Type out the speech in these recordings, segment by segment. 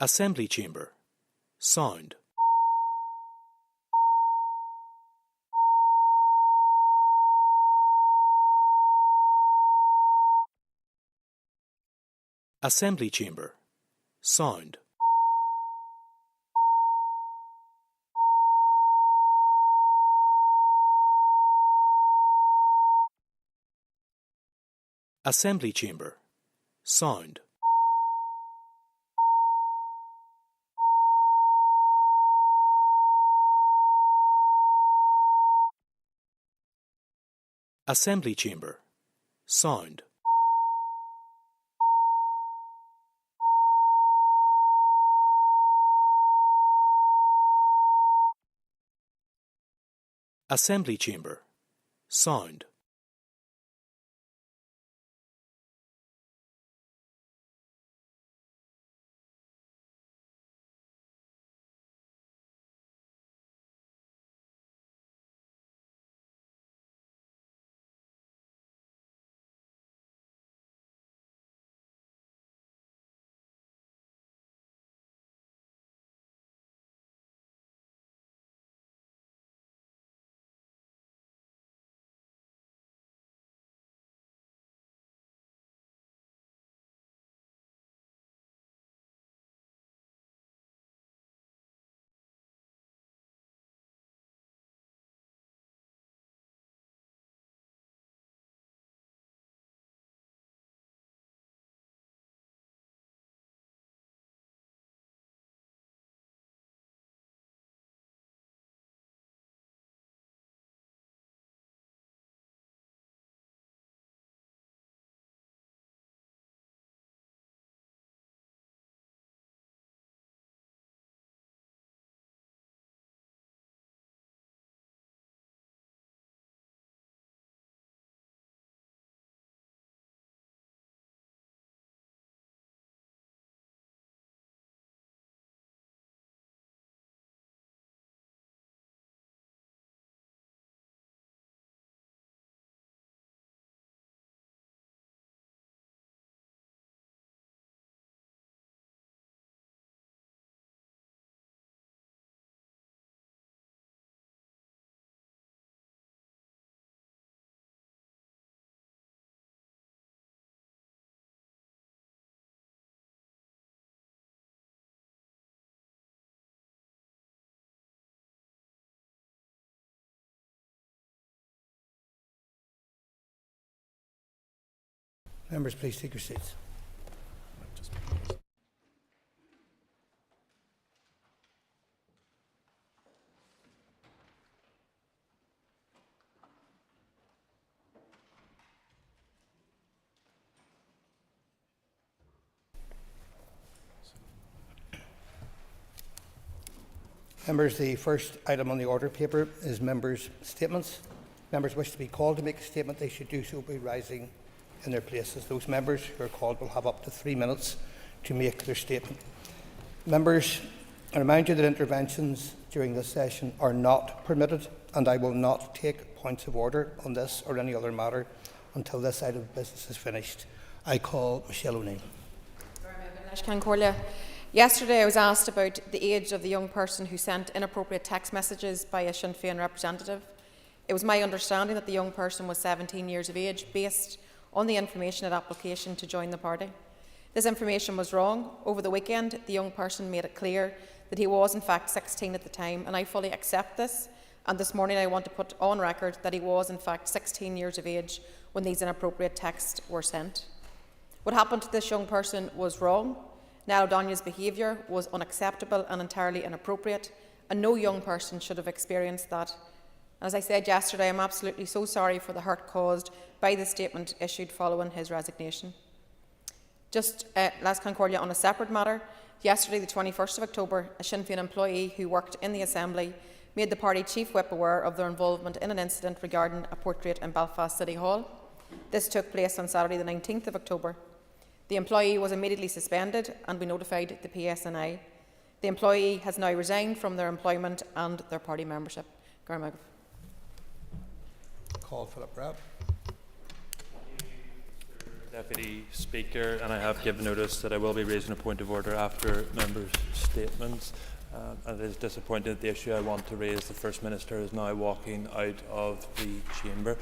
Assembly chamber. Sound. Assembly chamber. Sound. Assembly chamber. Sound. Assembly chamber. Sound. Assembly chamber. Sound. Members, please take your seats. Members, the first item on the order paper is members' statements. Members wish to be called to make a statement, they should do so by rising in their places. Those members who are called will have up to 3 minutes to make their statement. Members, I remind you that interventions during this session are not permitted, and I will not take points of order on this or any other matter until this item of business is finished. I call Michelle O'Neill. Yesterday I was asked about the age of the young person who sent inappropriate text messages by a Sinn Féin representative. It was my understanding that the young person was 17 years of age based on the information at application to join the party. This information was wrong. Over the weekend, the young person made it clear that he was in fact 16 at the time, and I fully accept this. And this morning I want to put on record that he was in fact 16 years of age when these inappropriate texts were sent. What happened to this young person was wrong. Niall O'Donnell's behaviour was unacceptable and entirely inappropriate, and no young person should have experienced that. As I said yesterday, I'm absolutely so sorry for the hurt caused by the statement issued following his resignation. Just last Concordia on a separate matter, yesterday the 21st of October, a Sinn Féin employee who worked in the Assembly made the party chief whip aware of their involvement in an incident regarding a portrait in Belfast City Hall. This took place on Saturday the 19th of October. The employee was immediately suspended and we notified the PSNI. The employee has now resigned from their employment and their party membership. Call Philip Rabb. Deputy Speaker, and I have given notice that I will be raising a point of order after members' statements. And it is disappointing that the issue I want to raise, the First Minister, is now walking out of the chamber.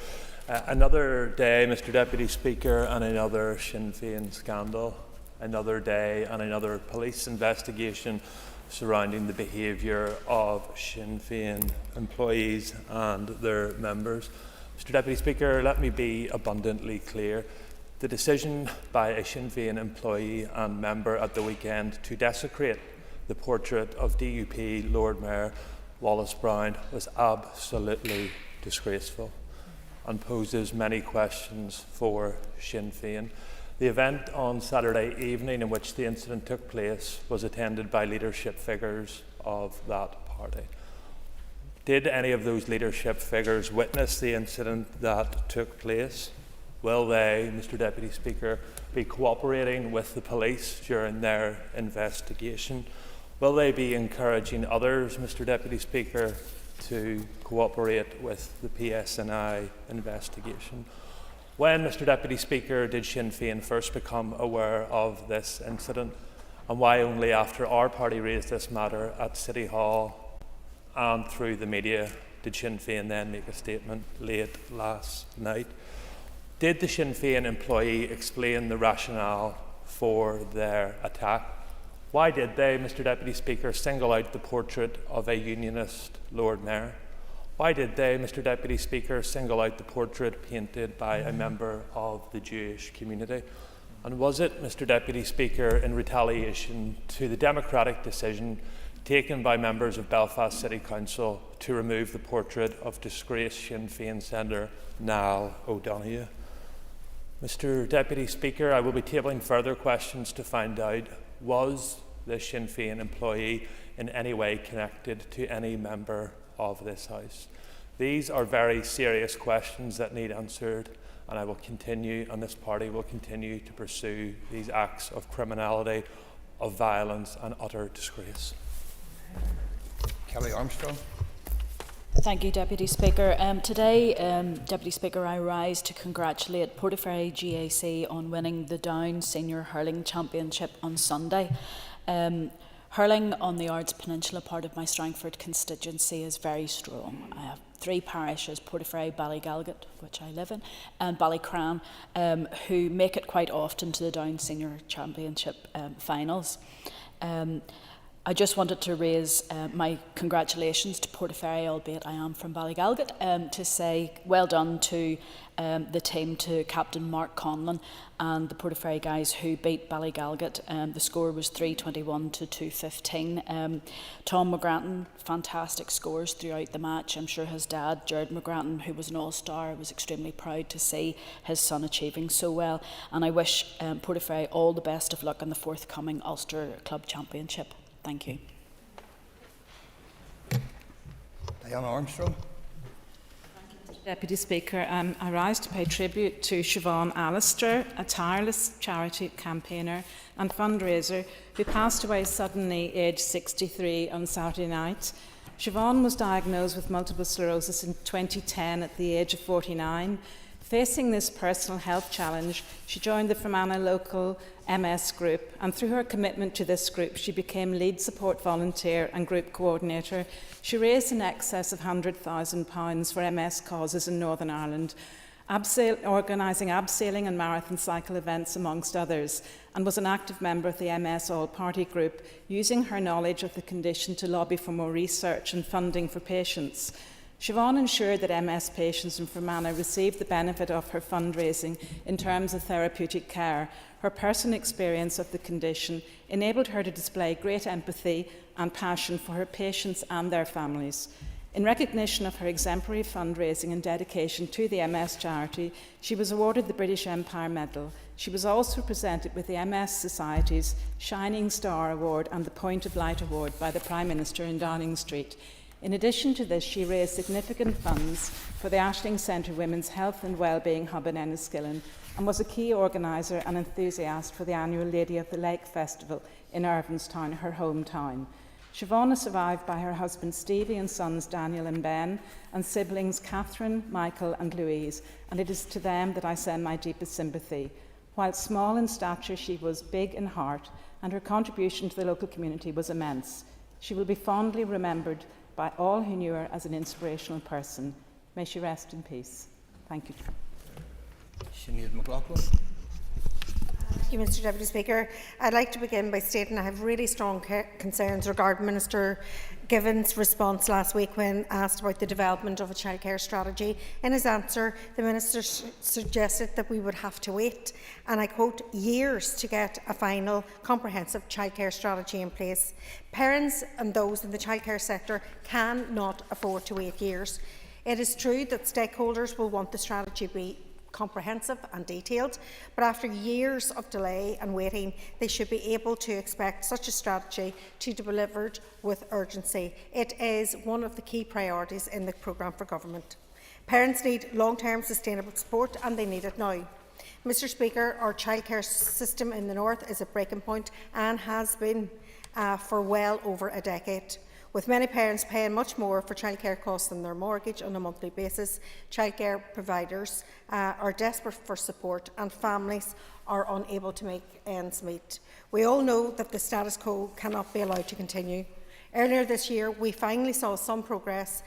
Another day, Mr Deputy Speaker, and another Sinn Féin scandal. Another day and another police investigation surrounding the behaviour of Sinn Féin employees and their members. Mr Deputy Speaker, let me be abundantly clear. The decision by a Sinn Féin employee and member at the weekend to desecrate the portrait of DUP Lord Mayor Wallace Brown was absolutely disgraceful and poses many questions for Sinn Féin. The event on Saturday evening in which the incident took place was attended by leadership figures of that party. Did any of those leadership figures witness the incident that took place? Will they, Mr Deputy Speaker, be cooperating with the police during their investigation? Will they be encouraging others, Mr Deputy Speaker, to cooperate with the PSNI investigation? When, Mr Deputy Speaker, did Sinn Féin first become aware of this incident, and why only after our party raised this matter at City Hall and through the media did Sinn Féin then make a statement late last night? Did the Sinn Féin employee explain the rationale for their attack? Why did they, Mr Deputy Speaker, single out the portrait of a Unionist Lord Mayor? Why did they, Mr Deputy Speaker, single out the portrait painted by a member of the Jewish community? And was it, Mr Deputy Speaker, in retaliation to the democratic decision taken by members of Belfast City Council to remove the portrait of disgraced Sinn Féin senator Niall O'Donoghue? Mr Deputy Speaker, I will be tabling further questions to find out, was the Sinn Féin employee in any way connected to any member of this House? These are very serious questions that need answered, and I will continue, and this party will continue to pursue these acts of criminality, of violence and utter disgrace. Kelly Armstrong. Thank you, Deputy Speaker. Today, Deputy Speaker, I rise to congratulate Portaferry GAC on winning the Down Senior Hurling Championship on Sunday. Hurling on the Ards Peninsula, part of my Strangford constituency, is very strong. I have 3 parishes, Portaferry, Ballygalget, which I live in, and Ballycran, who make it quite often to the Down Senior Championship finals. I just wanted to raise my congratulations to Portaferry, albeit I am from Ballygalget, to say well done to the team, to Captain Mark Conlon and the Portaferry guys who beat Ballygalget. The score was 321 to 215. Tom McGrattan, fantastic scores throughout the match. I'm sure his dad, Jared McGrattan, who was an all-star, was extremely proud to see his son achieving so well. And I wish Portaferry all the best of luck in the forthcoming Ulster Club Championship. Thank you. Diana Armstrong. Deputy Speaker, I rise to pay tribute to Siobhan Allister, a tireless charity campaigner and fundraiser who passed away suddenly aged 63 on Saturday night. Siobhan was diagnosed with multiple sclerosis in 2010 at the age of 49. Facing this personal health challenge, she joined the Fermanagh local MS group, and through her commitment to this group, she became lead support volunteer and group coordinator. She raised in excess of £100,000 for MS causes in Northern Ireland, organising abseiling and marathon cycle events amongst others, and was an active member of the MS All-Party Group, using her knowledge of the condition to lobby for more research and funding for patients. Siobhan ensured that MS patients in Fermanagh received the benefit of her fundraising in terms of therapeutic care. Her personal experience of the condition enabled her to display great empathy and passion for her patients and their families. In recognition of her exemplary fundraising and dedication to the MS charity, she was awarded the British Empire Medal. She was also presented with the MS Society's Shining Star Award and the Point of Light Award by the Prime Minister in Downing Street. In addition to this, she raised significant funds for the Ashling Centre Women's Health and Wellbeing Hub in Enniskillen and was a key organiser and enthusiast for the annual Lady of the Lake Festival in Irvinstown, her hometown. Siobhan is survived by her husband Stevie and sons Daniel and Ben, and siblings Catherine, Michael and Louise, and it is to them that I send my deepest sympathy. While small in stature, she was big in heart, and her contribution to the local community was immense. She will be fondly remembered by all who knew her as an inspirational person. May she rest in peace. Thank you. Sinead McLaughlin. Thank you, Mr Deputy Speaker. I'd like to begin by stating I have really strong concerns regarding Minister Given's response last week when asked about the development of a childcare strategy. In his answer, the Minister suggested that we would have to wait, and I quote, years to get a final comprehensive childcare strategy in place. Parents and those in the childcare sector cannot afford to wait years. It is true that stakeholders will want the strategy to be comprehensive and detailed, but after years of delay and waiting, they should be able to expect such a strategy to be delivered with urgency. It is one of the key priorities in the programme for government. Parents need long-term sustainable support, and they need it now. Mr Speaker, our childcare system in the North is at breaking point and has been for well over a decade. With many parents paying much more for childcare costs than their mortgage on a monthly basis, childcare providers are desperate for support, and families are unable to make ends meet. We all know that the status quo cannot be allowed to continue. Earlier this year, we finally saw some progress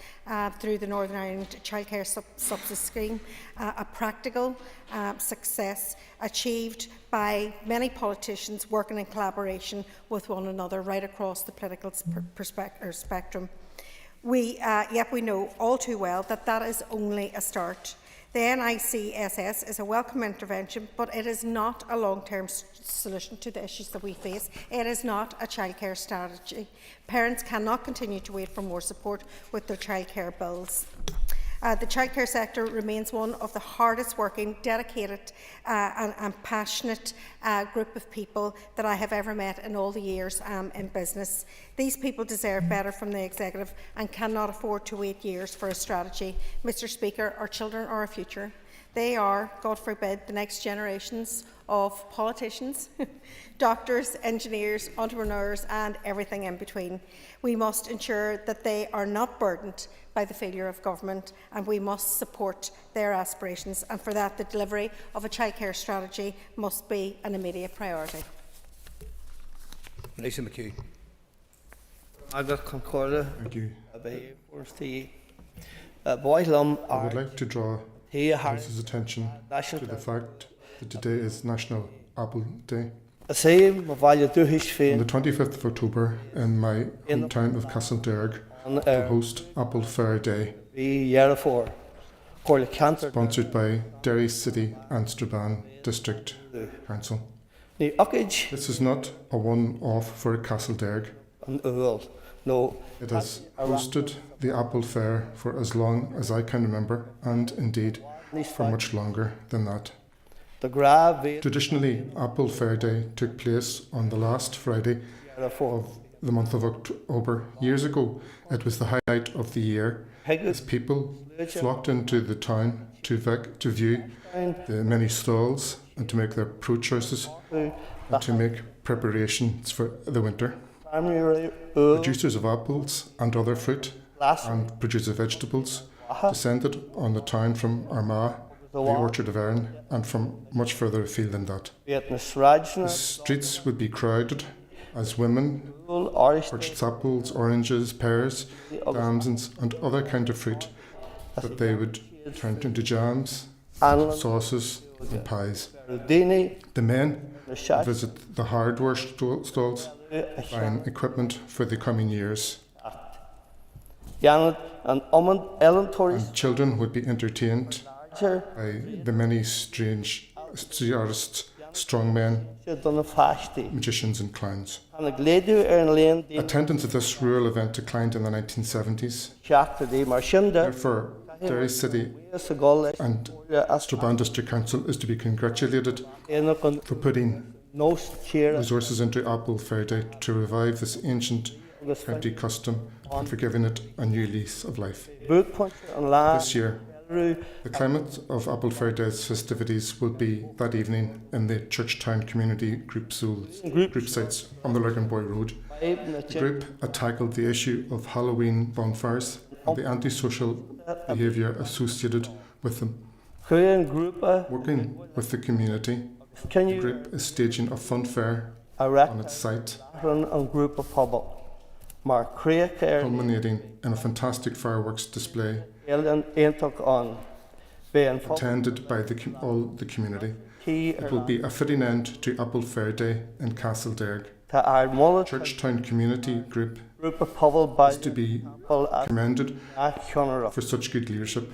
through the Northern Ireland Childcare Subsidy Scheme, a practical success achieved by many politicians working in collaboration with one another right across the political spectrum. Yet we know all too well that that is only a start. The NICSS is a welcome intervention, but it is not a long-term solution to the issues that we face. It is not a childcare strategy. Parents cannot continue to wait for more support with their childcare bills. The childcare sector remains one of the hardest working, dedicated and passionate group of people that I have ever met in all the years in business. These people deserve better from the executive and cannot afford to wait years for a strategy. Mr Speaker, our children are our future. They are, God forbid, the next generations of politicians, doctors, engineers, entrepreneurs and everything in between. We must ensure that they are not burdened by the failure of government, and we must support their aspirations, and for that the delivery of a childcare strategy must be an immediate priority. Lisa McHugh. I concorda. Thank you. I would like to draw House's attention to the fact that today is National Apple Day. On the 25th of October, in my hometown of Castlederg, we'll host Apple Fair Day, sponsored by Derry City and Strabane District Council. This is not a one-off for Castlederg. It has hosted the Apple Fair for as long as I can remember, and indeed for much longer than that. Traditionally, Apple Fair Day took place on the last Friday of the month of October. Years ago, it was the highlight of the year as people flocked into the town to view the many stalls and to make their pro-choices and to make preparations for the winter. Producers of apples and other fruit and producers of vegetables descended on the town from Armagh, the Orchard of Erin, and from much further afield than that. The streets would be crowded as women purchased apples, oranges, pears, damsons and other kind of fruit that they would turn into jams, sauces and pies. The men would visit the hardware stalls buying equipment for the coming years. And children would be entertained by the many strange artists, strongmen, magicians and clowns. Attendance at this rural event declined in the 1970s. Therefore, Derry City and Strabane District Council is to be congratulated for putting resources into Apple Fair Day to revive this ancient county custom and for giving it a new lease of life. This year, the climate of Apple Fair Day's festivities will be that evening in the Churchtown Community group sites on the Lurganboy Road. The group tackled the issue of Halloween bonfires and the antisocial behaviour associated with them. Working with the community, Can The you group is staging a fun fair erect on its site, a group of people? Mark Craig culminating in a fantastic fireworks display on being attended by all the community. It will be a fitting end to Apple Fair Day in Castlederg. Churchtown Community Group is to be commended for such good leadership.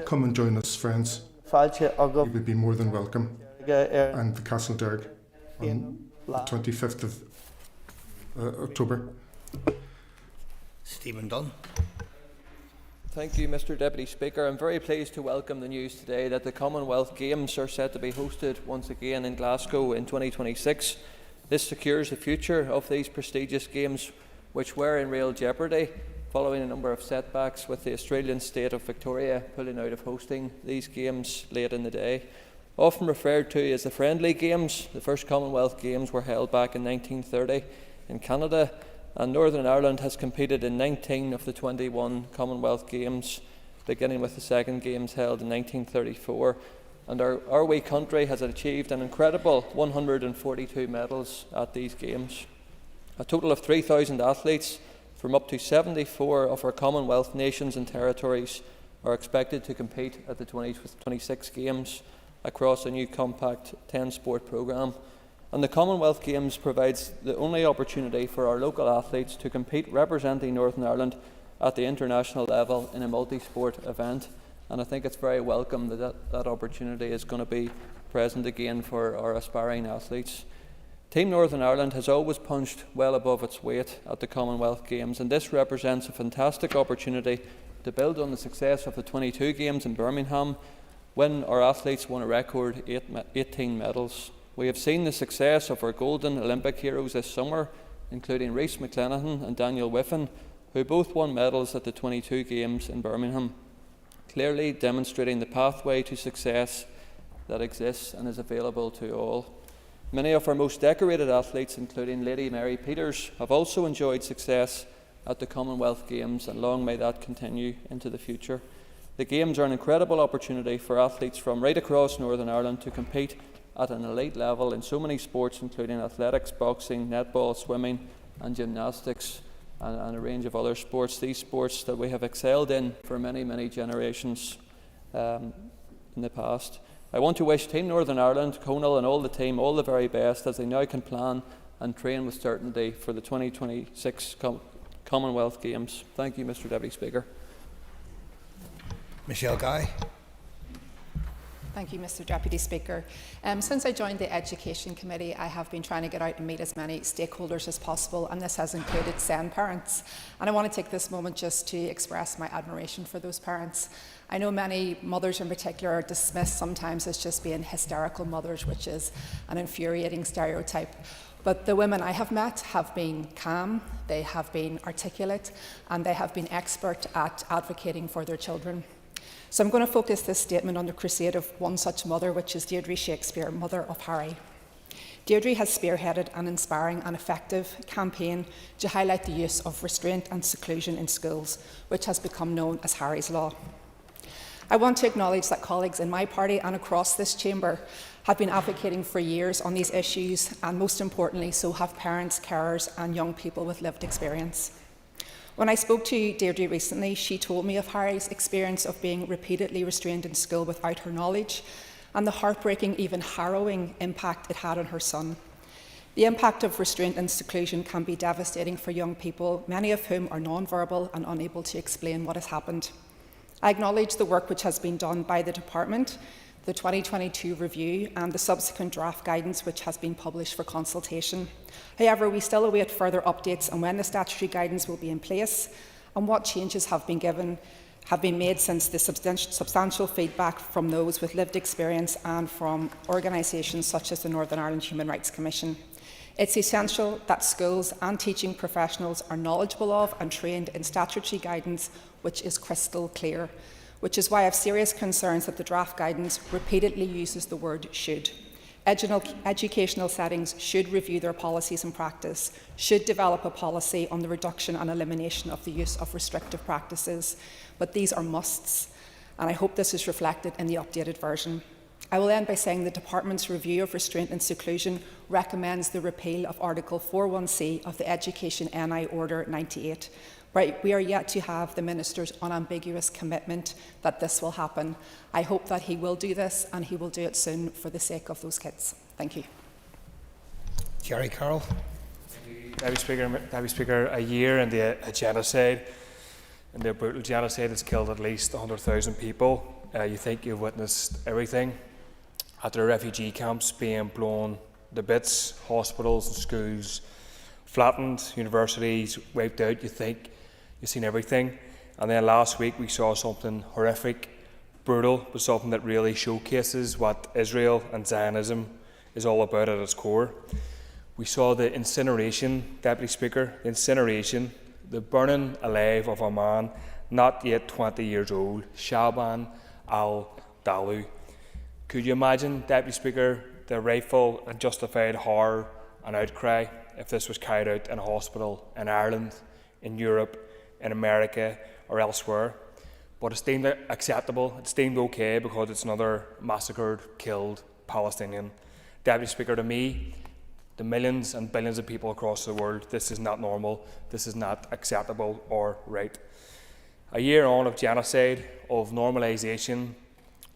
Come and join us, friends. You would be more than welcome. And the Castlederg on the 25th of October. Stephen Dunn. Thank you, Mr Deputy Speaker. I'm very pleased to welcome the news today that the Commonwealth Games are set to be hosted once again in Glasgow in 2026. This secures the future of these prestigious games, which were in real jeopardy following a number of setbacks with the Australian state of Victoria pulling out of hosting these games late in the day. Often referred to as the Friendly Games, the first Commonwealth Games were held back in 1930 in Canada, and Northern Ireland has competed in 19 of the 21 Commonwealth Games, beginning with the second Games held in 1934. And our wee country has achieved an incredible 142 medals at these games. A total of 3,000 athletes from up to 74 of our Commonwealth nations and territories are expected to compete at the 2026 Games across a new compact 10-sport programme. And the Commonwealth Games provides the only opportunity for our local athletes to compete representing Northern Ireland at the international level in a multi-sport event. And I think it's very welcome that opportunity is going to be present again for our aspiring athletes. Team Northern Ireland has always punched well above its weight at the Commonwealth Games, and this represents a fantastic opportunity to build on the success of the 22 Games in Birmingham, when our athletes won a record 18 medals. We have seen the success of our golden Olympic heroes this summer, including Rhys McClenaghan and Daniel Whiffen, who both won medals at the 22 Games in Birmingham, clearly demonstrating the pathway to success that exists and is available to all. Many of our most decorated athletes, including Lady Mary Peters, have also enjoyed success at the Commonwealth Games, and long may that continue into the future. The Games are an incredible opportunity for athletes from right across Northern Ireland to compete at an elite level in so many sports, including athletics, boxing, netball, swimming and gymnastics, and a range of other sports. These sports that we have excelled in for many, many generations in the past. I want to wish Team Northern Ireland, Conal and all the team all the very best as they now can plan and train with certainty for the 2026 Commonwealth Games. Thank you, Mr Deputy Speaker. Michelle Guy. Thank you, Mr Deputy Speaker. Since I joined the Education Committee, I have been trying to get out and meet as many stakeholders as possible, and this has included SEND parents. And I want to take this moment just to express my admiration for those parents. I know many mothers in particular are dismissed sometimes as just being hysterical mothers, which is an infuriating stereotype. But the women I have met have been calm, they have been articulate, and they have been expert at advocating for their children. So I'm going to focus this statement on the crusade of one such mother, which is Deirdre Shakespeare, mother of Harry. Deirdre has spearheaded an inspiring and effective campaign to highlight the use of restraint and seclusion in schools, which has become known as Harry's Law. I want to acknowledge that colleagues in my party and across this chamber have been advocating for years on these issues, and most importantly, so have parents, carers and young people with lived experience. When I spoke to Deirdre recently, she told me of Harry's experience of being repeatedly restrained in school without her knowledge, and the heartbreaking, even harrowing impact it had on her son. The impact of restraint and seclusion can be devastating for young people, many of whom are non-verbal and unable to explain what has happened. I acknowledge the work which has been done by the Department, the 2022 review and the subsequent draft guidance which has been published for consultation. However, we still await further updates on when the statutory guidance will be in place and what changes have been made since the substantial feedback from those with lived experience and from organisations such as the Northern Ireland Human Rights Commission. It's essential that schools and teaching professionals are knowledgeable of and trained in statutory guidance which is crystal clear, which is why I have serious concerns that the draft guidance repeatedly uses the word should. Educational settings should review their policies and practice, should develop a policy on the reduction and elimination of the use of restrictive practices, but these are musts, and I hope this is reflected in the updated version. I will end by saying the Department's review of restraint and seclusion recommends the repeal of Article 41C of the Education NI Order 98. But we are yet to have the Minister's unambiguous commitment that this will happen. I hope that he will do this, and he will do it soon for the sake of those kids. Thank you. Jerry Carroll. Deputy Speaker, a year into a genocide, and the brutal genocide has killed at least 100,000 people. You think you've witnessed everything. After refugee camps being blown to bits, hospitals and schools flattened, universities wiped out, you think you've seen everything. And then last week we saw something horrific, brutal, but something that really showcases what Israel and Zionism is all about at its core. We saw the incineration, Deputy Speaker, the burning alive of a man not yet 20 years old, Shaban al-Dalu. Could you imagine, Deputy Speaker, the rightful and justified horror and outcry if this was carried out in a hospital in Ireland, in Europe, in America or elsewhere? But it's deemed acceptable, it's deemed okay because it's another massacred, killed Palestinian. Deputy Speaker, to me, the millions and billions of people across the world, this is not normal, this is not acceptable or right. A year on of genocide, of normalisation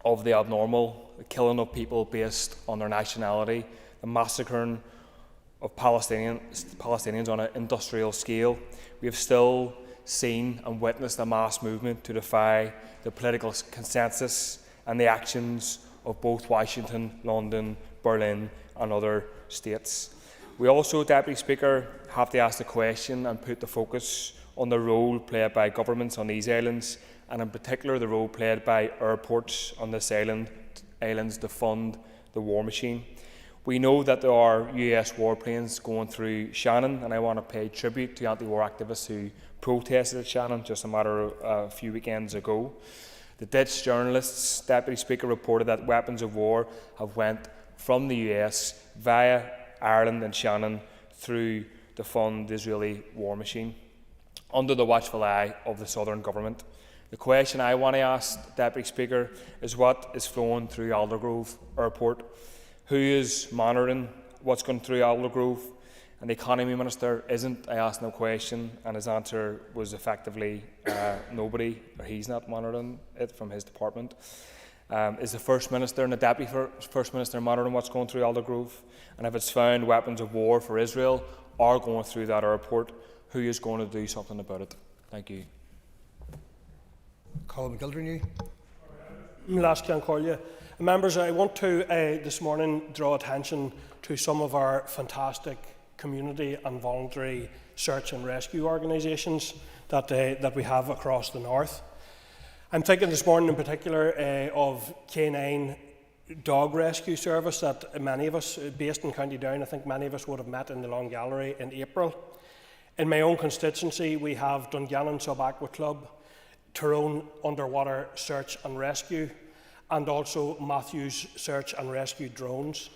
of the abnormal, the killing of people based on their nationality, the massacring of Palestinians on an industrial scale, we have still seen and witnessed a mass movement to defy the political consensus and the actions of both Washington, London, Berlin and other states. We also, Deputy Speaker, have to ask the question and put the focus on the role played by governments on these islands, and in particular the role played by airports on this islands to fund the war machine. We know that there are US warplanes going through Shannon, and I want to pay tribute to anti-war activists who protested at Shannon just a few weekends ago. The Dutch journalists, Deputy Speaker, reported that weapons of war have went from the US via Ireland and Shannon through to fund the Israeli war machine, under the watchful eye of the Southern Government. The question I want to ask, Deputy Speaker, is what is flowing through Aldergrove Airport? Who is monitoring what's going through Aldergrove? And the Economy Minister isn't. I asked him a question and his answer was effectively nobody, or he's not monitoring it from his department. Is the First Minister and the Deputy First Minister monitoring what's going through Aldergrove? And if it's found weapons of war for Israel are going through that airport, who is going to do something about it? Thank you. Colin McGildernew. Members, I want to this morning draw attention to some of our fantastic community and voluntary search and rescue organisations that we have across the north. I'm thinking this morning in particular of K9 Dog Rescue Service that many of us, based in County Down, I think many of us would have met in the Long Gallery in April. In my own constituency, we have Dungannon Sub-Aqua Club, Tyrone Underwater Search and Rescue, and also Matthews Search and Rescue Drones.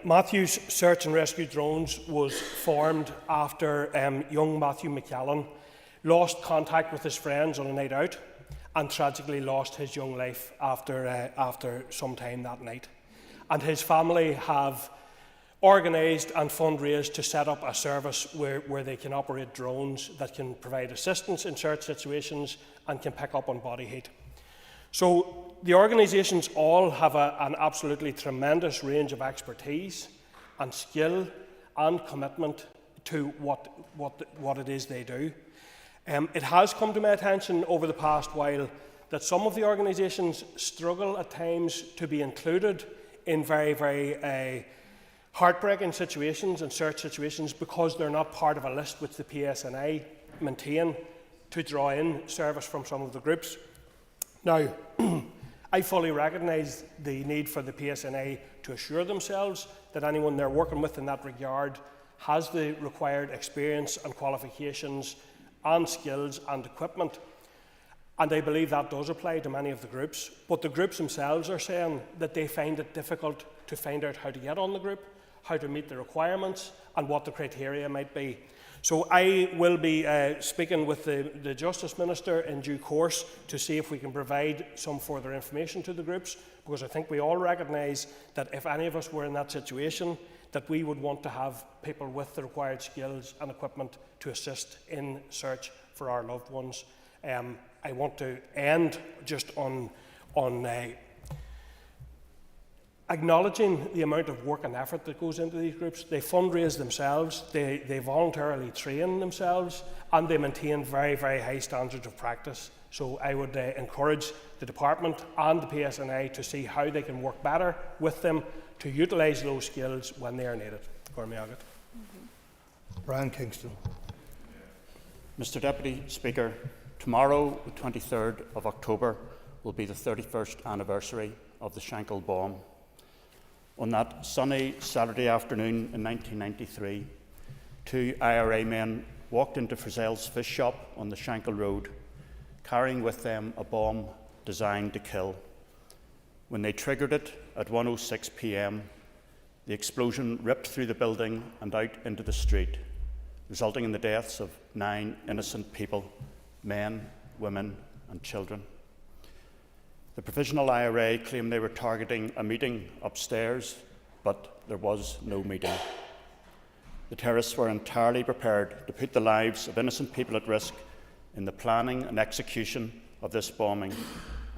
Matthews Search and Rescue Drones was formed after young Matthew McCallan lost contact with his friends on a night out and tragically lost his young life after some time that night. And his family have organised and fundraised to set up a service where they can operate drones that can provide assistance in search situations and can pick up on body heat. So the organisations all have an absolutely tremendous range of expertise and skill and commitment to what it is they do. It has come to my attention over the past while that some of the organisations struggle at times to be included in very, very heartbreaking situations and search situations because they're not part of a list which the PSNI maintain to draw in service from some of the groups. Now, I fully recognise the need for the PSNI to assure themselves that anyone they're working with in that regard has the required experience and qualifications and skills and equipment. And I believe that does apply to many of the groups. But the groups themselves are saying that they find it difficult to find out how to get on the group, how to meet the requirements, and what the criteria might be. So I will be speaking with the Justice Minister in due course to see if we can provide some further information to the groups, because I think we all recognise that if any of us were in that situation, that we would want to have people with the required skills and equipment to assist in search for our loved ones. I want to end just on acknowledging the amount of work and effort that goes into these groups. They fundraise themselves, they voluntarily train themselves, and they maintain very, very high standards of practice. So I would encourage the Department and the PSNI to see how they can work better with them to utilise those skills when they are needed. Brian Kingston. Mr Deputy Speaker, tomorrow, the 23rd of October, will be the 31st anniversary of the Shankill bomb. On that sunny Saturday afternoon in 1993, 2 IRA men walked into Frizzell's fish shop on the Shankill Road, carrying with them a bomb designed to kill. When they triggered it at 1:06 p.m, the explosion ripped through the building and out into the street, resulting in the deaths of 9 innocent people, men, women and children. The Provisional IRA claimed they were targeting a meeting upstairs, but there was no meeting. The terrorists were entirely prepared to put the lives of innocent people at risk in the planning and execution of this bombing,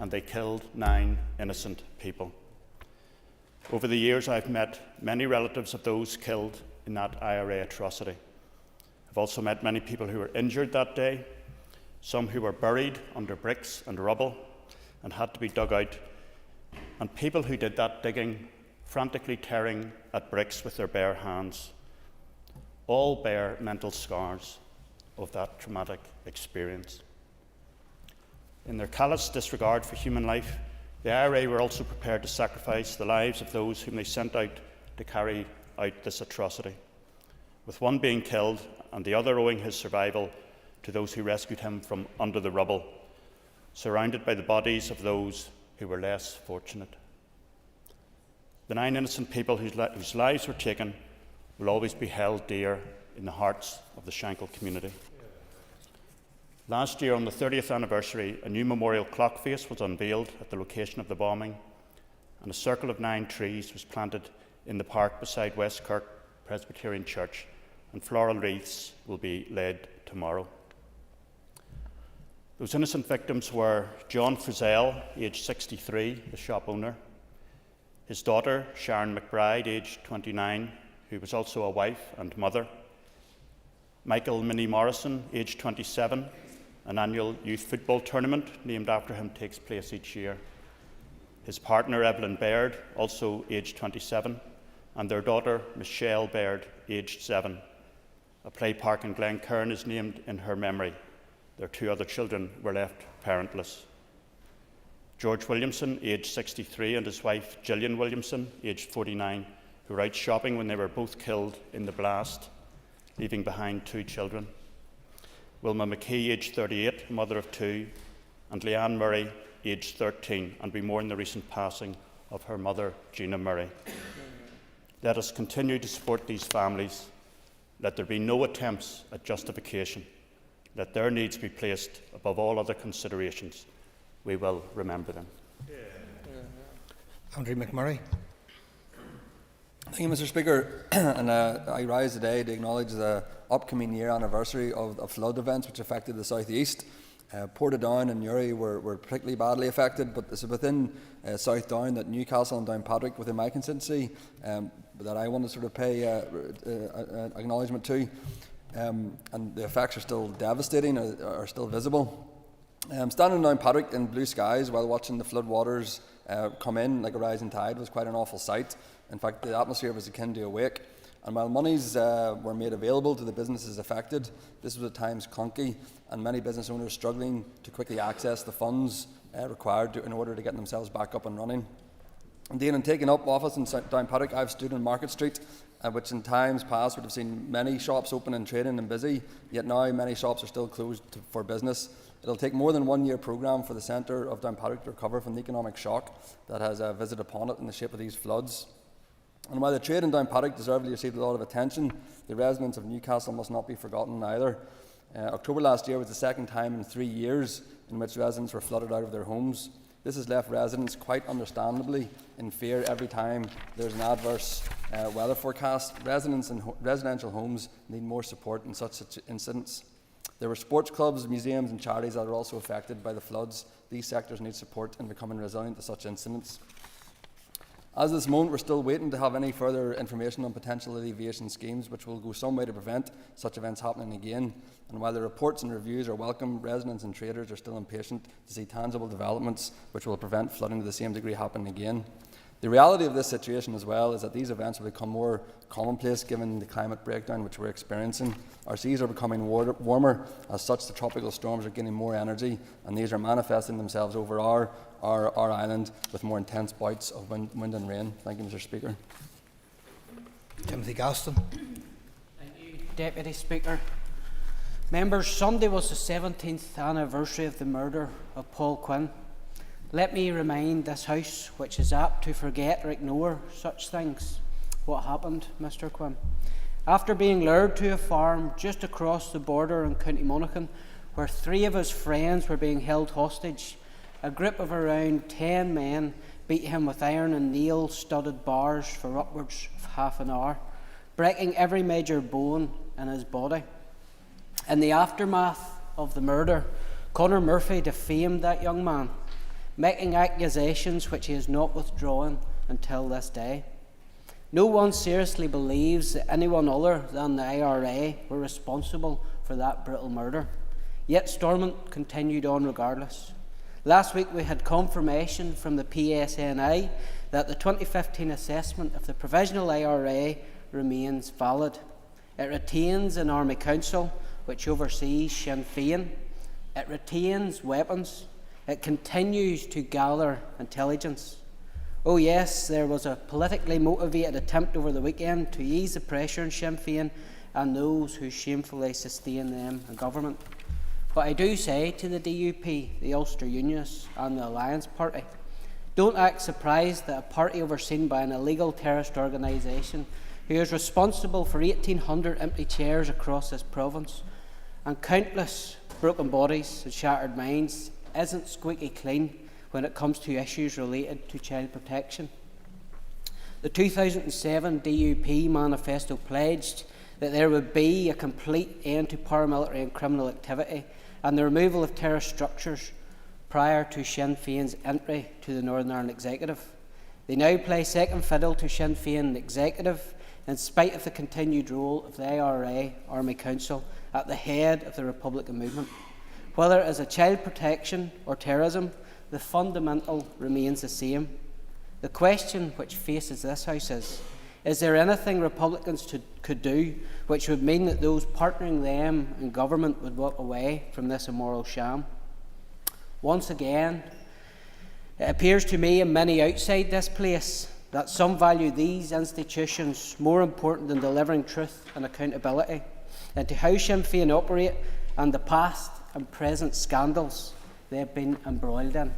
and they killed 9 innocent people. Over the years, I've met many relatives of those killed in that IRA atrocity. I've also met many people who were injured that day, some who were buried under bricks and rubble and had to be dug out, and people who did that digging frantically tearing at bricks with their bare hands. All bear mental scars of that traumatic experience. In their callous disregard for human life, the IRA were also prepared to sacrifice the lives of those whom they sent out to carry out this atrocity, with one being killed and the other owing his survival to those who rescued him from under the rubble, surrounded by the bodies of those who were less fortunate. The 9 innocent people whose lives were taken will always be held dear in the hearts of the Shankill community. Last year, on the 30th anniversary, a new memorial clock face was unveiled at the location of the bombing, and a circle of 9 trees was planted in the park beside Westkirk Presbyterian Church, and floral wreaths will be laid tomorrow. Those innocent victims were John Frizzell, aged 63, the shop owner, his daughter Sharon McBride, aged 29, who was also a wife and mother, Michael Minnie Morrison, aged 27, an annual youth football tournament named after him takes place each year, his partner Evelyn Baird, also aged 27, and their daughter Michelle Baird, aged 7. A play park in Glencairn is named in her memory. Their 2 other children were left parentless. George Williamson, aged 63, and his wife Gillian Williamson, aged 49, who were out shopping when they were both killed in the blast, leaving behind 2 children. Wilma McKee, aged 38, mother of 2, and Leanne Murray, aged 13, and we mourn the recent passing of her mother, Gina Murray. Let us continue to support these families. Let there be no attempts at justification. Let their needs be placed above all other considerations. We will remember them. Andrew McMurray. Thank you, Mr. Speaker. And I rise today to acknowledge the upcoming year anniversary of flood events which affected the South East. Portadown and Newry were particularly badly affected, but it's within South Down that Newcastle and Downpatrick, within my constituency, that I want to sort of pay acknowledgement to. And the effects are still devastating, are still visible. Standing in Downpatrick in blue skies while watching the flood waters come in like a rising tide was quite an awful sight. In fact, the atmosphere was akin to a wake. And while monies were made available to the businesses affected, this was at times clunky, and many business owners struggling to quickly access the funds required in order to get themselves back up and running. Indeed, in taking up office in Downpatrick, I've stood in Market Street, which in times past would have seen many shops open and trading and busy, yet now many shops are still closed for business. It'll take more than 1 year programme for the centre of Downpatrick to recover from the economic shock that has visited upon it in the shape of these floods. And while the trade in Down Paddock deservedly received a lot of attention, the residents of Newcastle must not be forgotten either. October last year was the second time in 3 years in which residents were flooded out of their homes. This has left residents, quite understandably, in fear every time there's an adverse weather forecast. Residents in residential homes need more support in such incidents. There were sports clubs, museums and charities that are also affected by the floods. These sectors need support in becoming resilient to such incidents. As of this moment, we're still waiting to have any further information on potential alleviation schemes which will go some way to prevent such events happening again. And while the reports and reviews are welcome, residents and traders are still impatient to see tangible developments which will prevent flooding to the same degree happening again. The reality of this situation as well is that these events will become more commonplace given the climate breakdown which we're experiencing. Our seas are becoming warmer, as such the tropical storms are gaining more energy, and these are manifesting themselves over our island with more intense bouts of wind and rain. Thank you, Mr. Speaker. Timothy Gaston. Thank you, Deputy Speaker. Members, Sunday was the 17th anniversary of the murder of Paul Quinn. Let me remind this House, which is apt to forget or ignore such things, what happened, Mr. Quinn. After being lured to a farm just across the border in County Monaghan, where 3 of his friends were being held hostage, a group of around 10 men beat him with iron and nail-studded bars for upwards of half an hour, breaking every major bone in his body. In the aftermath of the murder, Conor Murphy defamed that young man, making accusations which he has not withdrawn until this day. No one seriously believes that anyone other than the IRA were responsible for that brutal murder. Yet Stormont continued on regardless. Last week we had confirmation from the PSNI that the 2015 assessment of the provisional IRA remains valid. It retains an Army Council which oversees Sinn Féin. It retains weapons. It continues to gather intelligence. Oh yes, there was a politically motivated attempt over the weekend to ease the pressure on Sinn Féin and those who shamefully sustain them in government. But I do say to the DUP, the Ulster Unionists and the Alliance Party, don't act surprised that a party overseen by an illegal terrorist organisation who is responsible for 1,800 empty chairs across this province and countless broken bodies and shattered minds isn't squeaky clean when it comes to issues related to child protection. The 2007 DUP manifesto pledged that there would be a complete end to paramilitary and criminal activity and the removal of terrorist structures prior to Sinn Féin's entry to the Northern Ireland Executive. They now play second fiddle to Sinn Féin Executive in spite of the continued role of the IRA Army Council at the head of the Republican movement. Whether it is a child protection or terrorism, the fundamental remains the same. The question which faces this House is there anything Republicans could do which would mean that those partnering them in government would walk away from this immoral sham? Once again, it appears to me and many outside this place that some value these institutions more important than delivering truth and accountability into how Sinn Féin operate and the past and present scandals they have been embroiled in.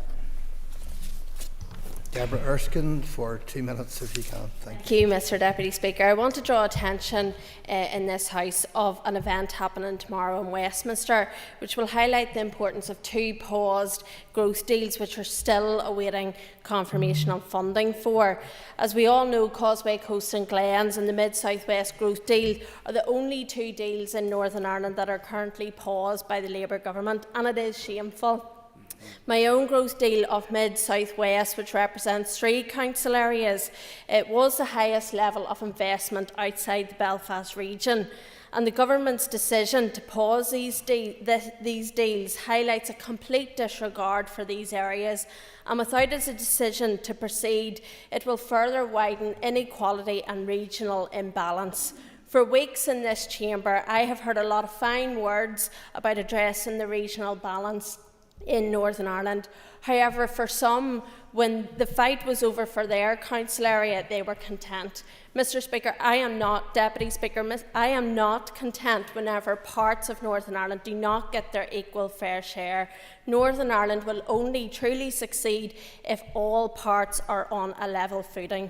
Deborah Erskine for 2 minutes, if you can. Thank you, Mr. Deputy Speaker. I want to draw attention in this House of an event happening tomorrow in Westminster, which will highlight the importance of 2 paused growth deals which are still awaiting confirmation on funding for. As we all know, Causeway Coast and Glens and the Mid-South West Growth Deal are the only 2 deals in Northern Ireland that are currently paused by the Labour Government, and it is shameful. My own growth deal of Mid-South West, which represents 3 council areas, it was the highest level of investment outside the Belfast region. And the Government's decision to pause these deals highlights a complete disregard for these areas, and without a decision to proceed, it will further widen inequality and regional imbalance. For weeks in this chamber, I have heard a lot of fine words about addressing the regional balance in Northern Ireland. However, for some, when the fight was over for their council area, they were content. Mr. Speaker, I am not, Deputy Speaker, I am not content whenever parts of Northern Ireland do not get their equal fair share. Northern Ireland will only truly succeed if all parts are on a level footing.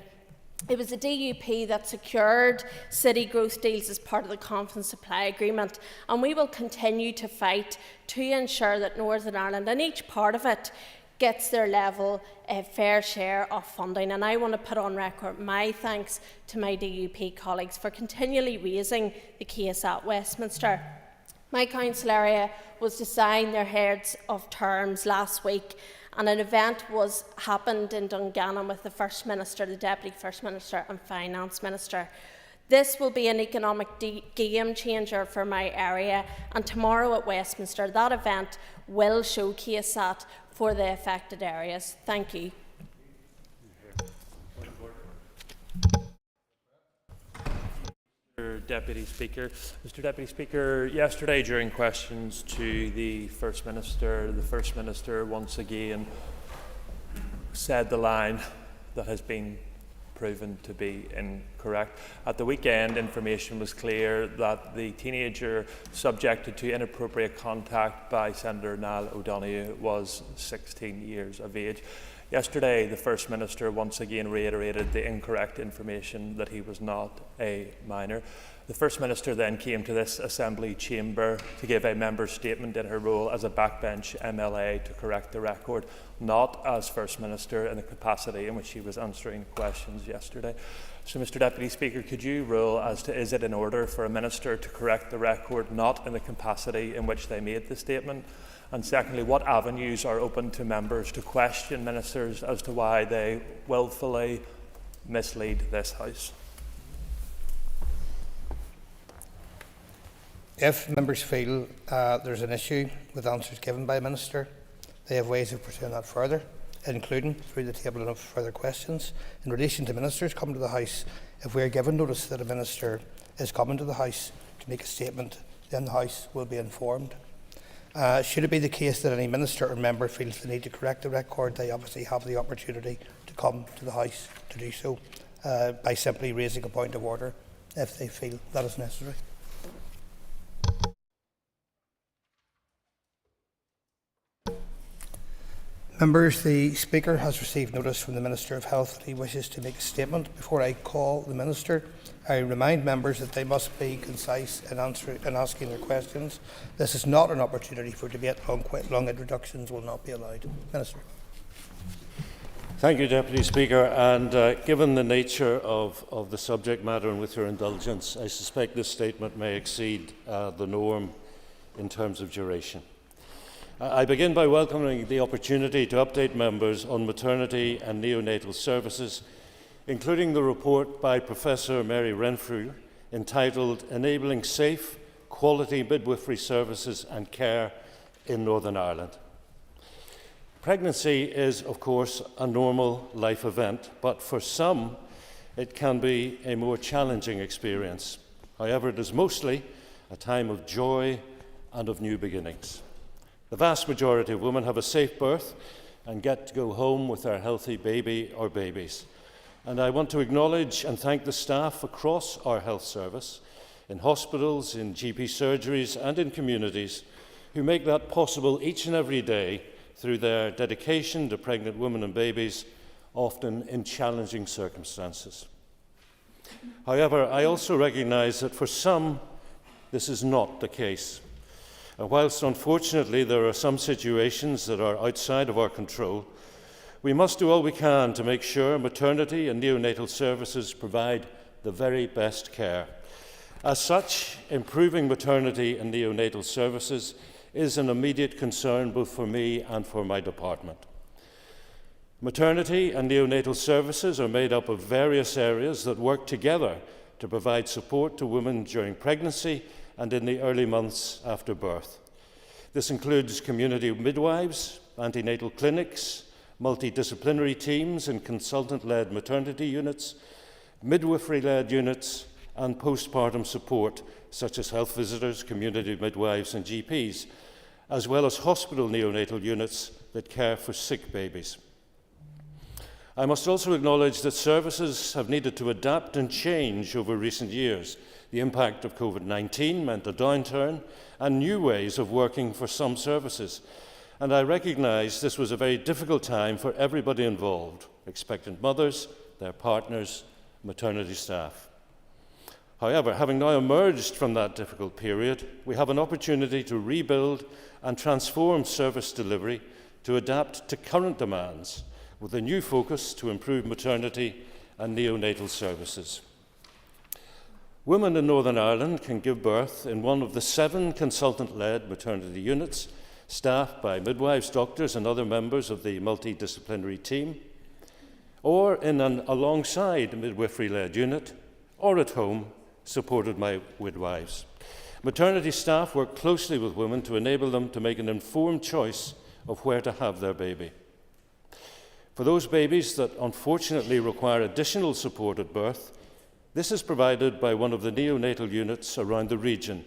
It was the DUP that secured city growth deals as part of the Confidence Supply Agreement, and we will continue to fight to ensure that Northern Ireland, and each part of it, gets their level, fair share of funding. And I want to put on record my thanks to my DUP colleagues for continually raising the case at Westminster. My council area was to sign their heads of terms last week, and an event happened in Dungannon with the First Minister, the Deputy First Minister and Finance Minister. This will be an economic game changer for my area, and tomorrow at Westminster that event will showcase that for the affected areas. Thank you. Mr. Deputy Speaker, yesterday during questions to the First Minister once again said the line that has been proven to be incorrect. At the weekend, information was clear that the teenager subjected to inappropriate contact by Senator Niall O'Donoghue was 16 years of age. Yesterday, the First Minister once again reiterated the incorrect information that he was not a minor. The First Minister then came to this Assembly chamber to give a member's statement in her role as a backbench MLA to correct the record, not as First Minister in the capacity in which she was answering questions yesterday. So, Mr. Deputy Speaker, could you rule as to is it in order for a Minister to correct the record not in the capacity in which they made the statement? And secondly, what avenues are open to members to question ministers as to why they wilfully mislead this House? If members feel there's an issue with answers given by a minister, they have ways of pursuing that further, including through the tabling of further questions. In relation to ministers coming to the House, if we are given notice that a minister is coming to the House to make a statement, then the House will be informed. Should it be the case that any minister or member feels the need to correct the record, they obviously have the opportunity to come to the House to do so by simply raising a point of order if they feel that is necessary. Members, the Speaker has received notice from the Minister of Health that he wishes to make a statement. Before I call the Minister, I remind members that they must be concise in asking their questions. This is not an opportunity for debate. Long introductions will not be allowed. Minister. Thank you, Deputy Speaker. And given the nature of the subject matter and with your indulgence, I suspect this statement may exceed the norm in terms of duration. I begin by welcoming the opportunity to update members on maternity and neonatal services, including the report by Professor Mary Renfrew entitled Enabling Safe, Quality Midwifery Services and Care in Northern Ireland. Pregnancy is, of course, a normal life event, but for some it can be a more challenging experience. However, it is mostly a time of joy and of new beginnings. The vast majority of women have a safe birth and get to go home with their healthy baby or babies. And I want to acknowledge and thank the staff across our health service, in hospitals, in GP surgeries and in communities who make that possible each and every day through their dedication to pregnant women and babies, often in challenging circumstances. However, I also recognise that for some this is not the case. And whilst unfortunately there are some situations that are outside of our control, we must do all we can to make sure maternity and neonatal services provide the very best care. As such, improving maternity and neonatal services is an immediate concern both for me and for my department. Maternity and neonatal services are made up of various areas that work together to provide support to women during pregnancy and in the early months after birth. This includes community midwives, antenatal clinics, multidisciplinary teams and consultant-led maternity units, midwifery-led units, and postpartum support, such as health visitors, community midwives and GPs, as well as hospital neonatal units that care for sick babies. I must also acknowledge that services have needed to adapt and change over recent years. The impact of COVID-19 meant a downturn and new ways of working for some services. And I recognise this was a very difficult time for everybody involved, expectant mothers, their partners maternity staff. However, having now emerged from that difficult period, we have an opportunity to rebuild and transform service delivery to adapt to current demands with a new focus to improve maternity and neonatal services. Women in Northern Ireland can give birth in one of the 7 consultant-led maternity units staffed by midwives, doctors and other members of the multidisciplinary team, or in an alongside midwifery-led unit, or at home, supported by midwives. Maternity staff work closely with women to enable them to make an informed choice of where to have their baby. For those babies that unfortunately require additional support at birth, this is provided by one of the neonatal units around the region,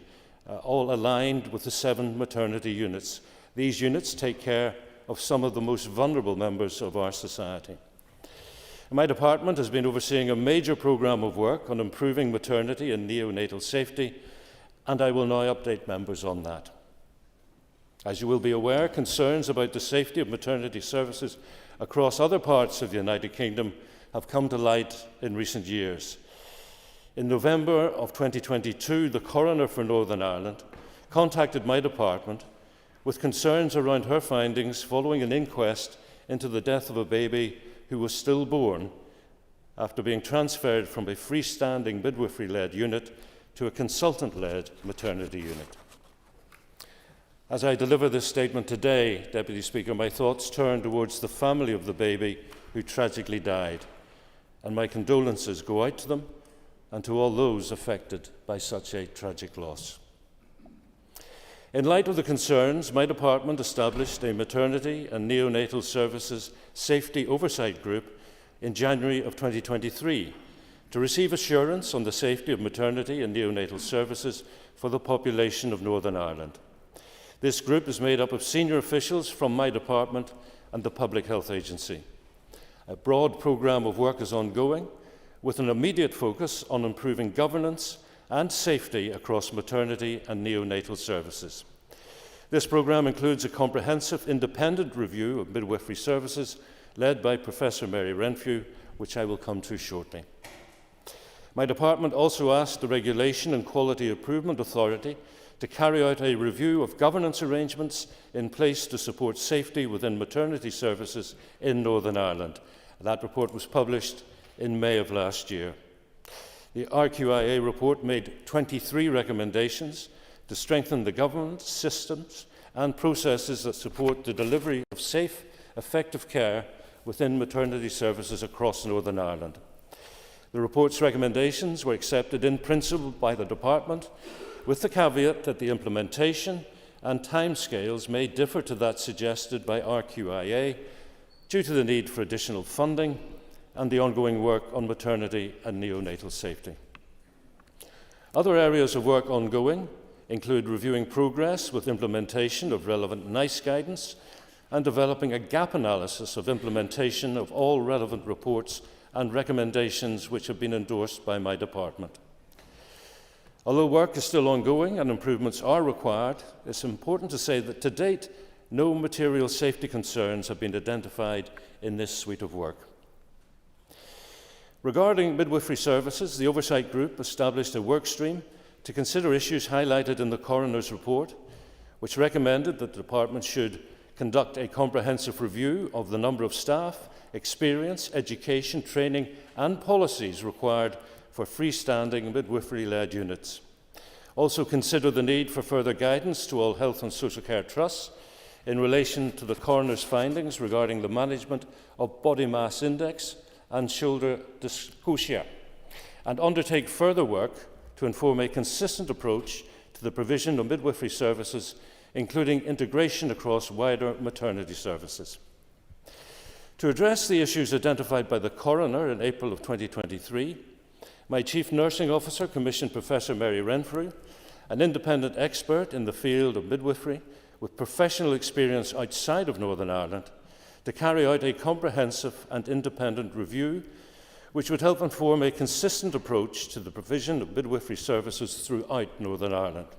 all aligned with the 7 maternity units. These units take care of some of the most vulnerable members of our society. My department has been overseeing a major programme of work on improving maternity and neonatal safety, and I will now update members on that. As you will be aware, concerns about the safety of maternity services across other parts of the United Kingdom have come to light in recent years. In November of 2022, the coroner for Northern Ireland contacted my department with concerns around her findings following an inquest into the death of a baby who was stillborn after being transferred from a freestanding midwifery-led unit to a consultant-led maternity unit. As I deliver this statement today, Deputy Speaker, my thoughts turn towards the family of the baby who tragically died, and my condolences go out to them and to all those affected by such a tragic loss. In light of the concerns, my department established a maternity and neonatal services safety oversight group in January of 2023 to receive assurance on the safety of maternity and neonatal services for the population of Northern Ireland. This group is made up of senior officials from my department and the Public Health Agency. A broad programme of work is ongoing, with an immediate focus on improving governance and safety across maternity and neonatal services. This programme includes a comprehensive independent review of midwifery services led by Professor Mary Renfrew, which I will come to shortly. My department also asked the Regulation and Quality Improvement Authority to carry out a review of governance arrangements in place to support safety within maternity services in Northern Ireland. That report was published in May of last year. The RQIA report made 23 recommendations to strengthen the governance systems and processes that support the delivery of safe, effective care within maternity services across Northern Ireland. The report's recommendations were accepted in principle by the Department, with the caveat that the implementation and timescales may differ to that suggested by RQIA due to the need for additional funding and the ongoing work on maternity and neonatal safety. Other areas of work ongoing include reviewing progress with implementation of relevant NICE guidance and developing a gap analysis of implementation of all relevant reports and recommendations which have been endorsed by my department. Although work is still ongoing and improvements are required, it's important to say that to date, no material safety concerns have been identified in this suite of work. Regarding midwifery services, the Oversight Group established a work stream to consider issues highlighted in the coroner's report, which recommended that the department should conduct a comprehensive review of the number of staff, experience, education, training and policies required for freestanding midwifery-led units. Also consider the need for further guidance to all health and social care trusts in relation to the coroner's findings regarding the management of body mass index and shoulder dystocia, and undertake further work to inform a consistent approach to the provision of midwifery services, including integration across wider maternity services. To address the issues identified by the coroner in April of 2023, my Chief Nursing Officer commissioned Professor Mary Renfrew, an independent expert in the field of midwifery with professional experience outside of Northern Ireland, to carry out a comprehensive and independent review which would help inform a consistent approach to the provision of midwifery services throughout Northern Ireland.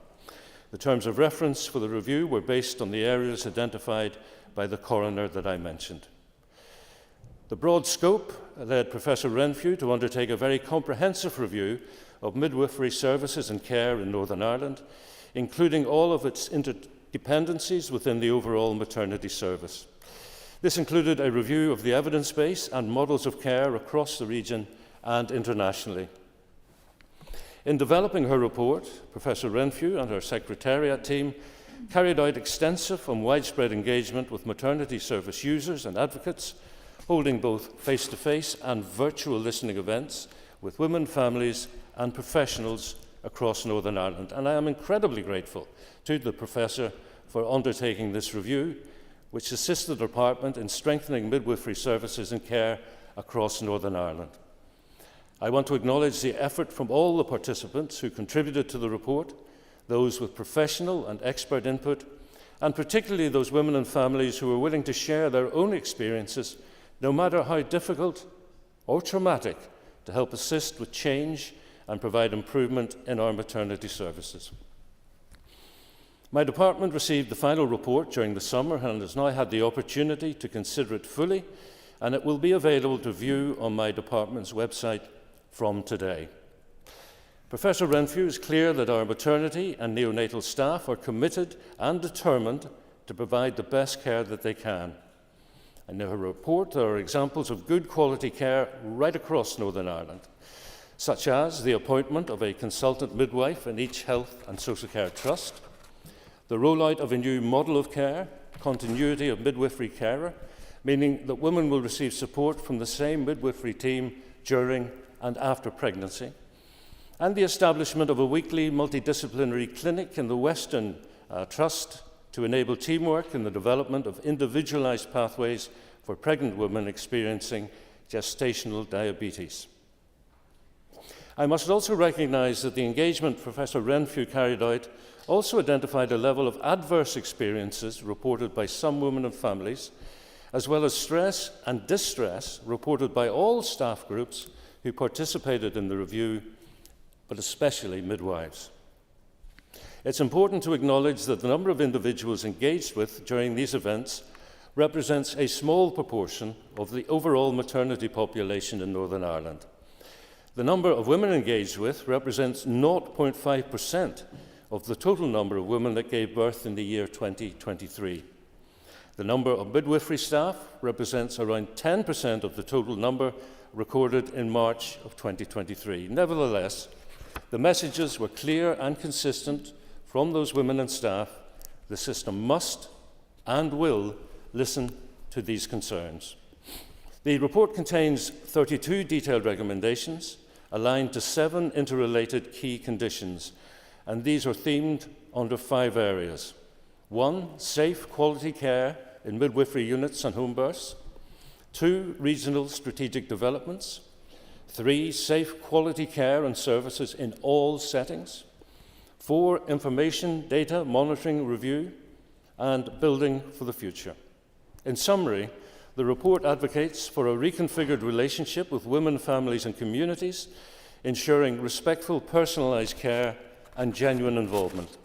The terms of reference for the review were based on the areas identified by the coroner that I mentioned. The broad scope led Professor Renfrew to undertake a very comprehensive review of midwifery services and care in Northern Ireland, including all of its interdependencies within the overall maternity service. This included a review of the evidence base and models of care across the region and internationally. In developing her report, Professor Renfrew and her Secretariat team carried out extensive and widespread engagement with maternity service users and advocates, holding both face-to-face and virtual listening events with women, families and professionals across Northern Ireland. And I am incredibly grateful to the Professor for undertaking this review, which assisted the Department in strengthening midwifery services and care across Northern Ireland. I want to acknowledge the effort from all the participants who contributed to the report, those with professional and expert input, and particularly those women and families who were willing to share their own experiences, no matter how difficult or traumatic, to help assist with change and provide improvement in our maternity services. My department received the final report during the summer and has now had the opportunity to consider it fully, and it will be available to view on my department's website from today. Professor Renfrew is clear that our maternity and neonatal staff are committed and determined to provide the best care that they can. In her report, there are examples of good quality care right across Northern Ireland, such as the appointment of a consultant midwife in each health and social care trust, the rollout of a new model of care, continuity of midwifery carer, meaning that women will receive support from the same midwifery team during and after pregnancy, and the establishment of a weekly multidisciplinary clinic in the Western Trust to enable teamwork in the development of individualised pathways for pregnant women experiencing gestational diabetes. I must also recognise that the engagement Professor Renfrew carried out also identified a level of adverse experiences reported by some women and families, as well as stress and distress reported by all staff groups who participated in the review, but especially midwives. It's important to acknowledge that the number of individuals engaged with during these events represents a small proportion of the overall maternity population in Northern Ireland. The number of women engaged with represents 0.5% of the total number of women that gave birth in the year 2023. The number of midwifery staff represents around 10% of the total number recorded in March of 2023. Nevertheless, the messages were clear and consistent from those women and staff. The system must and will listen to these concerns. The report contains 32 detailed recommendations aligned to 7 interrelated key conditions, and these are themed under 5 areas. 1, safe quality care in midwifery units and home births. 2, regional strategic developments. 3, safe quality care and services in all settings. 4, information, data, monitoring, review, and building for the future. In summary, the report advocates for a reconfigured relationship with women, families and communities, ensuring respectful, personalised care and genuine involvement.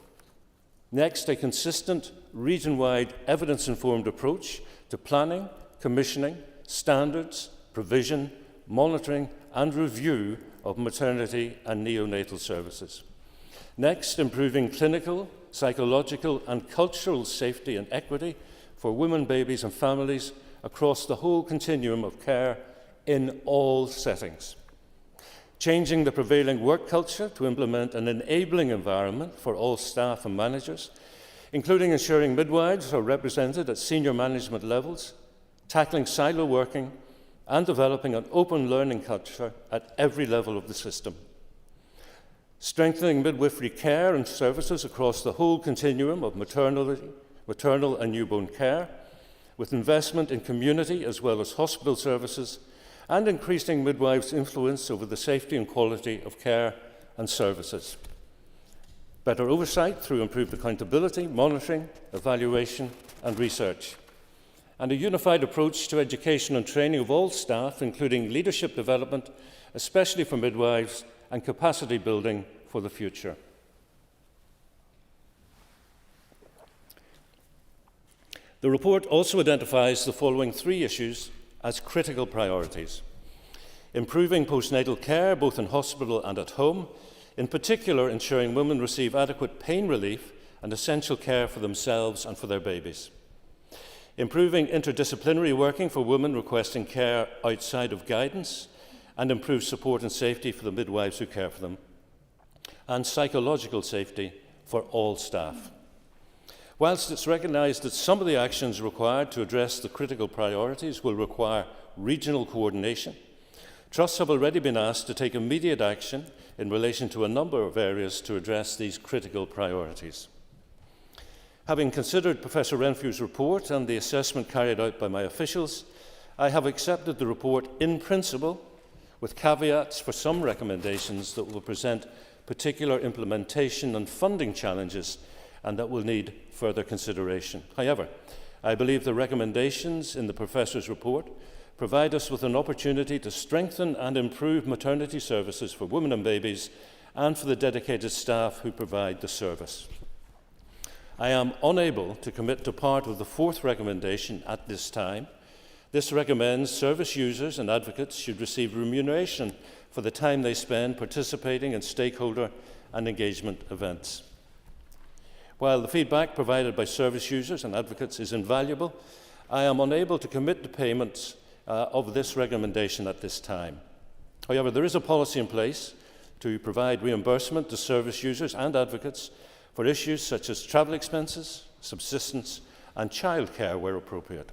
Next, a consistent, region-wide, evidence-informed approach to planning, commissioning, standards, provision, monitoring and review of maternity and neonatal services. Next, improving clinical, psychological and cultural safety and equity for women, babies and families across the whole continuum of care in all settings. Changing the prevailing work culture to implement an enabling environment for all staff and managers, including ensuring midwives are represented at senior management levels, tackling silo working, and developing an open learning culture at every level of the system. Strengthening midwifery care and services across the whole continuum of maternal and newborn care, with investment in community as well as hospital services, and increasing midwives' influence over the safety and quality of care and services. Better oversight through improved accountability, monitoring, evaluation and research. And a unified approach to education and training of all staff, including leadership development, especially for midwives, and capacity building for the future. The report also identifies the following 3 issues as critical priorities. Improving postnatal care, both in hospital and at home, in particular ensuring women receive adequate pain relief and essential care for themselves and for their babies. Improving interdisciplinary working for women requesting care outside of guidance, and improved support and safety for the midwives who care for them, and psychological safety for all staff. Whilst it's recognised that some of the actions required to address the critical priorities will require regional coordination, trusts have already been asked to take immediate action in relation to a number of areas to address these critical priorities. Having considered Professor Renfrew's report and the assessment carried out by my officials, I have accepted the report in principle, with caveats for some recommendations that will present particular implementation and funding challenges and that will need further consideration. However, I believe the recommendations in the Professor's report provide us with an opportunity to strengthen and improve maternity services for women and babies and for the dedicated staff who provide the service. I am unable to commit to part of the fourth recommendation at this time. This recommends service users and advocates should receive remuneration for the time they spend participating in stakeholder and engagement events. While the feedback provided by service users and advocates is invaluable, I am unable to commit to payments of this recommendation at this time. However, there is a policy in place to provide reimbursement to service users and advocates for issues such as travel expenses, subsistence, and childcare where appropriate.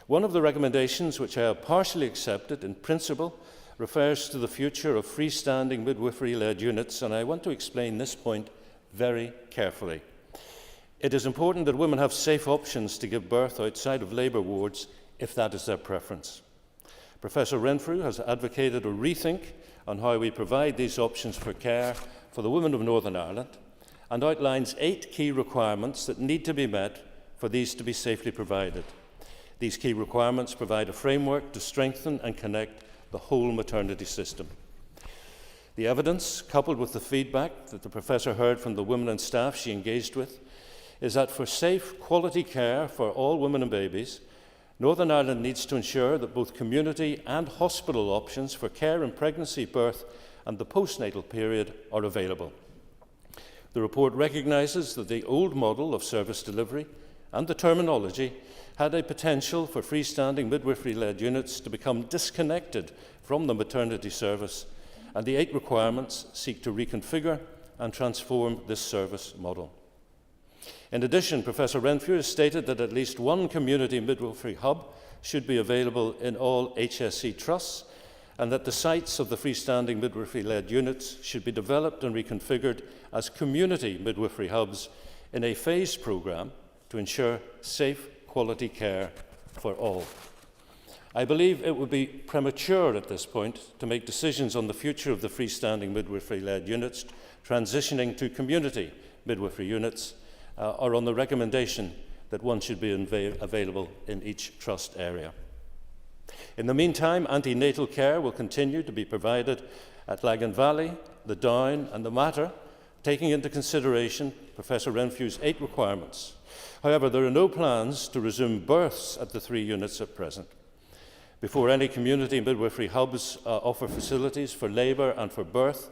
One of the recommendations which I have partially accepted in principle refers to the future of freestanding midwifery-led units, and I want to explain this point very carefully. It is important that women have safe options to give birth outside of labour wards if that is their preference. Professor Renfrew has advocated a rethink on how we provide these options for care for the women of Northern Ireland and outlines 8 key requirements that need to be met for these to be safely provided. These key requirements provide a framework to strengthen and connect the whole maternity system. The evidence, coupled with the feedback that the Professor heard from the women and staff she engaged with, is that for safe, quality care for all women and babies, Northern Ireland needs to ensure that both community and hospital options for care in pregnancy, birth and the postnatal period are available. The report recognises that the old model of service delivery and the terminology had a potential for freestanding midwifery-led units to become disconnected from the maternity service, and the 8 requirements seek to reconfigure and transform this service model. In addition, Professor Renfrew has stated that at least one community midwifery hub should be available in all HSE trusts, and that the sites of the freestanding midwifery-led units should be developed and reconfigured as community midwifery hubs in a phased programme to ensure safe, quality care for all. I believe it would be premature at this point to make decisions on the future of the freestanding midwifery-led units transitioning to community midwifery units or on the recommendation that one should be available in each trust area. In the meantime, antenatal care will continue to be provided at Lagan Valley, the Down and the Mater, taking into consideration Professor Renfrew's 8 requirements. However, there are no plans to resume births at the 3 units at present. Before any community midwifery hubs offer facilities for labour and for birth,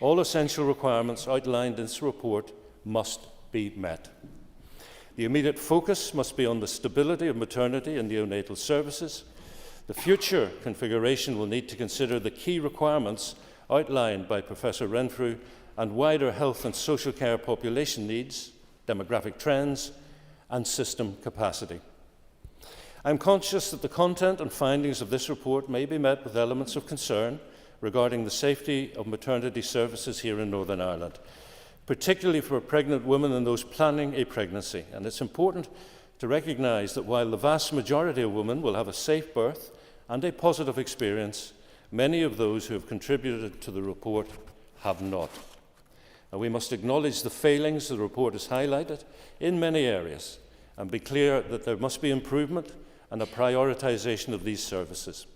all essential requirements outlined in this report must be met. The immediate focus must be on the stability of maternity and neonatal services. The future configuration will need to consider the key requirements outlined by Professor Renfrew and wider health and social care population needs, demographic trends, and system capacity. I am conscious that the content and findings of this report may be met with elements of concern regarding the safety of maternity services here in Northern Ireland, particularly for pregnant women and those planning a pregnancy. And it's important to recognise that while the vast majority of women will have a safe birth and a positive experience, many of those who have contributed to the report have not. Now, we must acknowledge the failings the report has highlighted in many areas and be clear that there must be improvement and a prioritisation of these services.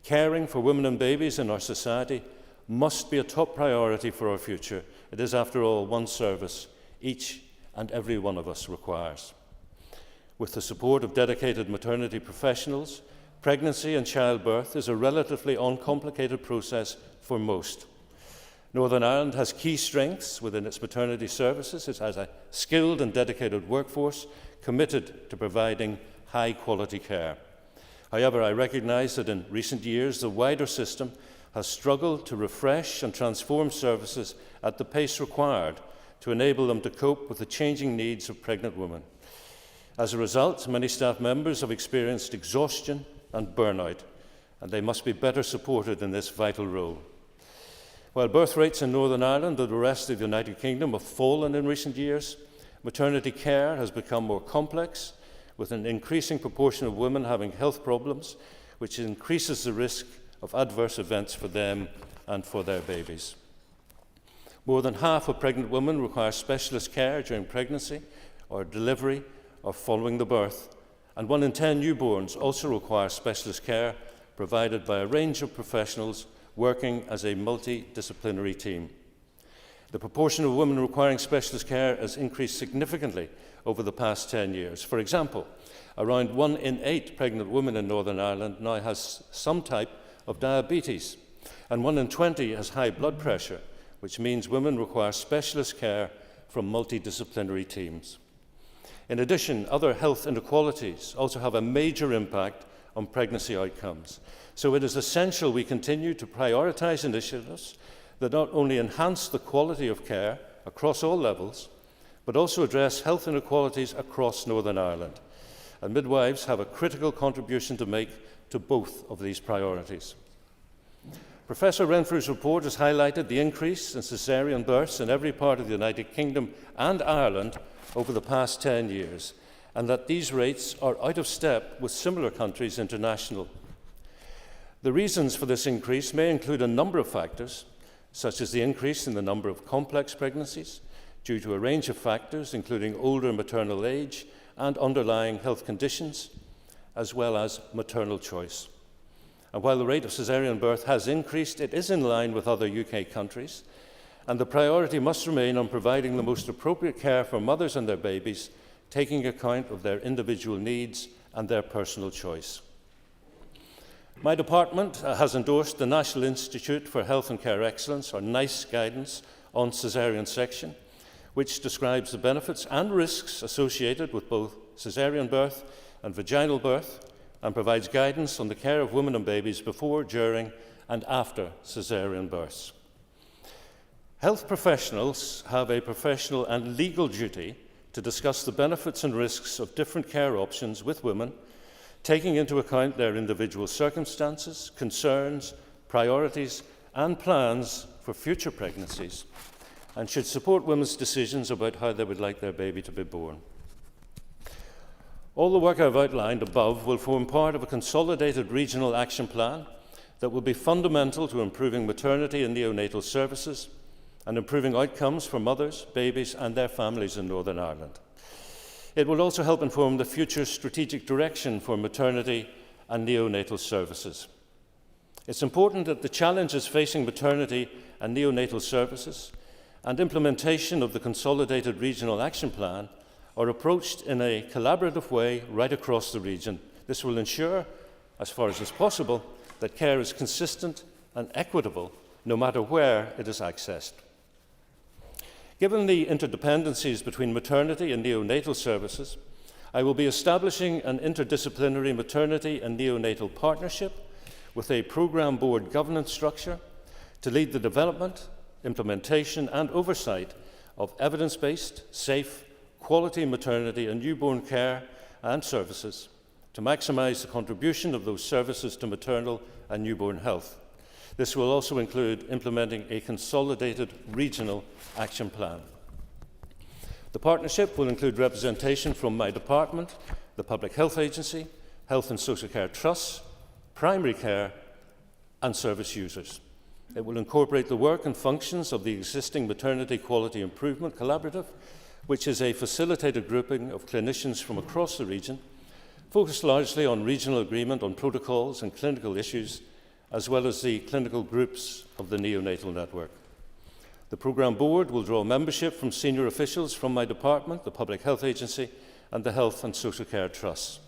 Caring for women and babies in our society must be a top priority for our future. It is, after all, one service each and every one of us requires. With the support of dedicated maternity professionals, pregnancy and childbirth is a relatively uncomplicated process for most. Northern Ireland has key strengths within its maternity services. It has a skilled and dedicated workforce committed to providing high-quality care. However, I recognise that in recent years the wider system has struggled to refresh and transform services at the pace required to enable them to cope with the changing needs of pregnant women. As a result, many staff members have experienced exhaustion and burnout, and they must be better supported in this vital role. While birth rates in Northern Ireland and the rest of the United Kingdom have fallen in recent years, maternity care has become more complex, with an increasing proportion of women having health problems, which increases the risk of adverse events for them and for their babies. More than half of pregnant women require specialist care during pregnancy or delivery or following the birth, and 1 in 10 newborns also require specialist care provided by a range of professionals working as a multidisciplinary team. The proportion of women requiring specialist care has increased significantly over the past 10 years. For example, around 1 in 8 pregnant women in Northern Ireland now has some type of diabetes, and 1 in 20 has high blood pressure, which means women require specialist care from multidisciplinary teams. In addition, other health inequalities also have a major impact on pregnancy outcomes. So it is essential we continue to prioritise initiatives that not only enhance the quality of care across all levels, but also address health inequalities across Northern Ireland. And midwives have a critical contribution to make to both of these priorities. Professor Renfrew's report has highlighted the increase in caesarean births in every part of the United Kingdom and Ireland over the past 10 years, and that these rates are out of step with similar countries international. The reasons for this increase may include a number of factors, such as the increase in the number of complex pregnancies, due to a range of factors, including older maternal age and underlying health conditions, as well as maternal choice. And while the rate of caesarean birth has increased, it is in line with other UK countries, and the priority must remain on providing the most appropriate care for mothers and their babies, taking account of their individual needs and their personal choice. My department has endorsed the National Institute for Health and Care Excellence, or NICE, guidance on caesarean section, which describes the benefits and risks associated with both caesarean birth and vaginal birth, and provides guidance on the care of women and babies before, during, and after caesarean births. Health professionals have a professional and legal duty to discuss the benefits and risks of different care options with women, taking into account their individual circumstances, concerns, priorities, and plans for future pregnancies, and should support women's decisions about how they would like their baby to be born. All the work I've outlined above will form part of a consolidated regional action plan that will be fundamental to improving maternity and neonatal services and improving outcomes for mothers, babies and their families in Northern Ireland. It will also help inform the future strategic direction for maternity and neonatal services. It's important that the challenges facing maternity and neonatal services and implementation of the Consolidated Regional Action Plan are approached in a collaborative way right across the region. This will ensure, as far as is possible, that care is consistent and equitable no matter where it is accessed. Given the interdependencies between maternity and neonatal services, I will be establishing an interdisciplinary maternity and neonatal partnership with a programme board governance structure to lead the development, implementation and oversight of evidence-based, safe, quality maternity and newborn care and services to maximise the contribution of those services to maternal and newborn health. This will also include implementing a consolidated regional action plan. The partnership will include representation from my department, the Public Health Agency, Health and Social Care Trusts, primary care and service users. It will incorporate the work and functions of the existing Maternity Quality Improvement Collaborative, which is a facilitated grouping of clinicians from across the region, focused largely on regional agreement on protocols and clinical issues, as well as the clinical groups of the neonatal network. The programme board will draw membership from senior officials from my department, the Public Health Agency, and the Health and Social Care Trusts.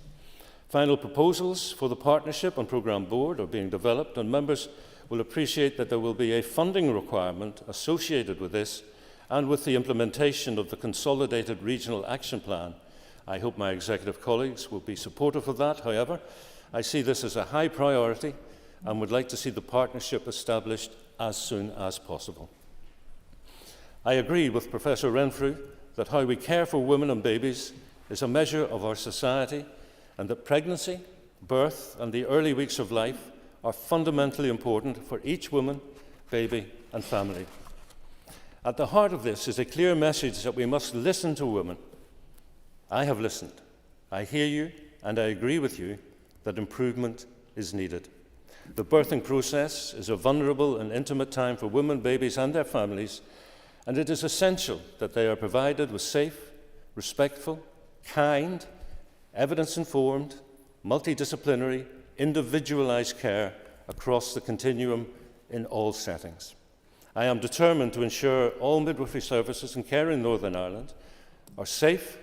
Final proposals for the partnership and programme board are being developed, and members will appreciate that there will be a funding requirement associated with this and with the implementation of the Consolidated Regional Action Plan. I hope my executive colleagues will be supportive of that. However, I see this as a high priority and would like to see the partnership established as soon as possible. I agree with Professor Renfrew that how we care for women and babies is a measure of our society, and that pregnancy, birth and the early weeks of life are fundamentally important for each woman, baby and family. At the heart of this is a clear message that we must listen to women. I have listened. I hear you, and I agree with you that improvement is needed. The birthing process is a vulnerable and intimate time for women, babies and their families, and it is essential that they are provided with safe, respectful, kind, evidence-informed, multidisciplinary, individualised care across the continuum in all settings. I am determined to ensure all midwifery services and care in Northern Ireland are safe,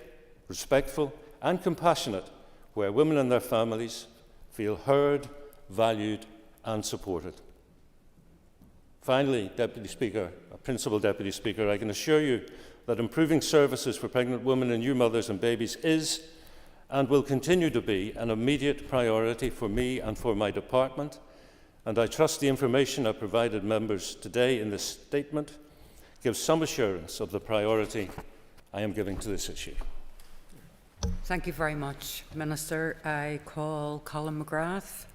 respectful and compassionate, where women and their families feel heard, valued and supported. Finally, Principal Deputy Speaker, I can assure you that improving services for pregnant women and new mothers and babies is and will continue to be an immediate priority for me and for my department, and I trust the information I provided members today in this statement gives some assurance of the priority I am giving to this issue. Thank you very much, Minister. I call Colin McGrath.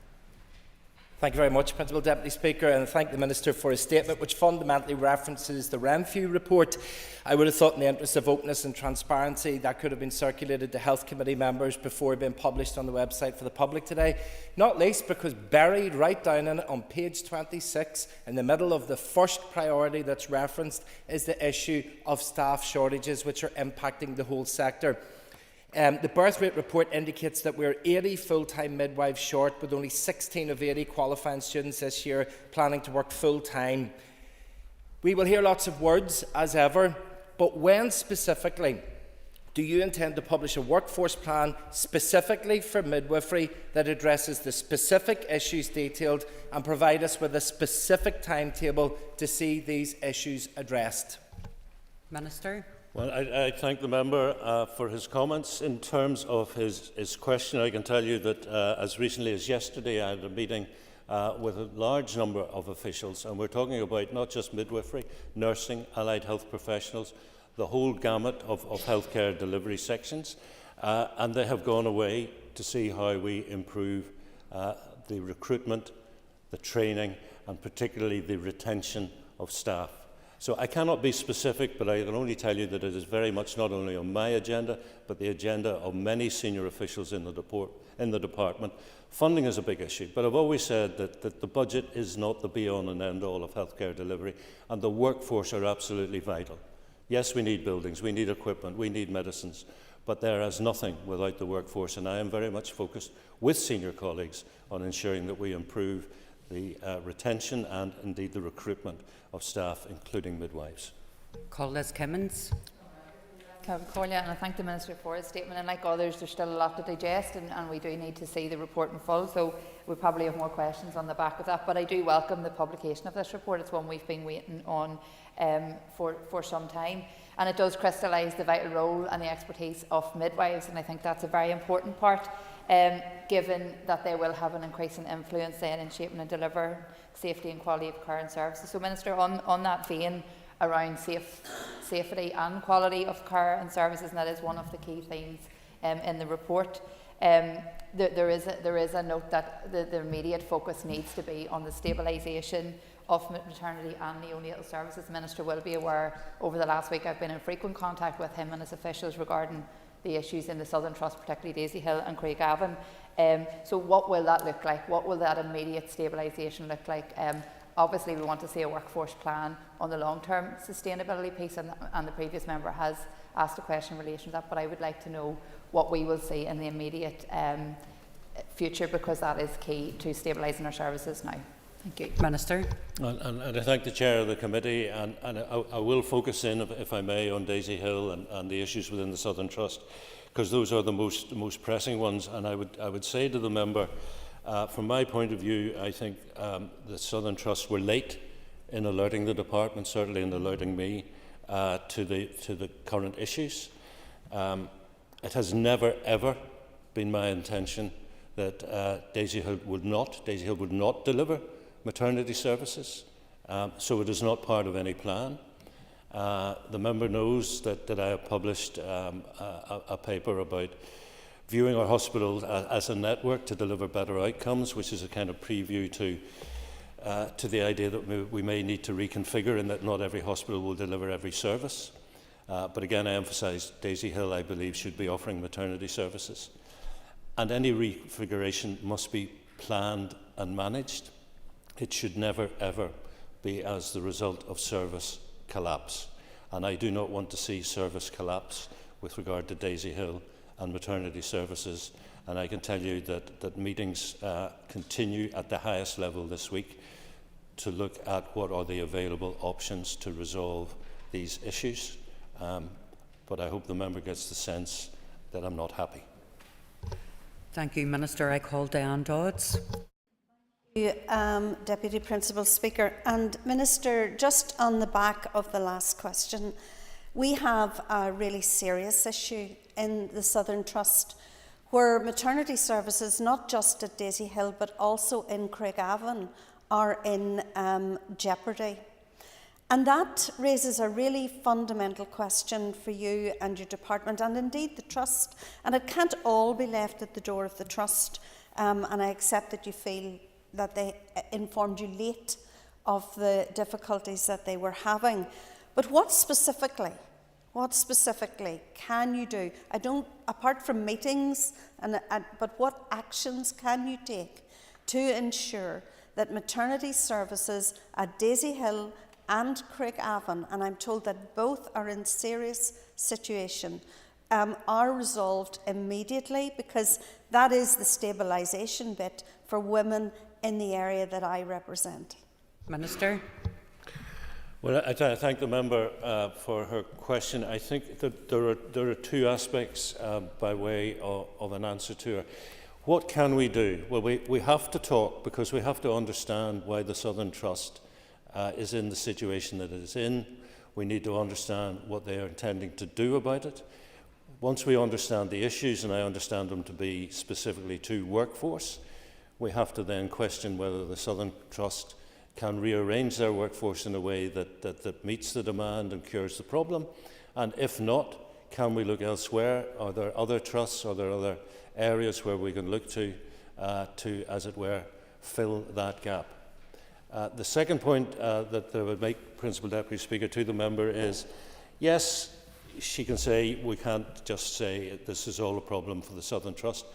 Thank you very much, Principal Deputy Speaker, and thank the Minister for his statement, which fundamentally references the Renfrew report. I would have thought, in the interest of openness and transparency, that could have been circulated to Health Committee members before being published on the website for the public today, not least because buried right down in it on page 26, in the middle of the first priority that's referenced, is the issue of staff shortages, which are impacting the whole sector. The birth rate report indicates that we're 80 full-time midwives short, with only 16 of 80 qualifying students this year planning to work full-time. We will hear lots of words, as ever, but when specifically do you intend to publish a workforce plan specifically for midwifery that addresses the specific issues detailed and provide us with a specific timetable to see these issues addressed? Minister. Well, I thank the member for his comments. In terms of his question, I can tell you that as recently as yesterday I had a meeting with a large number of officials, and we're talking about not just midwifery, nursing, allied health professionals, the whole gamut of healthcare delivery sections, and they have gone away to see how we improve the recruitment, the training and particularly the retention of staff. So I cannot be specific, but I can only tell you that it is very much not only on my agenda, but the agenda of many senior officials in the department. Funding is a big issue, but I've always said that the budget is not the be-all and end-all of healthcare delivery, and the workforce are absolutely vital. Yes, we need buildings, we need equipment, we need medicines, but there is nothing without the workforce, and I am very much focused with senior colleagues on ensuring that we improve the retention and indeed the recruitment of staff, including midwives. Liz Kimmins. And I thank the Minister for his statement, and like others there's still a lot to digest, and we do need to see the report in full, so we probably have more questions on the back of that, but I do welcome the publication of this report. It's one we've been waiting on for some time, and it does crystallise the vital role and the expertise of midwives, and I think that's a very important part, given that they will have an increasing influence then in shaping and delivering safety and quality of care and services. So Minister, on that vein around safety and quality of care and services, and that is one of the key themes in the report, there is a note that the immediate focus needs to be on the stabilisation of maternity and neonatal services. The Minister will be aware over the last week I've been in frequent contact with him and his officials regarding the issues in the Southern Trust, particularly Daisy Hill and Craigavon. So what will that look like? What will that immediate stabilisation look like? Obviously we want to see a workforce plan on the long-term sustainability piece, and the previous member has asked a question in relation to that, but I would like to know what we will see in the immediate future, because that is key to stabilising our services now. Thank you. Minister. And I thank the Chair of the Committee, and I will focus in, if I may, on Daisy Hill and the issues within the Southern Trust. because those are the most pressing ones. And I would say to the member, from my point of view, I think the Southern Trust were late in alerting the department, certainly in alerting me to the current issues. It has never ever been my intention that Daisy Hill would not deliver maternity services, so it is not part of any plan. The member knows that I have published a paper about viewing our hospital as a network to deliver better outcomes, which is a kind of preview to the idea that we may need to reconfigure and that not every hospital will deliver every service. But again, I emphasise Daisy Hill, I believe, should be offering maternity services. And any reconfiguration must be planned and managed. It should never, ever be as the result of service collapse. And I do not want to see service collapse with regard to Daisy Hill and maternity services. And I can tell you that meetings continue at the highest level this week to look at what are the available options to resolve these issues. But I hope the member gets the sense that I'm not happy. Thank you, Minister. I call Diane Dodds. Deputy Principal Speaker. And Minister, just on the back of the last question, we have a really serious issue in the Southern Trust where maternity services, not just at Daisy Hill but also in Craigavon, are in jeopardy. And that raises a really fundamental question for you and your department, and indeed the Trust. And it can't all be left at the door of the Trust. And I accept that you feel that they informed you late of the difficulties that they were having. But what specifically can you do? Apart from meetings, but what actions can you take to ensure that maternity services at Daisy Hill and Craigavon, and I'm told that both are in serious situation, are resolved immediately, because that is the stabilisation bit for women in the area that I represent? Minister. Well, I thank the member for her question. I think that there are two aspects by way of an answer to her. What can we do? Well, we have to talk, because we have to understand why the Southern Trust is in the situation that it is in. We need to understand what they are intending to do about it. Once we understand the issues, and I understand them to be specifically to workforce, we have to then question whether the Southern Trust can rearrange their workforce in a way that meets the demand and cures the problem. And if not, can we look elsewhere? Are there other trusts? Are there other areas where we can look to, as it were, fill that gap? The second point that I would make, Principal Deputy Speaker, to the member is, yes, she can say we can't just say this is all a problem for the Southern Trust.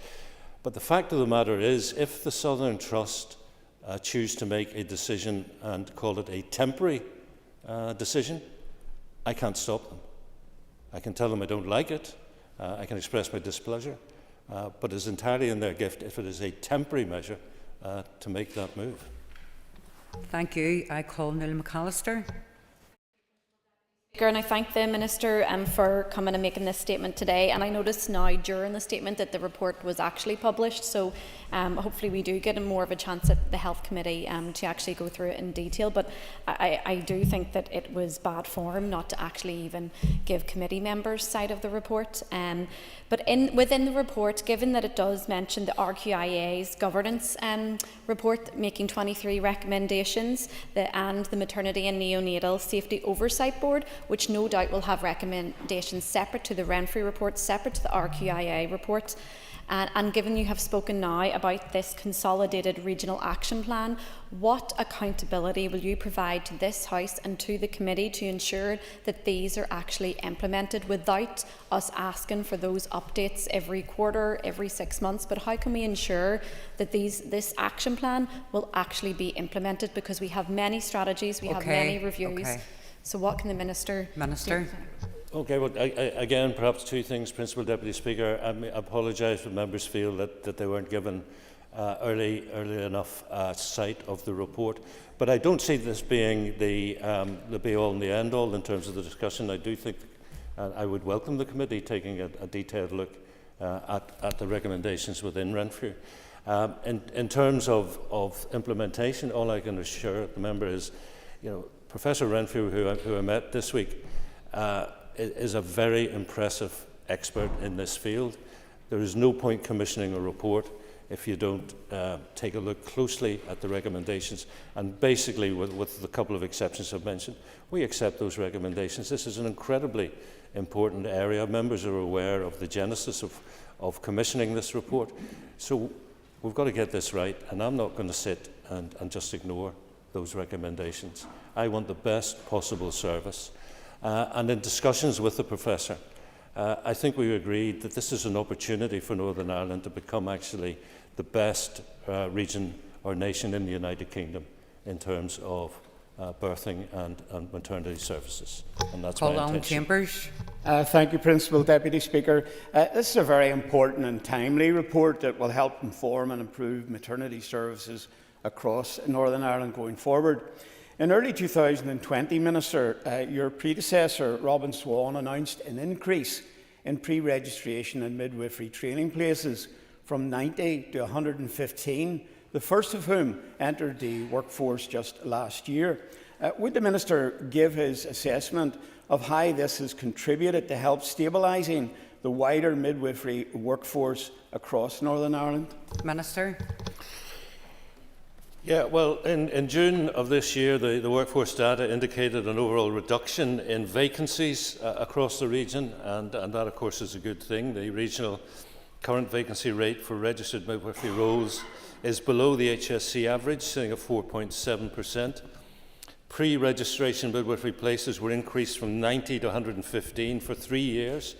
But the fact of the matter is, if the Southern Trust choose to make a decision and call it a temporary decision, I can't stop them. I can tell them I don't like it. I can express my displeasure. But it's entirely in their gift, if it is a temporary measure, to make that move. Thank you. I call Neil McAllister. And I thank the Minister for coming and making this statement today. And I noticed now during the statement that the report was actually published, so hopefully we do get more of a chance at the Health Committee to actually go through it in detail. But I do think that it was bad form not to actually even give committee members sight of the report. But within the report, given that it does mention the RQIA's governance report making 23 recommendations, and the Maternity and Neonatal Safety Oversight Board, which no doubt will have recommendations separate to the Renfrew report, separate to the RQIA report. And given you have spoken now about this consolidated regional action plan, what accountability will you provide to this House and to the committee to ensure that these are actually implemented without us asking for those updates every quarter, every 6 months? But how can we ensure that this action plan will actually be implemented? Because we have many strategies, we have many reviews. So what can the Minister do? Okay, well, again, perhaps two things, Principal Deputy Speaker. I apologise if members feel that they weren't given early enough sight of the report. But I don't see this being the be-all and the end-all in terms of the discussion. I do think I would welcome the committee taking a detailed look at the recommendations within Renfrew. In terms of implementation, all I can assure the member is, Professor Renfrew, who I met this week, is a very impressive expert in this field. There is no point commissioning a report if you don't take a look closely at the recommendations. And basically, with the couple of exceptions I've mentioned, we accept those recommendations. This is an incredibly important area. Members are aware of the genesis of commissioning this report. So we've got to get this right, and I'm not going to sit and just ignore those recommendations. I want the best possible service. And in discussions with the Professor, I think we agreed that this is an opportunity for Northern Ireland to become actually the best region or nation in the United Kingdom in terms of birthing and maternity services. And that's my intention. Chambers. Thank you, Principal Deputy Speaker. This is a very important and timely report that will help inform and improve maternity services across Northern Ireland going forward. In early 2020, Minister, your predecessor, Robin Swan, announced an increase in pre-registration and midwifery training places from 90 to 115, the first of whom entered the workforce just last year. Would the Minister give his assessment of how this has contributed to help stabilising the wider midwifery workforce across Northern Ireland? Minister. Yeah, well, in June of this year, the workforce data indicated an overall reduction in vacancies across the region, and that, of course, is a good thing. The regional current vacancy rate for registered midwifery roles is below the HSC average, sitting at 4.7%. Pre-registration midwifery places were increased from 90 to 115 for 3 years,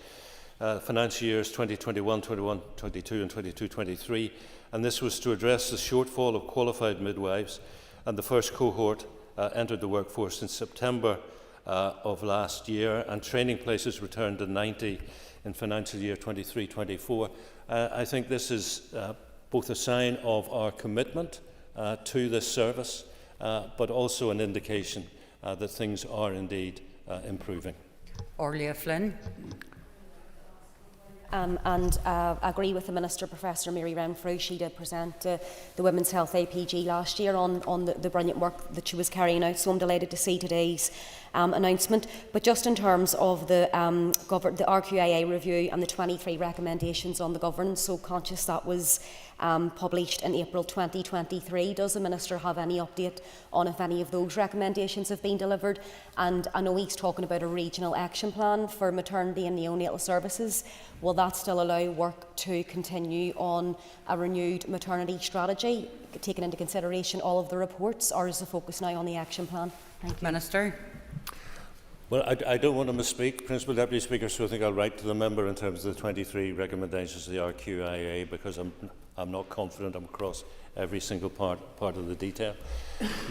financial years 2021, 21, 22 and 22, 23. And this was to address the shortfall of qualified midwives, and the first cohort entered the workforce in September of last year, and training places returned to 90 in financial year 23-24. I think this is both a sign of our commitment to this service, but also an indication that things are indeed improving. Orlia Flynn. And agree with the Minister, Professor Mary Renfrew. She did present the Women's Health APG last year on the brilliant work that she was carrying out, so I'm delighted to see today's announcement. But just in terms of the RQIA review and the 23 recommendations on the governance, so conscious that was published in April 2023. Does the Minister have any update on if any of those recommendations have been delivered? And I know he's talking about a regional action plan for maternity and neonatal services. Will that still allow work to continue on a renewed maternity strategy, taking into consideration all of the reports, or is the focus now on the action plan? Thank you. Minister. Well, I don't want to misspeak, Principal Deputy Speaker, so I think I'll write to the member in terms of the 23 recommendations of the RQIA, because I'm not confident I'm across every single part of the detail.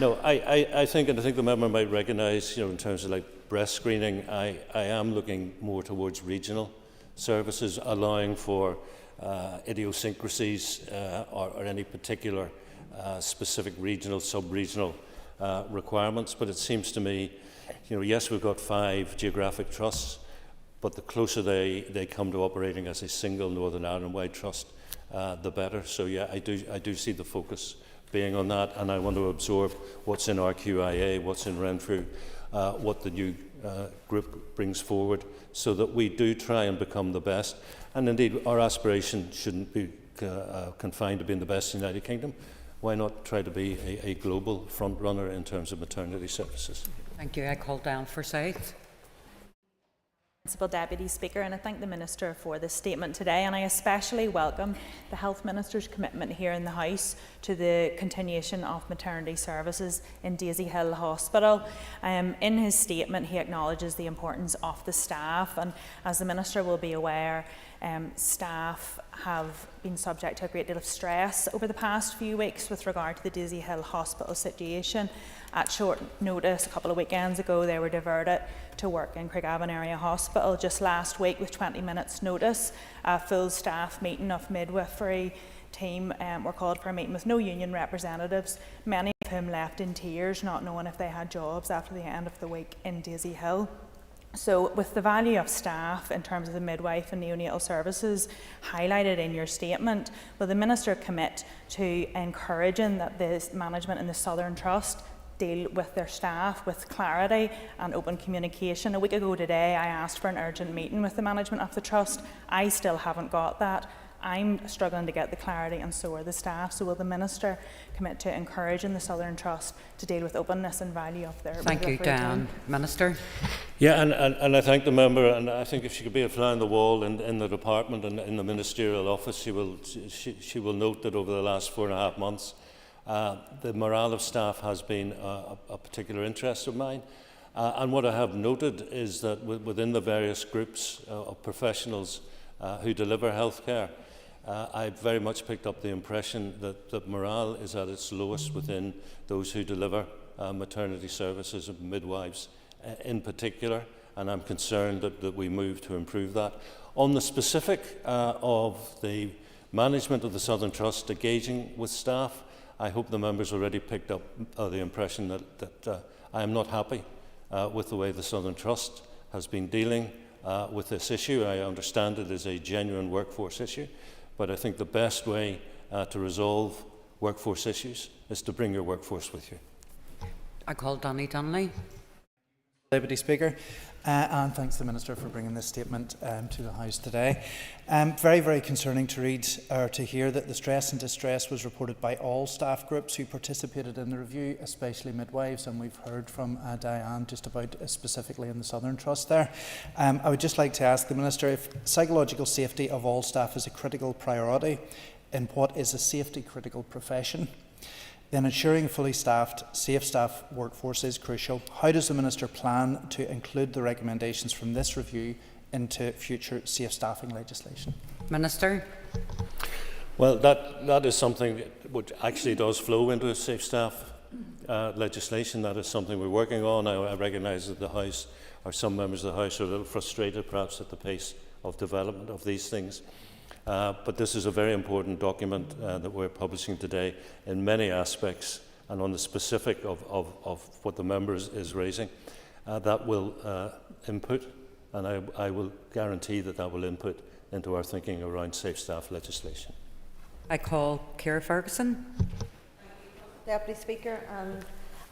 No, I think the member might recognise, in terms of like breast screening, I am looking more towards regional services, allowing for idiosyncrasies or any particular specific regional, sub-regional requirements. But it seems to me, yes, we've got 5 geographic trusts, but the closer they come to operating as a single Northern Ireland-wide trust, the better. So yeah, I do see the focus being on that, and I want to absorb what's in RQIA, what's in Renfrew, what the new group brings forward, so that we do try and become the best. And indeed, our aspiration shouldn't be confined to being the best in the United Kingdom. Why not try to be a global front runner in terms of maternity services? Thank you. I call down Forsyth. Principal Deputy Speaker, and I thank the Minister for this statement today, and I especially welcome the Health Minister's commitment here in the House to the continuation of maternity services in Daisy Hill Hospital. In his statement, he acknowledges the importance of the staff, and as the Minister will be aware, staff have been subject to a great deal of stress over the past few weeks with regard to the Daisy Hill Hospital situation. At short notice, a couple of weekends ago, they were diverted to work in Craigavon Area Hospital. Just last week, with 20 minutes notice, a full staff meeting of midwifery team were called for a meeting with no union representatives, many of whom left in tears, not knowing if they had jobs after the end of the week in Daisy Hill. So with the value of staff in terms of the midwife and neonatal services highlighted in your statement, will the Minister commit to encouraging that the management in the Southern Trust deal with their staff with clarity and open communication? A week ago today I asked for an urgent meeting with the management of the Trust. I still haven't got that. I'm struggling to get the clarity and so are the staff. So will the Minister commit to encouraging the Southern Trust to deal with openness and value of their Thank you, Dan. Minister. Yeah, and I thank the member, and I think if she could be a fly on the wall in the department and in the ministerial office, she will note that over the last 4.5 months, the morale of staff has been a particular interest of mine. And what I have noted is that within the various groups of professionals who deliver healthcare, I very much picked up the impression that morale is at its lowest within those who deliver maternity services and midwives in particular, and I'm concerned that we move to improve that. On the specific of the management of the Southern Trust engaging with staff, I hope the members already picked up the impression that I am not happy with the way the Southern Trust has been dealing with this issue. I understand it is a genuine workforce issue, but I think the best way to resolve workforce issues is to bring your workforce with you. I call Danny Dunley. Deputy Speaker, and thanks to the Minister for bringing this statement to the House today. Very, very concerning to read or to hear that the stress and distress was reported by all staff groups who participated in the review, especially midwives, and we've heard from Diane just about specifically in the Southern Trust there. I would just like to ask the Minister if psychological safety of all staff is a critical priority in what is a safety critical profession, then ensuring a fully staffed, safe staff workforce is crucial. How does the Minister plan to include the recommendations from this review into future safe staffing legislation? Minister. Well, that is something which actually does flow into a safe staff legislation. That is something we're working on. I recognise that the House, or some members of the House, are a little frustrated perhaps at the pace of development of these things. But this is a very important document that we're publishing today in many aspects, and on the specific of what the member is raising. That will input, and I will guarantee that will input into our thinking around safe staff legislation. I call Ciara Ferguson. Deputy Speaker, and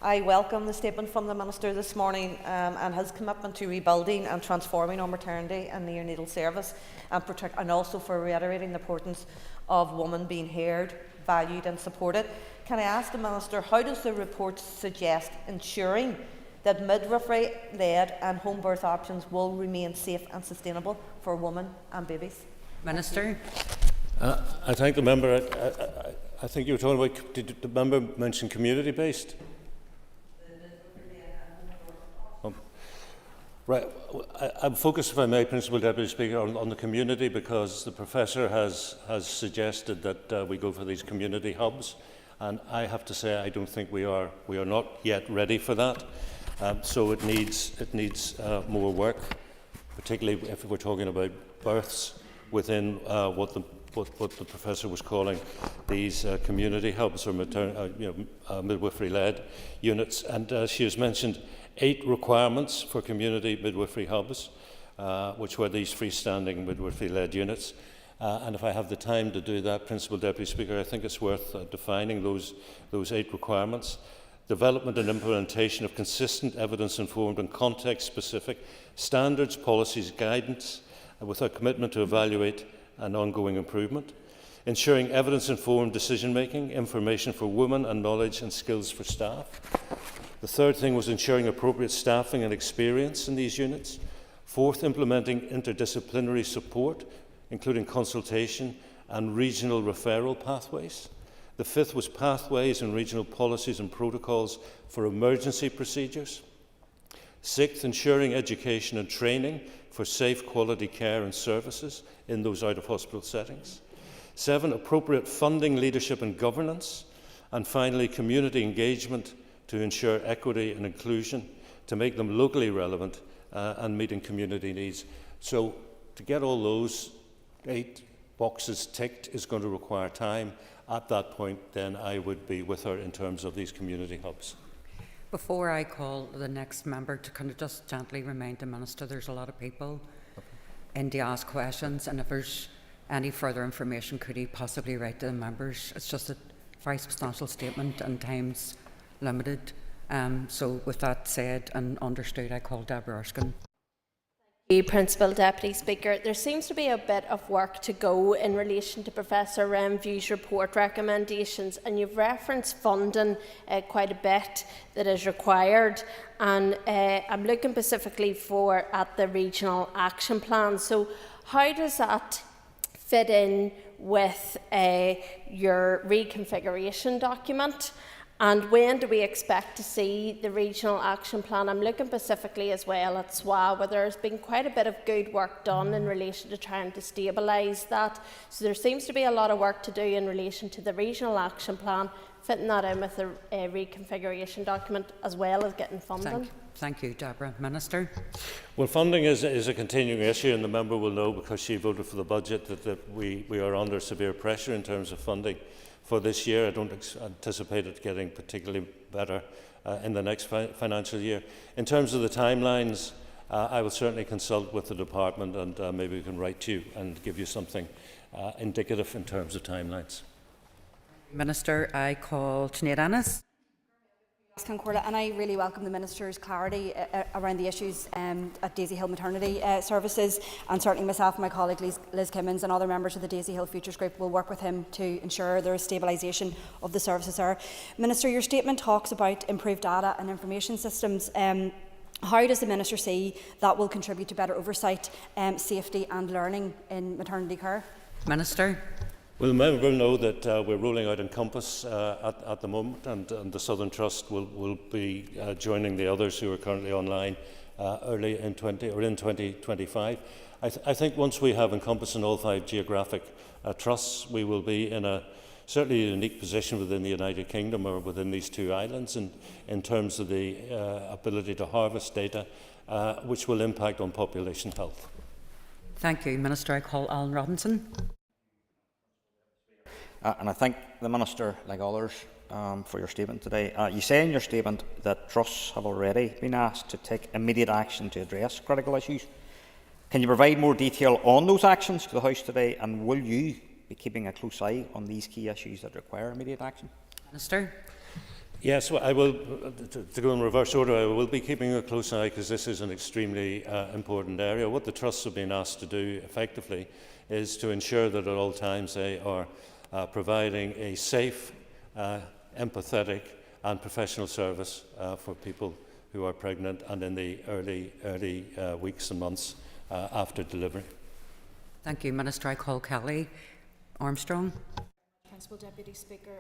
I welcome the statement from the Minister this morning and his commitment to rebuilding and transforming our maternity and neonatal service, and also for reiterating the importance of women being heard, valued and supported. Can I ask the Minister, how does the report suggest ensuring that midwifery-led and home birth options will remain safe and sustainable for women and babies? Minister. I thank the member. I think you were talking about, did the member mention community-based? Right. I'm focused, if I may, Principal Deputy Speaker, on the community, because the Professor has suggested that we go for these community hubs, and I have to say I don't think we are not yet ready for that. So it needs more work, particularly if we're talking about births within what the Professor was calling these community hubs or midwifery-led units. And she has mentioned 8 requirements for community midwifery hubs, which were these freestanding midwifery-led units. And if I have the time to do that, Principal Deputy Speaker, I think it's worth defining those 8 requirements. Development and implementation of consistent, evidence-informed and context-specific standards, policies, guidance, with a commitment to evaluate and ongoing improvement. Ensuring evidence-informed decision-making, information for women and knowledge and skills for staff. The third thing was ensuring appropriate staffing and experience in these units. Fourth, implementing interdisciplinary support, including consultation and regional referral pathways. The fifth was pathways and regional policies and protocols for emergency procedures. Sixth, ensuring education and training for safe quality care and services in those out-of-hospital settings. 7, appropriate funding, leadership and governance. And finally, community engagement to ensure equity and inclusion, to make them locally relevant and meeting community needs. So to get all those 8 boxes ticked is going to require time. At that point, then I would be with her in terms of these community hubs. Before I call the next member, can I just gently remind the Minister there's a lot of people in to ask questions, and if there's any further information, could he possibly write to the members? It's just a very substantial statement and time's limited. So with that said and understood, I call Deborah Erskine. Principal Deputy Speaker, there seems to be a bit of work to go in relation to Professor Renfrew's report recommendations, and you've referenced funding quite a bit that is required, and I'm looking specifically at the regional action plan. So how does that fit in with your reconfiguration document? And when do we expect to see the regional action plan? I'm looking specifically as well at SWA, where there's been quite a bit of good work done in relation to trying to stabilise that. So there seems to be a lot of work to do in relation to the regional action plan, fitting that in with the reconfiguration document, as well as getting funding. Thank you, Deborah. Minister. Well, funding is a continuing issue, and the member will know, because she voted for the budget, that we are under severe pressure in terms of funding. For this year, I don't anticipate it getting particularly better in the next financial year. In terms of the timelines, I will certainly consult with the department, and maybe we can write to you and give you something indicative in terms of timelines. Minister, I call Sinead Ennis. And I really welcome the Minister's clarity around the issues at Daisy Hill Maternity Services, and certainly myself and my colleague Liz Kimmins and other members of the Daisy Hill Futures Group will work with him to ensure there is stabilisation of the services there. Minister, your statement talks about improved data and information systems. How does the Minister see that will contribute to better oversight, safety and learning in maternity care? Minister. Well, the member will know that we're rolling out Encompass at the moment, and the Southern Trust will be joining the others who are currently online early in 2025. I think once we have Encompass in all 5 geographic trusts, we will be in a certainly a unique position within the United Kingdom or within these 2 islands in terms of the ability to harvest data, which will impact on population health. Thank you, Minister. I call Alan Robinson. And I thank the Minister, like others, for your statement today. You say in your statement that trusts have already been asked to take immediate action to address critical issues. Can you provide more detail on those actions to the House today, and will you be keeping a close eye on these key issues that require immediate action? Minister. Yes, well, I will, to go in reverse order, I will be keeping a close eye, because this is an extremely important area. What the trusts have been asked to do effectively is to ensure that at all times they are providing a safe, empathetic and professional service for people who are pregnant and in the early weeks and months after delivery. Thank you, Minister. I call Kelly Armstrong. Principal Deputy Speaker.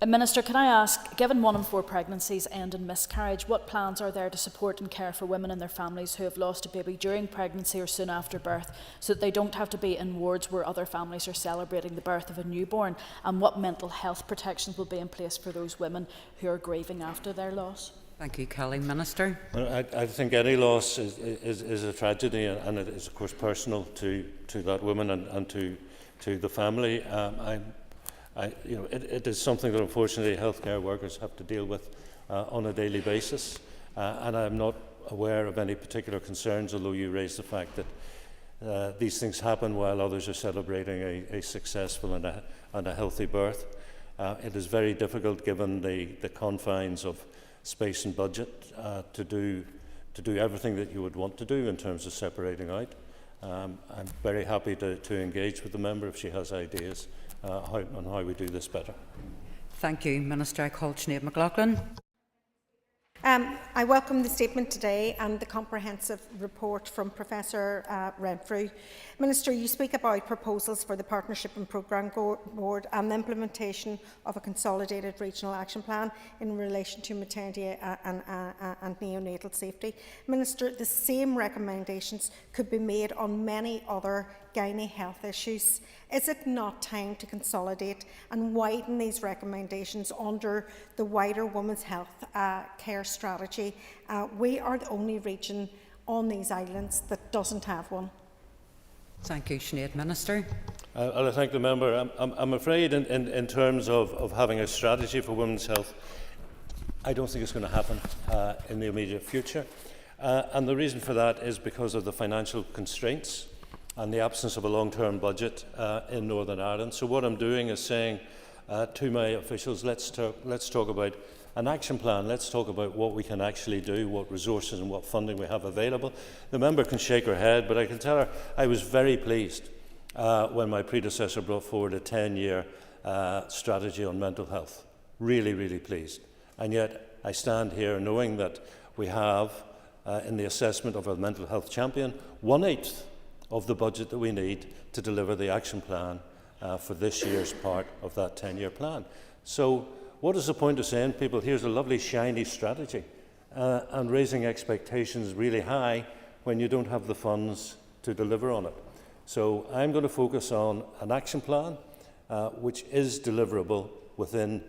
Minister, can I ask, given 1 in 4 pregnancies end in miscarriage, what plans are there to support and care for women and their families who have lost a baby during pregnancy or soon after birth, so that they don't have to be in wards where other families are celebrating the birth of a newborn? And what mental health protections will be in place for those women who are grieving after their loss? Thank you, Kelly. Minister. Well, I think any loss is a tragedy, and it is, of course, personal to that woman and to the family. It is something that unfortunately healthcare workers have to deal with on a daily basis, and I'm not aware of any particular concerns, although you raised the fact that these things happen while others are celebrating a successful and a healthy birth. It is very difficult, given the confines of space and budget, to do everything that you would want to do in terms of separating out. I'm very happy to engage with the member if she has ideas on how we do this better. Thank you, Minister. I call Sinead McLaughlin. I welcome the statement today and the comprehensive report from Professor Renfrew. Minister, you speak about proposals for the Partnership and Programme Board and the implementation of a consolidated regional action plan in relation to maternity and neonatal safety. Minister, the same recommendations could be made on many other gynae health issues. Is it not time to consolidate and widen these recommendations under the wider women's health care strategy? We are the only region on these islands that doesn't have one. Thank you, Sinead. Minister. I thank the member. I'm afraid in terms of having a strategy for women's health, I don't think it's going to happen in the immediate future. And the reason for that is because of the financial constraints and the absence of a long-term budget in Northern Ireland. So what I'm doing is saying to my officials, let's talk about an action plan. Let's talk about what we can actually do, what resources and what funding we have available. The member can shake her head, but I can tell her I was very pleased when my predecessor brought forward a 10-year strategy on mental health. Really, really pleased. And yet I stand here knowing that we have, in the assessment of a mental health champion, 1/8 of the budget that we need to deliver the action plan for this year's part of that 10-year plan. So what is the point of saying, people, here's a lovely shiny strategy and raising expectations really high when you don't have the funds to deliver on it? So I'm going to focus on an action plan which is deliverable within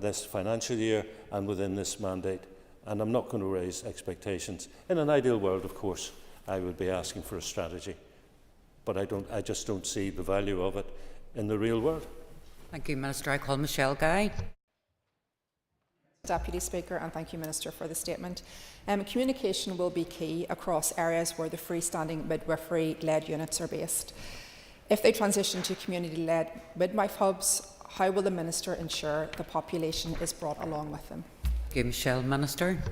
this financial year and within this mandate. And I'm not going to raise expectations. In an ideal world, of course, I would be asking for a strategy. But I just don't see the value of it in the real world. Thank you, Minister. I call Michelle Guy. Deputy Speaker, and thank you, Minister, for the statement. Communication will be key across areas where the freestanding midwifery-led units are based. If they transition to community-led midwife hubs, how will the Minister ensure the population is brought along with them? Thank you, Michelle. Minister.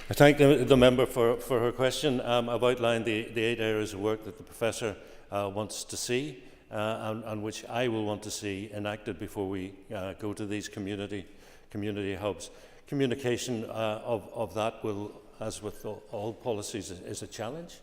I thank the member for her question. I've outlined the 8 areas of work that the Professor wants to see and which I will want to see enacted before we go to these community hubs. Communication of that will, as with all policies, is a challenge,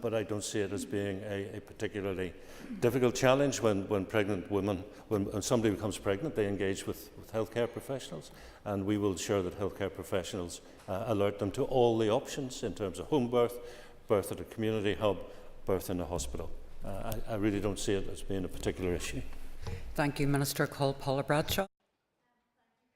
but I don't see it as being a particularly difficult challenge when pregnant women, when somebody becomes pregnant, they engage with healthcare professionals, and we will ensure that healthcare professionals alert them to all the options in terms of home birth, birth at a community hub, birth in a hospital. I really don't see it as being a particular issue. Thank you, Minister. Call Paula Bradshaw.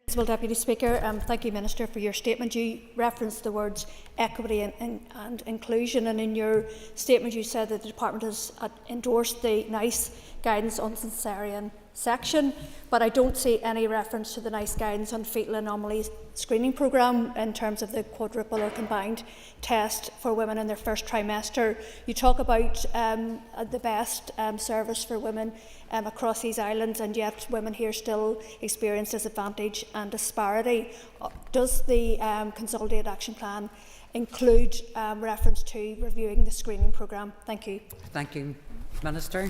Principal Deputy Speaker, thank you, Minister, for your statement. You referenced the words equity and inclusion, and in your statement you said that the Department has endorsed the NICE guidance on caesarean section, but I don't see any reference to the NICE guidance on fetal anomaly screening programme in terms of the quadruple or combined test for women in their first trimester. You talk about the best service for women across these islands, and yet women here still experience disadvantage and disparity. Does the Consolidated Action Plan include reference to reviewing the screening programme? Thank you. Thank you. Minister.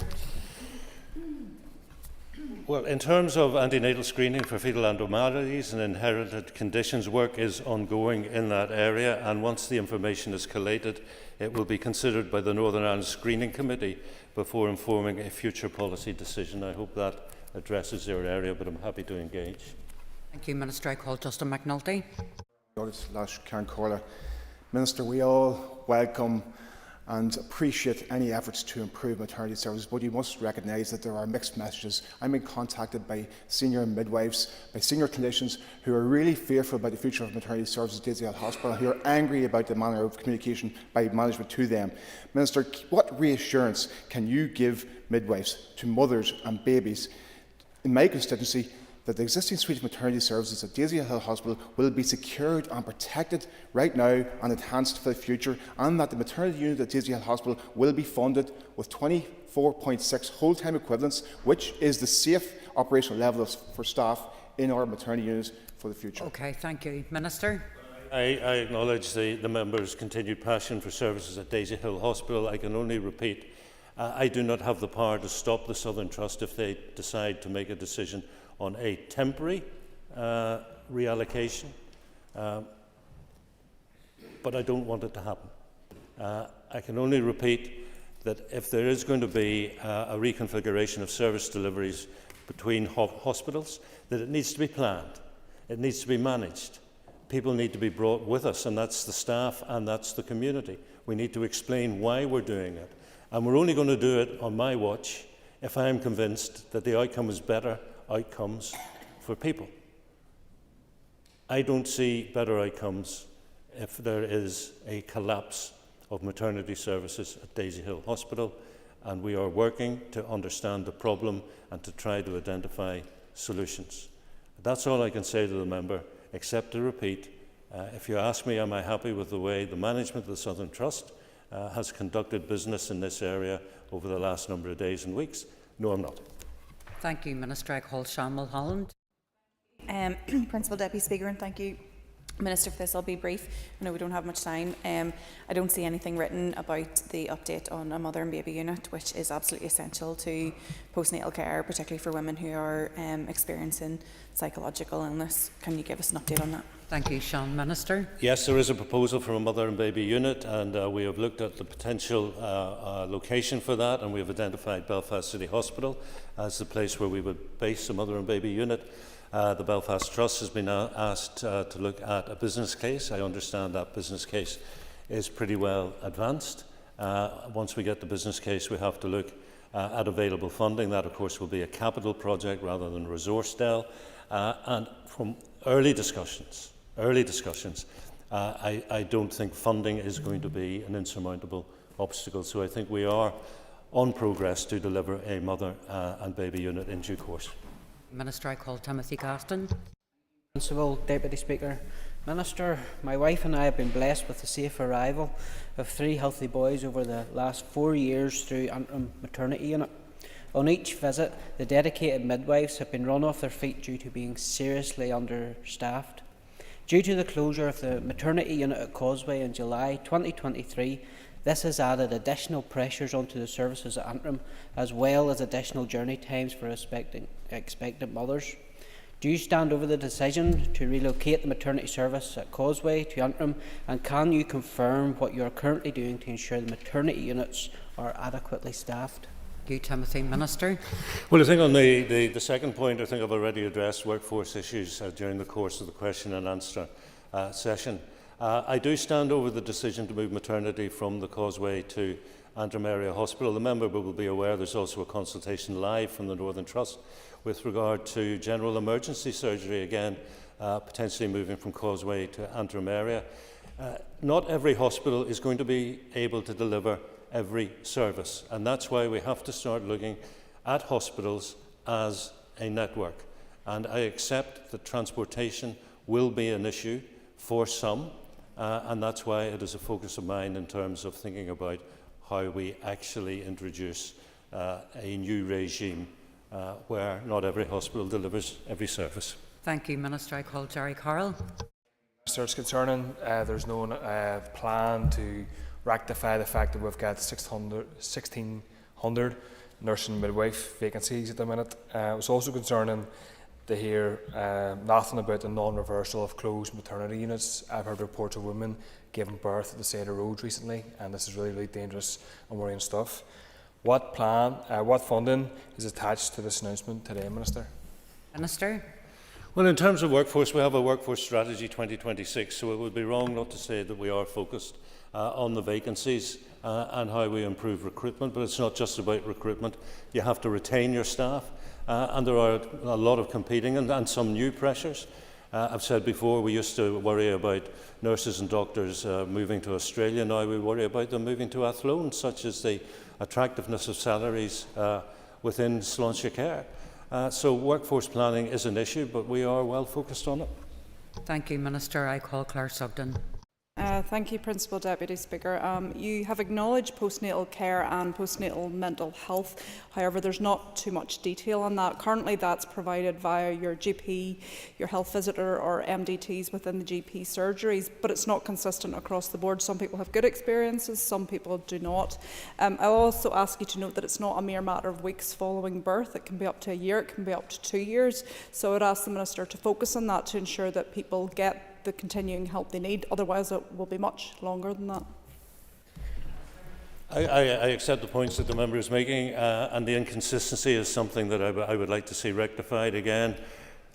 Well, in terms of antenatal screening for fetal abnormalities and inherited conditions, work is ongoing in that area, and once the information is collated, it will be considered by the Northern Ireland Screening Committee before informing a future policy decision. I hope that addresses your area, but I'm happy to engage. Thank you, Minister. I call Justin McNulty. Minister, we all welcome and appreciate any efforts to improve maternity services, but you must recognise that there are mixed messages. I'm being contacted by senior midwives, by senior clinicians who are really fearful about the future of maternity services at Daisy Hill Hospital, who are angry about the manner of communication by management to them. Minister, what reassurance can you give midwives to mothers and babies in my constituency that the existing suite of maternity services at Daisy Hill Hospital will be secured and protected right now and enhanced for the future, and that the maternity unit at Daisy Hill Hospital will be funded with 24.6 whole-time equivalents, which is the safe operational level for staff in our maternity units for the future? Okay, thank you. Minister. I acknowledge the member's continued passion for services at Daisy Hill Hospital. I can only repeat, I do not have the power to stop the Southern Trust if they decide to make a decision on a temporary reallocation, but I don't want it to happen. I can only repeat that if there is going to be a reconfiguration of service deliveries between hospitals, that it needs to be planned, it needs to be managed. People need to be brought with us, and that's the staff and that's the community. We need to explain why we're doing it, and we're only going to do it on my watch if I am convinced that the outcome is better outcomes for people. I don't see better outcomes if there is a collapse of maternity services at Daisy Hill Hospital, and we are working to understand the problem and to try to identify solutions. That's all I can say to the member. except to repeat, if you ask me, am I happy with the way the management of the Southern Trust has conducted business in this area over the last number of days and weeks? No, I'm not. Thank you, Minister. I call Sean Mulholland. Principal Deputy Speaker, and thank you, Minister, for this. I'll be brief. I know we don't have much time. I don't see anything written about the update on a mother and baby unit, which is absolutely essential to postnatal care, particularly for women who are experiencing psychological illness. Can you give us an update on that? Thank you, Sean. Minister. Yes, there is a proposal for a mother and baby unit, and we have looked at the potential location for that, and we have identified Belfast City Hospital as the place where we would base a mother and baby unit. The Belfast Trust has been asked to look at a business case. I understand that business case is pretty well advanced. Once we get the business case, we have to look at available funding. That, of course, will be a capital project rather than resource del. And from early discussions, I don't think funding is going to be an insurmountable obstacle. So I think we are on progress to deliver a mother and baby unit in due course. Minister, I call Timothy Gaston. Principal Deputy Speaker. Minister, my wife and I have been blessed with the safe arrival of 3 healthy boys over the last 4 years through Antrim Maternity Unit. On each visit, the dedicated midwives have been run off their feet due to being seriously understaffed. Due to the closure of the maternity unit at Causeway in July 2023, this has added additional pressures onto the services at Antrim, as well as additional journey times for expectant mothers. Do you stand over the decision to relocate the maternity service at Causeway to Antrim, and can you confirm what you are currently doing to ensure the maternity units are adequately staffed? Thank you, Timothy. Minister. Well, I think on the second point, I think I've already addressed workforce issues during the course of the question and answer session. I do stand over the decision to move maternity from the Causeway to Antrim Area Hospital. The member will be aware there's also a consultation live from the Northern Trust with regard to general emergency surgery, again, potentially moving from Causeway to Antrim Area. Not every hospital is going to be able to deliver every service, and that's why we have to start looking at hospitals as a network. And I accept that transportation will be an issue for some, and that's why it is a focus of mine in terms of thinking about how we actually introduce a new regime where not every hospital delivers every service. Thank you, Minister. I call Jerry Carroll. Minister, it's concerning there's no plan to rectify the fact that we've got 1,600 nurse and midwife vacancies at the minute. It's also concerning to hear nothing about the non-reversal of closed maternity units. I've heard reports of women giving birth at the side of roads recently, and this is really, really dangerous and worrying stuff. What funding is attached to this announcement today, Minister? Minister. Well, in terms of workforce, we have a Workforce Strategy 2026, so it would be wrong not to say that we are focused on the vacancies and how we improve recruitment, but it's not just about recruitment. You have to retain your staff. And there are a lot of competing and some new pressures. I've said before, we used to worry about nurses and doctors moving to Australia. Now we worry about them moving to Athlone, such as the attractiveness of salaries within Sláinte Care. So workforce planning is an issue, but we are well focused on it. Thank you, Minister. I call Claire Sugden. Thank you, Principal Deputy Speaker. You have acknowledged postnatal care and postnatal mental health. However, there's not too much detail on that. Currently, that's provided via your GP, your health visitor or MDTs within the GP surgeries, but it's not consistent across the board. Some people have good experiences, some people do not. I'll also ask you to note that it's not a mere matter of weeks following birth. It can be up to a year, it can be up to 2 years. So I'd ask the Minister to focus on that to ensure that people get the continuing help they need. Otherwise, it will be much longer than that. I accept the points that the member is making, and the inconsistency is something that I would like to see rectified. Again,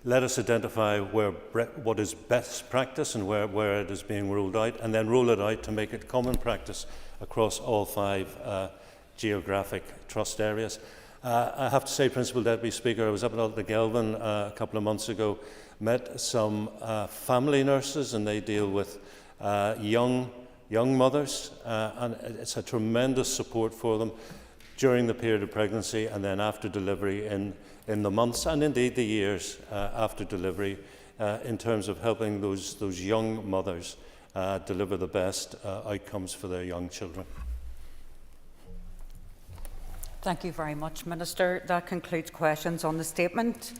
let us identify what is best practice and where it is being rolled out, and then roll it out to make it common practice across all 5 geographic trust areas. I have to say, Principal Deputy Speaker, I was up at the Gelvin a couple of months ago, met some family nurses, and they deal with young mothers, and it's a tremendous support for them during the period of pregnancy and then after delivery in the months and indeed the years after delivery. in terms of helping those young mothers deliver the best outcomes for their young children. Thank you very much, Minister. That concludes questions on the statement.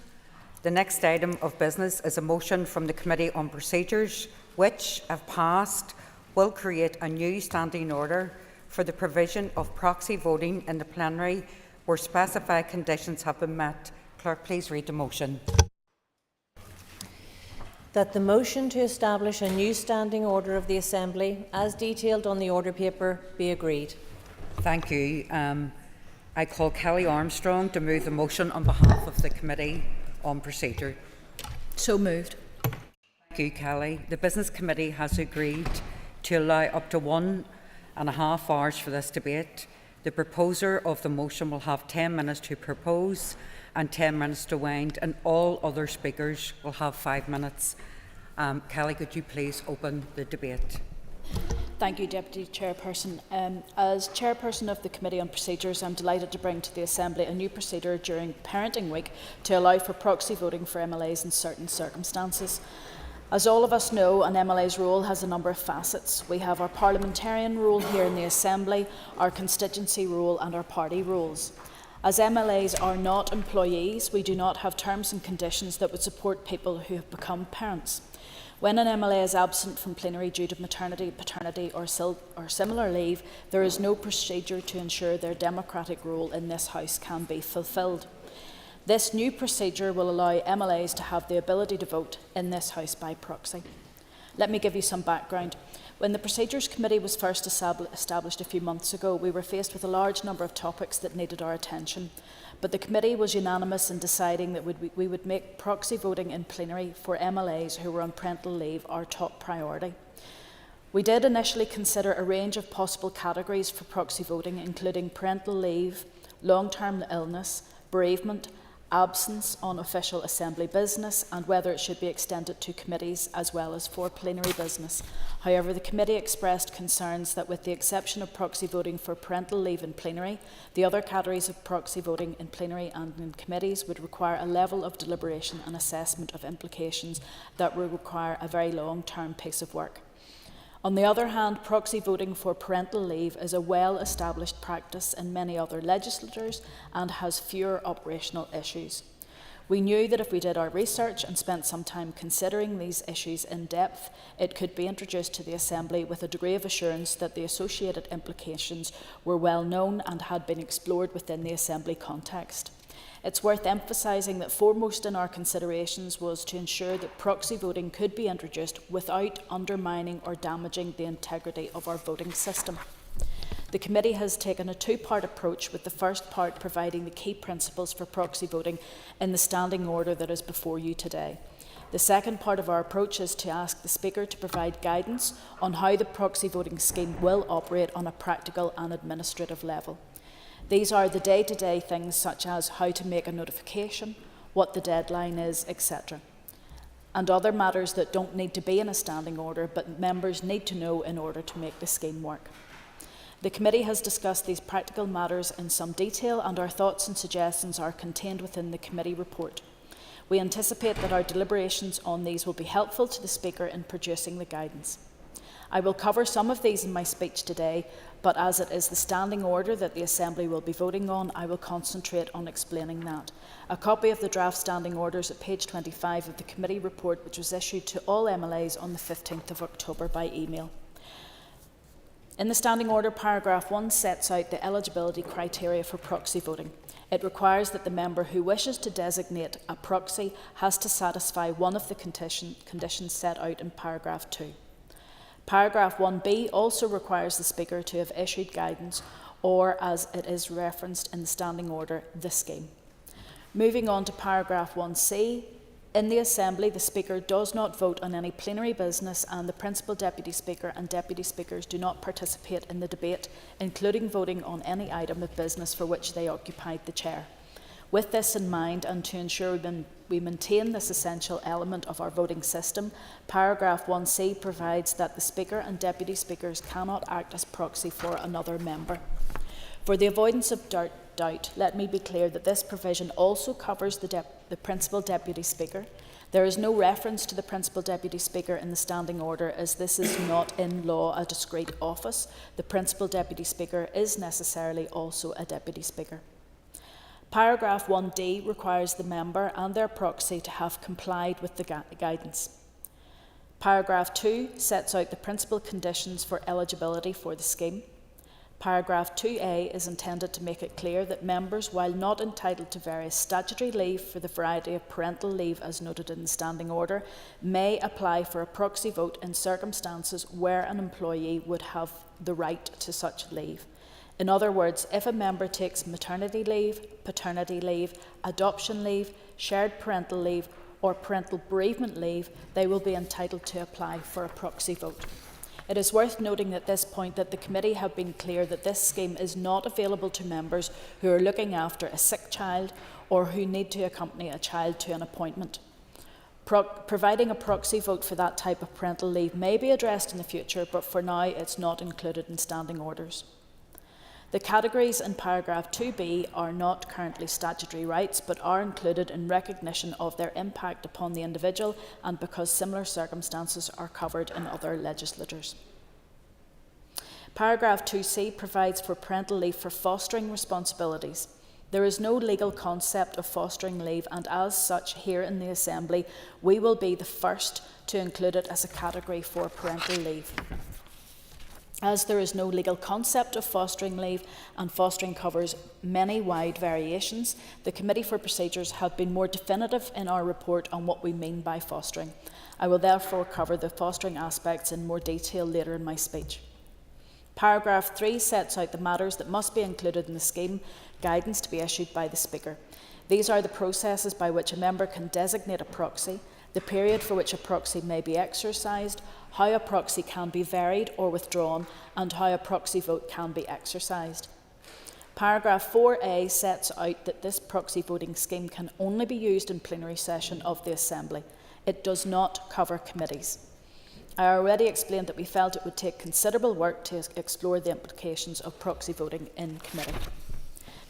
The next item of business is a motion from the Committee on Procedures, which, if passed, will create a new standing order for the provision of proxy voting in the plenary where specified conditions have been met. Clerk, please read the motion. That the motion to establish a new standing order of the Assembly, as detailed on the order paper, be agreed. Thank you. I call Kelly Armstrong to move the motion on behalf of the Committee on Procedure. So moved. Thank you, Kelly. The Business Committee has agreed to allow up to 1.5 hours for this debate. The proposer of the motion will have 10 minutes to propose and 10 minutes to wind, and all other speakers will have 5 minutes. Kelly, could you please open the debate? Thank you, Deputy Chairperson. As Chairperson of the Committee on Procedures, I'm delighted to bring to the Assembly a new procedure during Parenting Week to allow for proxy voting for MLAs in certain circumstances. As all of us know, an MLA's role has a number of facets. We have our parliamentarian role here in the Assembly, our constituency role and our party roles. As MLAs are not employees, we do not have terms and conditions that would support people who have become parents. When an MLA is absent from plenary due to maternity, paternity or similar leave, there is no procedure to ensure their democratic role in this House can be fulfilled. This new procedure will allow MLAs to have the ability to vote in this House by proxy. Let me give you some background. When the Procedures Committee was first established a few months ago, we were faced with a large number of topics that needed our attention. But the committee was unanimous in deciding that we would make proxy voting in plenary for MLAs who were on parental leave our top priority. We did initially consider a range of possible categories for proxy voting, including parental leave, long-term illness, bereavement, absence on official Assembly business, and whether it should be extended to committees as well as for plenary business. However, the committee expressed concerns that with the exception of proxy voting for parental leave in plenary, the other categories of proxy voting in plenary and in committees would require a level of deliberation and assessment of implications that would require a very long-term piece of work. On the other hand, proxy voting for parental leave is a well-established practice in many other legislatures and has fewer operational issues. We knew that if we did our research and spent some time considering these issues in depth, it could be introduced to the Assembly with a degree of assurance that the associated implications were well known and had been explored within the Assembly context. It's worth emphasising that foremost in our considerations was to ensure that proxy voting could be introduced without undermining or damaging the integrity of our voting system. The committee has taken a two-part approach, with the first part providing the key principles for proxy voting in the standing order that is before you today. The second part of our approach is to ask the Speaker to provide guidance on how the proxy voting scheme will operate on a practical and administrative level. These are the day-to-day things such as how to make a notification, what the deadline is, etc. And other matters that don't need to be in a standing order, but members need to know in order to make the scheme work. The committee has discussed these practical matters in some detail, and our thoughts and suggestions are contained within the committee report. We anticipate that our deliberations on these will be helpful to the Speaker in producing the guidance. I will cover some of these in my speech today, but as it is the standing order that the Assembly will be voting on, I will concentrate on explaining that. A copy of the draft standing orders at page 25 of the committee report, which was issued to all MLAs on the 15th of October by email. In the standing order, paragraph 1 sets out the eligibility criteria for proxy voting. It requires that the member who wishes to designate a proxy has to satisfy one of the conditions set out in paragraph 2. Paragraph 1b also requires the Speaker to have issued guidance, or as it is referenced in the standing order, the scheme. Moving on to paragraph 1c, in the Assembly the Speaker does not vote on any plenary business, and the Principal Deputy Speaker and Deputy Speakers do not participate in the debate, including voting on any item of business for which they occupied the chair. With this in mind, and to ensure we maintain this essential element of our voting system, paragraph 1c provides that the Speaker and Deputy Speakers cannot act as proxy for another member. For the avoidance of doubt, let me be clear that this provision also covers the Principal Deputy Speaker. There is no reference to the Principal Deputy Speaker in the Standing Order, as this is not in law a discrete office. The Principal Deputy Speaker is necessarily also a Deputy Speaker. Paragraph 1D requires the member and their proxy to have complied with the guidance. Paragraph 2 sets out the principal conditions for eligibility for the scheme. Paragraph 2A is intended to make it clear that members, while not entitled to various statutory leave for the variety of parental leave as noted in the Standing Order, may apply for a proxy vote in circumstances where an employee would have the right to such leave. In other words, if a member takes maternity leave, paternity leave, adoption leave, shared parental leave, or parental bereavement leave, they will be entitled to apply for a proxy vote. It is worth noting at this point that the committee have been clear that this scheme is not available to members who are looking after a sick child or who need to accompany a child to an appointment. Providing a proxy vote for that type of parental leave may be addressed in the future, but for now it's not included in standing orders. The categories in paragraph 2b are not currently statutory rights, but are included in recognition of their impact upon the individual and because similar circumstances are covered in other legislatures. Paragraph 2c provides for parental leave for fostering responsibilities. There is no legal concept of fostering leave, and as such here in the Assembly we will be the first to include it as a category for parental leave. As there is no legal concept of fostering leave and fostering covers many wide variations, the Committee for Procedures have been more definitive in our report on what we mean by fostering. I will therefore cover the fostering aspects in more detail later in my speech. Paragraph 3 sets out the matters that must be included in the scheme guidance to be issued by the Speaker. These are the processes by which a member can designate a proxy, the period for which a proxy may be exercised, how a proxy can be varied or withdrawn, and how a proxy vote can be exercised. Paragraph 4a sets out that this proxy voting scheme can only be used in plenary session of the Assembly. It does not cover committees. I already explained that we felt it would take considerable work to explore the implications of proxy voting in committee.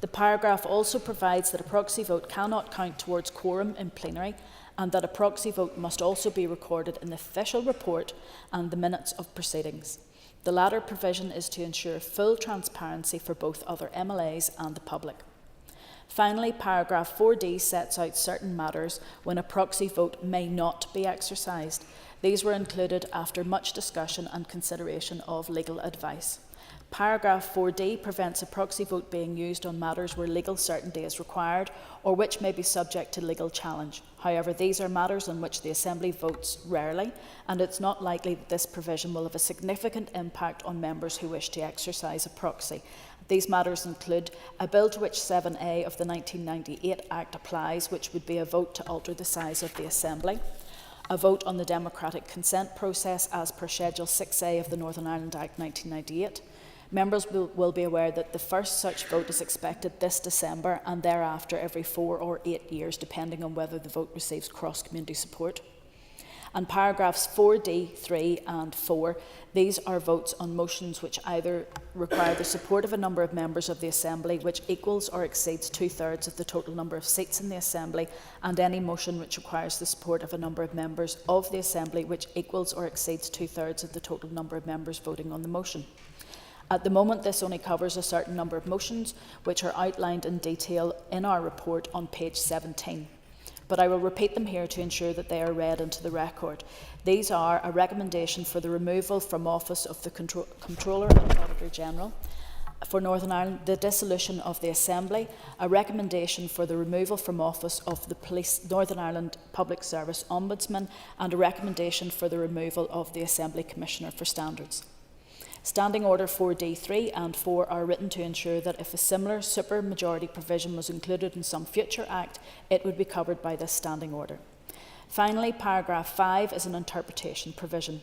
The paragraph also provides that a proxy vote cannot count towards quorum in plenary, and that a proxy vote must also be recorded in the official report and the minutes of proceedings. The latter provision is to ensure full transparency for both other MLAs and the public. Finally, paragraph 4d sets out certain matters when a proxy vote may not be exercised. These were included after much discussion and consideration of legal advice. Paragraph 4d prevents a proxy vote being used on matters where legal certainty is required or which may be subject to legal challenge. However, these are matters on which the Assembly votes rarely, and it's not likely that this provision will have a significant impact on members who wish to exercise a proxy. These matters include a bill to which 7A of the 1998 Act applies, which would be a vote to alter the size of the Assembly, a vote on the democratic consent process as per Schedule 6A of the Northern Ireland Act 1998. Members will be aware that the first such vote is expected this December and thereafter every 4 or 8 years, depending on whether the vote receives cross-community support. And paragraphs 4d, 3 and 4, these are votes on motions which either require the support of a number of members of the Assembly which equals or exceeds 2/3 of the total number of seats in the Assembly, and any motion which requires the support of a number of members of the Assembly which equals or exceeds 2/3 of the total number of members voting on the motion. At the moment, this only covers a certain number of motions which are outlined in detail in our report on page 17. But I will repeat them here to ensure that they are read into the record. These are a recommendation for the removal from office of the Controller and Auditor General for Northern Ireland, the dissolution of the Assembly, a recommendation for the removal from office of the Northern Ireland Public Service Ombudsman, and a recommendation for the removal of the Assembly Commissioner for Standards. Standing Order 4D3 and 4 are written to ensure that if a similar supermajority provision was included in some future Act, it would be covered by this Standing Order. Finally, paragraph 5 is an interpretation provision.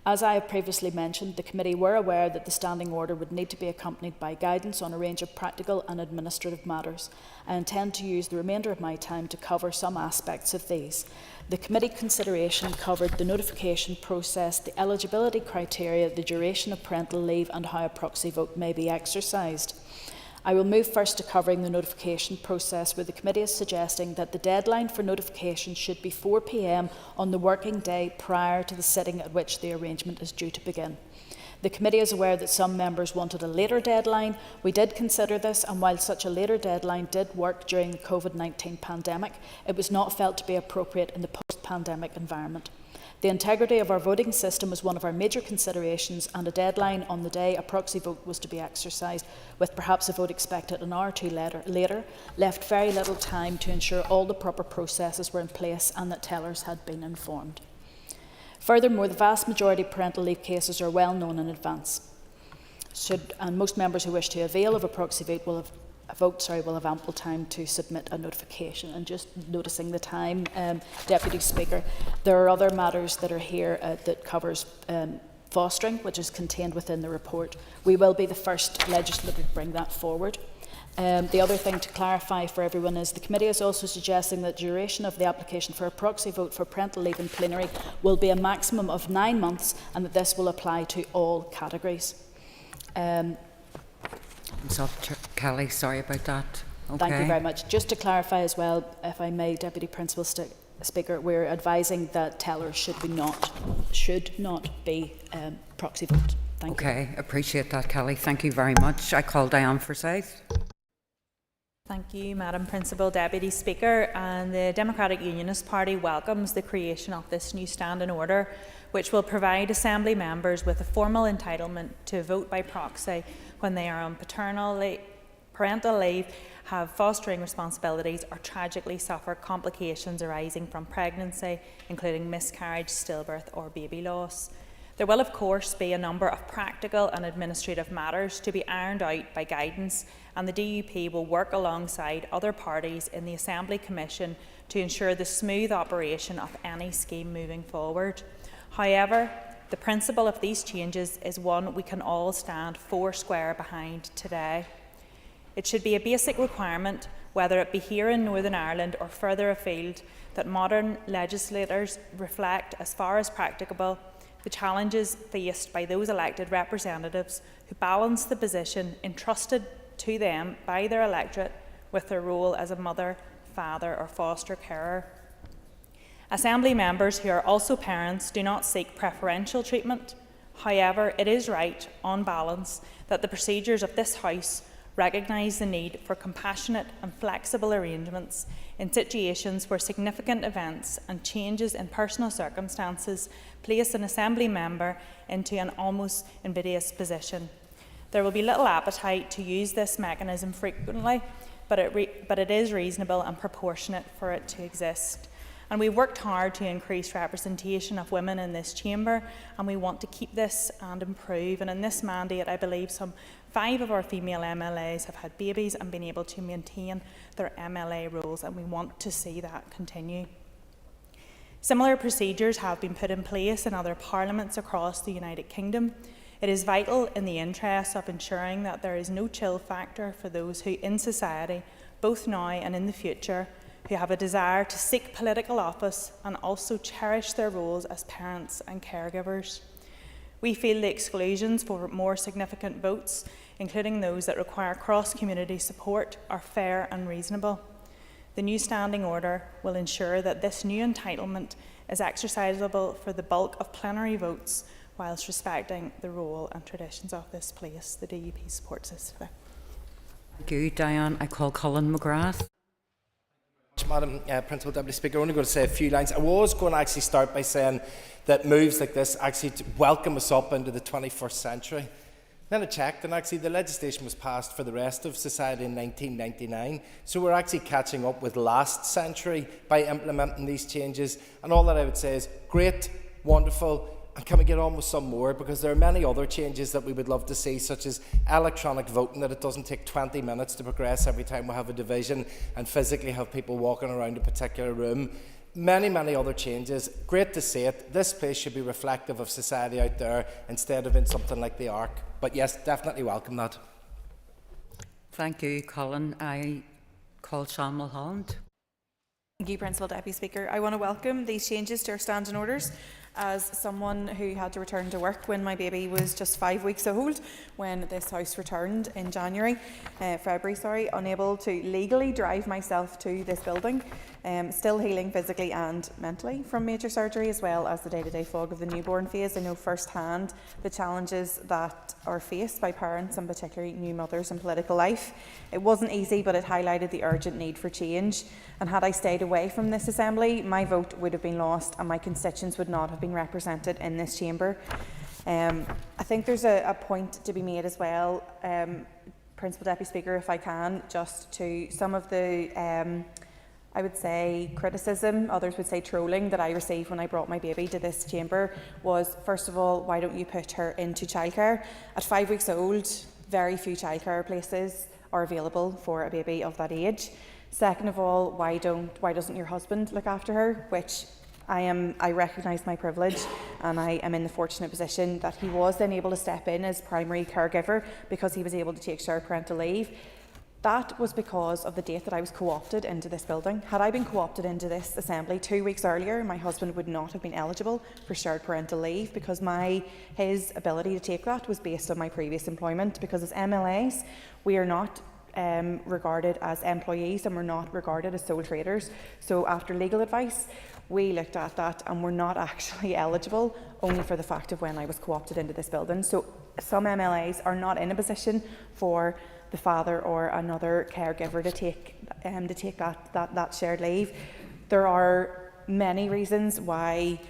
As I have previously mentioned, the Committee were aware that the Standing Order would need to be accompanied by guidance on a range of practical and administrative matters. I intend to use the remainder of my time to cover some aspects of these. The Committee consideration covered the notification process, the eligibility criteria, the duration of parental leave and how a proxy vote may be exercised. I will move first to covering the notification process, where the committee is suggesting that the deadline for notification should be 4 p.m. on the working day prior to the sitting at which the arrangement is due to begin. The committee is aware that some members wanted a later deadline. We did consider this, and while such a later deadline did work during the COVID-19 pandemic, it was not felt to be appropriate in the post-pandemic environment. The integrity of our voting system was one of our major considerations, and a deadline on the day a proxy vote was to be exercised, with perhaps a vote expected an hour or two later, left very little time to ensure all the proper processes were in place and that tellers had been informed. Furthermore, the vast majority of parental leave cases are well known in advance, and most members who wish to avail of a proxy vote will have ample time to submit a notification. And just noticing the time, Deputy Speaker, there are other matters that are here that covers fostering, which is contained within the report. We will be the first legislator to bring that forward. The other thing to clarify for everyone is the committee is also suggesting that the duration of the application for a proxy vote for parental leave in plenary will be a maximum of 9 months, and that this will apply to all categories. Kelly, sorry about that. Okay. Thank you very much. Just to clarify as well, if I may, Deputy Principal Speaker, we're advising that tellers should not be proxy vote. Thank you. Okay, appreciate that, Kelly. Thank you very much. I call Diane Forsyth. Thank you, Madam Principal Deputy Speaker. And the Democratic Unionist Party welcomes the creation of this new standing order, which will provide Assembly members with a formal entitlement to vote by proxy when they are on parental leave, have fostering responsibilities, or tragically suffer complications arising from pregnancy, including miscarriage, stillbirth or baby loss. There will, of course, be a number of practical and administrative matters to be ironed out by guidance, and the DUP will work alongside other parties in the Assembly Commission to ensure the smooth operation of any scheme moving forward. However, the principle of these changes is one we can all stand foursquare behind today. It should be a basic requirement, whether it be here in Northern Ireland or further afield, that modern legislators reflect, as far as practicable, the challenges faced by those elected representatives who balance the position entrusted to them by their electorate with their role as a mother, father or foster carer. Assembly members who are also parents do not seek preferential treatment. However, it is right, on balance, that the procedures of this House recognise the need for compassionate and flexible arrangements in situations where significant events and changes in personal circumstances place an Assembly member into an almost invidious position. There will be little appetite to use this mechanism frequently, but it is reasonable and proportionate for it to exist. And we've worked hard to increase representation of women in this chamber, and we want to keep this and improve. And in this mandate, I believe some 5 of our female MLAs have had babies and been able to maintain their MLA roles, and we want to see that continue. Similar procedures have been put in place in other parliaments across the United Kingdom. It is vital in the interest of ensuring that there is no chill factor for those who in society, both now and in the future, who have a desire to seek political office and also cherish their roles as parents and caregivers. We feel the exclusions for more significant votes, including those that require cross-community support, are fair and reasonable. The new standing order will ensure that this new entitlement is exercisable for the bulk of plenary votes, whilst respecting the role and traditions of this place. The DUP supports this today. Thank you, Diane. I call Colin McGrath. Madam Principal Deputy Speaker, I'm only going to say a few lines. I was going to actually start by saying that moves like this actually welcome us up into the 21st century. Then I checked, and actually the legislation was passed for the rest of society in 1999, so we're actually catching up with last century by implementing these changes. And all that I would say is great, wonderful, and can we get on with some more? Because there are many other changes that we would love to see, such as electronic voting, that it doesn't take 20 minutes to progress every time we have a division and physically have people walking around a particular room. Many, many other changes. Great to see it. This place should be reflective of society out there instead of in something like the Ark. But yes, definitely welcome that. Thank you, Colin. I call Sean Mulholland. Thank you, Principal Deputy Speaker. I want to welcome these changes to our standing orders As someone who had to return to work when my baby was just 5 weeks old, when this house returned in February, unable to legally drive myself to this building, still healing physically and mentally from major surgery, as well as the day-to-day fog of the newborn phase, I know firsthand the challenges that are faced by parents and particularly new mothers in political life. It wasn't easy, but it highlighted the urgent need for change. And had I stayed away from this assembly, my vote would have been lost and my constituents would not have been represented in this chamber. I think there's a point to be made as well, Principal Deputy Speaker, if I can, just to some of the I would say criticism, others would say trolling, that I received when I brought my baby to this chamber was, first of all, why don't you put her into childcare? At 5 weeks old, very few childcare places are available for a baby of that age. Second of all, why doesn't your husband look after her? Which I recognise my privilege, and I am in the fortunate position that he was then able to step in as primary caregiver because he was able to take shared parental leave. That was because of the date that I was co-opted into this building. Had I been co-opted into this assembly 2 weeks earlier, my husband would not have been eligible for shared parental leave because his ability to take that was based on my previous employment. Because as MLAs, we are not regarded as employees and we're not regarded as sole traders. So after legal advice, we looked at that and we're not actually eligible, only for the fact of when I was co-opted into this building. So some MLAs are not in a position for the father or another caregiver to take that shared leave. There are many reasons why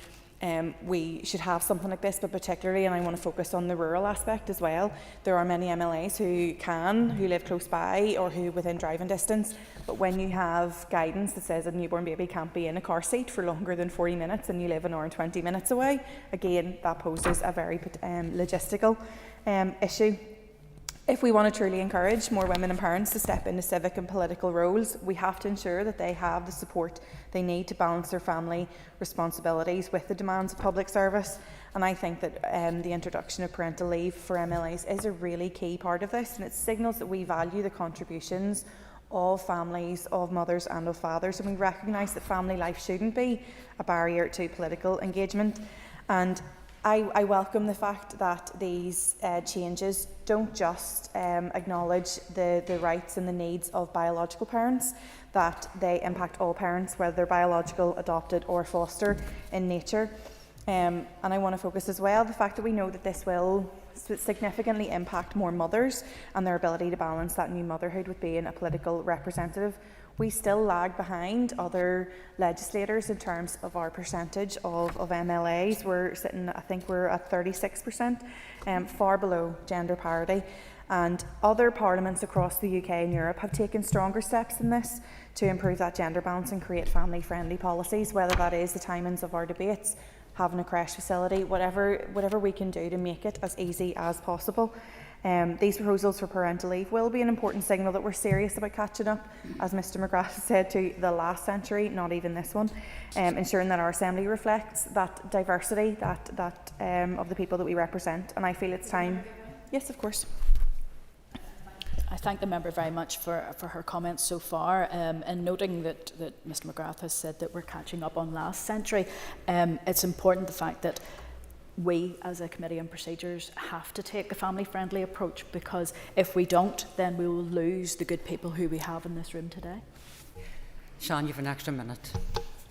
we should have something like this, but particularly, and I want to focus on the rural aspect as well, there are many MLAs who live close by or who within driving distance, but when you have guidance that says a newborn baby can't be in a car seat for longer than 40 minutes and you live an hour and 20 minutes away, again, that poses a very logistical issue. If we want to truly encourage more women and parents to step into civic and political roles, we have to ensure that they have the support they need to balance their family responsibilities with the demands of public service. And I think that the introduction of parental leave for MLAs is a really key part of this, and it signals that we value the contributions of families, of mothers and of fathers, and we recognise that family life shouldn't be a barrier to political engagement. And I welcome the fact that these changes don't just acknowledge the rights and the needs of biological parents, that they impact all parents, whether they're biological, adopted or foster in nature. And I want to focus as well the fact that we know that this will significantly impact more mothers and their ability to balance that new motherhood with being a political representative. We still lag behind other legislators in terms of our percentage of MLAs. We're sitting, I think we're at 36%, far below gender parity. And other parliaments across the UK and Europe have taken stronger steps in this to improve that gender balance and create family-friendly policies, whether that is the timings of our debates, having a creche facility, whatever we can do to make it as easy as possible. These proposals for parental leave will be an important signal that we're serious about catching up, as Mr McGrath said, to the last century, not even this one, ensuring that our Assembly reflects that diversity of the people that we represent. And I feel it's time. Yes, of course. I thank the member very much for her comments so far, and noting that Mr McGrath has said that we're catching up on last century. It's important the fact that we as a Committee on Procedures have to take a family-friendly approach, because if we don't, then we will lose the good people who we have in this room today. Sian, you have an extra minute.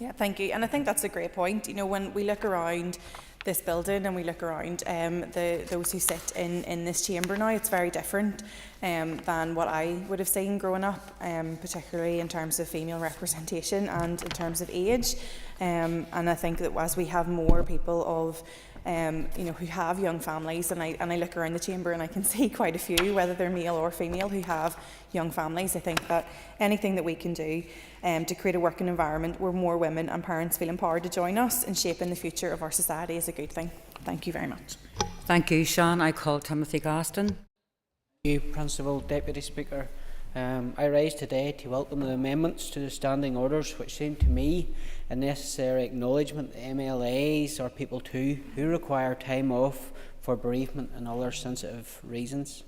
Yeah, thank you. And I think that's a great point. You know, when we look around this building and we look around those who sit in this chamber now, it's very different than what I would have seen growing up, particularly in terms of female representation and in terms of age. And I think that as we have more people of who have young families, and I look around the chamber and I can see quite a few, whether they're male or female, who have young families. I think that anything that we can do to create a working environment where more women and parents feel empowered to join us in shaping the future of our society is a good thing. Thank you very much. Thank you, Sian. I call Timothy Gaston. Thank you, Principal Deputy Speaker. I rise today to welcome the amendments to the standing orders, which seem to me a necessary acknowledgement that MLAs are people too who require time off for bereavement and other sensitive reasons.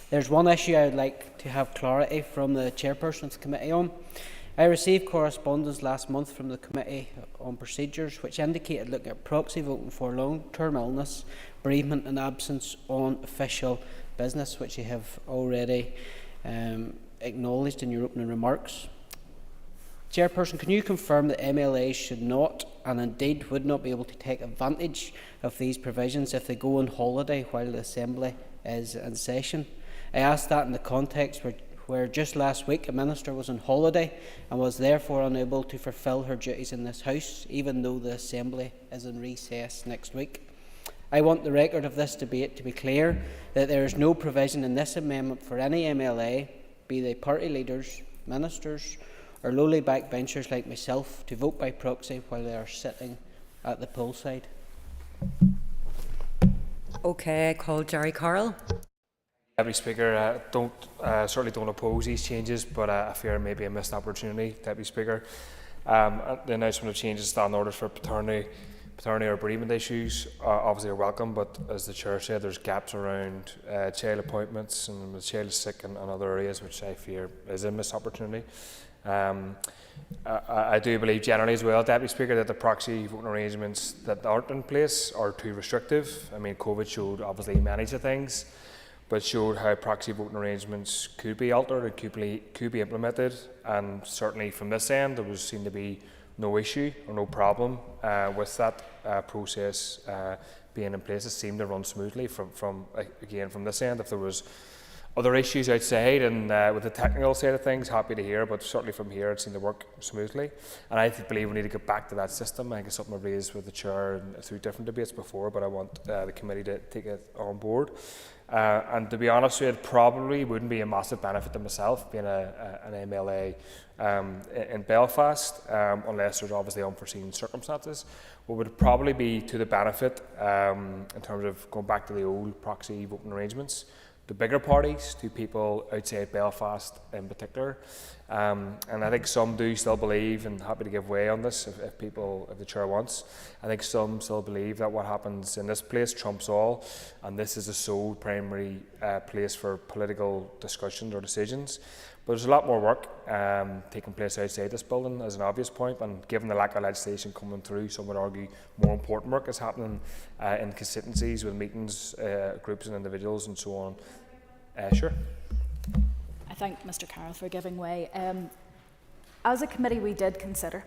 There's one issue I would like to have clarity from the chairperson of the committee on. I received correspondence last month from the Committee on Procedures which indicated looking at proxy voting for long-term illness, bereavement and absence on official business, which you have already acknowledged in your opening remarks. Chairperson, can you confirm that MLAs should not, and indeed would not, be able to take advantage of these provisions if they go on holiday while the Assembly is in session? I ask that in the context where just last week a minister was on holiday and was therefore unable to fulfil her duties in this House, even though the Assembly is in recess next week. I want the record of this debate to be clear that there is no provision in this amendment for any MLA, be they party leaders, ministers or lowly backbenchers like myself, to vote by proxy while they are sitting at the poolside. Okay, I call Jerry Carroll. Deputy Speaker, certainly don't oppose these changes, but I fear maybe a missed opportunity, Deputy Speaker. The announcement of changes to standing orders for paternity or bereavement issues obviously are welcome, but as the Chair said, there's gaps around child appointments and the child is sick and other areas, which I fear is a missed opportunity. I do believe generally as well, Deputy Speaker, that the proxy voting arrangements that aren't in place are too restrictive. I mean, COVID showed obviously many of things, but showed how proxy voting arrangements could be altered and could be implemented. And certainly from this end, there seemed to be no issue or no problem with that process being in place. It seemed to run smoothly from this end. If there was other issues outside and with the technical side of things, happy to hear, but certainly from here it seemed to work smoothly. And I believe we need to get back to that system. I think it's something I've raised with the Chair through different debates before, but I want the committee to take it on board. And to be honest with you, it probably wouldn't be a massive benefit to myself being an MLA in Belfast, unless there's obviously unforeseen circumstances. What would probably be to the benefit in terms of going back to the old proxy voting arrangements, the bigger parties, to people outside Belfast in particular. And I think some do still believe, and happy to give way on this if the Chair wants, I think some still believe that what happens in this place trumps all, and this is the sole primary place for political discussions or decisions. But there's a lot more work taking place outside this building, as an obvious point, and given the lack of legislation coming through, some would argue more important work is happening in constituencies with meetings, groups and individuals and so on. Sure. I thank Mr Carroll for giving way. As a committee, we did consider,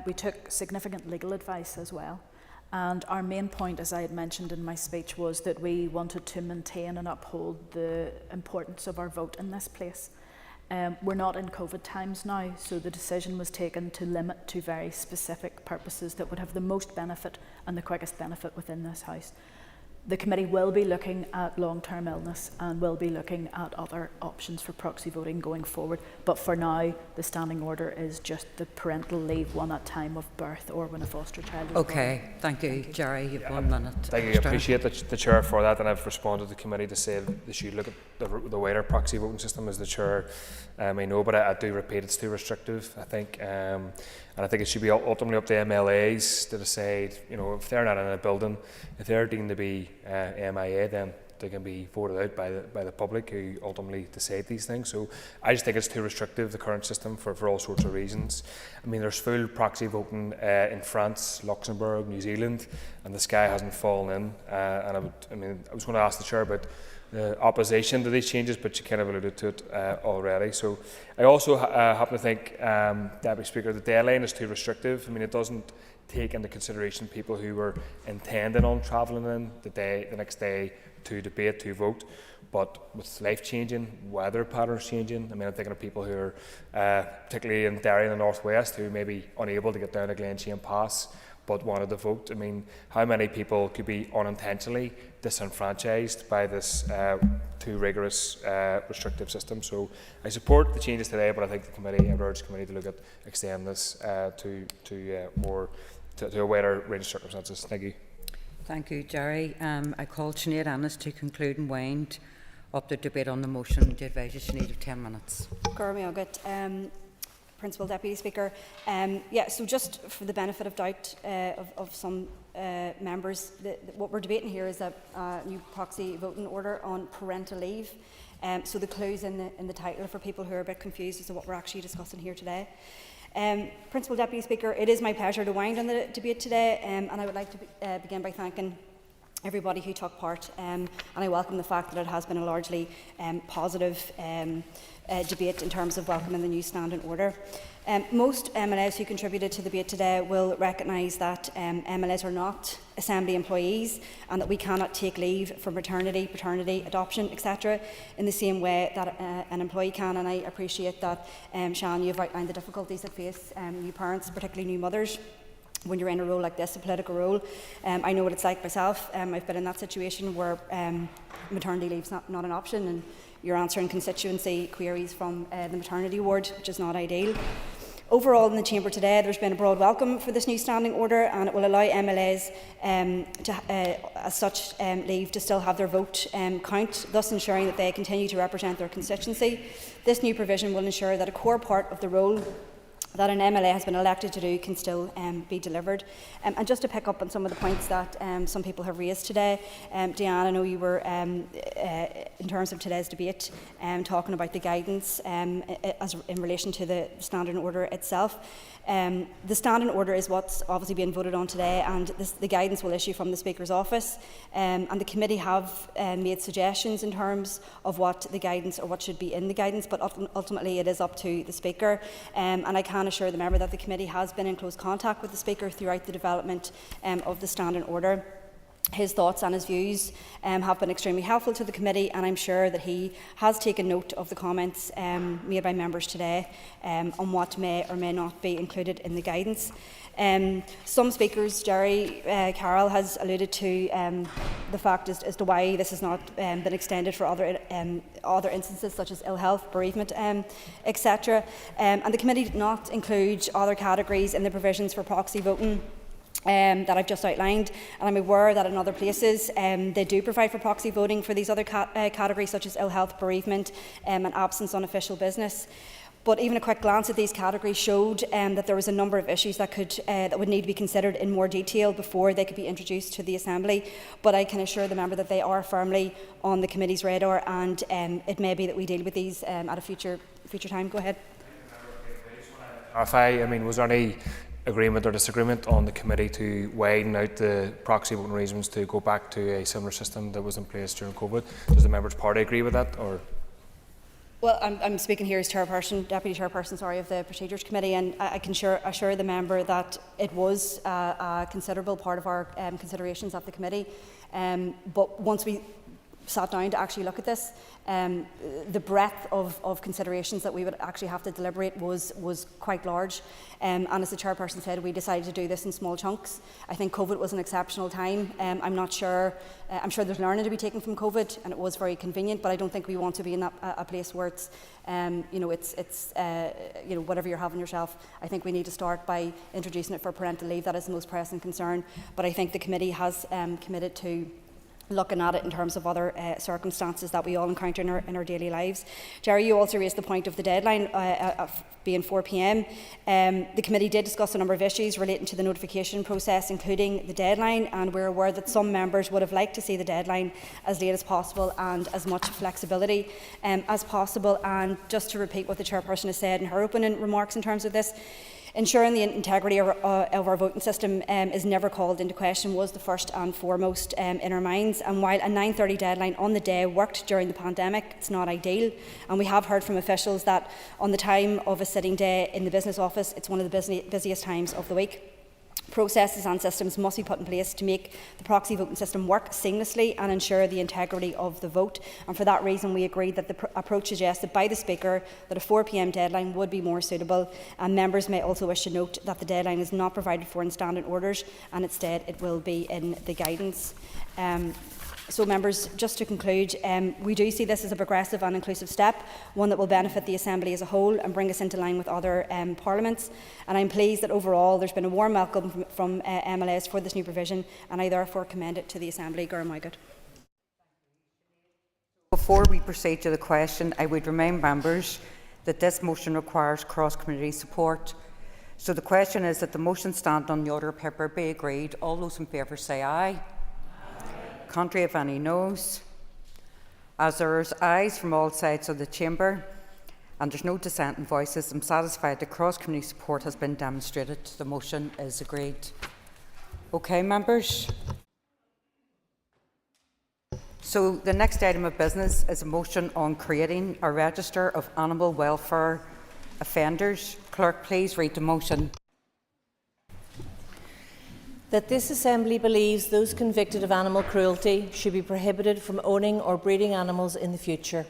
we took significant legal advice as well, and our main point, as I had mentioned in my speech, was that we wanted to maintain and uphold the importance of our vote in this place. We're not in COVID times now, so the decision was taken to limit to very specific purposes that would have the most benefit and the quickest benefit within this House. The committee will be looking at long-term illness and will be looking at other options for proxy voting going forward. But for now, the standing order is just the parental leave one at time of birth or when a foster child is born. Okay, thank you, Jerry. You've 1 minute. Thank you. I appreciate the Chair for that, and I've responded to the committee to say they should look at the wider proxy voting system, as the Chair may know, but I do repeat it's too restrictive, I think. And I think it should be ultimately up to MLAs to decide, if they're not in a building, if they're deemed to be MIA, then they can be voted out by the public who ultimately decide these things. So I just think it's too restrictive, the current system, for all sorts of reasons. I mean, there's full proxy voting in France, Luxembourg, New Zealand, and the sky hasn't fallen in. And I was going to ask the Chair about the opposition to these changes, but you kind of alluded to it already. So I also happen to think, Deputy Speaker, the deadline is too restrictive. I mean, it doesn't take into consideration people who were intending on travelling in the next day to debate, to vote. But with life changing, weather patterns changing, I mean, I'm thinking of people who are particularly in Derry in the northwest who may be unable to get down to Glenshane Pass but wanted to vote. I mean, how many people could be unintentionally disenfranchised by this too rigorous, restrictive system? So I support the changes today, but I think I would urge the committee to look at extending this to a wider range of circumstances. Thank you. Thank you, Jerry. I call Sinead Annis to conclude and wind up the debate on the motion. To advise you, Sinead, of 10 minutes. Principal Deputy Speaker. So just for the benefit of doubt of some members, what we're debating here is a new proxy voting order on parental leave. So the clue's in the title for people who are a bit confused as to what we're actually discussing here today. Principal Deputy Speaker, it is my pleasure to wind on the debate today, and I would like to begin by thanking everybody who took part, and I welcome the fact that it has been a largely positive debate in terms of welcoming the new standing order. Most MLAs who contributed to the debate today will recognise that MLAs are not Assembly employees and that we cannot take leave for maternity, paternity, adoption, etc. in the same way that an employee can, and I appreciate that, Sian, you have outlined the difficulties that face new parents, particularly new mothers, when you're in a role like this, a political role. I know what it's like myself. I've been in that situation where maternity leave's not an option, and you're answering constituency queries from the maternity ward, which is not ideal. Overall, in the Chamber today, there's been a broad welcome for this new standing order, and it will allow MLAs as such leave to still have their vote count, thus ensuring that they continue to represent their constituency. This new provision will ensure that a core part of the role that an MLA has been elected to do can still be delivered. And just to pick up on some of the points that some people have raised today, Diane, I know you were, in terms of today's debate, talking about the guidance as in relation to the standing order itself. The standing order is what's obviously being voted on today, and the guidance will issue from the Speaker's office. And the committee have made suggestions in terms of what the guidance or what should be in the guidance, but ultimately it is up to the Speaker. And I can assure the member that the committee has been in close contact with the Speaker throughout the development of the standing order. His thoughts and his views have been extremely helpful to the committee, and I'm sure that he has taken note of the comments made by members today on what may or may not be included in the guidance. Some speakers, Jerry Carroll has alluded to the fact as to why this has not been extended for other instances such as ill health, bereavement, etc. And the committee did not include other categories in the provisions for proxy voting that I've just outlined, and I'm aware that in other places they do provide for proxy voting for these other categories such as ill health, bereavement and absence on official business. But even a quick glance at these categories showed that there was a number of issues that would need to be considered in more detail before they could be introduced to the Assembly. But I can assure the member that they are firmly on the committee's radar, and it may be that we deal with these at a future time. Go ahead. Was there any agreement or disagreement on the committee to widen out the proxy voting arrangements to go back to a similar system that was in place during COVID? Does the Members' Party agree with that? Or? Well, I'm speaking here as Deputy Chairperson, of the Procedures Committee, and I can assure the member that it was a considerable part of our considerations at the committee. But once we sat down to actually look at this, the breadth of considerations that we would actually have to deliberate was quite large. And as the Chairperson said, we decided to do this in small chunks. I think COVID was an exceptional time. I'm not sure, I'm sure there's learning to be taken from COVID, and it was very convenient, but I don't think we want to be in a place where it's, whatever you're having yourself. I think we need to start by introducing it for parental leave. That is the most pressing concern. But I think the committee has committed to looking at it in terms of other circumstances that we all encounter in our daily lives. Jerry, you also raised the point of the deadline being 4 p.m. The committee did discuss a number of issues relating to the notification process, including the deadline, and we're aware that some members would have liked to see the deadline as late as possible and as much flexibility as possible. And just to repeat what the Chairperson has said in her opening remarks in terms of this, ensuring the integrity of our voting system is never called into question was the first and foremost in our minds. And while a 9:30 deadline on the day worked during the pandemic, it's not ideal. And we have heard from officials that on the time of a sitting day in the business office, it's one of the busiest times of the week. Processes and systems must be put in place to make the proxy voting system work seamlessly and ensure the integrity of the vote. And for that reason, we agreed that the approach suggested by the Speaker that a 4 p.m. deadline would be more suitable. And members may also wish to note that the deadline is not provided for in standing orders, and instead it will be in the guidance. So, members, just to conclude, we do see this as a progressive and inclusive step, one that will benefit the Assembly as a whole and bring us into line with other parliaments. And I'm pleased that overall there's been a warm welcome from MLAs for this new provision, and I therefore commend it to the Assembly. Before we proceed to the question, I would remind members that this motion requires cross-committee support. So the question is that the motion stand on the order paper be agreed. All those in favour say aye. Contrary, if any, noes. As there's ayes from all sides of the chamber and there's no dissenting voices, I'm satisfied that cross-community support has been demonstrated. The motion is agreed. Okay, members. So the next item of business is a motion on creating a register of animal welfare offenders. Clerk, please read the motion. That this Assembly believes those convicted of animal cruelty should be prohibited from owning or breeding animals in the future.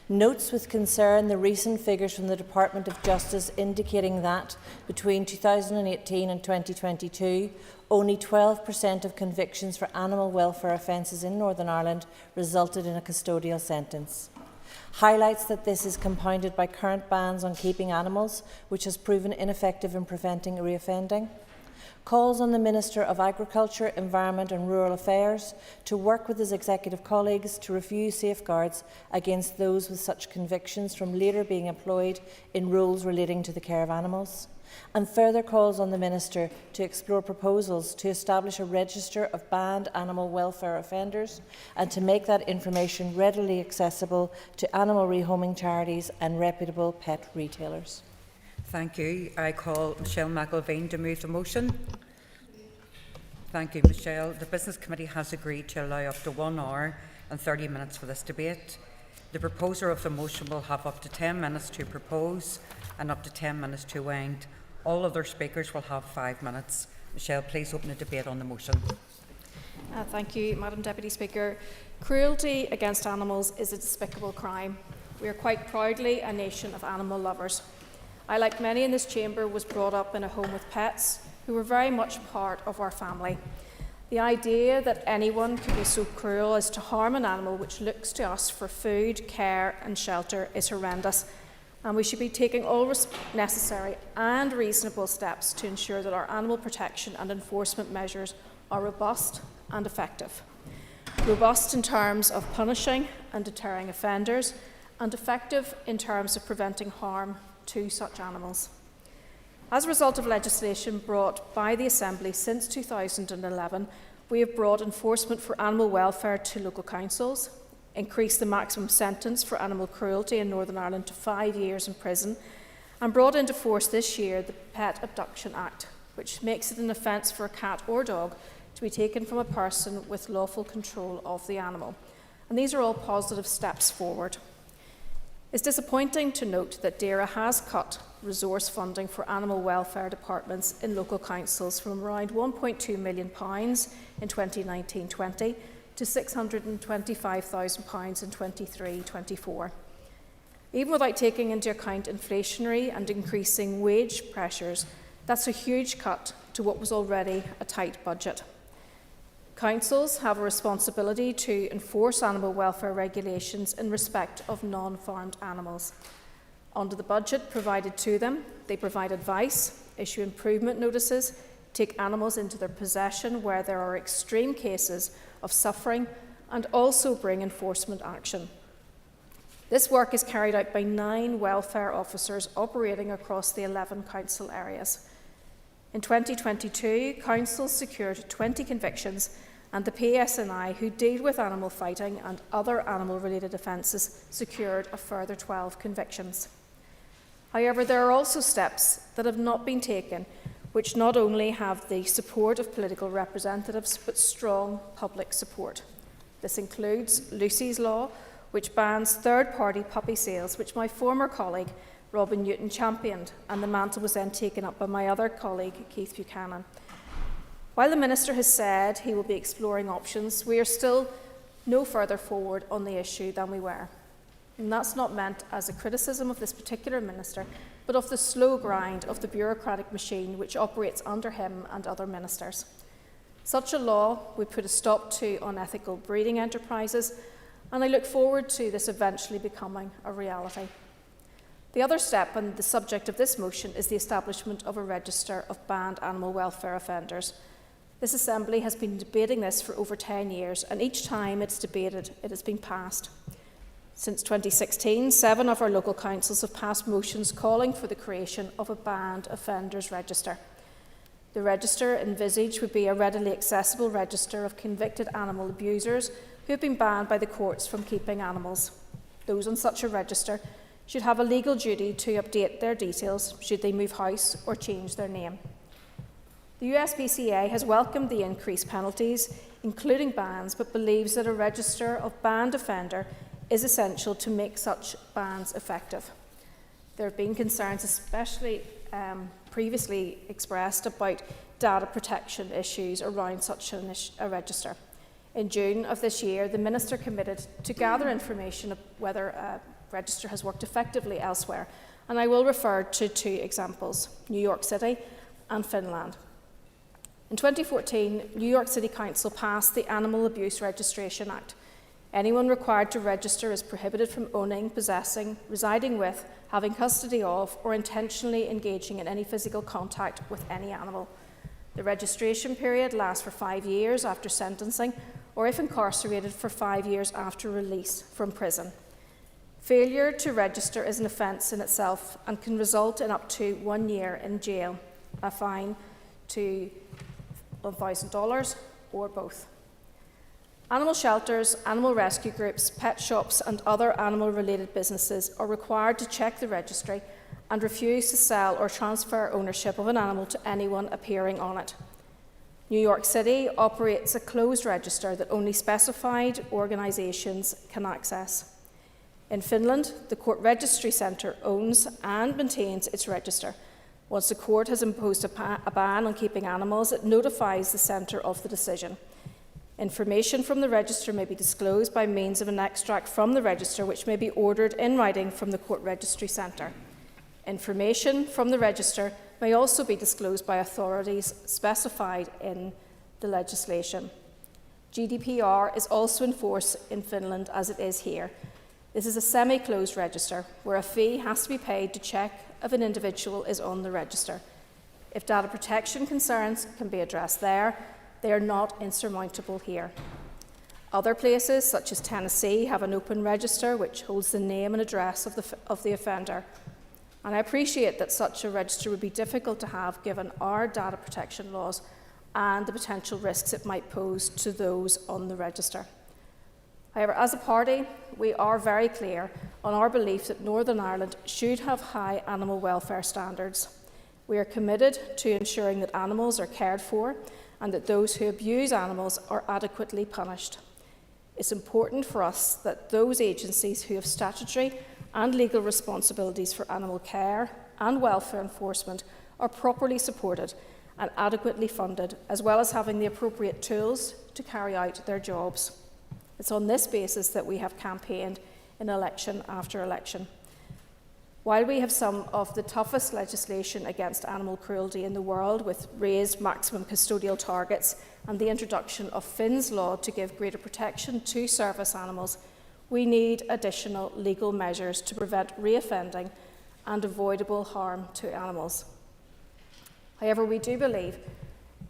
Notes with concern the recent figures from the Department of Justice indicating that between 2018 and 2022, only 12% of convictions for animal welfare offences in Northern Ireland resulted in a custodial sentence. Highlights that this is compounded by current bans on keeping animals, which has proven ineffective in preventing reoffending. Calls on the Minister of Agriculture, Environment and Rural Affairs to work with his executive colleagues to review safeguards against those with such convictions from later being employed in roles relating to the care of animals. And further calls on the Minister to explore proposals to establish a register of banned animal welfare offenders and to make that information readily accessible to animal rehoming charities and reputable pet retailers. Thank you. I call Michelle McIlveen to move the motion. Thank you, Michelle. The Business Committee has agreed to allow up to 1 hour and 30 minutes for this debate. The proposer of the motion will have up to 10 minutes to propose and up to 10 minutes to wind. All other speakers will have 5 minutes. Michelle, please open the debate on the motion. Thank you, Madam Deputy Speaker. Cruelty against animals is a despicable crime. We are quite proudly a nation of animal lovers. I, like many in this chamber, was brought up in a home with pets who were very much part of our family. The idea that anyone could be so cruel as to harm an animal which looks to us for food, care and shelter is horrendous, and we should be taking all necessary and reasonable steps to ensure that our animal protection and enforcement measures are robust and effective. Robust in terms of punishing and deterring offenders, and effective in terms of preventing harm to such animals. As a result of legislation brought by the Assembly since 2011, we have brought enforcement for animal welfare to local councils, increased the maximum sentence for animal cruelty in Northern Ireland to 5 years in prison, and brought into force this year the Pet Abduction Act, which makes it an offence for a cat or dog to be taken from a person with lawful control of the animal. And these are all positive steps forward. It's disappointing to note that DAERA has cut resource funding for animal welfare departments in local councils from around £1.2 million in 2019-20 to £625,000 in 23-24. Even without taking into account inflationary and increasing wage pressures, that's a huge cut to what was already a tight budget. Councils have a responsibility to enforce animal welfare regulations in respect of non-farmed animals. Under the budget provided to them, they provide advice, issue improvement notices, take animals into their possession where there are extreme cases of suffering, and also bring enforcement action. This work is carried out by 9 welfare officers operating across the 11 council areas. In 2022, councils secured 20 convictions, and the PSNI, who deal with animal fighting and other animal-related offences, secured a further 12 convictions. However, there are also steps that have not been taken, which not only have the support of political representatives, but strong public support. This includes Lucy's Law, which bans third-party puppy sales, which my former colleague, Robin Newton, championed, and the mantle was then taken up by my other colleague, Keith Buchanan. While the Minister has said he will be exploring options, we are still no further forward on the issue than we were. And that's not meant as a criticism of this particular Minister, but of the slow grind of the bureaucratic machine which operates under him and other ministers. Such a law would put a stop to unethical breeding enterprises, and I look forward to this eventually becoming a reality. The other step, and the subject of this motion, is the establishment of a register of banned animal welfare offenders. This Assembly has been debating this for over 10 years, and each time it's debated, it has been passed. Since 2016, 7 of our local councils have passed motions calling for the creation of a banned offenders register. The register envisaged would be a readily accessible register of convicted animal abusers who have been banned by the courts from keeping animals. Those on such a register should have a legal duty to update their details should they move house or change their name. The USPCA has welcomed the increased penalties, including bans, but believes that a register of banned offender is essential to make such bans effective. There have been concerns, especially previously expressed, about data protection issues around such a register. In June of this year, the Minister committed to gather information of whether a register has worked effectively elsewhere, and I will refer to two examples, New York City and Finland. In 2014, New York City Council passed the Animal Abuse Registration Act. Anyone required to register is prohibited from owning, possessing, residing with, having custody of, or intentionally engaging in any physical contact with any animal. The registration period lasts for 5 years after sentencing, or if incarcerated, for 5 years after release from prison. Failure to register is an offence in itself and can result in up to 1 year in jail, a fine to $1,000 or both. Animal shelters, animal rescue groups, pet shops and other animal-related businesses are required to check the registry and refuse to sell or transfer ownership of an animal to anyone appearing on it. New York City operates a closed register that only specified organisations can access. In Finland, the Court Registry Centre owns and maintains its register. Once the court has imposed a ban on keeping animals, it notifies the centre of the decision. Information from the register may be disclosed by means of an extract from the register, which may be ordered in writing from the Court Registry Centre. Information from the register may also be disclosed by authorities specified in the legislation. GDPR is also in force in Finland as it is here. This is a semi-closed register where a fee has to be paid to check if an individual is on the register. If data protection concerns can be addressed there, they are not insurmountable here. Other places, such as Tennessee, have an open register which holds the name and address of the offender. And I appreciate that such a register would be difficult to have given our data protection laws and the potential risks it might pose to those on the register. However, as a party, we are very clear on our belief that Northern Ireland should have high animal welfare standards. We are committed to ensuring that animals are cared for and that those who abuse animals are adequately punished. It's important for us that those agencies who have statutory and legal responsibilities for animal care and welfare enforcement are properly supported and adequately funded, as well as having the appropriate tools to carry out their jobs. It's on this basis that we have campaigned in election after election. While we have some of the toughest legislation against animal cruelty in the world, with raised maximum custodial targets and the introduction of Finn's Law to give greater protection to service animals, we need additional legal measures to prevent reoffending and avoidable harm to animals. However, we do believe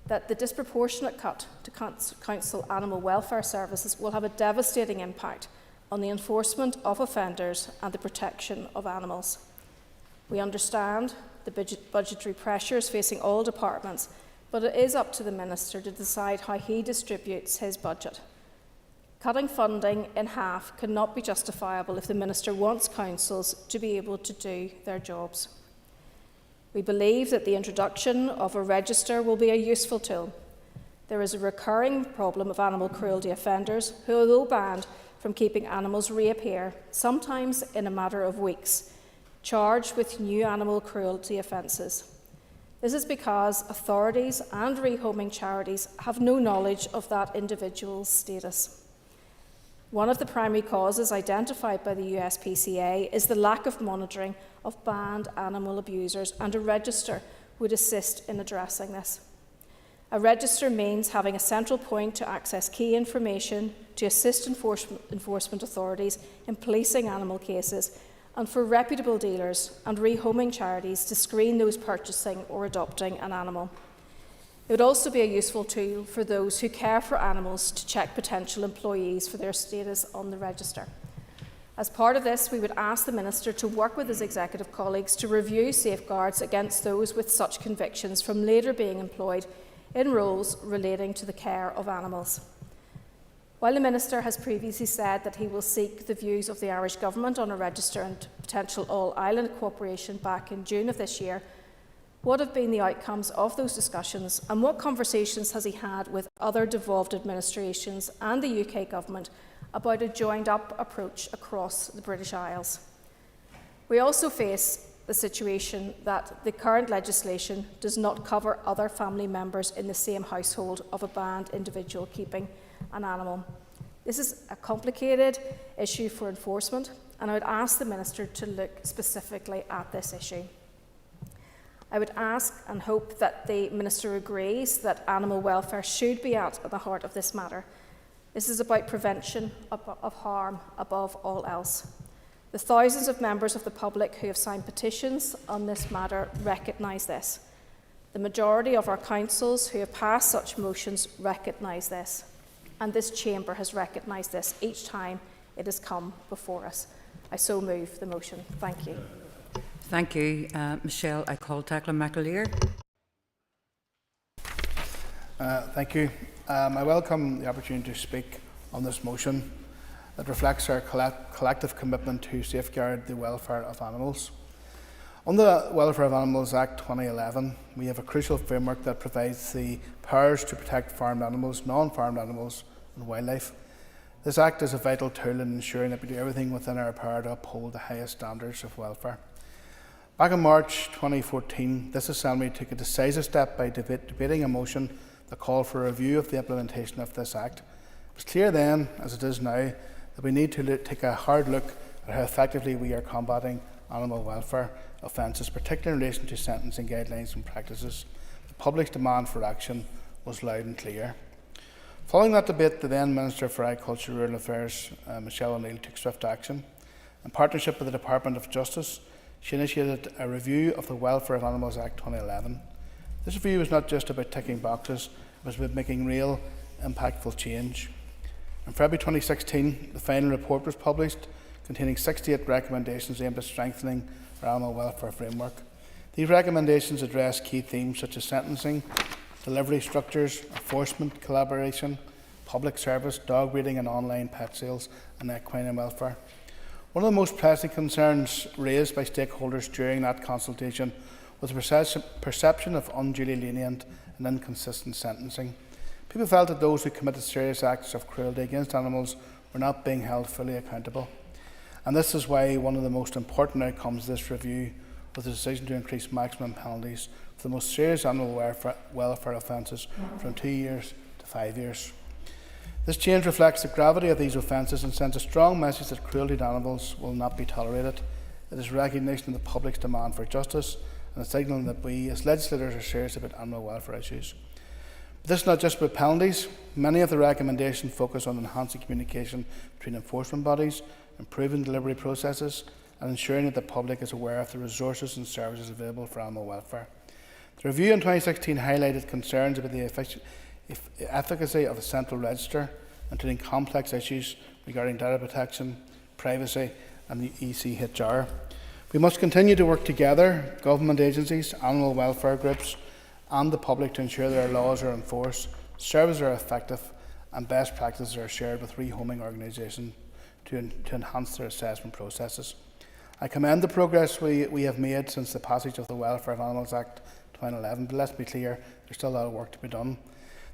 that the disproportionate cut to council animal welfare services will have a devastating impact on the enforcement of offenders and the protection of animals. We understand the budgetary pressures facing all departments, but it is up to the Minister to decide how he distributes his budget. Cutting funding in half cannot be justifiable if the Minister wants councils to be able to do their jobs. We believe that the introduction of a register will be a useful tool. There is a recurring problem of animal cruelty offenders who, although banned from keeping animals, reappear, sometimes in a matter of weeks, charged with new animal cruelty offences. This is because authorities and rehoming charities have no knowledge of that individual's status. One of the primary causes identified by the USPCA is the lack of monitoring of banned animal abusers, and a register would assist in addressing this. A register means having a central point to access key information to assist enforcement authorities in policing animal cases, and for reputable dealers and rehoming charities to screen those purchasing or adopting an animal. It would also be a useful tool for those who care for animals to check potential employees for their status on the register. As part of this, we would ask the Minister to work with his executive colleagues to review safeguards against those with such convictions from later being employed in roles relating to the care of animals. While the Minister has previously said that he will seek the views of the Irish Government on a register and potential all-island cooperation back in June of this year, what have been the outcomes of those discussions, and what conversations has he had with other devolved administrations and the UK Government about a joined-up approach across the British Isles? We also face the situation that the current legislation does not cover other family members in the same household of a banned individual keeping an animal. This is a complicated issue for enforcement, and I would ask the Minister to look specifically at this issue. I would ask and hope that the Minister agrees that animal welfare should be at the heart of this matter. This is about prevention of harm above all else. The thousands of members of the public who have signed petitions on this matter recognise this. The majority of our councils who have passed such motions recognise this, and this chamber has recognised this each time it has come before us. I so move the motion. Thank you. Thank you, Michelle. I call Declan McAleer. Thank you. I welcome the opportunity to speak on this motion that reflects our collective commitment to safeguard the welfare of animals. Under the Welfare of Animals Act 2011, we have a crucial framework that provides the powers to protect farmed animals, non-farmed animals and wildlife. This Act is a vital tool in ensuring that we do everything within our power to uphold the highest standards of welfare. Back in March 2014, this Assembly took a decisive step by debating a motion that called for a review of the implementation of this Act. It was clear then, as it is now, that we need to take a hard look at how effectively we are combating animal welfare offences, particularly in relation to sentencing guidelines and practices. The public's demand for action was loud and clear. Following that debate, the then Minister for Agriculture and Rural Affairs, Michelle O'Neill, took swift action. In partnership with the Department of Justice, she initiated a review of the Welfare of Animals Act 2011. This review was not just about ticking boxes, it was about making real, impactful change. In February 2016, the final report was published, containing 68 recommendations aimed at strengthening our animal welfare framework. These recommendations address key themes such as sentencing, delivery structures, enforcement, collaboration, public service, dog breeding and online pet sales, and equine welfare. One of the most pressing concerns raised by stakeholders during that consultation was the perception of unduly lenient and inconsistent sentencing. People felt that those who committed serious acts of cruelty against animals were not being held fully accountable. And this is why one of the most important outcomes of this review was the decision to increase maximum penalties for the most serious animal welfare offences from 2 years to 5 years. This change reflects the gravity of these offences and sends a strong message that cruelty to animals will not be tolerated. It is recognition of the public's demand for justice and a signal that we as legislators are serious about animal welfare issues. But this is not just about penalties. Many of the recommendations focus on enhancing communication between enforcement bodies, improving delivery processes, and ensuring that the public is aware of the resources and services available for animal welfare. The review in 2016 highlighted concerns about the efficacy of a central register, including complex issues regarding data protection, privacy, and the ECHR. We must continue to work together, government agencies, animal welfare groups, and the public to ensure that our laws are enforced, services are effective, and best practices are shared with rehoming organisations to enhance their assessment processes. I commend the progress we have made since the passage of the Welfare of Animals Act 2011, but let's be clear, there's still a lot of work to be done.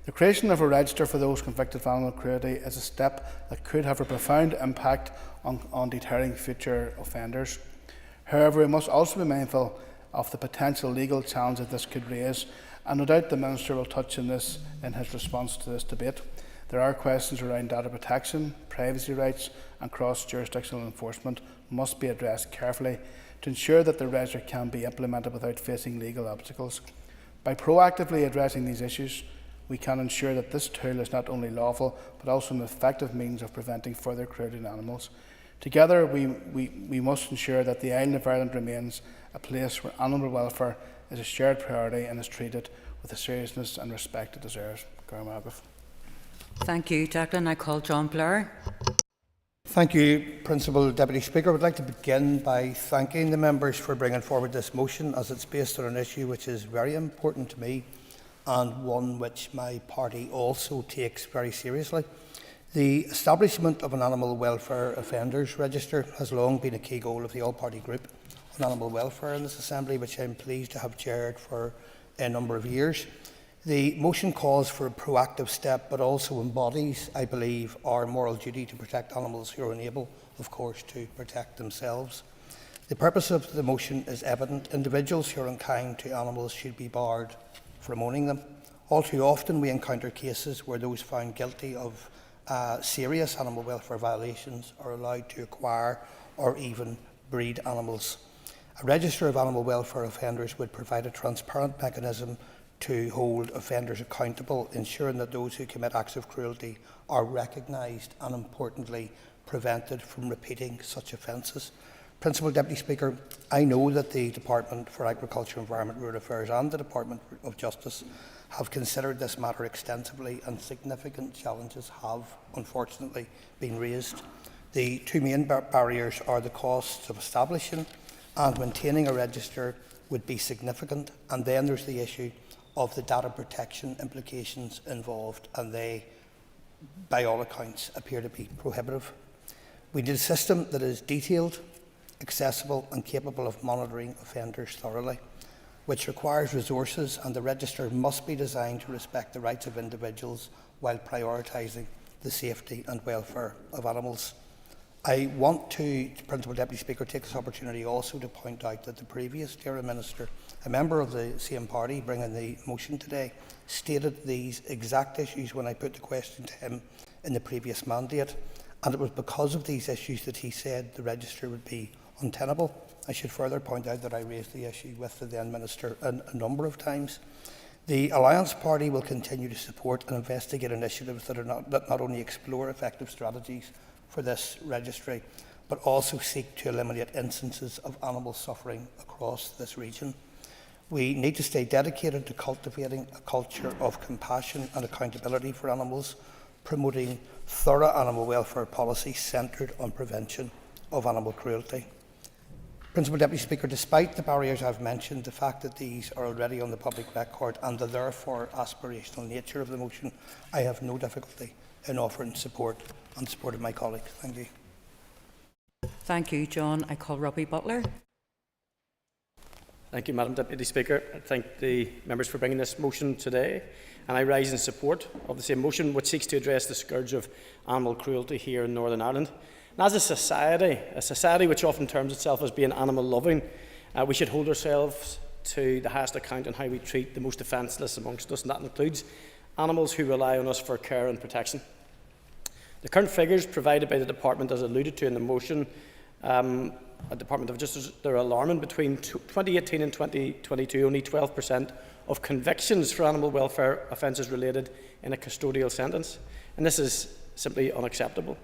The creation of a register for those convicted of animal cruelty is a step that could have a profound impact on deterring future offenders. However, we must also be mindful of the potential legal challenge that this could raise, and no doubt the Minister will touch on this in his response to this debate. There are questions around data protection, privacy rights, and cross-jurisdictional enforcement must be addressed carefully to ensure that the register can be implemented without facing legal obstacles. By proactively addressing these issues, we can ensure that this tool is not only lawful but also an effective means of preventing further cruelty to animals. Together, we must ensure that the island of Ireland remains a place where animal welfare is a shared priority and is treated with the seriousness and respect it deserves. Thank you, Declan. I call John Blair. Thank you, Principal Deputy Speaker. I would like to begin by thanking the members for bringing forward this motion, as it's based on an issue which is very important to me and one which my party also takes very seriously. The establishment of an animal welfare offenders register has long been a key goal of the all-party group on animal welfare in this Assembly, which I am pleased to have chaired for a number of years. The motion calls for a proactive step, but also embodies, I believe, our moral duty to protect animals who are unable, of course, to protect themselves. The purpose of the motion is evident. Individuals who are unkind to animals should be barred from owning them. All too often we encounter cases where those found guilty of serious animal welfare violations are allowed to acquire or even breed animals. A register of animal welfare offenders would provide a transparent mechanism to hold offenders accountable, ensuring that those who commit acts of cruelty are recognised and, importantly, prevented from repeating such offences. Principal Deputy Speaker, I know that the Department for Agriculture, Environment, Rural Affairs and the Department of Justice have considered this matter extensively, and significant challenges have, unfortunately, been raised. The two main barriers are the costs of establishing and maintaining a register would be significant, and then there's the issue of the data protection implications involved, and they, by all accounts, appear to be prohibitive. We need a system that is detailed, accessible and capable of monitoring offenders thoroughly, which requires resources, and the register must be designed to respect the rights of individuals while prioritising the safety and welfare of animals. I want to, Principal Deputy Speaker, take this opportunity also to point out that the previous Dairy Minister, a member of the same party bringing the motion today, stated these exact issues when I put the question to him in the previous mandate, and it was because of these issues that he said the register would be untenable. I should further point out that I raised the issue with the then Minister a number of times. The Alliance Party will continue to support and investigate initiatives that not only explore effective strategies for this registry, but also seek to eliminate instances of animal suffering across this region. We need to stay dedicated to cultivating a culture of compassion and accountability for animals, promoting thorough animal welfare policy centred on prevention of animal cruelty. Principal Deputy Speaker, despite the barriers I've mentioned, the fact that these are already on the public record and the therefore aspirational nature of the motion, I have no difficulty in offering support and support of my colleagues. Thank you. Thank you, John. I call Robbie Butler. Thank you, Madam Deputy Speaker. I thank the members for bringing this motion today, and I rise in support of the same motion, which seeks to address the scourge of animal cruelty here in Northern Ireland. And as a society which often terms itself as being animal-loving, we should hold ourselves to the highest account on how we treat the most defenceless amongst us, and that includes animals who rely on us for care and protection. The current figures provided by the Department, as alluded to in the motion, Department of Justice, they're alarming. Between 2018 and 2022, only 12% of convictions for animal welfare offences related in a custodial sentence, and this is simply unacceptable.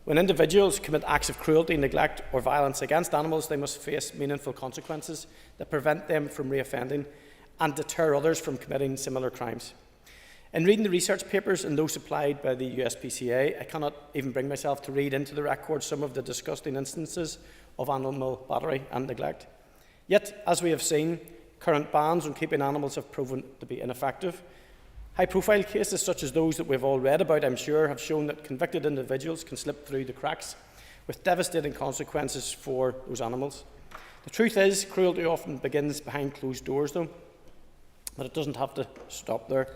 When individuals commit acts of cruelty, neglect or violence against animals, they must face meaningful consequences that prevent them from reoffending and deter others from committing similar crimes. In reading the research papers and those supplied by the USPCA, I cannot even bring myself to read into the record some of the disgusting instances of animal battery and neglect. Yet, as we have seen, current bans on keeping animals have proven to be ineffective. High-profile cases such as those that we've all read about, I'm sure, have shown that convicted individuals can slip through the cracks with devastating consequences for those animals. The truth is, cruelty often begins behind closed doors, though, but it doesn't have to stop there.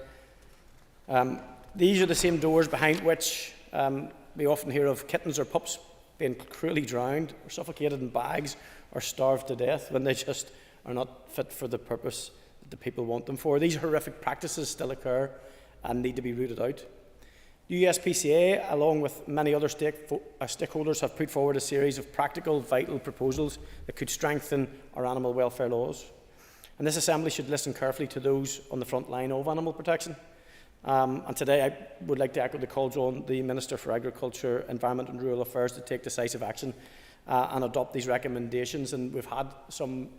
These are the same doors behind which we often hear of kittens or pups being cruelly drowned or suffocated in bags or starved to death when they just are not fit for the purpose that the people want them for. These horrific practices still occur and need to be rooted out. The USPCA, along with many other stakeholders, have put forward a series of practical, vital proposals that could strengthen our animal welfare laws. And this Assembly should listen carefully to those on the front line of animal protection. And today I would like to echo the calls on the Minister for Agriculture, Environment and Rural Affairs to take decisive action and adopt these recommendations. And we've had some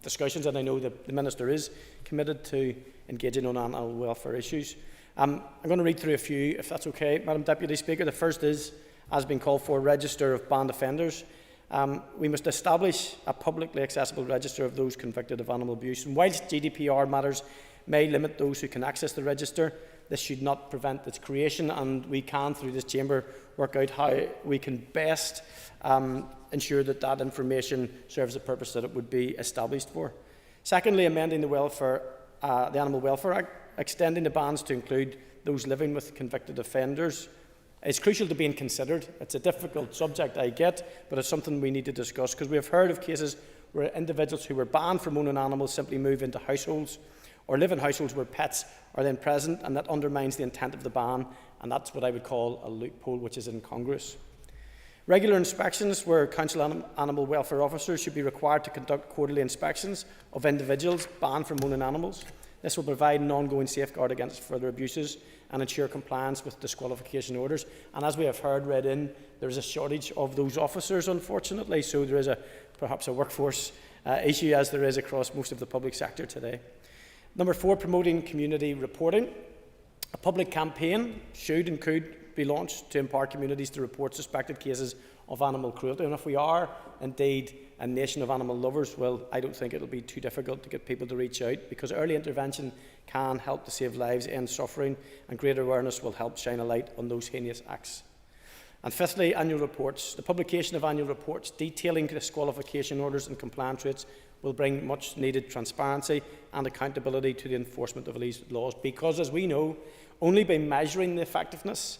discussions, and I know that the Minister is committed to engaging on animal welfare issues. I'm going to read through a few, if that's okay, Madam Deputy Speaker. The first is, as been called for, register of banned offenders. We must establish a publicly accessible register of those convicted of animal abuse. And whilst GDPR matters may limit those who can access the register, this should not prevent its creation, and we can, through this chamber, work out how we can best ensure that that information serves the purpose that it would be established for. Secondly, amending the Animal Welfare Act, extending the bans to include those living with convicted offenders, is crucial to being considered. It's a difficult subject, I get, but it's something we need to discuss, because we have heard of cases where individuals who were banned from owning animals simply move into households or live in households where pets are then present, and that undermines the intent of the ban, and that's what I would call a loophole which is incongruous. Regular inspections where council animal welfare officers should be required to conduct quarterly inspections of individuals banned from owning animals. This will provide an ongoing safeguard against further abuses and ensure compliance with disqualification orders. And as we have heard read in, there is a shortage of those officers, unfortunately, so there is perhaps a workforce issue, as there is across most of the public sector today. Number 4, promoting community reporting. A public campaign should and could be launched to empower communities to report suspected cases of animal cruelty. And if we are indeed a nation of animal lovers, well, I don't think it'll be too difficult to get people to reach out, because early intervention can help to save lives, end suffering, and greater awareness will help shine a light on those heinous acts. And fifthly, annual reports. The publication of annual reports detailing disqualification orders and compliance rates will bring much needed transparency and accountability to the enforcement of these laws, because, as we know, only by measuring the effectiveness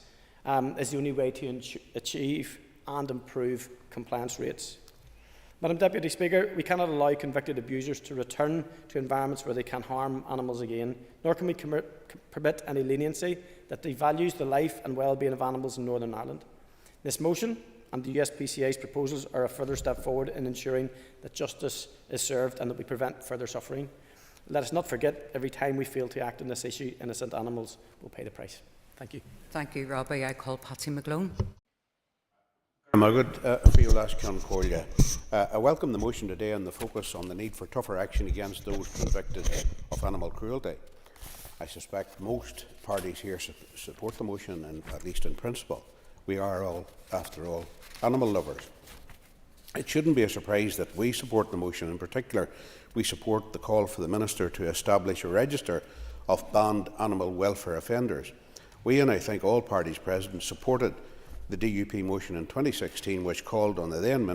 is the only way to achieve and improve compliance rates. Madam Deputy Speaker, we cannot allow convicted abusers to return to environments where they can harm animals again, nor can we permit any leniency that devalues the life and well-being of animals in Northern Ireland. This motion and the USPCA's proposals are a further step forward in ensuring that justice is served and that we prevent further suffering. Let us not forget, every time we fail to act on this issue, innocent animals will pay the price. Thank you. Thank you, Robbie. I call Patsy McGlone. I welcome the motion today and the focus on the need for tougher action against those convicted of animal cruelty. I suspect most parties here support the motion, and at least in principle. We are all, after all, animal lovers. It shouldn't be a surprise that we support the motion. In particular, we support the call for the Minister to establish a register of banned animal welfare offenders. We, and I think all parties present, supported the DUP motion in 2016, which called on the then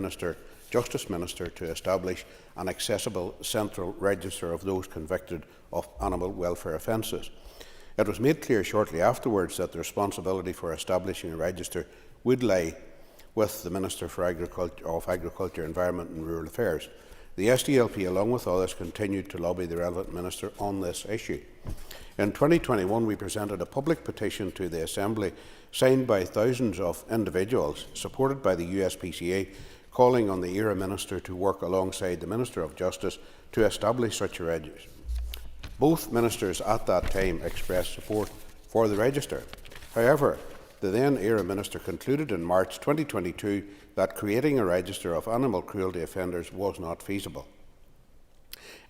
Justice Minister to establish an accessible central register of those convicted of animal welfare offences. It was made clear shortly afterwards that the responsibility for establishing a register would lie with the Minister for Agriculture, Environment and Rural Affairs. The SDLP, along with others, continued to lobby the relevant minister on this issue. In 2021, we presented a public petition to the Assembly, signed by thousands of individuals, supported by the USPCA, calling on the ERA Minister to work alongside the Minister of Justice to establish such a register. Both ministers at that time expressed support for the register. However, the then ERA Minister concluded in March 2022 that creating a register of animal cruelty offenders was not feasible.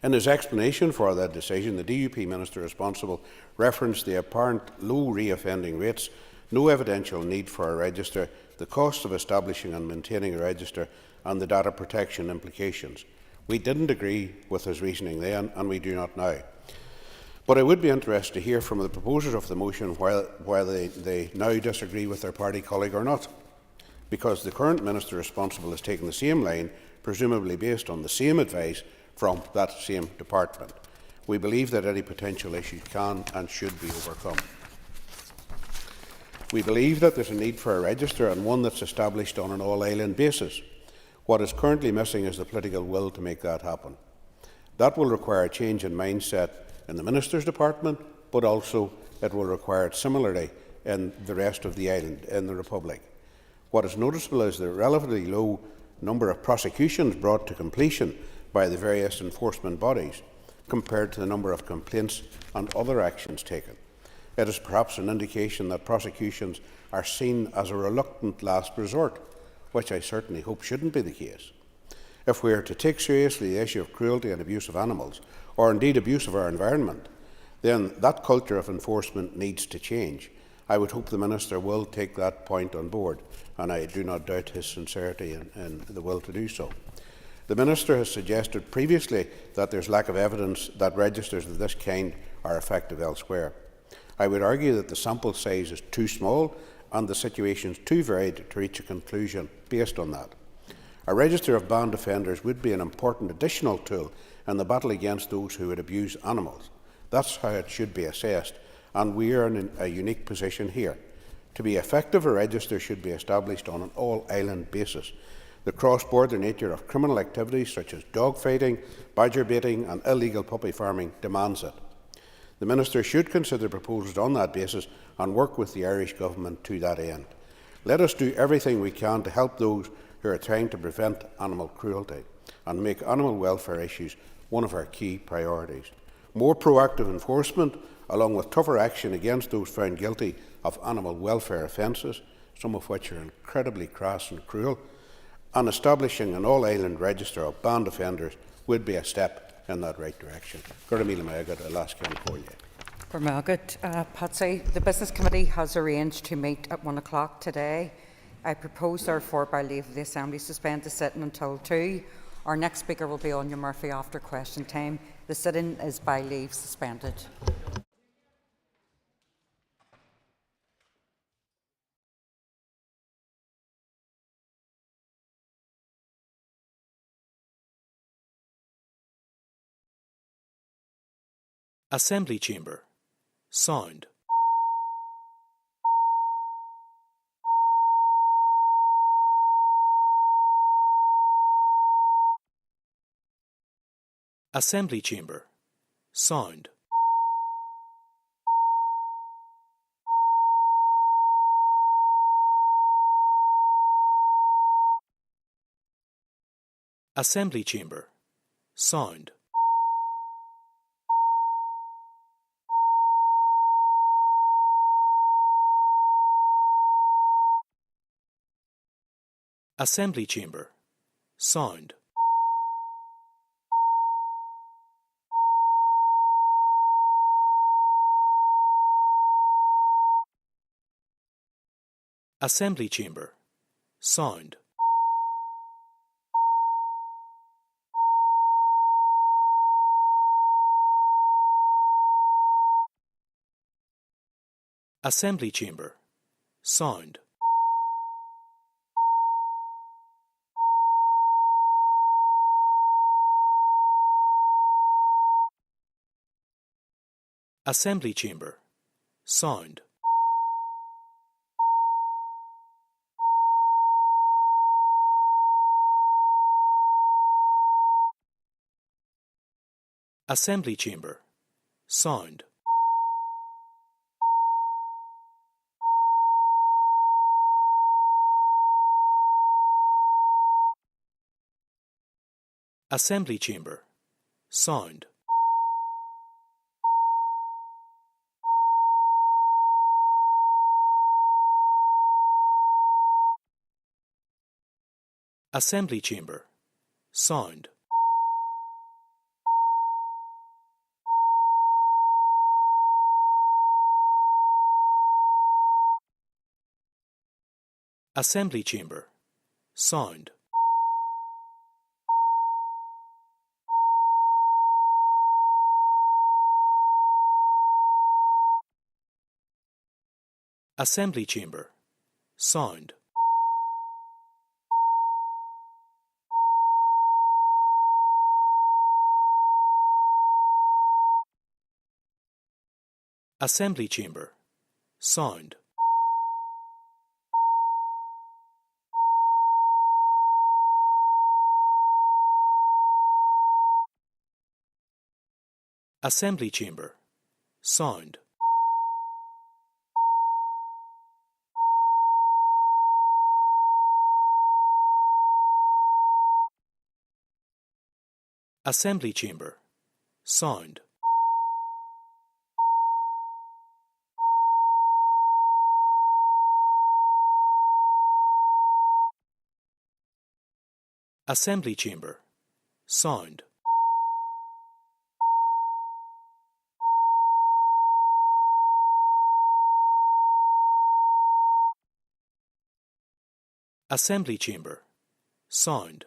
In his explanation for that decision, the DUP Minister responsible referenced the apparent low re-offending rates, no evidential need for a register, the cost of establishing and maintaining a register, and the data protection implications. We didn't agree with his reasoning then, and we do not now. But I would be interested to hear from the proposers of the motion whether they now disagree with their party colleague or not, because the current Minister responsible has taken the same line, presumably based on the same advice from that same department. We believe that any potential issues can and should be overcome. We believe that there is a need for a register, and one that is established on an all-island basis. What is currently missing is the political will to make that happen. That will require a change in mindset in the Minister's department, but also it will require it similarly in the rest of the island, in the Republic. What is noticeable is the relatively low number of prosecutions brought to completion by the various enforcement bodies compared to the number of complaints and other actions taken. It is perhaps an indication that prosecutions are seen as a reluctant last resort, which I certainly hope shouldn't be the case. If we are to take seriously the issue of cruelty and abuse of animals, or indeed abuse of our environment, then that culture of enforcement needs to change. I would hope the Minister will take that point on board, and I do not doubt his sincerity and the will to do so. The Minister has suggested previously that there is lack of evidence that registers of this kind are effective elsewhere. I would argue that the sample size is too small and the situations too varied to reach a conclusion based on that. A register of banned offenders would be an important additional tool in the battle against those who would abuse animals. That's how it should be assessed, and we are in a unique position here. To be effective, a register should be established on an all-island basis. The cross-border nature of criminal activities such as dog fighting, badger baiting and illegal puppy farming demands it. The Minister should consider proposals on that basis and work with the Irish Government to that end. Let us do everything we can to help those who are trying to prevent animal cruelty and make animal welfare issues one of our key priorities. More proactive enforcement, along with tougher action against those found guilty of animal welfare offences, some of which are incredibly crass and cruel, and establishing an all-island register of banned offenders would be a step in that right direction. Patsy, the Business Committee has arranged to meet at 1 o'clock today. I propose, therefore, by leave of the Assembly, suspend the sitting until 2. Our next speaker will be Anya Murphy after question time. The sitting is by leave suspended. Assembly Chamber. Sound. Assembly Chamber. Sound. Assembly Chamber. Sound. Assembly Chamber. Sound. Assembly Chamber. Sound. Assembly Chamber. Sound. Assembly Chamber. Sound. Assembly Chamber. Sound. Assembly Chamber. Sound. Assembly Chamber. Sound. Assembly Chamber. Sound. Assembly Chamber. Sound. Assembly Chamber. Sound. Assembly Chamber. Sound. Assembly Chamber. Sound. Assembly Chamber. Sound. Assembly Chamber. Sound.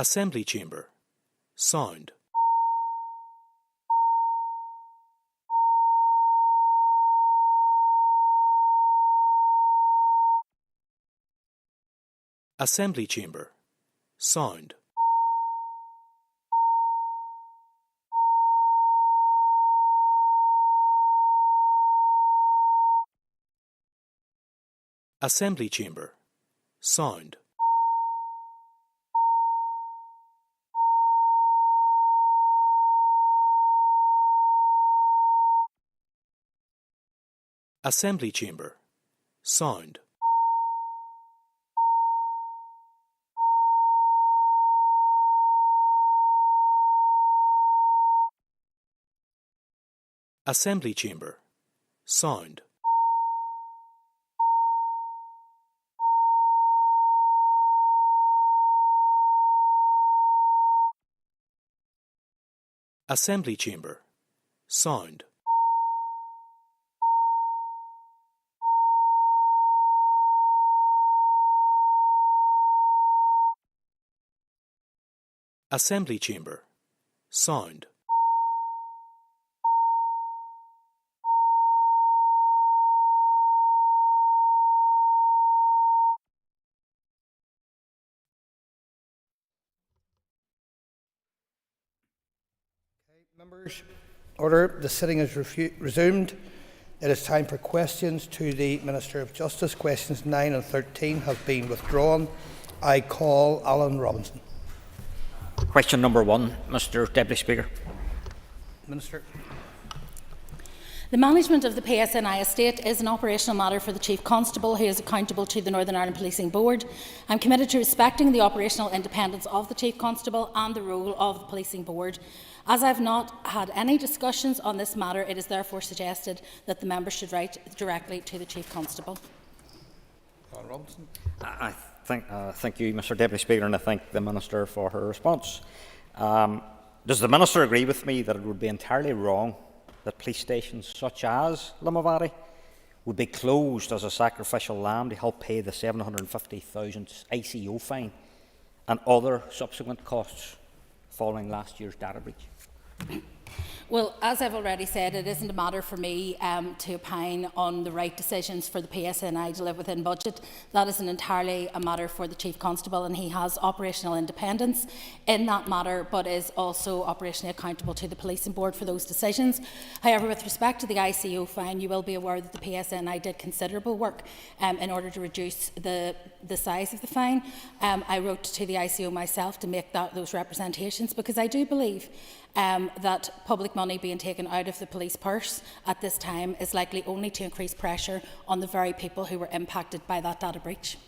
Assembly Chamber. Sound. Assembly Chamber. Sound. Assembly Chamber. Sound. Assembly Chamber. Sound. Assembly Chamber. Sound. Assembly Chamber. Sound. Assembly Chamber. Sound. Members, order. The sitting is resumed. It is time for questions to the Minister of Justice. Questions 9 and 13 have been withdrawn. I call Alan Robinson. Question number 1, Mr. Deputy Speaker. Minister. The management of the PSNI estate is an operational matter for the Chief Constable, who is accountable to the Northern Ireland Policing Board. I am committed to respecting the operational independence of the Chief Constable and the role of the Policing Board. As I have not had any discussions on this matter, it is therefore suggested that the member should write directly to the Chief Constable. Alan Robinson. Thank you, Mr. Deputy Speaker, and I thank the Minister for her response. Does the Minister agree with me that it would be entirely wrong that police stations such as Limavady would be closed as a sacrificial lamb to help pay the £750,000 ICO fine and other subsequent costs following last year's data breach? Well, as I've already said, it isn't a matter for me to opine on the right decisions for the PSNI to live within budget. That is entirely a matter for the Chief Constable, and he has operational independence in that matter, but is also operationally accountable to the Policing Board for those decisions. However, with respect to the ICO fine, you will be aware that the PSNI did considerable work in order to reduce the size of the fine. I wrote to the ICO myself to make those representations, because I do believe that public money being taken out of the police purse at this time is likely only to increase pressure on the very people who were impacted by that data breach.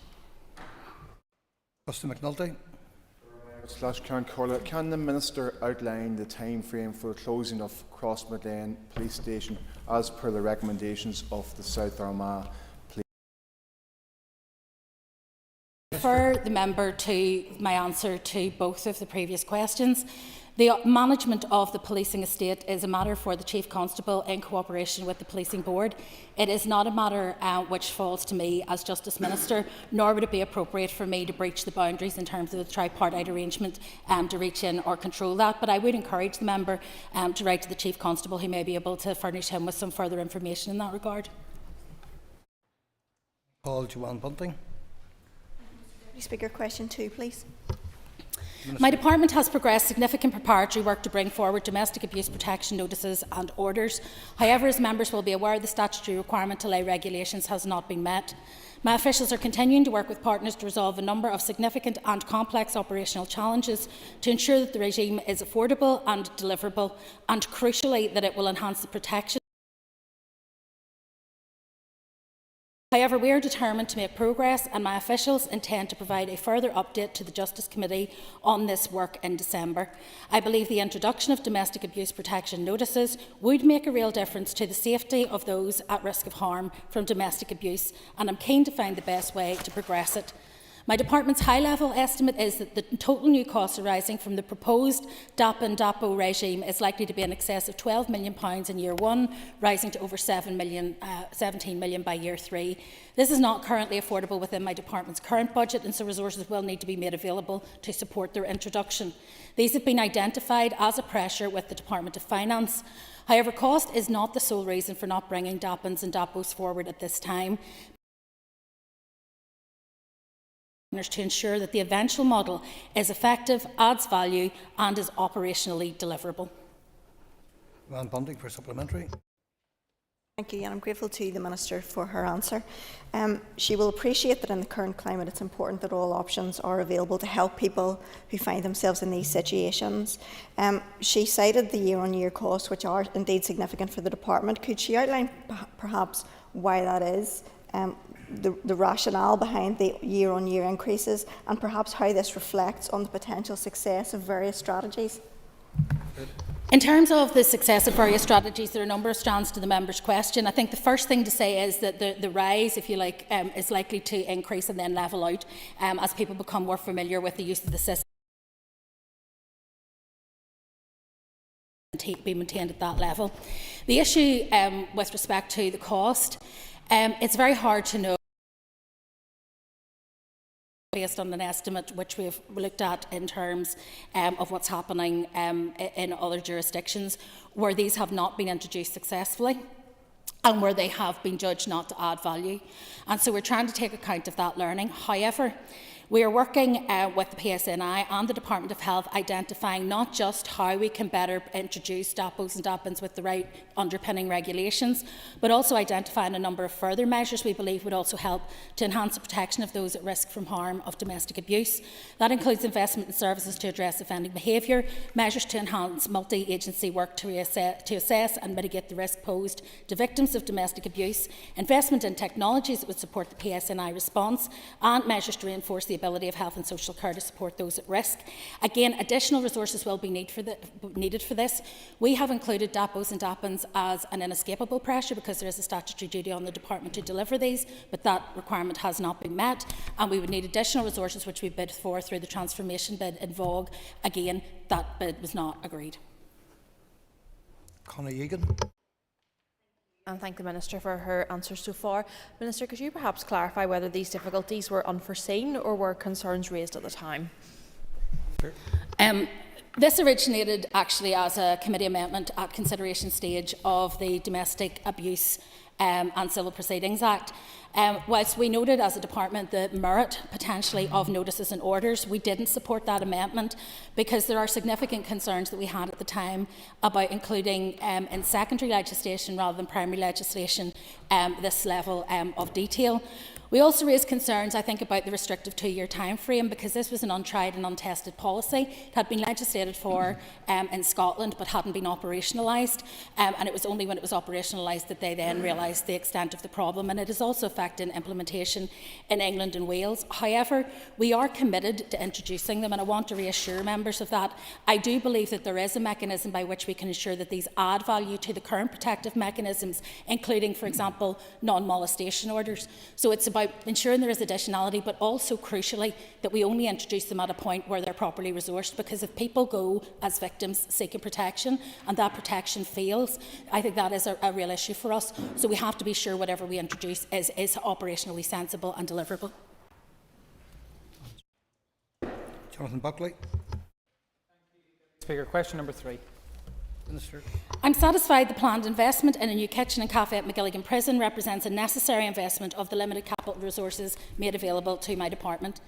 Mr McNulty. Can the Minister outline the time frame for closing of Crossmaglen Police Station as per the recommendations of the South Armagh Police? Refer the member to my answer to both of the previous questions. The management of the policing estate is a matter for the Chief Constable in cooperation with the Policing Board. It is not a matter which falls to me as Justice Minister, nor would it be appropriate for me to breach the boundaries in terms of the tripartite arrangement to reach in or control that. But I would encourage the member to write to the Chief Constable, who may be able to furnish him with some further information in that regard. Paul Joanne Bunting. Speaker, question 2, please. My department has progressed significant preparatory work to bring forward domestic abuse protection notices and orders. However, as members will be aware, the statutory requirement to lay regulations has not been met. My officials are continuing to work with partners to resolve a number of significant and complex operational challenges to ensure that the regime is affordable and deliverable, and crucially that it will enhance the protection. However, we are determined to make progress, and my officials intend to provide a further update to the Justice Committee on this work in December. I believe the introduction of domestic abuse protection notices would make a real difference to the safety of those at risk of harm from domestic abuse, and I'm keen to find the best way to progress it. My department's high-level estimate is that the total new costs arising from the proposed DAP and DAPO regime is likely to be in excess of £12 million in year 1, rising to over £17 million by year 3. This is not currently affordable within my department's current budget, and so resources will need to be made available to support their introduction. These have been identified as a pressure with the Department of Finance. However, cost is not the sole reason for not bringing DAPs and DAPOs forward at this time, to ensure that the eventual model is effective, adds value and is operationally deliverable. Van Bunting for supplementary. Thank you, and I'm grateful to the Minister for her answer. She will appreciate that in the current climate it's important that all options are available to help people who find themselves in these situations. She cited the year-on-year costs, which are indeed significant for the department. Could she outline perhaps why that is? The rationale behind the year-on-year increases, and perhaps how this reflects on the potential success of various strategies? In terms of the success of various strategies, there are a number of strands to the member's question. I think the first thing to say is that the rise, if you like, is likely to increase and then level out as people become more familiar with the use of the system. Be maintained at that level. The issue with respect to the cost, it's very hard to know based on an estimate which we've looked at in terms of what's happening in other jurisdictions where these have not been introduced successfully and where they have been judged not to add value. And so we're trying to take account of that learning. However, we are working with the PSNI and the Department of Health, identifying not just how we can better introduce DAPOs and DAPNs with the right underpinning regulations, but also identifying a number of further measures we believe would also help to enhance the protection of those at risk from harm of domestic abuse. That includes investment in services to address offending behaviour, measures to enhance multi-agency work to assess and mitigate the risk posed to victims of domestic abuse, investment in technologies that would support the PSNI response, and measures to reinforce the ability of health and social care to support those at risk. Again, additional resources will be needed for this. We have included DAPOs and DAPNs as an inescapable pressure because there is a statutory duty on the department to deliver these, but that requirement has not been met, and we would need additional resources which we bid for through the transformation bid in VOG. Again, that bid was not agreed. Conor Egan. And thank the Minister for her answers so far. Minister, could you perhaps clarify whether these difficulties were unforeseen or were concerns raised at the time? Sure. This originated actually as a committee amendment at consideration stage of the Domestic Abuse and Civil Proceedings Act. Whilst we noted as a department the merit potentially of notices and orders, we didn't support that amendment because there are significant concerns that we had at the time about including in secondary legislation rather than primary legislation this level of detail. We also raised concerns, I think, about the restrictive 2-year time frame because this was an untried and untested policy. It had been legislated for in Scotland but hadn't been operationalised, and it was only when it was operationalised that they then realised the extent of the problem, and it is also affecting implementation in England and Wales. However, we are committed to introducing them, and I want to reassure members of that. I do believe that there is a mechanism by which we can ensure that these add value to the current protective mechanisms, including, for example, non-molestation orders. So it's about ensuring there is additionality, but also crucially that we only introduce them at a point where they're properly resourced, because if people go as victims seeking protection and that protection fails, I think that is a real issue for us. So we have to be sure whatever we introduce is operationally sensible and deliverable. Jonathan Buckley. Speaker, question number 3. Minister. I'm satisfied the planned investment in a new kitchen and cafe at McGilligan Prison represents a necessary investment of the limited capital resources made available to my department.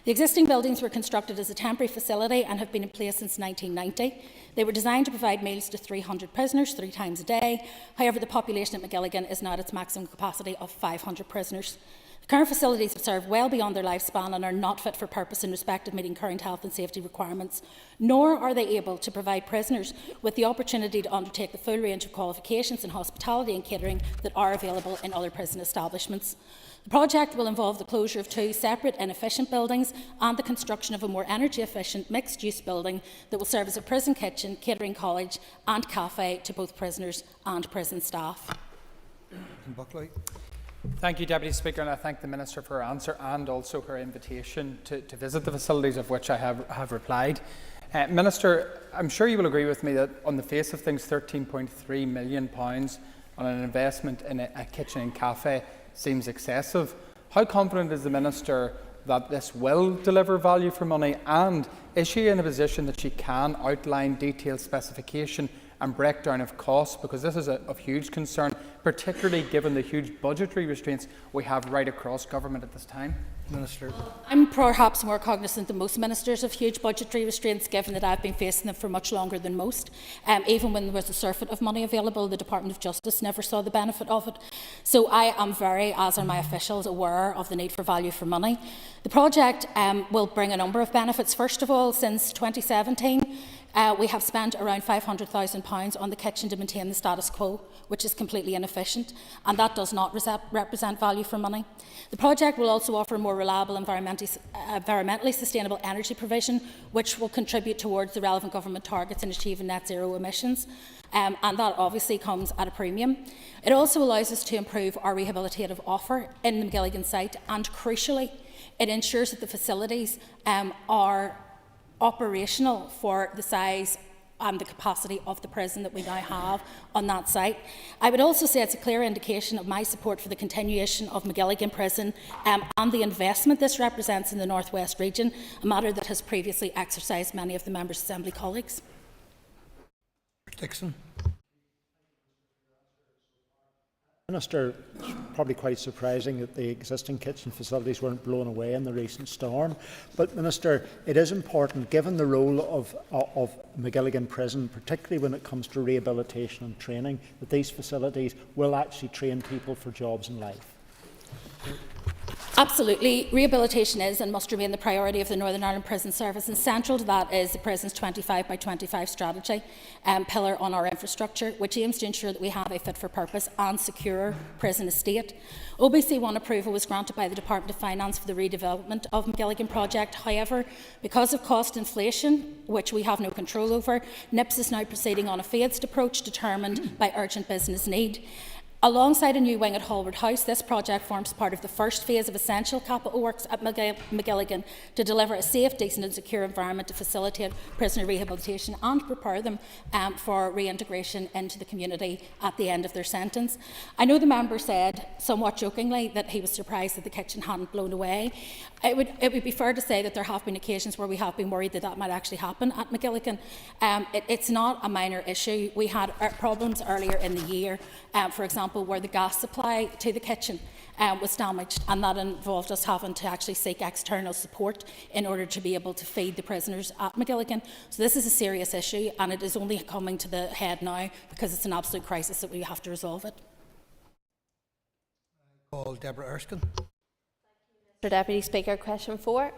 The existing buildings were constructed as a temporary facility and have been in place since 1990. They were designed to provide meals to 300 prisoners 3 times a day. However, the population at McGilligan is now at its maximum capacity of 500 prisoners. The current facilities have served well beyond their lifespan and are not fit for purpose in respect of meeting current health and safety requirements, nor are they able to provide prisoners with the opportunity to undertake the full range of qualifications in hospitality and catering that are available in other prison establishments. The project will involve the closure of 2 separate inefficient buildings and the construction of a more energy-efficient mixed-use building that will serve as a prison kitchen, catering college and cafe to both prisoners and prison staff. Buckley. Thank you, Deputy Speaker, and I thank the Minister for her answer and also her invitation to visit the facilities, of which I have replied. Minister, I'm sure you will agree with me that on the face of things, £13.3 million on an investment in a kitchen and cafe seems excessive. How confident is the Minister that this will deliver value for money, and is she in a position that she can outline detailed specification and breakdown of costs, because this is of huge concern, particularly given the huge budgetary restraints we have right across government at this time? Minister. I'm perhaps more cognizant than most ministers of huge budgetary restraints, given that I've been facing them for much longer than most. Even when there was a surfeit of money available, the Department of Justice never saw the benefit of it. So I am very, as are my officials, aware of the need for value for money. The project will bring a number of benefits. First of all, since 2017, we have spent around £500,000 on the kitchen to maintain the status quo, which is completely inefficient, and that does not represent value for money. The project will also offer more reliable environmentally sustainable energy provision, which will contribute towards the relevant government targets in achieving net zero emissions, and that obviously comes at a premium. It also allows us to improve our rehabilitative offer in the McGilligan site, and crucially, it ensures that the facilities are operational for the size and the capacity of the prison that we now have on that site. I would also say it's a clear indication of my support for the continuation of McGilligan Prison and the investment this represents in the North West region, a matter that has previously exercised many of the Members' Assembly colleagues. Dixon. Minister, it's probably quite surprising that the existing kitchen facilities weren't blown away in the recent storm. But Minister, it is important, given the role of McGilligan Prison, particularly when it comes to rehabilitation and training, that these facilities will actually train people for jobs in life. Absolutely. Rehabilitation is and must remain the priority of the Northern Ireland Prison Service, and central to that is the prison's 25 by 25 strategy, pillar on our infrastructure, which aims to ensure that we have a fit-for-purpose and secure prison estate. OBC1 approval was granted by the Department of Finance for the redevelopment of McGilligan project. However, because of cost inflation, which we have no control over, NIPS is now proceeding on a phased approach determined by urgent business need. Alongside a new wing at Hallward House, this project forms part of the first phase of essential capital works at McGilligan to deliver a safe, decent and secure environment to facilitate prisoner rehabilitation and prepare them for reintegration into the community at the end of their sentence. I know the member said, somewhat jokingly, that he was surprised that the kitchen hadn't blown away. It would be fair to say that there have been occasions where we have been worried that that might actually happen at McGilligan. It's not a minor issue. We had problems earlier in the year, for example, where the gas supply to the kitchen was damaged, and that involved us having to actually seek external support in order to be able to feed the prisoners at McGilligan. So this is a serious issue, and it is only coming to the head now because it's an absolute crisis that we have to resolve it. Call Deborah Erskine. Mr. Deputy Speaker, question 4.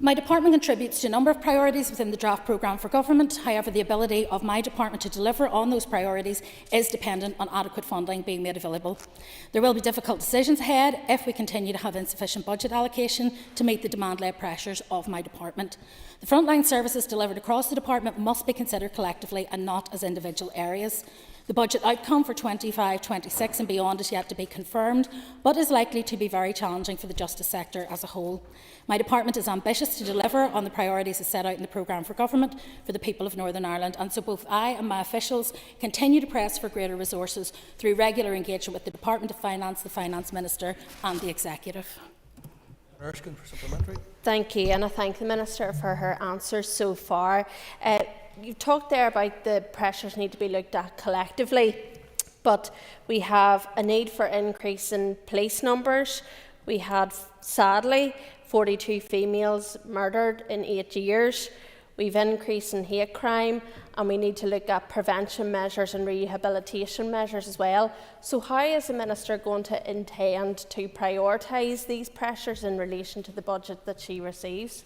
My department contributes to a number of priorities within the draft programme for government. However, the ability of my department to deliver on those priorities is dependent on adequate funding being made available. There will be difficult decisions ahead if we continue to have insufficient budget allocation to meet the demand-led pressures of my department. The frontline services delivered across the department must be considered collectively and not as individual areas. The budget outcome for 25-26 and beyond is yet to be confirmed, but is likely to be very challenging for the justice sector as a whole. My department is ambitious to deliver on the priorities as set out in the programme for government for the people of Northern Ireland, and so both I and my officials continue to press for greater resources through regular engagement with the Department of Finance, the Finance Minister and the Executive. Erskine for supplementary. Thank you, and I thank the Minister for her answers so far. You've talked there about the pressures need to be looked at collectively, but we have a need for increase in police numbers. We had, sadly, 42 females murdered in 8 years. We've increased in hate crime, and we need to look at prevention measures and rehabilitation measures as well. So how is the Minister going to intend to prioritise these pressures in relation to the budget that she receives?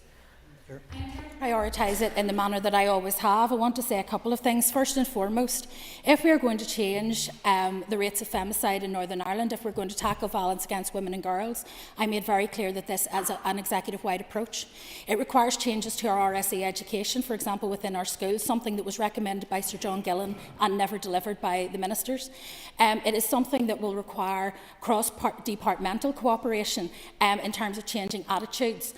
Prioritise it in the manner that I always have. I want to say a couple of things. First and foremost, if we are going to change the rates of femicide in Northern Ireland, if we're going to tackle violence against women and girls, I made very clear that this is an executive-wide approach. It requires changes to our RSE education, for example, within our schools, something that was recommended by Sir John Gillan and never delivered by the ministers. It is something that will require cross-departmental cooperation in terms of changing attitudes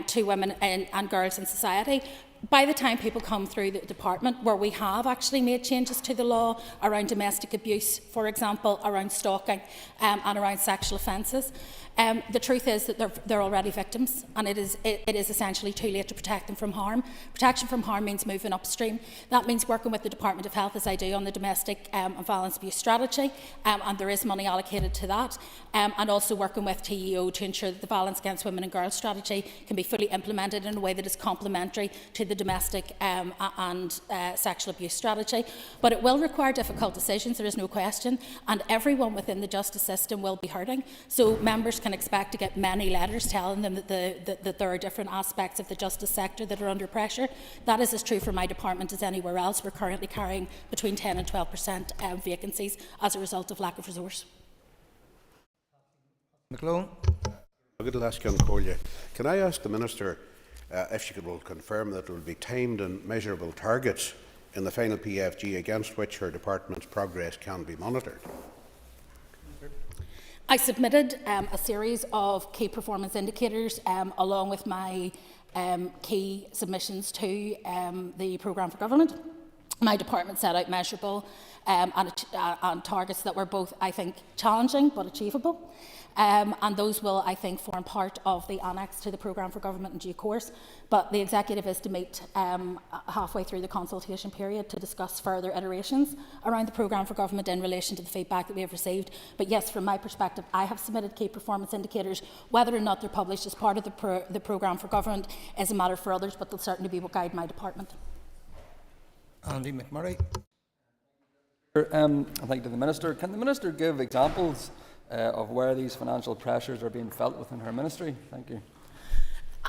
to women and girls in society. By the time people come through the department, where we have actually made changes to the law around domestic abuse, for example, around stalking and around sexual offences, the truth is that they're already victims, and it is essentially too late to protect them from harm. Protection from harm means moving upstream. That means working with the Department of Health, as I do, on the domestic and violence abuse strategy, and there is money allocated to that, and also working with TEO to ensure that the violence against women and girls strategy can be fully implemented in a way that is complementary to the domestic and sexual abuse strategy. But it will require difficult decisions, there is no question, and everyone within the justice system will be hurting. So members can expect to get many letters telling them that there are different aspects of the justice sector that are under pressure. That is as true for my department as anywhere else. We're currently carrying between 10 and 12% vacancies as a result of lack of resource. McClone. Can I ask the Minister if she will confirm that there will be timed and measurable targets in the final PFG against which her department's progress can be monitored? I submitted a series of key performance indicators along with my key submissions to the Programme for Government. My department set out measurable and targets that were both, I think, challenging but achievable. And those will, I think, form part of the annex to the Programme for Government in due course. But the Executive is to meet halfway through the consultation period to discuss further iterations around the Programme for Government in relation to the feedback that we have received. But yes, from my perspective, I have submitted key performance indicators. Whether or not they're published as part of the Programme for Government is a matter for others, but they'll certainly be what guide my department. Andy McMurray. Thank you to the Minister. Can the Minister give examples of where these financial pressures are being felt within her ministry? Thank you.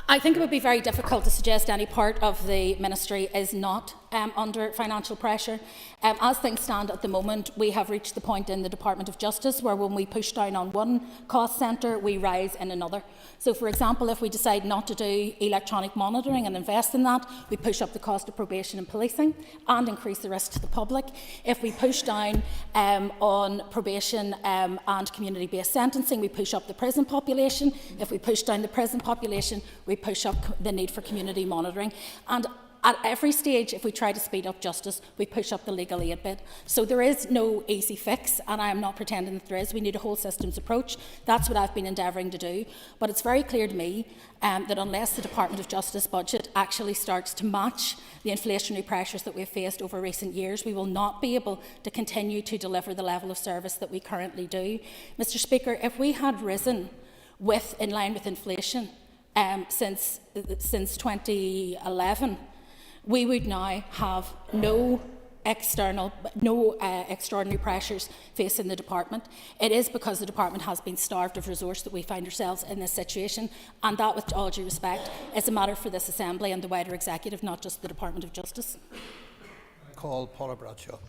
I think it would be very difficult to suggest any part of the ministry is not under financial pressure. As things stand at the moment, we have reached the point in the Department of Justice where when we push down on one cost centre, we rise in another. So, for example, if we decide not to do electronic monitoring and invest in that, we push up the cost of probation and policing and increase the risk to the public. If we push down on probation and community-based sentencing, we push up the prison population. If we push down the prison population, we push up the need for community monitoring. And at every stage, if we try to speed up justice, we push up the legal aid bit. So there is no easy fix, and I am not pretending that there is. We need a whole systems approach. That's what I've been endeavouring to do. But it's very clear to me that unless the Department of Justice budget actually starts to match the inflationary pressures that we've faced over recent years, we will not be able to continue to deliver the level of service that we currently do. Mr. Speaker, if we had risen in line with inflation since 2011, we would now have no extraordinary pressures facing the department. It is because the department has been starved of resource that we find ourselves in this situation, and that, with all due respect, is a matter for this Assembly and the wider executive, not just the Department of Justice. Call Paula Bradshaw.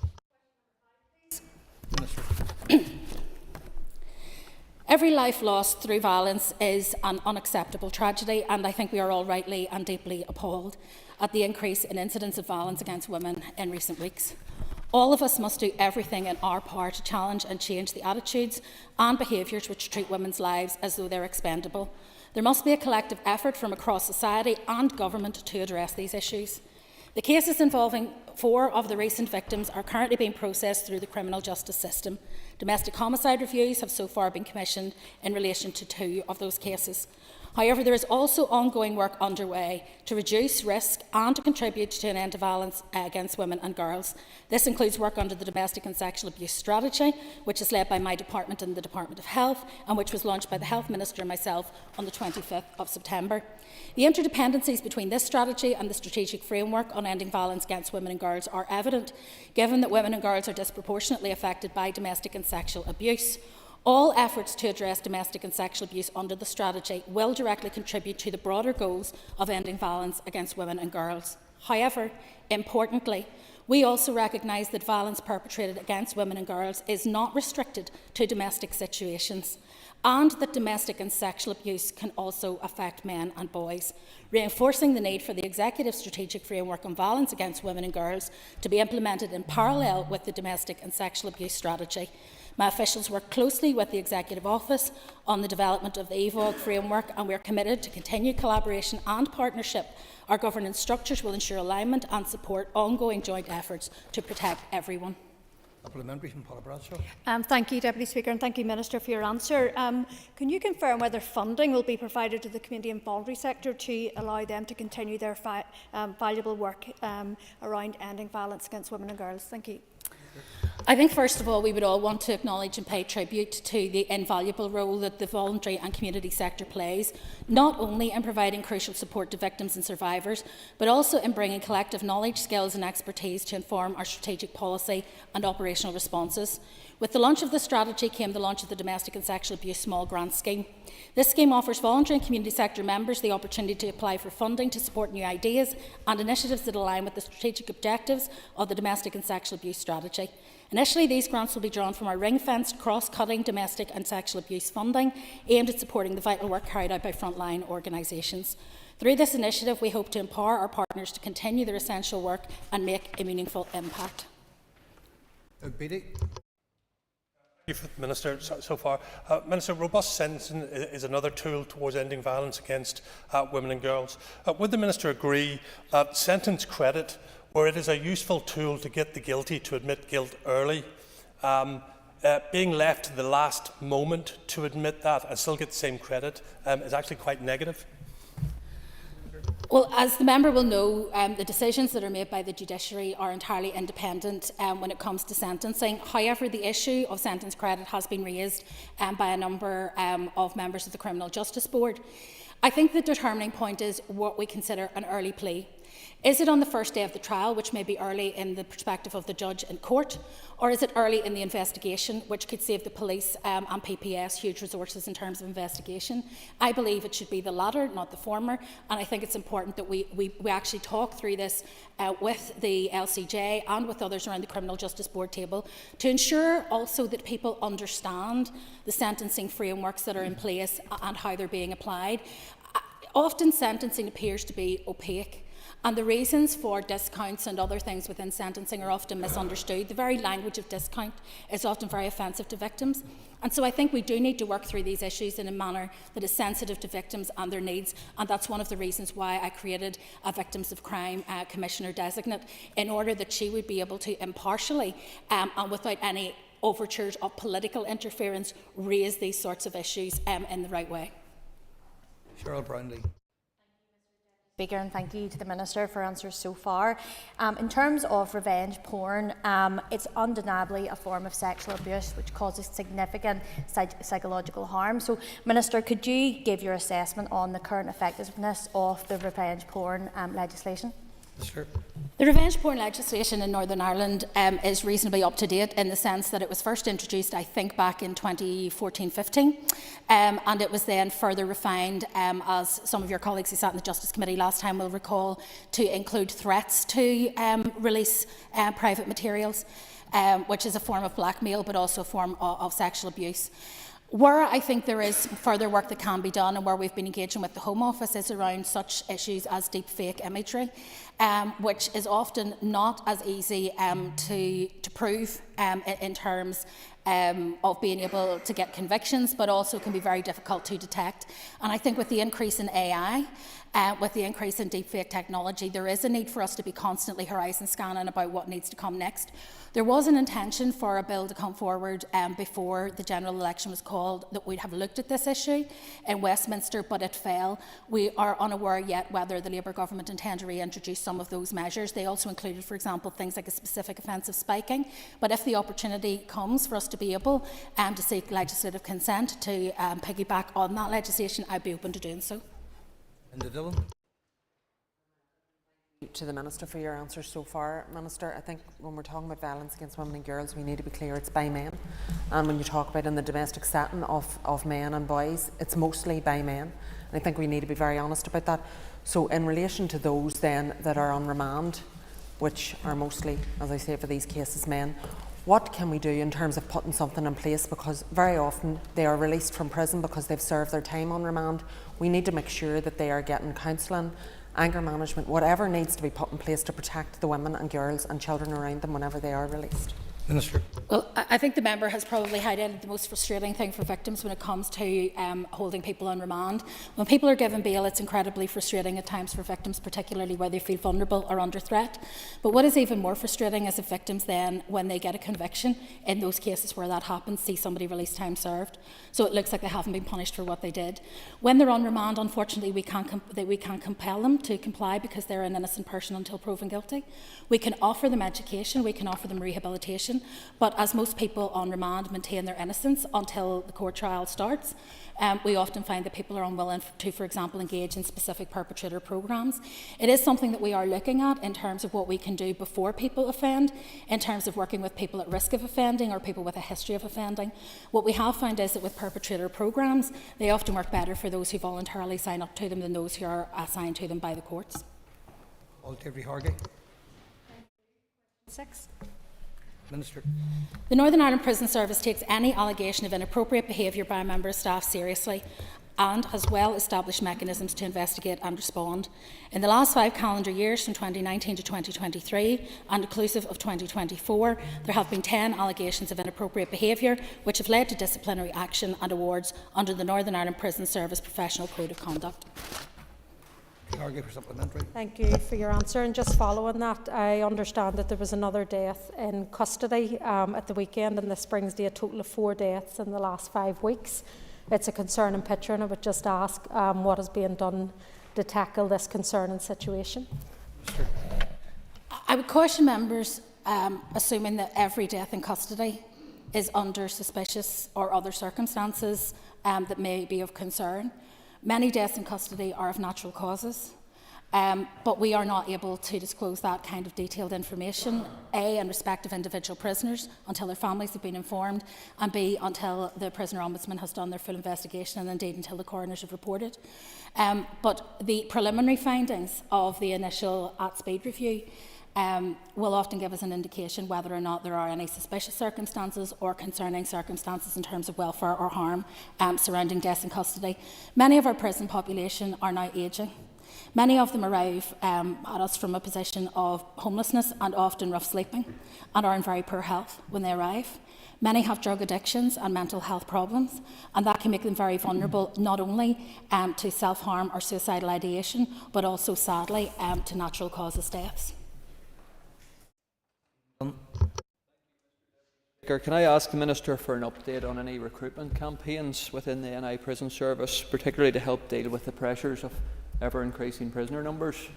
Every life lost through violence is an unacceptable tragedy, and I think we are all rightly and deeply appalled at the increase in incidents of violence against women in recent weeks. All of us must do everything in our power to challenge and change the attitudes and behaviours which treat women's lives as though they're expendable. There must be a collective effort from across society and government to address these issues. The cases involving 4 of the recent victims are currently being processed through the criminal justice system. Domestic homicide reviews have so far been commissioned in relation to 2 of those cases. However, there is also ongoing work underway to reduce risk and to contribute to an end to violence against women and girls. This includes work under the Domestic and Sexual Abuse Strategy, which is led by my department and the Department of Health, and which was launched by the Health Minister and myself on the 25th of September. The interdependencies between this strategy and the strategic framework on ending violence against women and girls are evident, given that women and girls are disproportionately affected by domestic and sexual abuse. All efforts to address domestic and sexual abuse under the strategy will directly contribute to the broader goals of ending violence against women and girls. However, importantly, we also recognise that violence perpetrated against women and girls is not restricted to domestic situations, and that domestic and sexual abuse can also affect men and boys, reinforcing the need for the Executive Strategic Framework on Violence against Women and Girls to be implemented in parallel with the Domestic and Sexual Abuse Strategy. My officials work closely with the Executive Office on the development of the EVOG framework, and we are committed to continued collaboration and partnership. Our governance structures will ensure alignment and support ongoing joint efforts to protect everyone. Supplementary from Paula Bradshaw. Thank you, Deputy Speaker, and thank you, Minister, for your answer. Can you confirm whether funding will be provided to the community and voluntary sector to allow them to continue their valuable work around ending violence against women and girls? Thank you. I think, first of all, we would all want to acknowledge and pay tribute to the invaluable role that the voluntary and community sector plays, not only in providing crucial support to victims and survivors, but also in bringing collective knowledge, skills and expertise to inform our strategic policy and operational responses. With the launch of the strategy came the launch of the Domestic and Sexual Abuse Small Grant Scheme. This scheme offers voluntary and community sector members the opportunity to apply for funding to support new ideas and initiatives that align with the strategic objectives of the Domestic and Sexual Abuse Strategy. Initially, these grants will be drawn from our ring-fenced, cross-cutting domestic and sexual abuse funding aimed at supporting the vital work carried out by frontline organisations. Through this initiative, we hope to empower our partners to continue their essential work and make a meaningful impact. Thank you, Minister, so far. Minister, robust sentencing is another tool towards ending violence against women and girls. Would the Minister agree that sentence credit, where it is a useful tool to get the guilty to admit guilt early, being left to the last moment to admit that and still get the same credit is actually quite negative? Well, as the member will know, the decisions that are made by the judiciary are entirely independent when it comes to sentencing. However, the issue of sentence credit has been raised by a number of members of the Criminal Justice Board. I think the determining point is what we consider an early plea. Is it on the first day of the trial, which may be early in the perspective of the judge in court, or is it early in the investigation, which could save the police and PPS huge resources in terms of investigation? I believe it should be the latter, not the former, and I think it's important that we actually talk through this with the LCJ and with others around the Criminal Justice Board table to ensure also that people understand the sentencing frameworks that are in place and how they're being applied. Often sentencing appears to be opaque, and the reasons for discounts and other things within sentencing are often misunderstood. The very language of discount is often very offensive to victims. And so I think we do need to work through these issues in a manner that is sensitive to victims and their needs. And that's one of the reasons why I created a Victims of Crime Commissioner designate, in order that she would be able to impartially and without any overtures of political interference raise these sorts of issues in the right way. Cheryl Brownlee. Speaker, and thank you to the Minister for answers so far. In terms of revenge porn, it's undeniably a form of sexual abuse which causes significant psychological harm. So, Minister, could you give your assessment on the current effectiveness of the revenge porn legislation? Sure. The revenge porn legislation in Northern Ireland is reasonably up to date in the sense that it was first introduced, I think, back in 2014-15, and it was then further refined, as some of your colleagues who sat in the Justice Committee last time will recall, to include threats to release private materials, which is a form of blackmail but also a form of sexual abuse. Where I think there is further work that can be done, and where we've been engaging with the Home Office, is around such issues as deep fake imagery, which is often not as easy to prove in terms of being able to get convictions, but also can be very difficult to detect. And I think with the increase in AI, with the increase in deepfake technology, there is a need for us to be constantly horizon scanning about what needs to come next. There was an intention for a bill to come forward before the general election was called that we'd have looked at this issue in Westminster, but it fell. We are unaware yet whether the Labour government intend to reintroduce some of those measures. They also included, for example, things like a specific offence of spiking. But if the opportunity comes for us to be able to seek legislative consent to piggyback on that legislation, I'd be open to doing so. to the Minister for your answers so far. Minister, I think when we're talking about violence against women and girls, we need to be clear it's by men. And when you talk about in the domestic setting of men and boys, it's mostly by men. And I think we need to be very honest about that. So in relation to those then that are on remand, which are mostly, as I say, for these cases, men, what can we do in terms of putting something in place? Because very often they are released from prison because they've served their time on remand. We need to make sure that they are getting counselling, anger management, whatever needs to be put in place to protect the women and girls and children around them whenever they are released. Minister. Well, I think the member has probably highlighted the most frustrating thing for victims when it comes to holding people on remand. When people are given bail, it's incredibly frustrating at times for victims, particularly where they feel vulnerable or under threat. But what is even more frustrating is if victims then, when they get a conviction, in those cases where that happens, see somebody released time served. So it looks like they haven't been punished for what they did. When they're on remand, unfortunately, we can't compel them to comply because they're an innocent person until proven guilty. We can offer them education, we can offer them rehabilitation, but as most people on remand maintain their innocence until the court trial starts, we often find that people are unwilling to, for example, engage in specific perpetrator programmes. It is something that we are looking at in terms of what we can do before people offend, in terms of working with people at risk of offending or people with a history of offending. What we have found is that with perpetrator programmes, they often work better for those who voluntarily sign up to them than those who are assigned to them by the courts. Minister. The Northern Ireland Prison Service takes any allegation of inappropriate behaviour by a member of staff seriously and has well-established mechanisms to investigate and respond. In the last 5 calendar years, from 2019 to 2023, and inclusive of 2024, there have been 10 allegations of inappropriate behaviour which have led to disciplinary action and awards under the Northern Ireland Prison Service Professional Code of Conduct. Thank you for your answer. And just following that, I understand that there was another death in custody at the weekend, and this brings to a total of 4 deaths in the last 5 weeks. It's a concerning picture, and I would just ask what is being done to tackle this concerning situation. I would caution members, assuming that every death in custody is under suspicious or other circumstances that may be of concern. Many deaths in custody are of natural causes, but we are not able to disclose that kind of detailed information, A, in respect of individual prisoners until their families have been informed, and B, until the Prisoner Ombudsman has done their full investigation, and indeed until the coroners have reported. But the preliminary findings of the initial at-speed review will often give us an indication whether or not there are any suspicious circumstances or concerning circumstances in terms of welfare or harm surrounding deaths in custody. Many of our prison population are now ageing. Many of them arrive at us from a position of homelessness and often rough sleeping, and are in very poor health when they arrive. Many have drug addictions and mental health problems, and that can make them very vulnerable not only to self-harm or suicidal ideation, but also, sadly, to natural causes deaths. Can I ask the Minister for an update on any recruitment campaigns within the NI Prison Service, particularly to help deal with the pressures of ever-increasing prisoner numbers?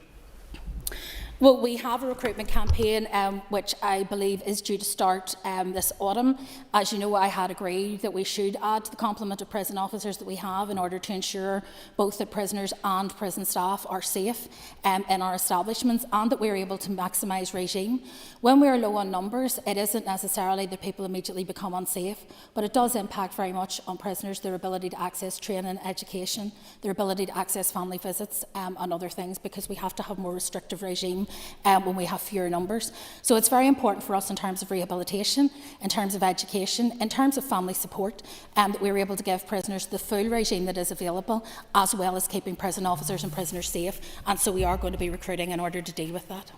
Well, we have a recruitment campaign which I believe is due to start this autumn. As you know, I had agreed that we should add to the complement of prison officers that we have in order to ensure both that prisoners and prison staff are safe in our establishments, and that we're able to maximise regime. When we're low on numbers, it isn't necessarily that people immediately become unsafe, but it does impact very much on prisoners, their ability to access training, education, their ability to access family visits and other things, because we have to have more restrictive regime when we have fewer numbers. So it's very important for us in terms of rehabilitation, in terms of education, in terms of family support, that we're able to give prisoners the full regime that is available, as well as keeping prison officers and prisoners safe. And so we are going to be recruiting in order to deal with that.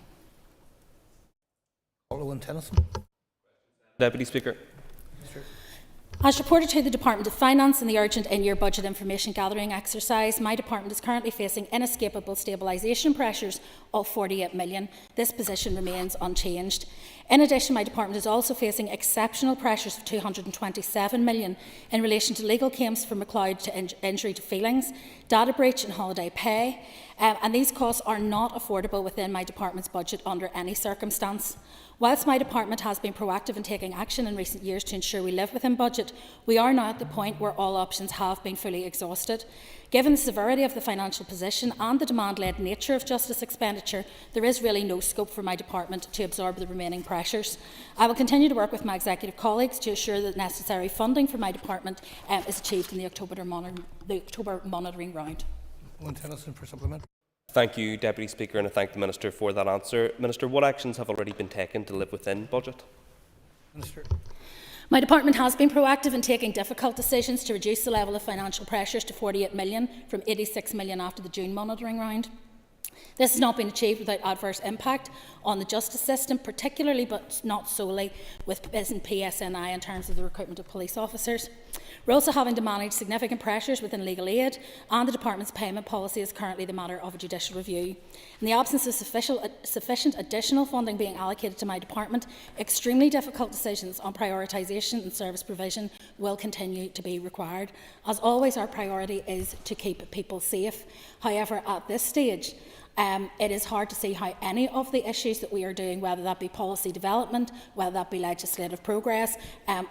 Deputy Speaker. As reported to the Department of Finance in the urgent in-year budget information gathering exercise, my department is currently facing inescapable stabilisation pressures of 48 million. This position remains unchanged. In addition, my department is also facing exceptional pressures of 227 million in relation to legal claims for McLeod to injury to feelings, data breach and holiday pay, and these costs are not affordable within my department's budget under any circumstance. Whilst my department has been proactive in taking action in recent years to ensure we live within budget, we are now at the point where all options have been fully exhausted. Given the severity of the financial position and the demand-led nature of justice expenditure, there is really no scope for my department to absorb the remaining pressures. I will continue to work with my executive colleagues to ensure that necessary funding for my department is achieved in the October monitoring round. Owen Tennyson for supplement. Thank you, Deputy Speaker, and I thank the Minister for that answer. Minister, what actions have already been taken to live within budget? Minister. My department has been proactive in taking difficult decisions to reduce the level of financial pressures to 48 million from 86 million after the June monitoring round. This has not been achieved without adverse impact on the justice system, particularly but not solely with PSNI in terms of the recruitment of police officers. We're also having to manage significant pressures within legal aid, and the department's payment policy is currently the matter of a judicial review. In the absence of sufficient additional funding being allocated to my department, extremely difficult decisions on prioritisation and service provision will continue to be required. As always, our priority is to keep people safe. However, at this stage, it is hard to see how any of the issues that we are doing, whether that be policy development, whether that be legislative progress,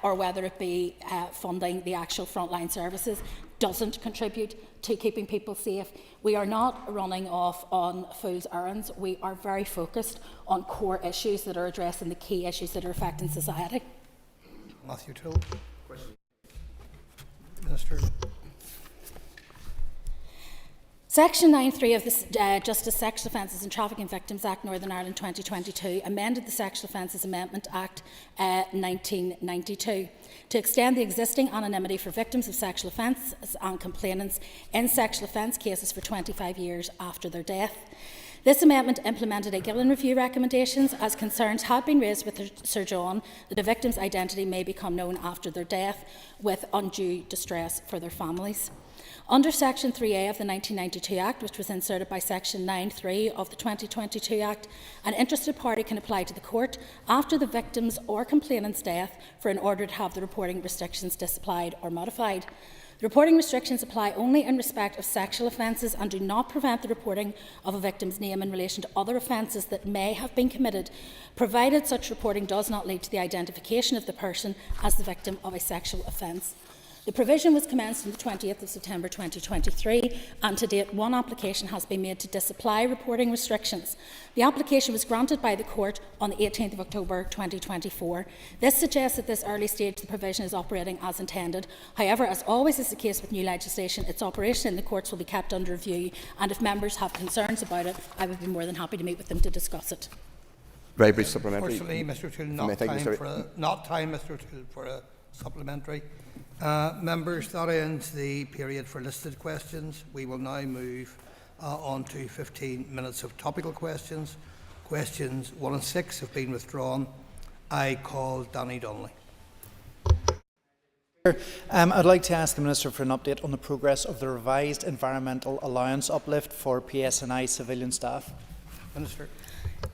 or whether it be funding the actual frontline services, doesn't contribute to keeping people safe. We are not running off on fool's errands. We are very focused on core issues that are addressing the key issues that are affecting society. Matthew Till. Minister. Section 9.3 of the Justice Sexual Offences and Trafficking Victims Act Northern Ireland 2022 amended the Sexual Offences Amendment Act 1992 to extend the existing anonymity for victims of sexual offences and complainants in sexual offence cases for 25 years after their death. This amendment implemented a Gillen Review recommendations as concerns had been raised with Sir John that a victim's identity may become known after their death with undue distress for their families. Under Section 3A of the 1992 Act, which was inserted by Section 9.3 of the 2022 Act, an interested party can apply to the court after the victim's or complainant's death for an order to have the reporting restrictions disapplied or modified. The reporting restrictions apply only in respect of sexual offences and do not prevent the reporting of a victim's name in relation to other offences that may have been committed, provided such reporting does not lead to the identification of the person as the victim of a sexual offence. The provision was commenced on the 20th of September 2023, and to date one application has been made to disapply reporting restrictions. The application was granted by the court on the 18th of October 2024. This suggests at this early stage the provision is operating as intended. However, as always is the case with new legislation, its operation in the courts will be kept under review, and if members have concerns about it, I would be more than happy to meet with them to discuss it. Very brief supplementary. Unfortunately, Mr. O'Toole, not time for a supplementary. Members, that ends the period for listed questions. We will now move on to 15 minutes of topical questions. Questions 1 and 6 have been withdrawn. I call Danny Donnelly. I'd like to ask the Minister for an update on the progress of the revised environmental allowance uplift for PSNI civilian staff. Minister.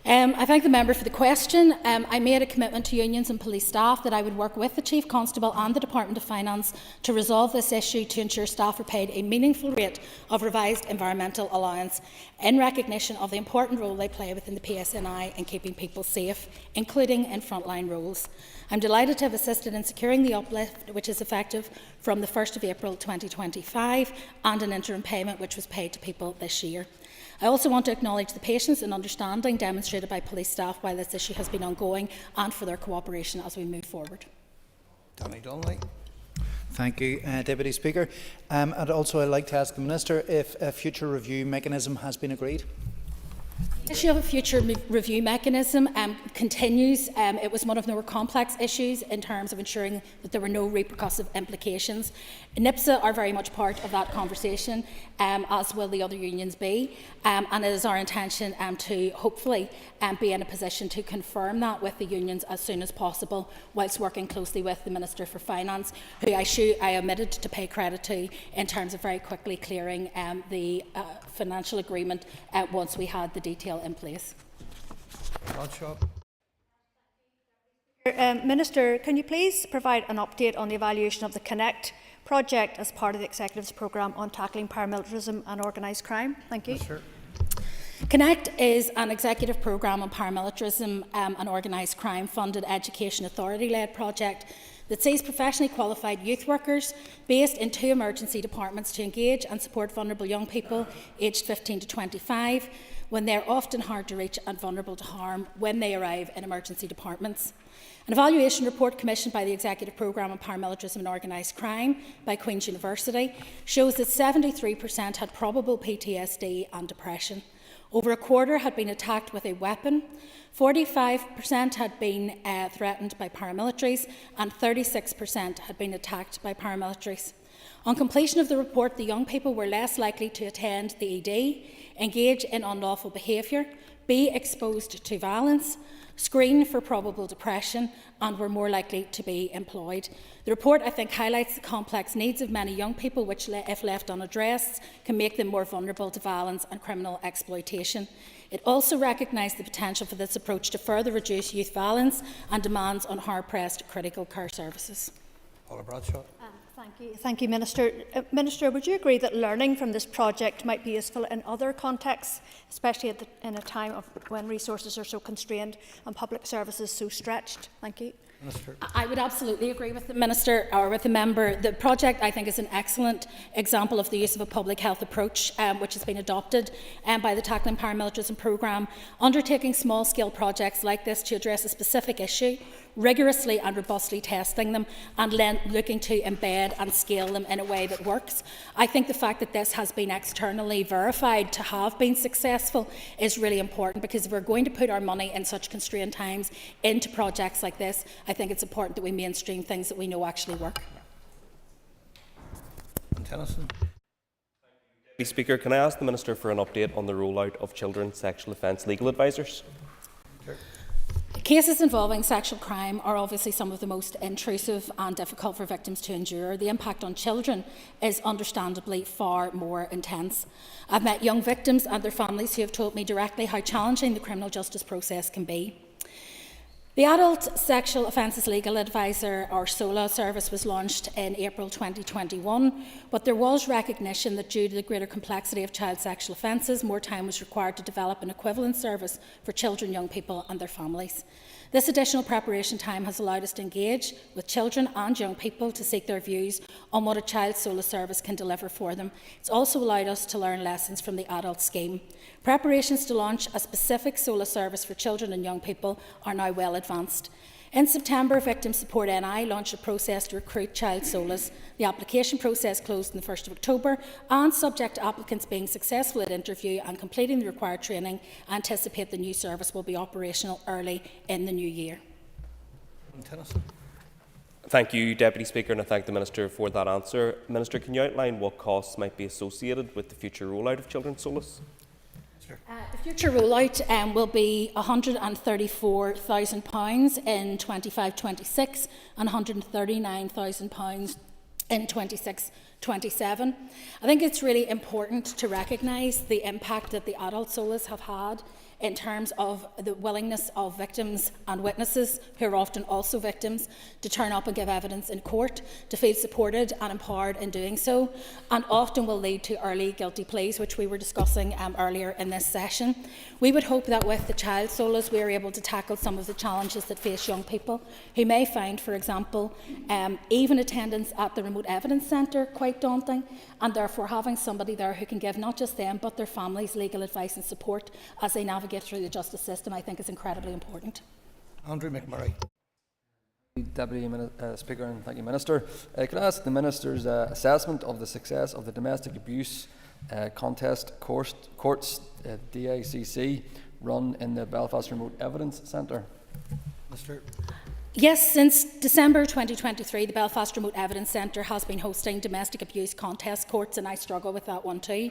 I thank the member for the question. I made a commitment to unions and police staff that I would work with the Chief Constable and the Department of Finance to resolve this issue to ensure staff are paid a meaningful rate of revised environmental allowance in recognition of the important role they play within the PSNI in keeping people safe, including in frontline roles. I'm delighted to have assisted in securing the uplift, which is effective from the 1st of April 2025, and an interim payment which was paid to people this year. I also want to acknowledge the patience and understanding demonstrated by police staff while this issue has been ongoing, and for their cooperation as we move forward. Danny Donnelly. Thank you, Deputy Speaker. And also I'd like to ask the Minister if a future review mechanism has been agreed. The issue of a future review mechanism continues. It was one of the more complex issues in terms of ensuring that there were no repercussive implications. NIPSA are very much part of that conversation, as will the other unions be, and it is our intention to hopefully be in a position to confirm that with the unions as soon as possible, whilst working closely with the Minister for Finance, who I omitted to pay credit to in terms of very quickly clearing the financial agreement once we had the detail in place. Minister, can you please provide an update on the evaluation of the Connect project as part of the Executive's programme on tackling paramilitarism and organised crime? Thank you. Yes, sir. Connect is an executive programme on paramilitarism and organised crime funded education authority-led project that sees professionally qualified youth workers based in 2 emergency departments to engage and support vulnerable young people aged 15 to 25 when they are often hard to reach and vulnerable to harm when they arrive in emergency departments. An evaluation report commissioned by the Executive Programme on Paramilitarism and Organised Crime by Queen's University shows that 73% had probable PTSD and depression. Over a quarter had been attacked with a weapon, 45% had been threatened by paramilitaries, and 36% had been attacked by paramilitaries. On completion of the report, the young people were less likely to attend the ED, engage in unlawful behaviour, be exposed to violence, screen for probable depression, and were more likely to be employed. The report, I think, highlights the complex needs of many young people which, if left unaddressed, can make them more vulnerable to violence and criminal exploitation. It also recognised the potential for this approach to further reduce youth violence and demands on hard-pressed critical care services. Paula Bradshaw. Thank you, Minister. Minister, would you agree that learning from this project might be useful in other contexts, especially in a time of when resources are so constrained and public services so stretched? Thank you. Minister. I would absolutely agree with the Minister or with the member. The project, I think, is an excellent example of the use of a public health approach which has been adopted by the Tackling Paramilitarism programme. Undertaking small-scale projects like this to address a specific issue, rigorously and robustly testing them and looking to embed and scale them in a way that works. I think the fact that this has been externally verified to have been successful is really important, because if we're going to put our money in such constrained times into projects like this, I think it's important that we mainstream things that we know actually work. Tennyson. Deputy Speaker, can I ask the Minister for an update on the rollout of children's sexual offence legal advisors? Sure. Cases involving sexual crime are obviously some of the most intrusive and difficult for victims to endure. The impact on children is understandably far more intense. I've met young victims and their families who have told me directly how challenging the criminal justice process can be. The Adult Sexual Offences Legal Advisor, or SOLA, service was launched in April 2021, but there was recognition that due to the greater complexity of child sexual offences, more time was required to develop an equivalent service for children, young people and their families. This additional preparation time has allowed us to engage with children and young people to seek their views on what a child SOLA service can deliver for them. It's also allowed us to learn lessons from the adult scheme. Preparations to launch a specific SOLA service for children and young people are now well advanced. In September, Victim Support NI launched a process to recruit child SOLAs. The application process closed on the 1st of October, and subject to applicants being successful at interview and completing the required training, I anticipate the new service will be operational early in the new year. Tennyson. Thank you, Deputy Speaker, and I thank the Minister for that answer. Minister, can you outline what costs might be associated with the future rollout of children's SOLAs? The future rollout will be £134,000 in 25-26 and £139,000 in 26-27. I think it's really important to recognise the impact that the adult SOLAs have had in terms of the willingness of victims and witnesses, who are often also victims, to turn up and give evidence in court, to feel supported and empowered in doing so, and often will lead to early guilty pleas, which we were discussing earlier in this session. We would hope that with the child SOLAs we are able to tackle some of the challenges that face young people who may find, for example, even attendance at the remote evidence centre quite daunting, and therefore having somebody there who can give not just them but their families legal advice and support as they navigate through the justice system, I think is incredibly important. Andrew McMurray. Deputy Speaker, and thank you, Minister. Can I ask the Minister's assessment of the success of the domestic abuse contest courts DACC run in the Belfast Remote Evidence Centre? Mr. Yes, since December 2023, the Belfast Remote Evidence Centre has been hosting domestic abuse contest courts, and I struggle with that one too.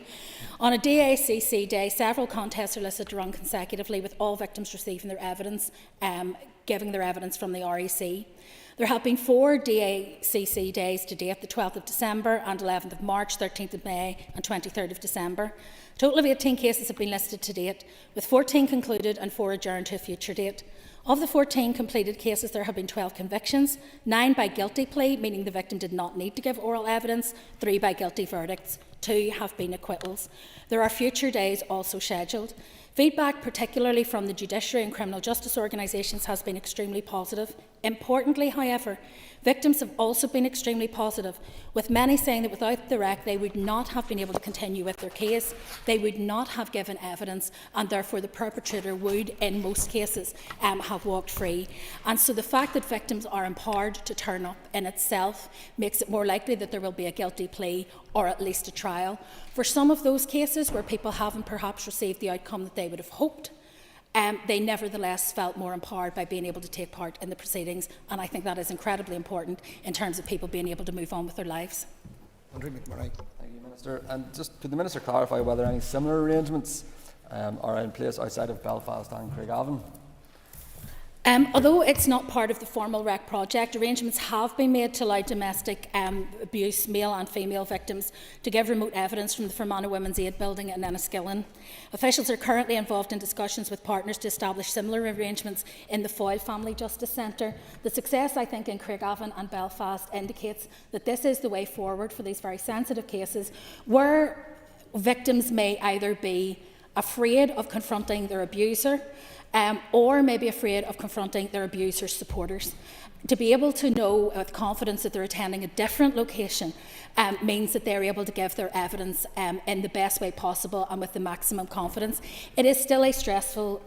On a DACC day, several contests are listed to run consecutively, with all victims receiving their evidence, giving their evidence from the REC. There have been 4 DACC days to date, the 12th of December and 11th of March, 13th of May and 23rd of December. A total of 18 cases have been listed to date, with 14 concluded and 4 adjourned to a future date. Of the 14 completed cases, there have been 12 convictions, 9 by guilty plea, meaning the victim did not need to give oral evidence, 3 by guilty verdicts, 2 have been acquittals. There are future days also scheduled. Feedback, particularly from the judiciary and criminal justice organisations, has been extremely positive. Importantly, however, victims have also been extremely positive, with many saying that without the REC they would not have been able to continue with their case, they would not have given evidence, and therefore the perpetrator would, in most cases, have walked free. And so the fact that victims are empowered to turn up in itself makes it more likely that there will be a guilty plea or at least a trial. For some of those cases where people haven't perhaps received the outcome that they would have hoped, they nevertheless felt more empowered by being able to take part in the proceedings, and I think that is incredibly important in terms of people being able to move on with their lives. Thank you, Minister. And just could the Minister clarify whether any similar arrangements are in place outside of Belfast and Craigavon? Although it's not part of the formal REC project, arrangements have been made to allow domestic abuse, male and female victims, to give remote evidence from the Fermanagh Women's Aid Building in Enniskillen. Officials are currently involved in discussions with partners to establish similar arrangements in the Foyle Family Justice Centre. The success, I think, in Craigavon and Belfast indicates that this is the way forward for these very sensitive cases, where victims may either be afraid of confronting their abuser, or maybe afraid of confronting their abuser's supporters. To be able to know with confidence that they're attending a different location means that they're able to give their evidence in the best way possible and with the maximum confidence. It is still a stressful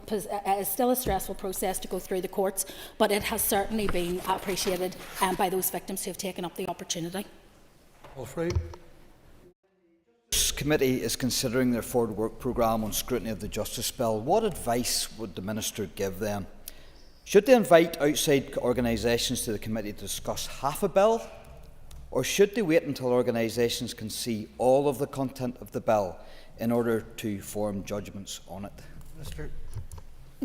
process to go through the courts, but it has certainly been appreciated by those victims who have taken up the opportunity. This committee is considering their forward work programme on scrutiny of the Justice Bill. What advice would the Minister give them? Should they invite outside organisations to the committee to discuss half a bill? Or should they wait until organisations can see all of the content of the bill in order to form judgments on it? Minister.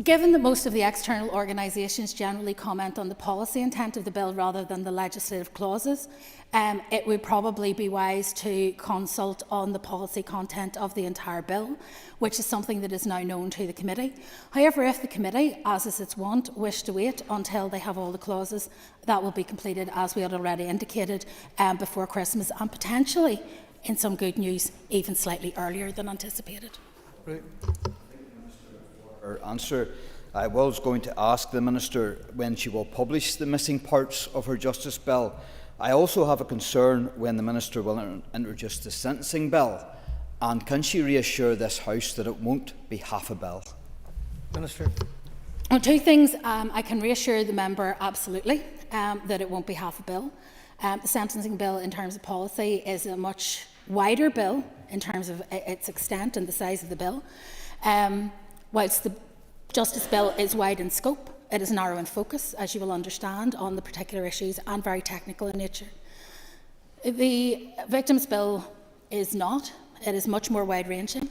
Given that most of the external organisations generally comment on the policy intent of the bill rather than the legislative clauses, it would probably be wise to consult on the policy content of the entire bill, which is something that is now known to the committee. However, if the committee, as is its wont, wish to wait until they have all the clauses, that will be completed, as we had already indicated, before Christmas, and potentially, in some good news, even slightly earlier than anticipated. Right. Her answer. I was going to ask the Minister when she will publish the missing parts of her Justice Bill. I also have a concern when the Minister will introduce the sentencing bill, and can she reassure this House that it won't be half a bill? Minister. Well, two things. I can reassure the member absolutely that it won't be half a bill. The sentencing bill in terms of policy is a much wider bill in terms of its extent and the size of the bill. Whilst the Justice Bill is wide in scope, it is narrow in focus, as you will understand, on the particular issues and very technical in nature. The Victims Bill is not. It is much more wide-ranging.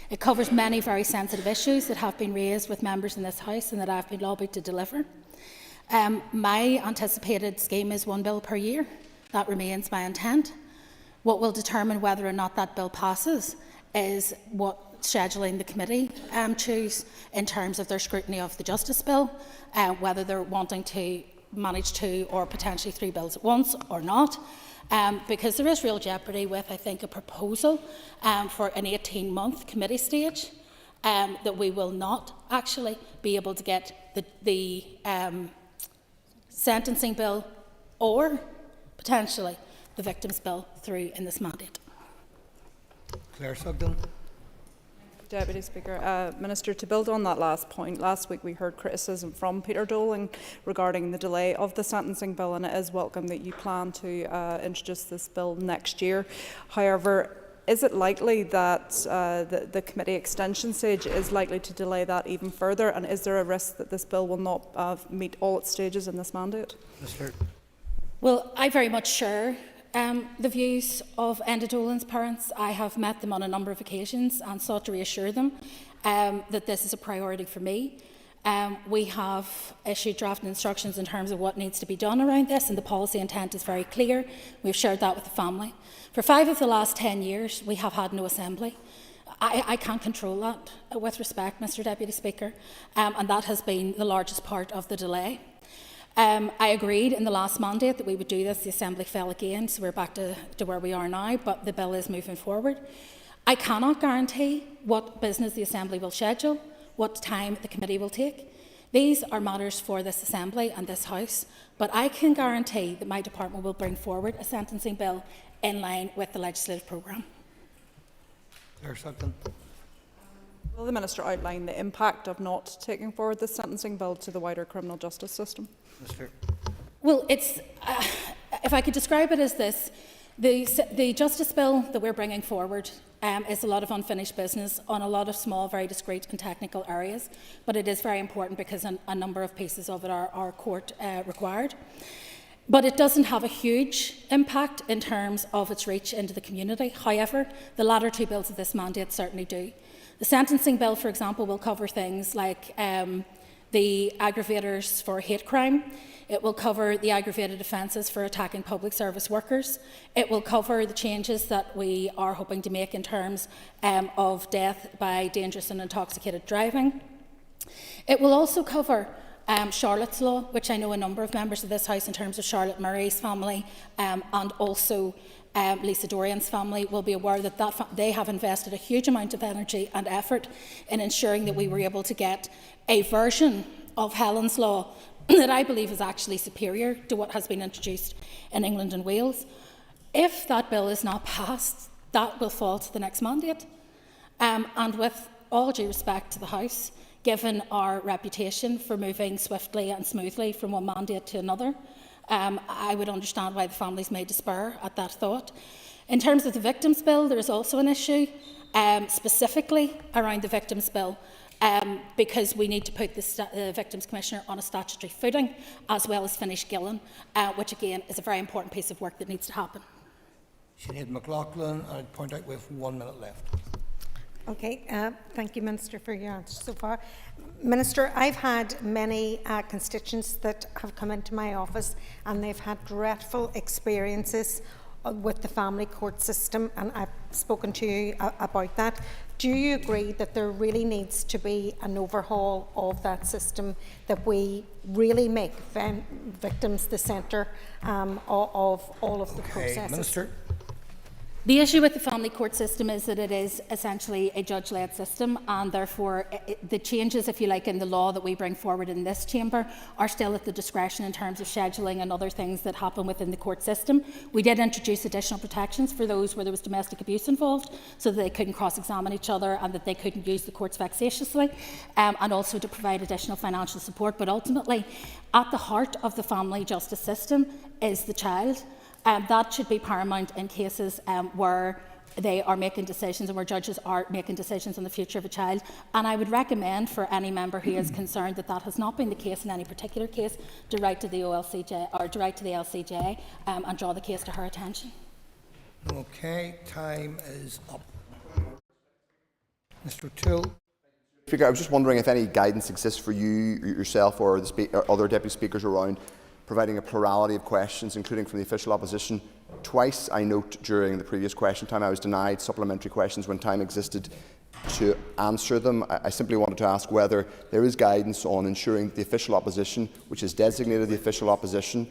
It covers many very sensitive issues that have been raised with members in this House and that I have been lobbied to deliver. My anticipated scheme is one bill per year. That remains my intent. What will determine whether or not that bill passes is what scheduling the committee choose in terms of their scrutiny of the Justice Bill, whether they're wanting to manage 2 or potentially 3 bills at once or not, because there is real jeopardy with, I think, a proposal for an 18-month committee stage that we will not actually be able to get the sentencing bill or potentially the Victims Bill through in this mandate. Claire Sugden. Deputy Speaker. Minister, to build on that last point, last week we heard criticism from Peter Dolan regarding the delay of the sentencing bill, and it is welcome that you plan to introduce this bill next year. However, is it likely that the committee extension stage is likely to delay that even further, and is there a risk that this bill will not meet all its stages in this mandate? Minister. Well, I very much share the views of Enda Dolan's parents. I have met them on a number of occasions and sought to reassure them that this is a priority for me. We have issued draft instructions in terms of what needs to be done around this, and the policy intent is very clear. We've shared that with the family. For 5 of the last 10 years, we have had no assembly. I can't control that, with respect, Mr Deputy Speaker, and that has been the largest part of the delay. I agreed in the last mandate that we would do this. The Assembly fell again, so we're back to where we are now, but the bill is moving forward. I cannot guarantee what business the Assembly will schedule, what time the committee will take. These are matters for this Assembly and this House, but I can guarantee that my department will bring forward a sentencing bill in line with the legislative programme. Will the Minister outline the impact of not taking forward the sentencing bill to the wider criminal justice system? Well, it's, if I could describe it as this, the justice bill that we're bringing forward is a lot of unfinished business on a lot of small, very discrete and technical areas, but it is very important because a number of pieces of it are court required. But it doesn't have a huge impact in terms of its reach into the community. However, the latter two bills of this mandate certainly do. The sentencing bill, for example, will cover things like the aggravators for hate crime. It will cover the aggravated offences for attacking public service workers. It will cover the changes that we are hoping to make in terms of death by dangerous and intoxicated driving. It will also cover Charlotte's Law, which I know a number of members of this House, in terms of Charlotte Murray's family and also Lisa Dorian's family, will be aware that they have invested a huge amount of energy and effort in ensuring that we were able to get a version of Helen's Law that I believe is actually superior to what has been introduced in England and Wales. If that bill is not passed, that will fall to the next mandate. And with all due respect to the House, given our reputation for moving swiftly and smoothly from one mandate to another, I would understand why the families may despair at that thought. In terms of the Victims Bill, there is also an issue specifically around the Victims Bill, because we need to put the Victims Commissioner on a statutory footing, as well as finish Gillen, which again is a very important piece of work that needs to happen. Sinead McLaughlin, I'd point out we have 1 minute left. Okay, thank you, Minister, for your answer so far. Minister, I've had many constituents that have come into my office and they've had dreadful experiences with the family court system, and I've spoken to you about that. Do you agree that there really needs to be an overhaul of that system, that we really make victims the centre of all of the processes? Minister. The issue with the family court system is that it is essentially a judge-led system, and therefore the changes, if you like, in the law that we bring forward in this chamber are still at the discretion in terms of scheduling and other things that happen within the court system. We did introduce additional protections for those where there was domestic abuse involved, so that they couldn't cross-examine each other and that they couldn't use the courts vexatiously, and also to provide additional financial support. But ultimately, at the heart of the family justice system is the child. That should be paramount in cases where they are making decisions and where judges are making decisions on the future of a child. And I would recommend for any member who is concerned that that has not been the case in any particular case to write to the OLCJ or to write to the LCJ and draw the case to her attention. Okay, time is up. Mr. O'Toole. Speaker, I was just wondering if any guidance exists for you, yourself, or or other deputy speakers around providing a plurality of questions, including from the official opposition. Twice, I note, during the previous question time, I was denied supplementary questions when time existed to answer them. I simply wanted to ask whether there is guidance on ensuring the official opposition, which is designated the official opposition,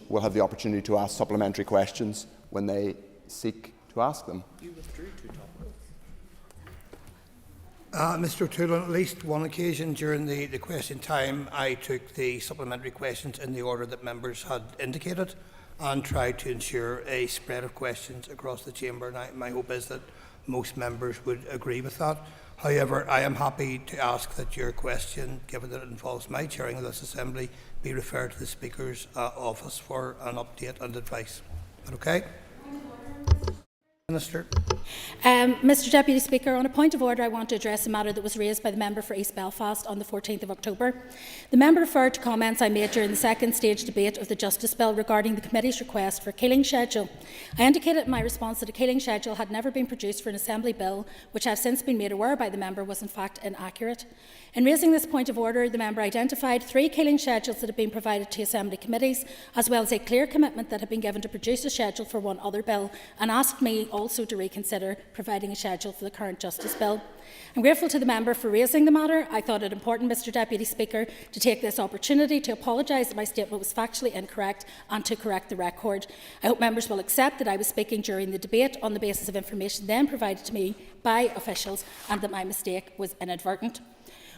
will have the opportunity to ask supplementary questions when they seek to ask them. You withdrew to Topical. Mr. O'Toole, on at least one occasion during the question time, I took the supplementary questions in the order that members had indicated and tried to ensure a spread of questions across the chamber. And my hope is that most members would agree with that. However, I am happy to ask that your question, given that it involves my chairing of this Assembly, be referred to the Speaker's office for an update and advice. Is that okay? Minister. Mr Deputy Speaker, on a point of order, I want to address a matter that was raised by the member for East Belfast on the 14th of October. The member referred to comments I made during the second stage debate of the Justice Bill regarding the committee's request for a killing schedule. I indicated in my response that a killing schedule had never been produced for an Assembly bill, which I have since been made aware by the member was in fact inaccurate. In raising this point of order, the member identified 3 killing schedules that had been provided to Assembly committees, as well as a clear commitment that had been given to produce a schedule for one other bill, and asked me also to reconsider providing a schedule for the current Justice Bill. I'm grateful to the member for raising the matter. I thought it important, Mr Deputy Speaker, to take this opportunity to apologise that my statement was factually incorrect and to correct the record. I hope members will accept that I was speaking during the debate on the basis of information then provided to me by officials and that my mistake was inadvertent.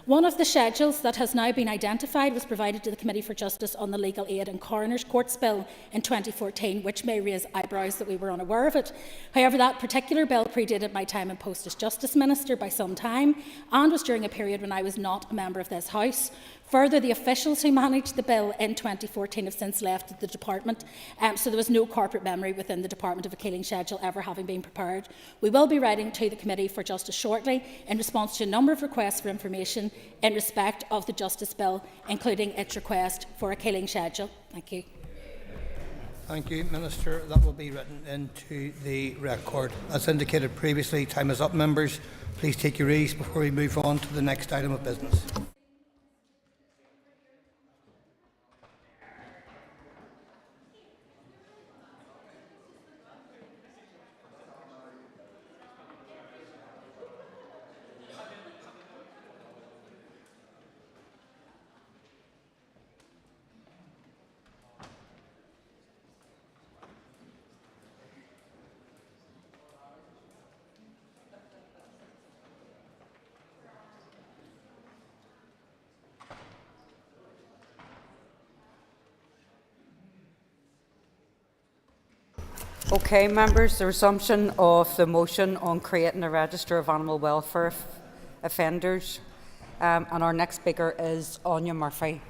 One of the schedules that has now been identified was provided to the Committee for Justice on the Legal Aid and Coroners Courts Bill in 2014, which may raise eyebrows that we were unaware of it. However, that particular bill predated my time in post as Justice Minister by some time and was during a period when I was not a member of this House. Further, the officials who managed the bill in 2014 have since left the department, so there was no corporate memory within the department of a killing schedule ever having been prepared. We will be writing to the Committee for Justice shortly in response to a number of requests for information in respect of the Justice Bill, including its request for a killing schedule. Thank you. Thank you, Minister. That will be written into the record. As indicated previously, time is up, members. Please take your ease before we move on to the next item of business. Okay, members, the resumption of the motion on creating a register of animal welfare offenders. And our next speaker is Anya Murphy.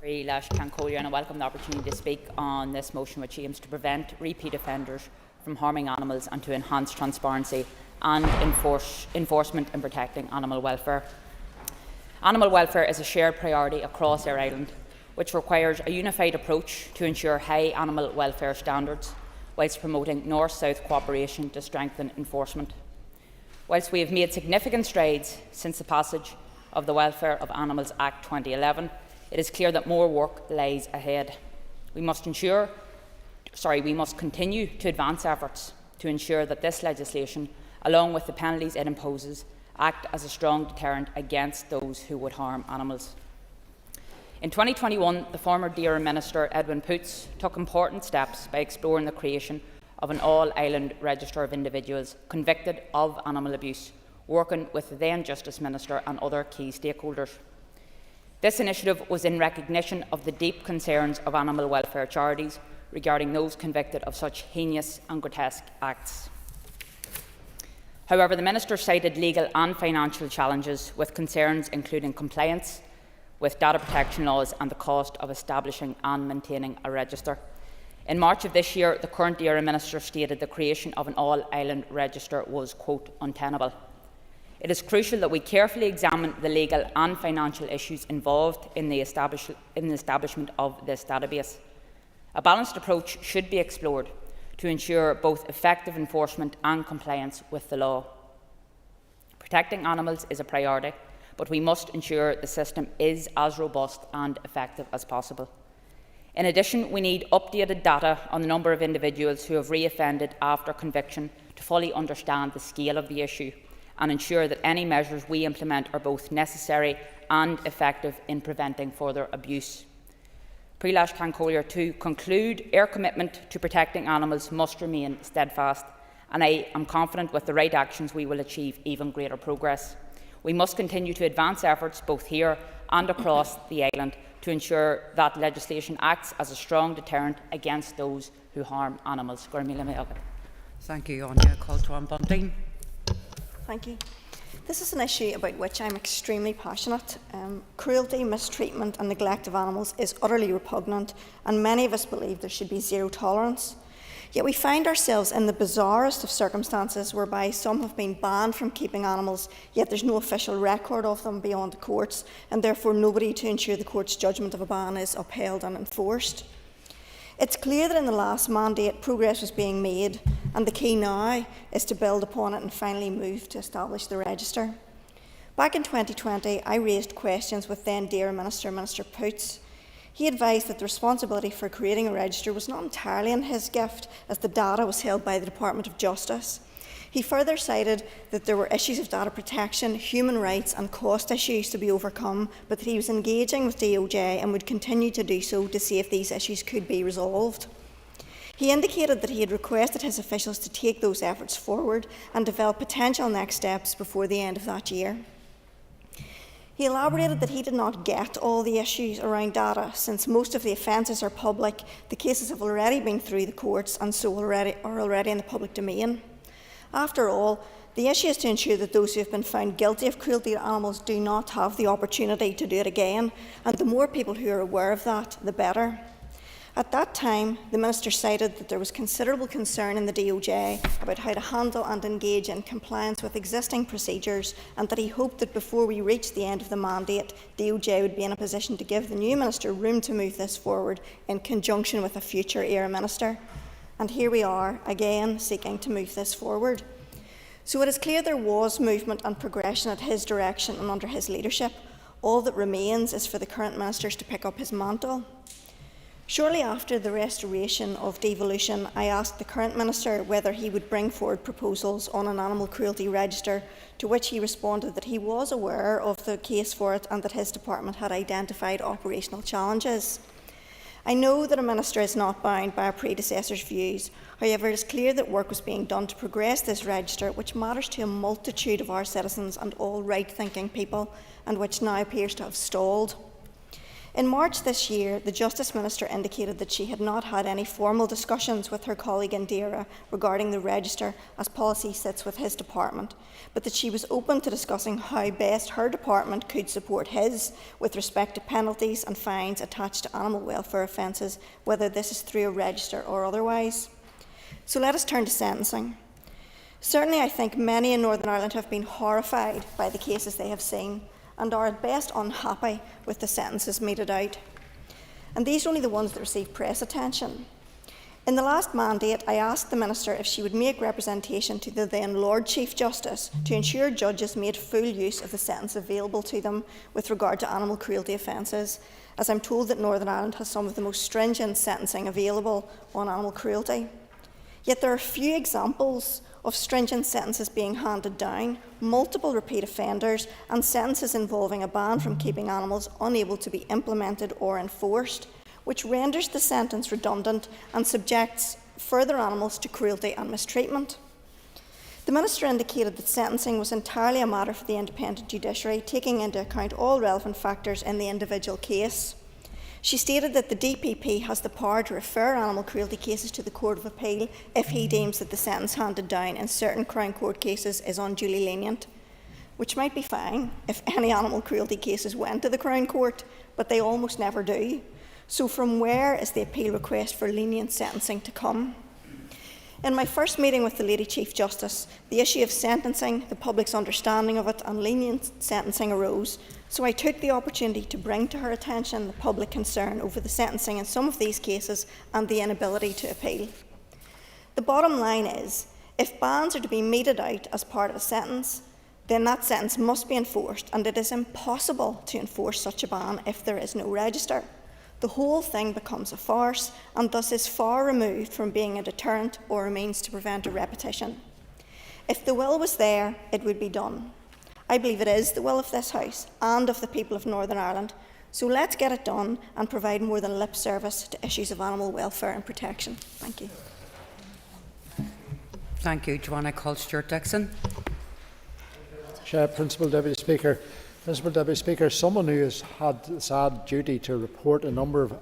And I welcome the opportunity to speak on this motion, which aims to prevent repeat offenders from harming animals and to enhance transparency and enforcement in protecting animal welfare. Animal welfare is a shared priority across our island, which requires a unified approach to ensure high animal welfare standards, whilst promoting north-south cooperation to strengthen enforcement. Whilst we have made significant strides since the passage of the Welfare of Animals Act 2011, it is clear that more work lies ahead. We must continue to advance efforts to ensure that this legislation, along with the penalties it imposes, act as a strong deterrent against those who would harm animals. In 2021, the former DAERA Minister, Edwin Poots, took important steps by exploring the creation of an all-island register of individuals convicted of animal abuse, working with the then Justice Minister and other key stakeholders. This initiative was in recognition of the deep concerns of animal welfare charities regarding those convicted of such heinous and grotesque acts. However, the Minister cited legal and financial challenges, with concerns including compliance with data protection laws and the cost of establishing and maintaining a register. In March of this year, the current DAERA Minister stated the creation of an all-island register was, quote, untenable. It is crucial that we carefully examine the legal and financial issues involved in the establishment of this database. A balanced approach should be explored to ensure both effective enforcement and compliance with the law. Protecting animals is a priority, but we must ensure the system is as robust and effective as possible. In addition, we need updated data on the number of individuals who have reoffended after conviction to fully understand the scale of the issue and ensure that any measures we implement are both necessary and effective in preventing further abuse. To conclude, our commitment to protecting animals must remain steadfast, and I am confident with the right actions we will achieve even greater progress. We must continue to advance efforts both here and across the island to ensure that legislation acts as a strong deterrent against those who harm animals. Thank you, Anya. Call to Bunting. Thank you. This is an issue about which I'm extremely passionate. Cruelty, mistreatment and neglect of animals is utterly repugnant, and many of us believe there should be zero tolerance. Yet we find ourselves in the bizarrest of circumstances whereby some have been banned from keeping animals, yet there's no official record of them beyond the courts, and therefore nobody to ensure the court's judgment of a ban is upheld and enforced. It's clear that in the last mandate progress was being made, and the key now is to build upon it and finally move to establish the register. Back in 2020, I raised questions with then DAERA Minister, Minister Poots. He advised that the responsibility for creating a register was not entirely in his gift, as the data was held by the Department of Justice. He further cited that there were issues of data protection, human rights and cost issues to be overcome, but that he was engaging with DOJ and would continue to do so to see if these issues could be resolved. He indicated that he had requested his officials to take those efforts forward and develop potential next steps before the end of that year. He elaborated that he did not get all the issues around data, since most of the offences are public, the cases have already been through the courts and so are already in the public domain. After all, the issue is to ensure that those who have been found guilty of cruelty to animals do not have the opportunity to do it again, and the more people who are aware of that, the better. At that time, the Minister cited that there was considerable concern in the DOJ about how to handle and engage in compliance with existing procedures, and that he hoped that before we reached the end of the mandate, DOJ would be in a position to give the new Minister room to move this forward in conjunction with a future ERA Minister. And here we are, again, seeking to move this forward. So it is clear there was movement and progression at his direction and under his leadership. All that remains is for the current Ministers to pick up his mantle. Shortly after the restoration of devolution, I asked the current Minister whether he would bring forward proposals on an animal cruelty register, to which he responded that he was aware of the case for it and that his department had identified operational challenges. I know that a Minister is not bound by a predecessor's views. However, it is clear that work was being done to progress this register, which matters to a multitude of our citizens and all right-thinking people, and which now appears to have stalled. In March this year, the Justice Minister indicated that she had not had any formal discussions with her colleague in DERA regarding the register, as policy sits with his department, but that she was open to discussing how best her department could support his with respect to penalties and fines attached to animal welfare offences, whether this is through a register or otherwise. So let us turn to sentencing. Certainly, I think many in Northern Ireland have been horrified by the cases they have seen, and are at best unhappy with the sentences meted out. And these are only the ones that receive press attention. In the last mandate, I asked the Minister if she would make representation to the then Lord Chief Justice to ensure judges made full use of the sentence available to them with regard to animal cruelty offences, as I'm told that Northern Ireland has some of the most stringent sentencing available on animal cruelty. Yet there are few examples of stringent sentences being handed down, multiple repeat offenders, and sentences involving a ban from keeping animals unable to be implemented or enforced, which renders the sentence redundant and subjects further animals to cruelty and mistreatment. The Minister indicated that sentencing was entirely a matter for the independent judiciary, taking into account all relevant factors in the individual case. She stated that the DPP has the power to refer animal cruelty cases to the Court of Appeal if he deems that the sentence handed down in certain Crown Court cases is unduly lenient, which might be fine if any animal cruelty cases went to the Crown Court, but they almost never do. So from where is the appeal request for lenient sentencing to come? In my first meeting with the Lady Chief Justice, the issue of sentencing, the public's understanding of it and lenient sentencing arose, so I took the opportunity to bring to her attention the public concern over the sentencing in some of these cases and the inability to appeal. The bottom line is, if bans are to be meted out as part of a sentence, then that sentence must be enforced, and it is impossible to enforce such a ban if there is no register. The whole thing becomes a farce and thus is far removed from being a deterrent or a means to prevent a repetition. If the will was there, it would be done. I believe it is the will of this House and of the people of Northern Ireland. So let's get it done and provide more than lip service to issues of animal welfare and protection. Thank you. Thank you. Joanna Colstewart-Dixon. Principal Deputy Speaker. Principal Deputy Speaker, someone who has had the sad duty to report a number of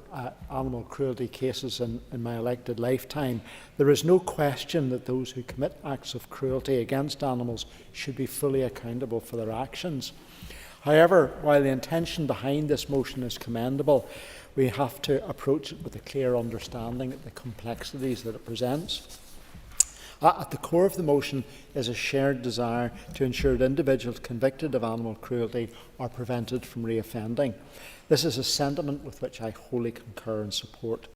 animal cruelty cases in my elected lifetime, there is no question that those who commit acts of cruelty against animals should be fully accountable for their actions. However, while the intention behind this motion is commendable, we have to approach it with a clear understanding of the complexities that it presents. At the core of the motion is a shared desire to ensure that individuals convicted of animal cruelty are prevented from reoffending. This is a sentiment with which I wholly concur and support.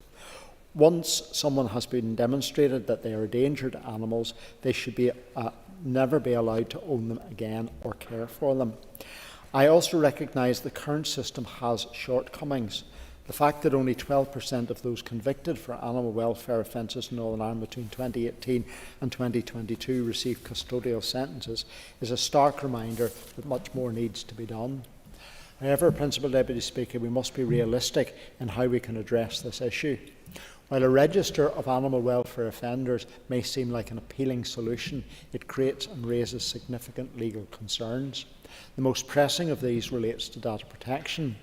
Once someone has been demonstrated that they are a danger to animals, they should never be allowed to own them again or care for them. I also recognise the current system has shortcomings. The fact that only 12% of those convicted for animal welfare offences in Northern Ireland between 2018 and 2022 received custodial sentences is a stark reminder that much more needs to be done. However, Principal Deputy Speaker, we must be realistic in how we can address this issue. While a register of animal welfare offenders may seem like an appealing solution, it creates and raises significant legal concerns. The most pressing of these relates to data protection.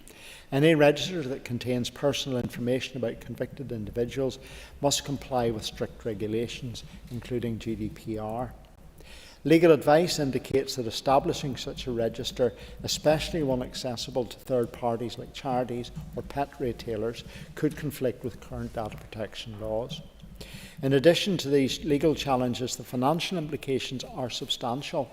Any register that contains personal information about convicted individuals must comply with strict regulations, including GDPR. Legal advice indicates that establishing such a register, especially one accessible to third parties like charities or pet retailers, could conflict with current data protection laws. In addition to these legal challenges, the financial implications are substantial.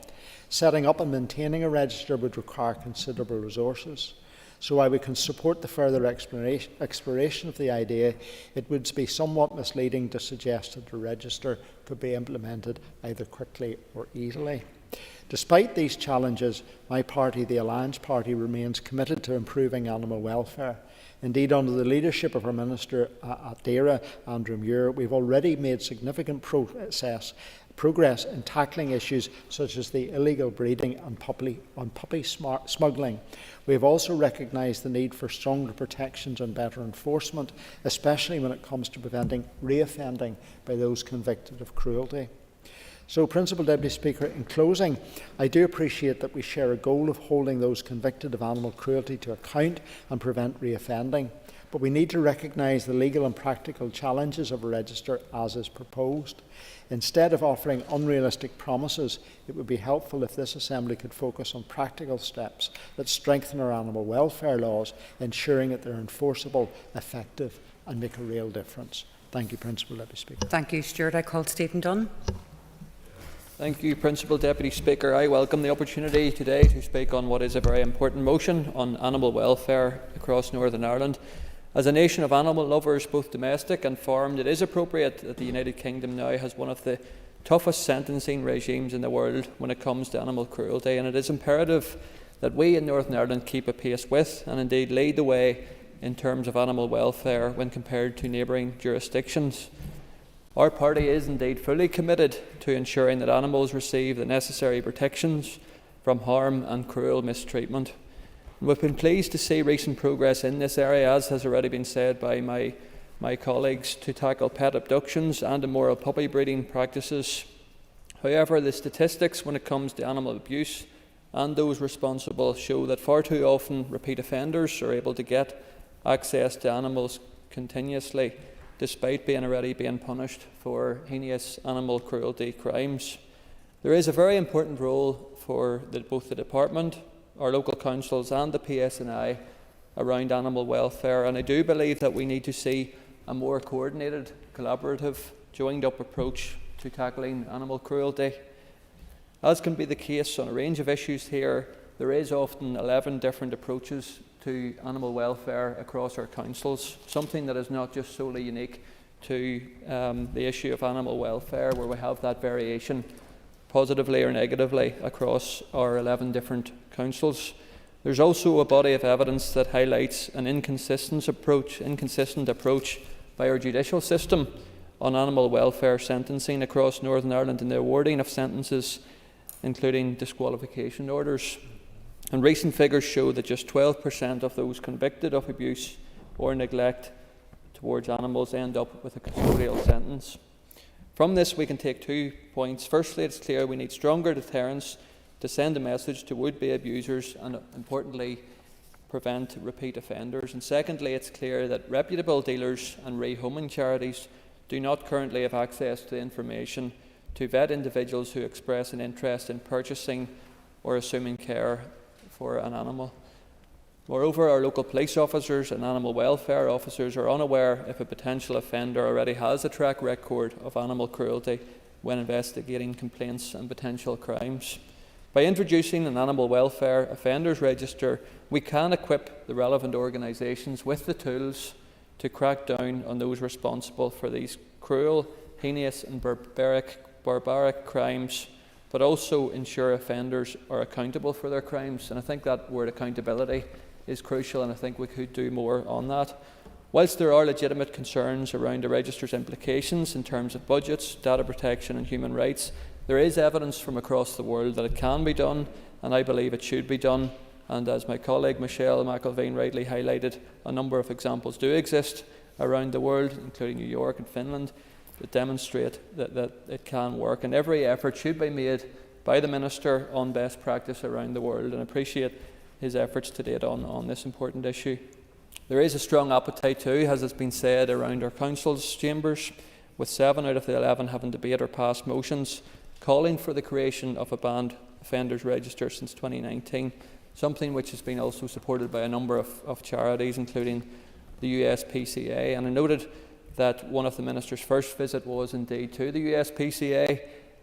Setting up and maintaining a register would require considerable resources. So while we can support the further exploration of the idea, it would be somewhat misleading to suggest that the register could be implemented either quickly or easily. Despite these challenges, my party, the Alliance Party, remains committed to improving animal welfare. Indeed, under the leadership of our Minister at DAERA, Andrew Muir, we've already made significant progress in tackling issues such as the illegal breeding and puppy smuggling. We have also recognised the need for stronger protections and better enforcement, especially when it comes to preventing reoffending by those convicted of cruelty. So, Principal Deputy Speaker, in closing, I do appreciate that we share a goal of holding those convicted of animal cruelty to account and prevent reoffending, but we need to recognise the legal and practical challenges of a register as is proposed. Instead of offering unrealistic promises, it would be helpful if this Assembly could focus on practical steps that strengthen our animal welfare laws, ensuring that they're enforceable, effective and make a real difference. Thank you, Principal Deputy Speaker. Thank you, Stuart. I call Stephen Dunn. Thank you, Principal Deputy Speaker. I welcome the opportunity today to speak on what is a very important motion on animal welfare across Northern Ireland. As a nation of animal lovers, both domestic and foreign, it is appropriate that the United Kingdom now has one of the toughest sentencing regimes in the world when it comes to animal cruelty, and it is imperative that we in Northern Ireland keep a pace with and indeed lead the way in terms of animal welfare when compared to neighbouring jurisdictions. Our party is indeed fully committed to ensuring that animals receive the necessary protections from harm and cruel mistreatment. We've been pleased to see recent progress in this area, as has already been said by my colleagues, to tackle pet abductions and immoral puppy breeding practices. However, the statistics when it comes to animal abuse and those responsible show that far too often repeat offenders are able to get access to animals continuously, despite already being punished for heinous animal cruelty crimes. There is a very important role for both the Department, our local councils and the PSNI around animal welfare, and I do believe that we need to see a more coordinated, collaborative, joined-up approach to tackling animal cruelty. As can be the case on a range of issues here, there is often 11 different approaches to animal welfare across our councils, something that is not just solely unique to the issue of animal welfare, where we have that variation positively or negatively across our 11 different councils. There's also a body of evidence that highlights an inconsistent approach by our judicial system on animal welfare sentencing across Northern Ireland and the awarding of sentences, including disqualification orders. And recent figures show that just 12% of those convicted of abuse or neglect towards animals end up with a custodial sentence. From this, we can take 2 points. Firstly, it's clear we need stronger deterrence to send a message to would-be abusers and, importantly, prevent repeat offenders. And secondly, it's clear that reputable dealers and rehoming charities do not currently have access to information to vet individuals who express an interest in purchasing or assuming care for an animal. Moreover, our local police officers and animal welfare officers are unaware if a potential offender already has a track record of animal cruelty when investigating complaints and potential crimes. By introducing an animal welfare offenders register, we can equip the relevant organisations with the tools to crack down on those responsible for these cruel, heinous and barbaric crimes, but also ensure offenders are accountable for their crimes. And I think that word accountability is crucial, and I think we could do more on that. Whilst there are legitimate concerns around the register's implications in terms of budgets, data protection and human rights, there is evidence from across the world that it can be done, and I believe it should be done. And as my colleague Michelle McElveen rightly highlighted, a number of examples do exist around the world, including New York and Finland, that demonstrate that it can work. And every effort should be made by the Minister on best practice around the world, and I appreciate his efforts to date on this important issue. There is a strong appetite too, as has been said, around our council's chambers, with 7 out of the 11 having debated or passed motions calling for the creation of a banned offenders register since 2019, something which has been also supported by a number of charities, including the USPCA. And I noted that one of the Minister's first visit was indeed to the USPCA,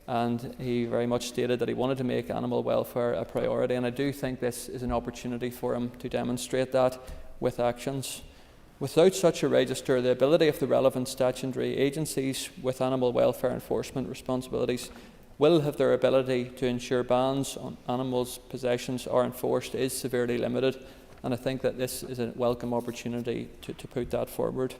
and he very much stated that he wanted to make animal welfare a priority, and I do think this is an opportunity for him to demonstrate that with actions. Without such a register, the ability of the relevant statutory agencies with animal welfare enforcement responsibilities will have their ability to ensure bans on animals' possessions are enforced is severely limited, and I think that this is a welcome opportunity to put that forward.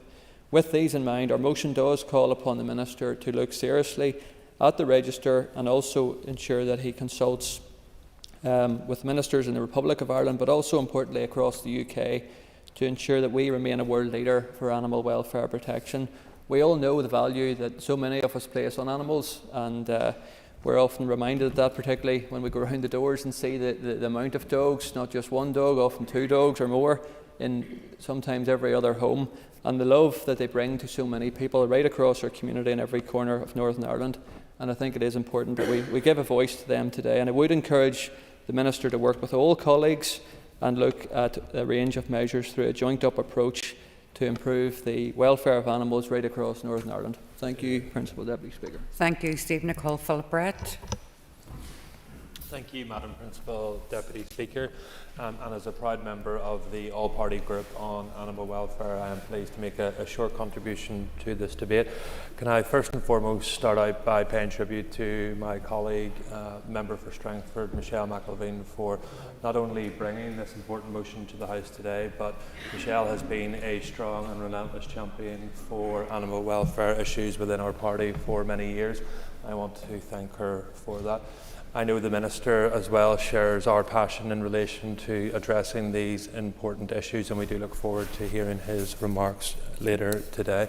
With these in mind, our motion does call upon the Minister to look seriously at the register and also ensure that he consults with ministers in the Republic of Ireland, but also importantly across the UK, to ensure that we remain a world leader for animal welfare protection. We all know the value that so many of us place on animals, and we're often reminded of that, particularly when we go around the doors and see the amount of dogs, not just one dog, often 2 dogs or more, in sometimes every other home, and the love that they bring to so many people right across our community in every corner of Northern Ireland. And I think it is important that we give a voice to them today. And I would encourage the Minister to work with all colleagues and look at a range of measures through a joined-up approach to improve the welfare of animals right across Northern Ireland. Thank you, Principal Deputy Speaker. Thank you, Stephen Nicole Philip-Brett. Thank you, Madam Principal Deputy Speaker. And as a proud member of the all-party group on animal welfare, I am pleased to make a short contribution to this debate. Can I first and foremost start out by paying tribute to my colleague, Member for Strangford, Michelle McElveen, for not only bringing this important motion to the House today, but Michelle has been a strong and relentless champion for animal welfare issues within our party for many years. I want to thank her for that. I know the Minister as well shares our passion in relation to addressing these important issues, and we do look forward to hearing his remarks later today.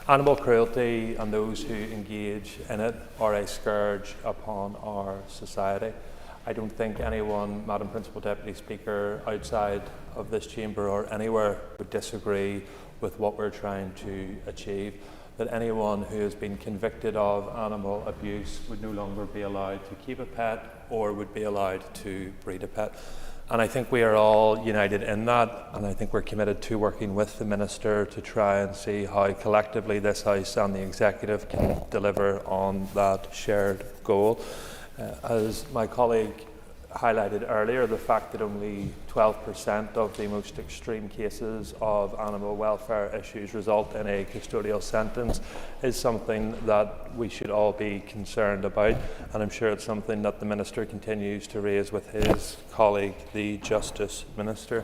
Animal cruelty and those who engage in it are a scourge upon our society. I don't think anyone, Madam Principal Deputy Speaker, outside of this chamber or anywhere would disagree with what we're trying to achieve, that anyone who has been convicted of animal abuse would no longer be allowed to keep a pet or would be allowed to breed a pet. And I think we are all united in that, and I think we're committed to working with the Minister to try and see how collectively this House and the Executive can deliver on that shared goal. As my colleague highlighted earlier, the fact that only 12% of the most extreme cases of animal welfare issues result in a custodial sentence is something that we should all be concerned about, and I'm sure it's something that the Minister continues to raise with his colleague, the Justice Minister.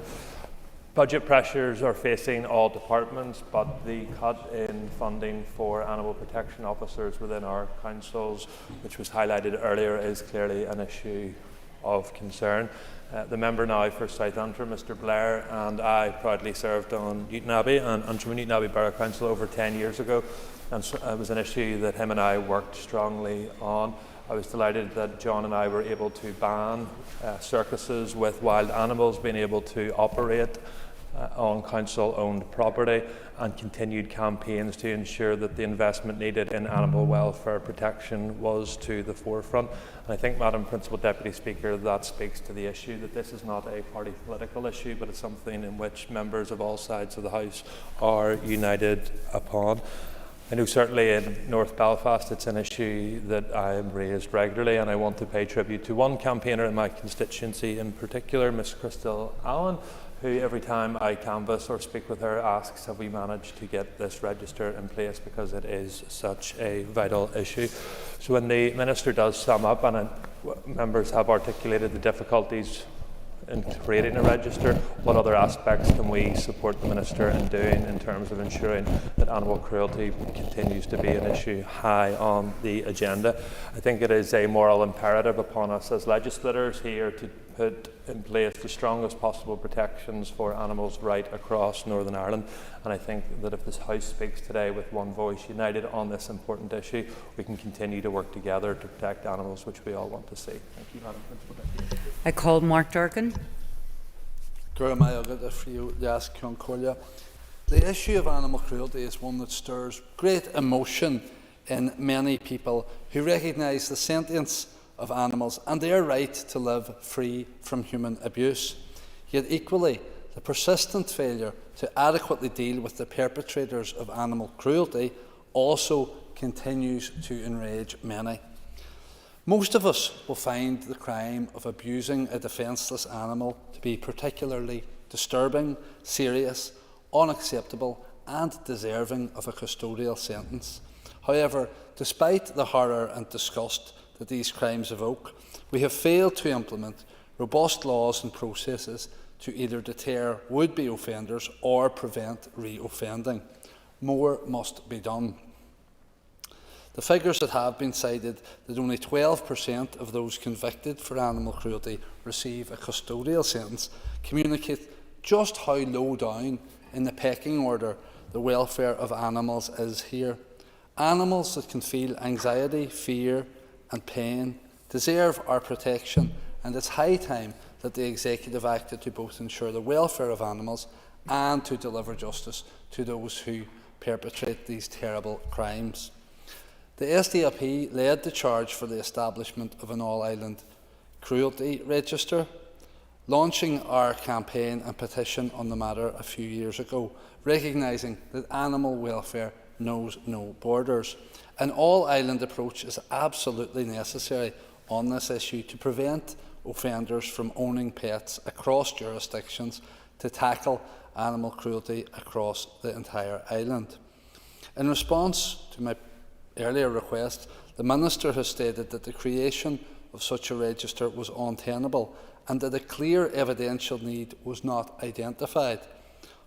Budget pressures are facing all departments, but the cut in funding for animal protection officers within our councils, which was highlighted earlier, is clearly an issue of concern. The member now for South Antrim, Mr Blair, and I proudly served on Newton Abbey and Antrim Newton Abbey Borough Council over 10 years ago, and it was an issue that him and I worked strongly on. I was delighted that John and I were able to ban circuses with wild animals being able to operate on council-owned property, and continued campaigns to ensure that the investment needed in animal welfare protection was to the forefront. And I think, Madam Principal Deputy Speaker, that speaks to the issue that this is not a party political issue, but it's something in which members of all sides of the House are united upon. I know certainly in North Belfast it's an issue that I have raised regularly, and I want to pay tribute to one campaigner in my constituency in particular, Miss Crystal Allen, who every time I canvass or speak with her asks, have we managed to get this register in place, because it is such a vital issue. So when the Minister does sum up, and members have articulated the difficulties in creating a register, what other aspects can we support the Minister in doing in terms of ensuring that animal cruelty continues to be an issue high on the agenda. I think it is a moral imperative upon us as legislators here to put in place the strongest possible protections for animals right across Northern Ireland, and I think that if this House speaks today with one voice united on this important issue, we can continue to work together to protect animals, which we all want to see. Thank you, Madam Principal. I call Mark Durkin. The issue of animal cruelty is one that stirs great emotion in many people who recognise the sentience of animals and their right to live free from human abuse. Yet equally, the persistent failure to adequately deal with the perpetrators of animal cruelty also continues to enrage many. Most of us will find the crime of abusing a defenceless animal to be particularly disturbing, serious, unacceptable and deserving of a custodial sentence. However, despite the horror and disgust that these crimes evoke, we have failed to implement robust laws and processes to either deter would-be offenders or prevent re-offending. More must be done. The figures that have been cited, that only 12% of those convicted for animal cruelty receive a custodial sentence, communicate just how low down in the pecking order the welfare of animals is here. Animals that can feel anxiety, fear and pain deserve our protection, and it's high time that the Executive acted to both ensure the welfare of animals and to deliver justice to those who perpetrate these terrible crimes. The SDLP led the charge for the establishment of an all-island cruelty register, launching our campaign and petition on the matter a few years ago, recognising that animal welfare knows no borders. An all-island approach is absolutely necessary on this issue to prevent offenders from owning pets across jurisdictions, to tackle animal cruelty across the entire island. In response to my earlier request, the Minister has stated that the creation of such a register was untenable and that a clear evidential need was not identified.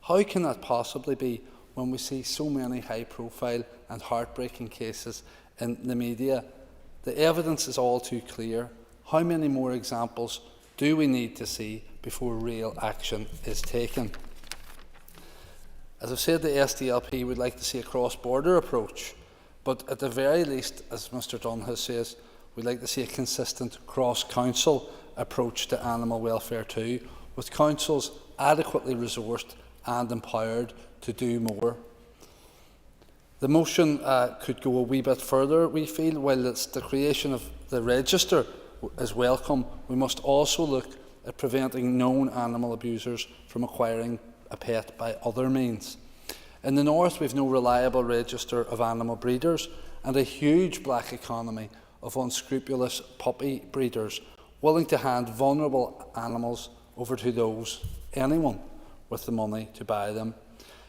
How can that possibly be when we see so many high-profile and heartbreaking cases in the media? The evidence is all too clear. How many more examples do we need to see before real action is taken? As I've said, the SDLP would like to see a cross-border approach, but at the very least, as Mr Dunn says, we'd like to see a consistent cross-council approach to animal welfare too, with councils adequately resourced and empowered to do more. The motion could go a wee bit further, we feel. While the creation of the register is welcome, we must also look at preventing known animal abusers from acquiring a pet by other means. In the north, we have no reliable register of animal breeders and a huge black economy of unscrupulous puppy breeders willing to hand vulnerable animals over to anyone with the money to buy them.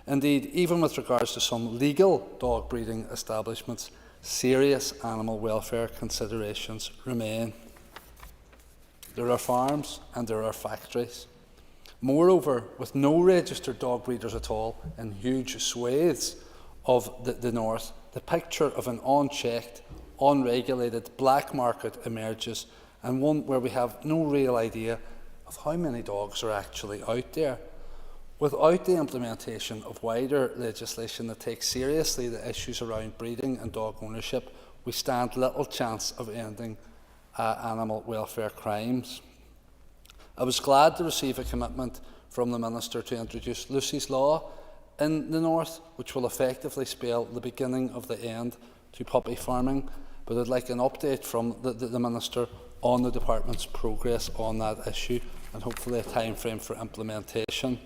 Indeed, even with regards to some legal dog breeding establishments, serious animal welfare considerations remain. There are farms and there are factories. Moreover, with no registered dog breeders at all in huge swathes of the north, the picture of an unchecked, unregulated black market emerges, and one where we have no real idea of how many dogs are actually out there. Without the implementation of wider legislation that takes seriously the issues around breeding and dog ownership, we stand little chance of ending animal welfare crimes. I was glad to receive a commitment from the Minister to introduce Lucy's Law in the north, which will effectively spell the beginning of the end to puppy farming, but I'd like an update from the Minister on the Department's progress on that issue and hopefully a timeframe for implementation.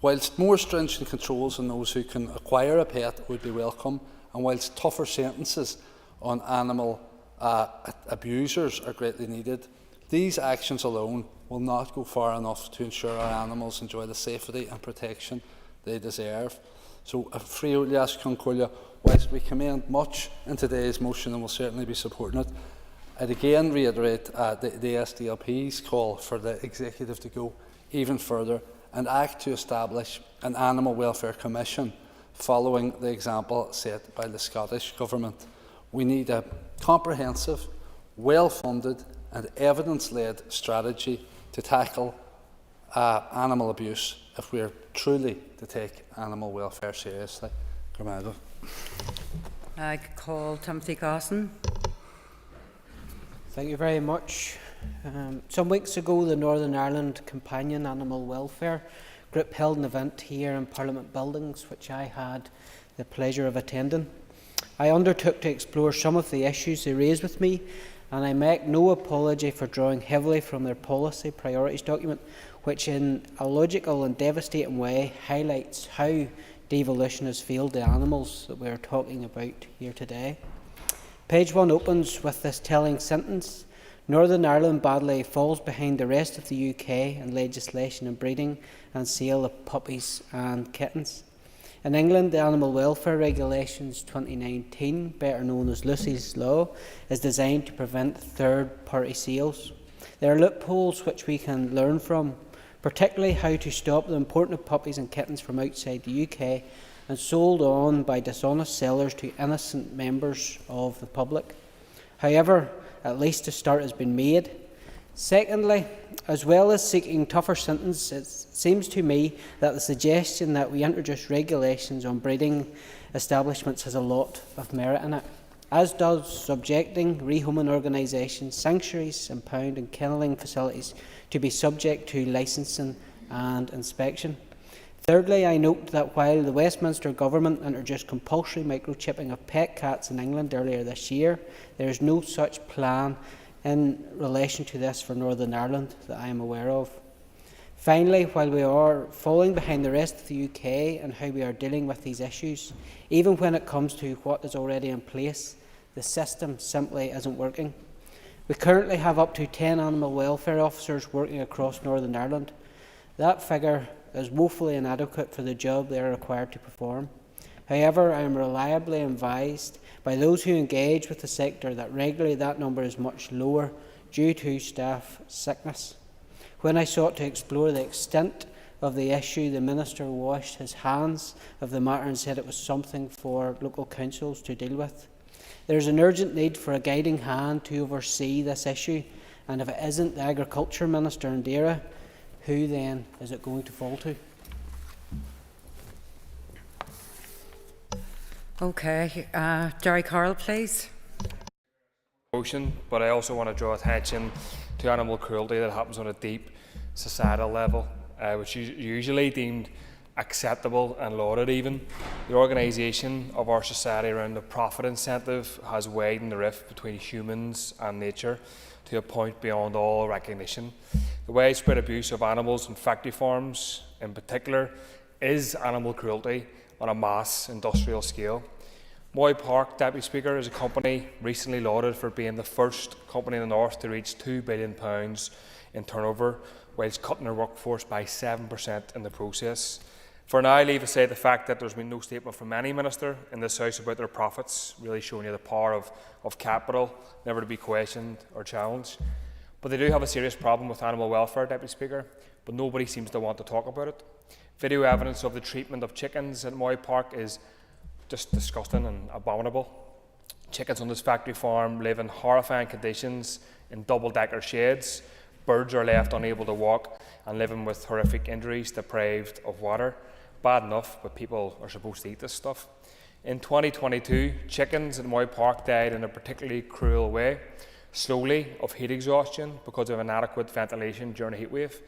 Whilst more stringent controls on those who can acquire a pet would be welcome, and whilst tougher sentences on animal abusers are greatly needed, these actions alone will not go far enough to ensure our animals enjoy the safety and protection they deserve. So, Frio Lias Concolia, whilst we commend much in today's motion and will certainly be supporting it, I'd again reiterate the SDLP's call for the Executive to go even further and act to establish an Animal Welfare Commission following the example set by the Scottish Government. We need a comprehensive, well-funded and evidence-led strategy to tackle animal abuse if we are truly to take animal welfare seriously. I call Timothy Gosson. Thank you very much. Some weeks ago, the Northern Ireland Companion Animal Welfare Group held an event here in Parliament Buildings, which I had the pleasure of attending. I undertook to explore some of the issues they raised with me, and I make no apology for drawing heavily from their policy priorities document, which in a logical and devastating way highlights how devolution has failed the animals that we are talking about here today. Page 1 opens with this telling sentence: Northern Ireland badly falls behind the rest of the UK in legislation on breeding and sale of puppies and kittens. In England, the Animal Welfare Regulations 2019, better known as Lucy's Law, is designed to prevent third-party sales. There are loopholes which we can learn from, particularly how to stop the import of puppies and kittens from outside the UK and sold on by dishonest sellers to innocent members of the public. However, at least a start has been made. Secondly, as well as seeking tougher sentences, it seems to me that the suggestion that we introduce regulations on breeding establishments has a lot of merit in it, as does subjecting rehoming organisations, sanctuaries, impound and kennelling facilities to be subject to licensing and inspection. Thirdly, I note that while the Westminster Government introduced compulsory microchipping of pet cats in England earlier this year, there is no such plan in relation to this for Northern Ireland that I am aware of. Finally, while we are falling behind the rest of the UK in how we are dealing with these issues, even when it comes to what is already in place, the system simply isn't working. We currently have up to 10 animal welfare officers working across Northern Ireland. That figure is woefully inadequate for the job they are required to perform. However, I am reliably advised by those who engage with the sector that regularly that number is much lower due to staff sickness. When I sought to explore the extent of the issue, the Minister washed his hands of the matter and said it was something for local councils to deal with. There is an urgent need for a guiding hand to oversee this issue, and if it isn't the Agriculture Minister in Dara, who then is it going to fall to? Okay, Jerry Carroll, please. Motion, but I also want to draw attention to animal cruelty that happens on a deep societal level, which is usually deemed acceptable and lauded even. The organisation of our society around the profit incentive has widened the rift between humans and nature to a point beyond all recognition. The widespread abuse of animals in factory farms in particular is animal cruelty on a mass industrial scale. Moy Park, Deputy Speaker, is a company recently lauded for being the first company in the North to reach £2 billion in turnover, whilst cutting their workforce by 7% in the process. For now, leave aside the fact that there's been no statement from any minister in this House about their profits, really showing you the power of capital, never to be questioned or challenged. But they do have a serious problem with animal welfare, Deputy Speaker, but nobody seems to want to talk about it. Video evidence of the treatment of chickens at Moy Park is just disgusting and abominable. Chickens on this factory farm live in horrifying conditions in double-decker sheds. Birds are left unable to walk and living with horrific injuries, deprived of water. Bad enough, but people are supposed to eat this stuff. In 2022, chickens at Moy Park died in a particularly cruel way, slowly of heat exhaustion because of inadequate ventilation during a heat wave.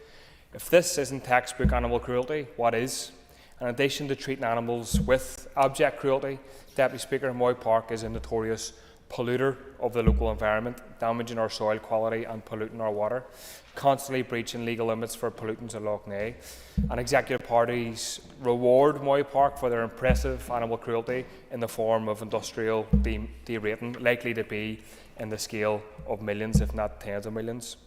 If this isn't textbook animal cruelty, what is? In addition to treating animals with abject cruelty, Deputy Speaker, Moy Park is a notorious polluter of the local environment, damaging our soil quality and polluting our water, constantly breaching legal limits for pollutants at Lough Neagh. And executive parties reward Moy Park for their impressive animal cruelty in the form of industrial derating, likely to be in the scale of millions, if not tens of millions.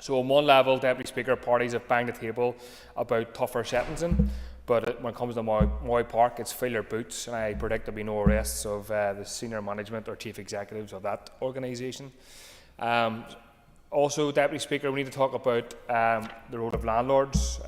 So on one level, Deputy Speaker, parties have banged the table about tougher sentencing, but when it comes to Moy Park, it's fill your boots, and I predict there'll be no arrests of the senior management or chief executives of that organisation. Also, Deputy Speaker, we need to talk about the role of landlords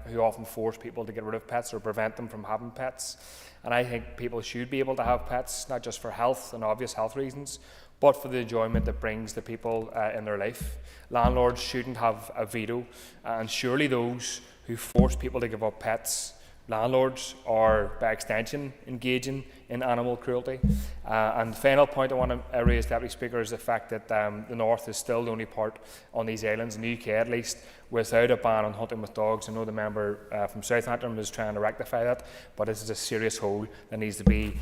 who often force people to get rid of pets or prevent them from having pets. And I think people should be able to have pets, not just for health and obvious health reasons, but for the enjoyment it brings to people in their life. Landlords shouldn't have a veto, and surely those who force people to give up pets, landlords, are by extension engaging in animal cruelty. And the final point I want to raise, Deputy Speaker, is the fact that the North is still the only part on these islands, in the UK at least, without a ban on hunting with dogs. I know the member from Southampton is trying to rectify that, but this is a serious hole that needs to be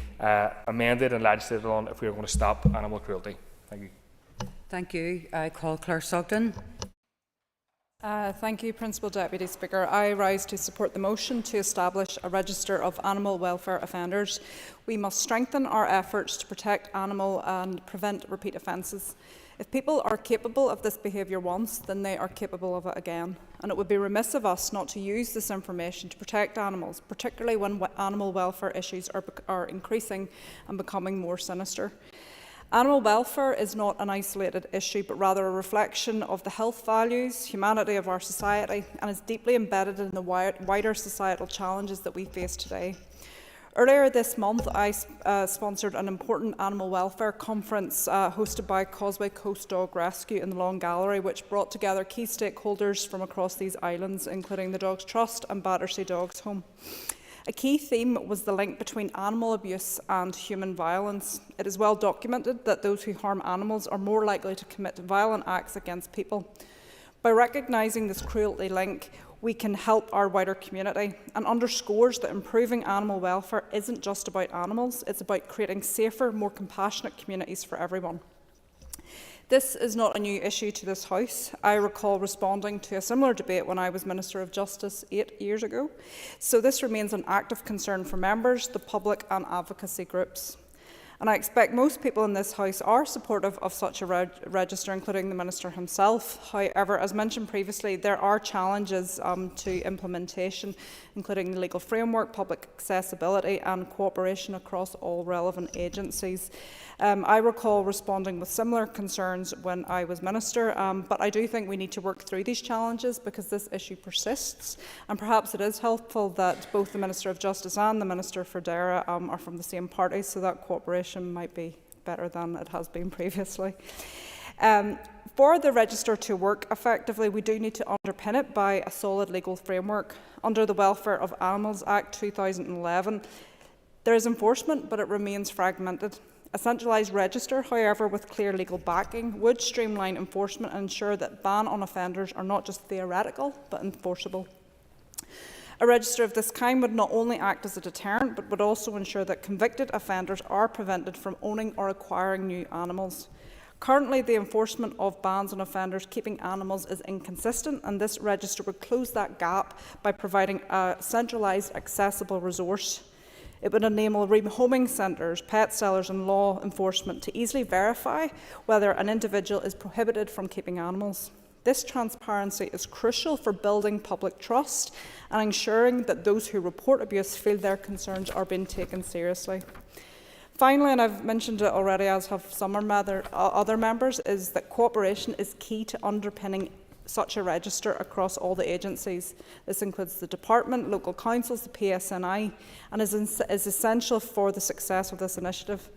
amended and legislated on if we are going to stop animal cruelty. Thank you. Thank you. I call Claire Sugden. Thank you, Principal Deputy Speaker. I rise to support the motion to establish a register of animal welfare offenders. We must strengthen our efforts to protect animal and prevent repeat offences. If people are capable of this behaviour once, then they are capable of it again. And it would be remiss of us not to use this information to protect animals, particularly when animal welfare issues are increasing and becoming more sinister. Animal welfare is not an isolated issue, but rather a reflection of the health values, humanity of our society, and is deeply embedded in the wider societal challenges that we face today. Earlier this month, I sponsored an important animal welfare conference hosted by Causeway Coast Dog Rescue in the Long Gallery, which brought together key stakeholders from across these islands, including the Dogs Trust and Battersea Dogs Home. A key theme was the link between animal abuse and human violence. It is well documented that those who harm animals are more likely to commit violent acts against people. By recognising this cruelty link, we can help our wider community, and underscores that improving animal welfare isn't just about animals, it's about creating safer, more compassionate communities for everyone. This is not a new issue to this House. I recall responding to a similar debate when I was Minister of Justice 8 years ago. So this remains an active concern for members, the public and advocacy groups. And I expect most people in this House are supportive of such a register, including the Minister himself. However, as mentioned previously, there are challenges to implementation, including the legal framework, public accessibility and cooperation across all relevant agencies. I recall responding with similar concerns when I was Minister, but I do think we need to work through these challenges because this issue persists, and perhaps it is helpful that both the Minister of Justice and the Minister for Dara are from the same party, so that cooperation might be better than it has been previously. For the register to work effectively, we do need to underpin it by a solid legal framework. Under the Welfare of Animals Act 2011, there is enforcement, but it remains fragmented. A centralised register, however, with clear legal backing, would streamline enforcement and ensure that ban on offenders are not just theoretical, but enforceable. A register of this kind would not only act as a deterrent, but would also ensure that convicted offenders are prevented from owning or acquiring new animals. Currently, the enforcement of bans on offenders keeping animals is inconsistent, and this register would close that gap by providing a centralised, accessible resource. It would enable rehoming centres, pet sellers and law enforcement to easily verify whether an individual is prohibited from keeping animals. This transparency is crucial for building public trust and ensuring that those who report abuse feel their concerns are being taken seriously. Finally, and I've mentioned it already, as have some other members, is that cooperation is key to underpinning such a register across all the agencies. This includes the Department, local councils, the PSNI, and is essential for the success of this initiative.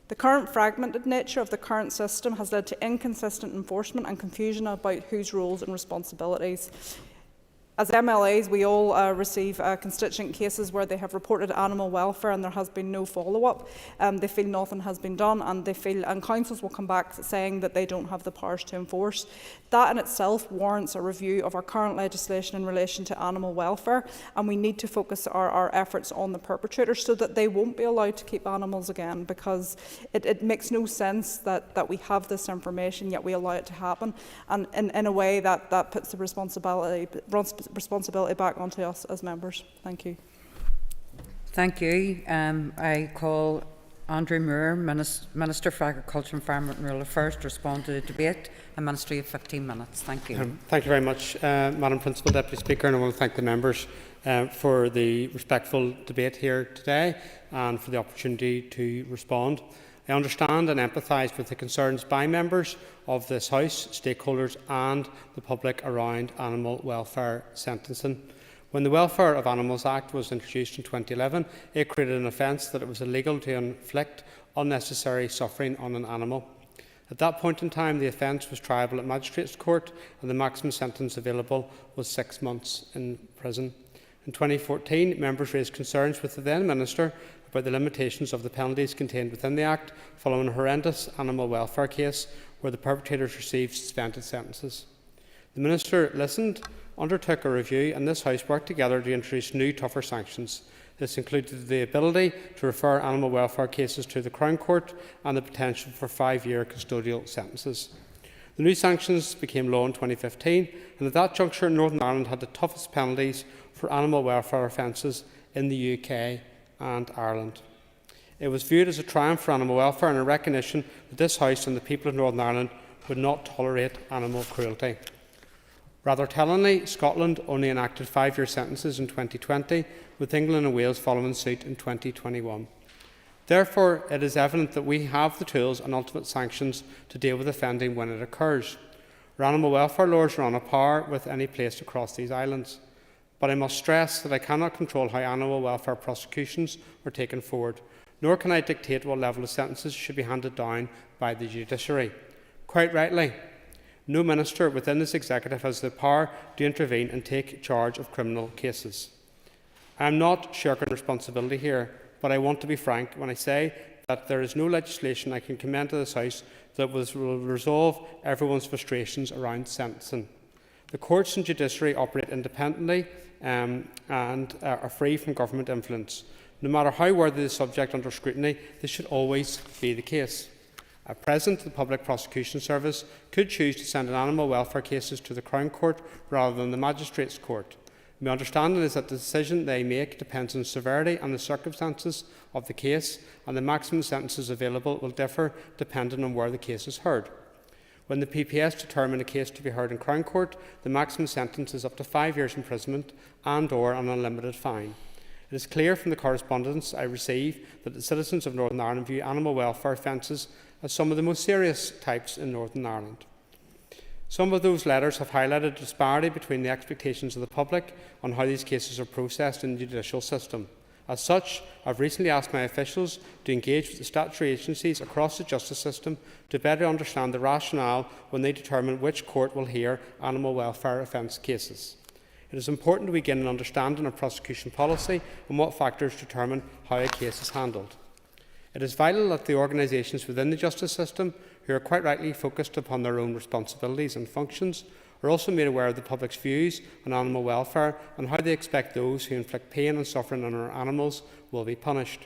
The current fragmented nature of the current system has led to inconsistent enforcement and confusion about whose roles and responsibilities. As MLAs, we all receive constituent cases where they have reported animal welfare and there has been no follow-up. They feel nothing has been done, and councils will come back saying that they don't have the powers to enforce. That in itself warrants a review of our current legislation in relation to animal welfare, and we need to focus our efforts on the perpetrators so that they won't be allowed to keep animals again, because it makes no sense that we have this information yet we allow it to happen, and in a way that puts the responsibility back onto us as members. Thank you. Thank you. I call Andrew Moore, Minister for Agriculture, Environment and Rural Affairs, to respond to the debate. A ministry of 15 minutes. Thank you. Thank you very much, Madam Principal Deputy Speaker, and I want to thank the members for the respectful debate here today and for the opportunity to respond. I understand and empathise with the concerns by members of this House, stakeholders and the public around animal welfare sentencing. When the Welfare of Animals Act was introduced in 2011, it created an offence that it was illegal to inflict unnecessary suffering on an animal. At that point in time, the offence was triable at Magistrates' Court and the maximum sentence available was 6 months in prison. In 2014, members raised concerns with the then Minister about the limitations of the penalties contained within the Act following a horrendous animal welfare case where the perpetrators received suspended sentences. The Minister listened, undertook a review, and this House worked together to introduce new, tougher sanctions. This included the ability to refer animal welfare cases to the Crown Court and the potential for 5-year custodial sentences. The new sanctions became law in 2015, and at that juncture, Northern Ireland had the toughest penalties for animal welfare offences in the UK and Ireland. It was viewed as a triumph for animal welfare and a recognition that this House and the people of Northern Ireland would not tolerate animal cruelty. Rather tellingly, Scotland only enacted 5-year sentences in 2020, with England and Wales following suit in 2021. Therefore, it is evident that we have the tools and ultimate sanctions to deal with offending when it occurs. Our animal welfare laws are on a par with any place across these islands. But I must stress that I cannot control how animal welfare prosecutions are taken forward, nor can I dictate what level of sentences should be handed down by the judiciary. Quite rightly, no minister within this executive has the power to intervene and take charge of criminal cases. I am not shirking responsibility here, but I want to be frank when I say that there is no legislation I can commend to this House that will resolve everyone's frustrations around sentencing. The courts and judiciary operate independently and are free from government influence. No matter how worthy the subject under scrutiny, this should always be the case. At present, the Public Prosecution Service could choose to send animal welfare cases to the Crown Court rather than the Magistrates' Court. My understanding is that the decision they make depends on the severity and the circumstances of the case, and the maximum sentences available will differ depending on where the case is heard. When the PPS determine a case to be heard in Crown Court, the maximum sentence is up to 5 years imprisonment and/or an unlimited fine. It is clear from the correspondence I receive that the citizens of Northern Ireland view animal welfare offences as some of the most serious types in Northern Ireland. Some of those letters have highlighted disparity between the expectations of the public on how these cases are processed in the judicial system. As such, I have recently asked my officials to engage with the statutory agencies across the justice system to better understand the rationale when they determine which court will hear animal welfare offence cases. It is important to begin an understanding of prosecution policy and what factors determine how a case is handled. It is vital that the organisations within the justice system, who are quite rightly focused upon their own responsibilities and functions, are also made aware of the public's views on animal welfare and how they expect those who inflict pain and suffering on our animals will be punished.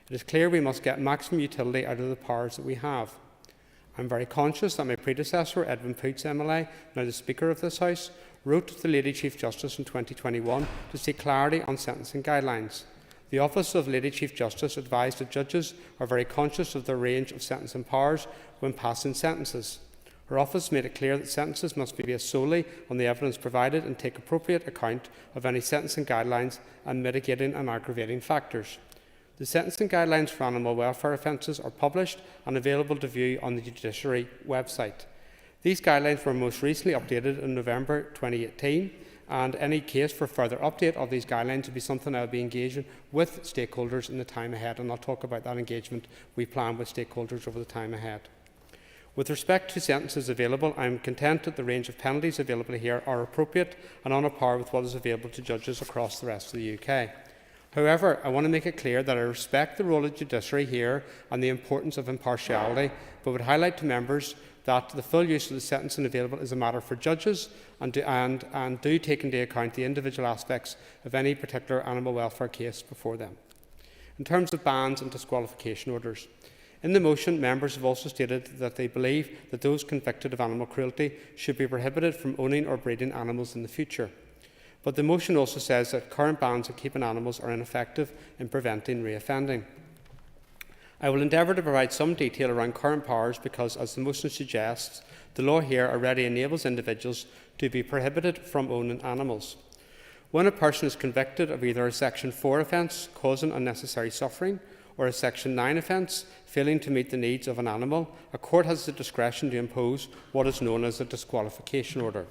It is clear we must get maximum utility out of the powers that we have. I am very conscious that my predecessor, Edwin Poots MLA, now the Speaker of this House, wrote to the Lady Chief Justice in 2021 to seek clarity on sentencing guidelines. The Office of Lady Chief Justice advised that judges are very conscious of their range of sentencing powers when passing sentences. Her office made it clear that sentences must be based solely on the evidence provided and take appropriate account of any sentencing guidelines and mitigating and aggravating factors. The sentencing guidelines for animal welfare offences are published and available to view on the Judiciary website. These guidelines were most recently updated in November 2018, and any case for further update of these guidelines will be something I will be engaging with stakeholders in the time ahead, and I'll talk about that engagement we plan with stakeholders over the time ahead. With respect to sentences available, I am content that the range of penalties available here are appropriate and on a par with what is available to judges across the rest of the UK. However, I want to make it clear that I respect the role of the judiciary here and the importance of impartiality, but would highlight to members that the full use of the sentencing available is a matter for judges and do take into account the individual aspects of any particular animal welfare case before them. In terms of bans and disqualification orders, in the motion, members have also stated that they believe that those convicted of animal cruelty should be prohibited from owning or breeding animals in the future. But the motion also says that current bans on keeping animals are ineffective in preventing reoffending. I will endeavour to provide some detail around current powers because, as the motion suggests, the law here already enables individuals to be prohibited from owning animals. When a person is convicted of either a Section 4 offence, causing unnecessary suffering, or a Section 9 offence, failing to meet the needs of an animal, a court has the discretion to impose what is known as a disqualification order.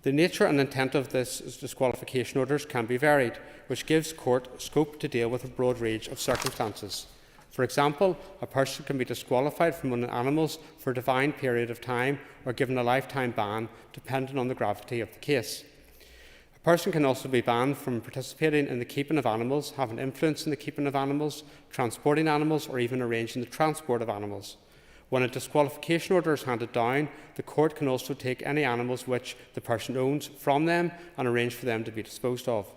The nature and intent of this disqualification orders can be varied, which gives court scope to deal with a broad range of circumstances. For example, a person can be disqualified from owning animals for a defined period of time or given a lifetime ban, depending on the gravity of the case. A person can also be banned from participating in the keeping of animals, having influence in the keeping of animals, transporting animals, or even arranging the transport of animals. When a disqualification order is handed down, the court can also take any animals which the person owns from them and arrange for them to be disposed of.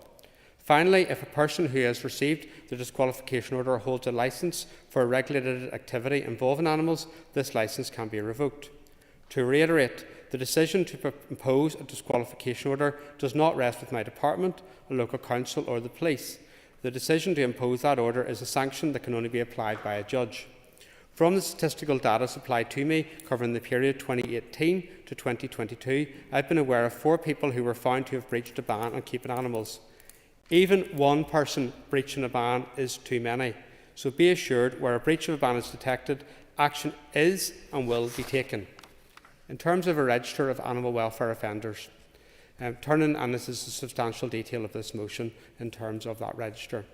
Finally, if a person who has received the disqualification order holds a licence for a regulated activity involving animals, this licence can be revoked. To reiterate, the decision to impose a disqualification order does not rest with my department, a local council or the police. The decision to impose that order is a sanction that can only be applied by a judge. From the statistical data supplied to me covering the period 2018 to 2022, I've been aware of 4 people who were found to have breached a ban on keeping animals. Even one person breaching a ban is too many, so be assured where a breach of a ban is detected, action is and will be taken. In terms of a register of animal welfare offenders, turning, and this is the substantial detail of this motion in terms of that register.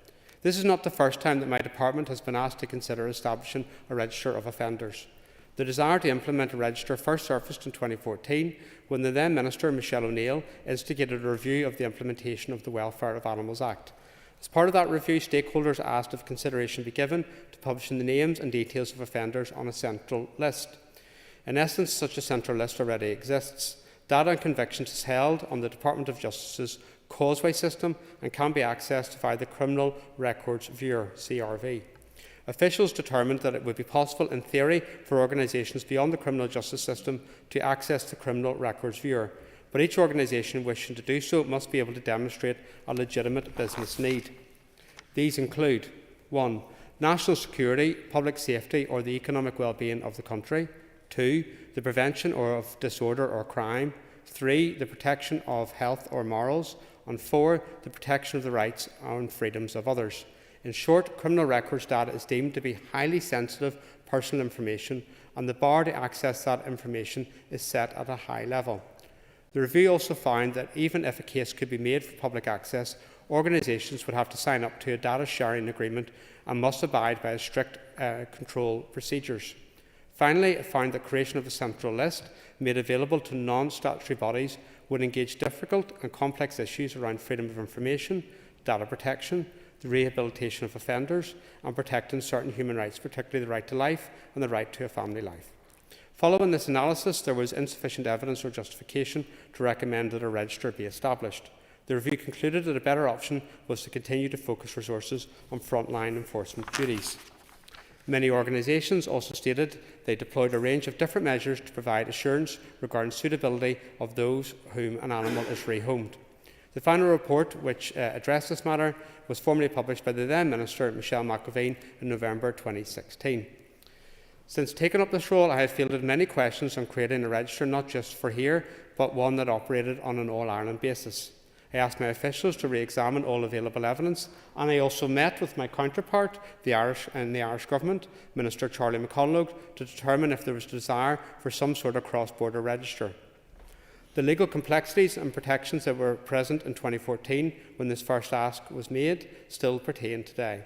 This is not the first time that my department has been asked to consider establishing a register of offenders. The desire to implement a register first surfaced in 2014 when the then Minister, Michelle O'Neill, instigated a review of the implementation of the Welfare of Animals Act. As part of that review, stakeholders asked if consideration be given to publishing the names and details of offenders on a central list. In essence, such a central list already exists. Data on convictions is held on the Department of Justice's Causeway system and can be accessed via the Criminal Records Viewer, CRV. Officials determined that it would be possible in theory for organisations beyond the criminal justice system to access the Criminal Records Viewer, but each organisation wishing to do so must be able to demonstrate a legitimate business need. These include 1. National security, public safety or the economic well-being of the country. 2. The prevention of disorder or crime. 3. The protection of health or morals. And 4. The protection of the rights and freedoms of others. In short, criminal records data is deemed to be highly sensitive personal information, and the bar to access that information is set at a high level. The review also found that even if a case could be made for public access, organisations would have to sign up to a data sharing agreement and must abide by strict control procedures. Finally, it found that creation of a central list made available to non-statutory bodies would engage difficult and complex issues around freedom of information, data protection, the rehabilitation of offenders, and protecting certain human rights, particularly the right to life and the right to a family life. Following this analysis, there was insufficient evidence or justification to recommend that a register be established. The review concluded that a better option was to continue to focus resources on frontline enforcement duties. Many organisations also stated they deployed a range of different measures to provide assurance regarding suitability of those whom an animal is rehomed. The final report, which addressed this matter, was formally published by the then Minister, Michelle McAveen, in November 2016. Since taking up this role, I have fielded many questions on creating a register not just for here, but one that operated on an all-Ireland basis. I asked my officials to re-examine all available evidence, and I also met with my counterpart the Irish Government, Minister Charlie McConalogue, to determine if there was a desire for some sort of cross-border register. The legal complexities and protections that were present in 2014 when this first ask was made still pertain today.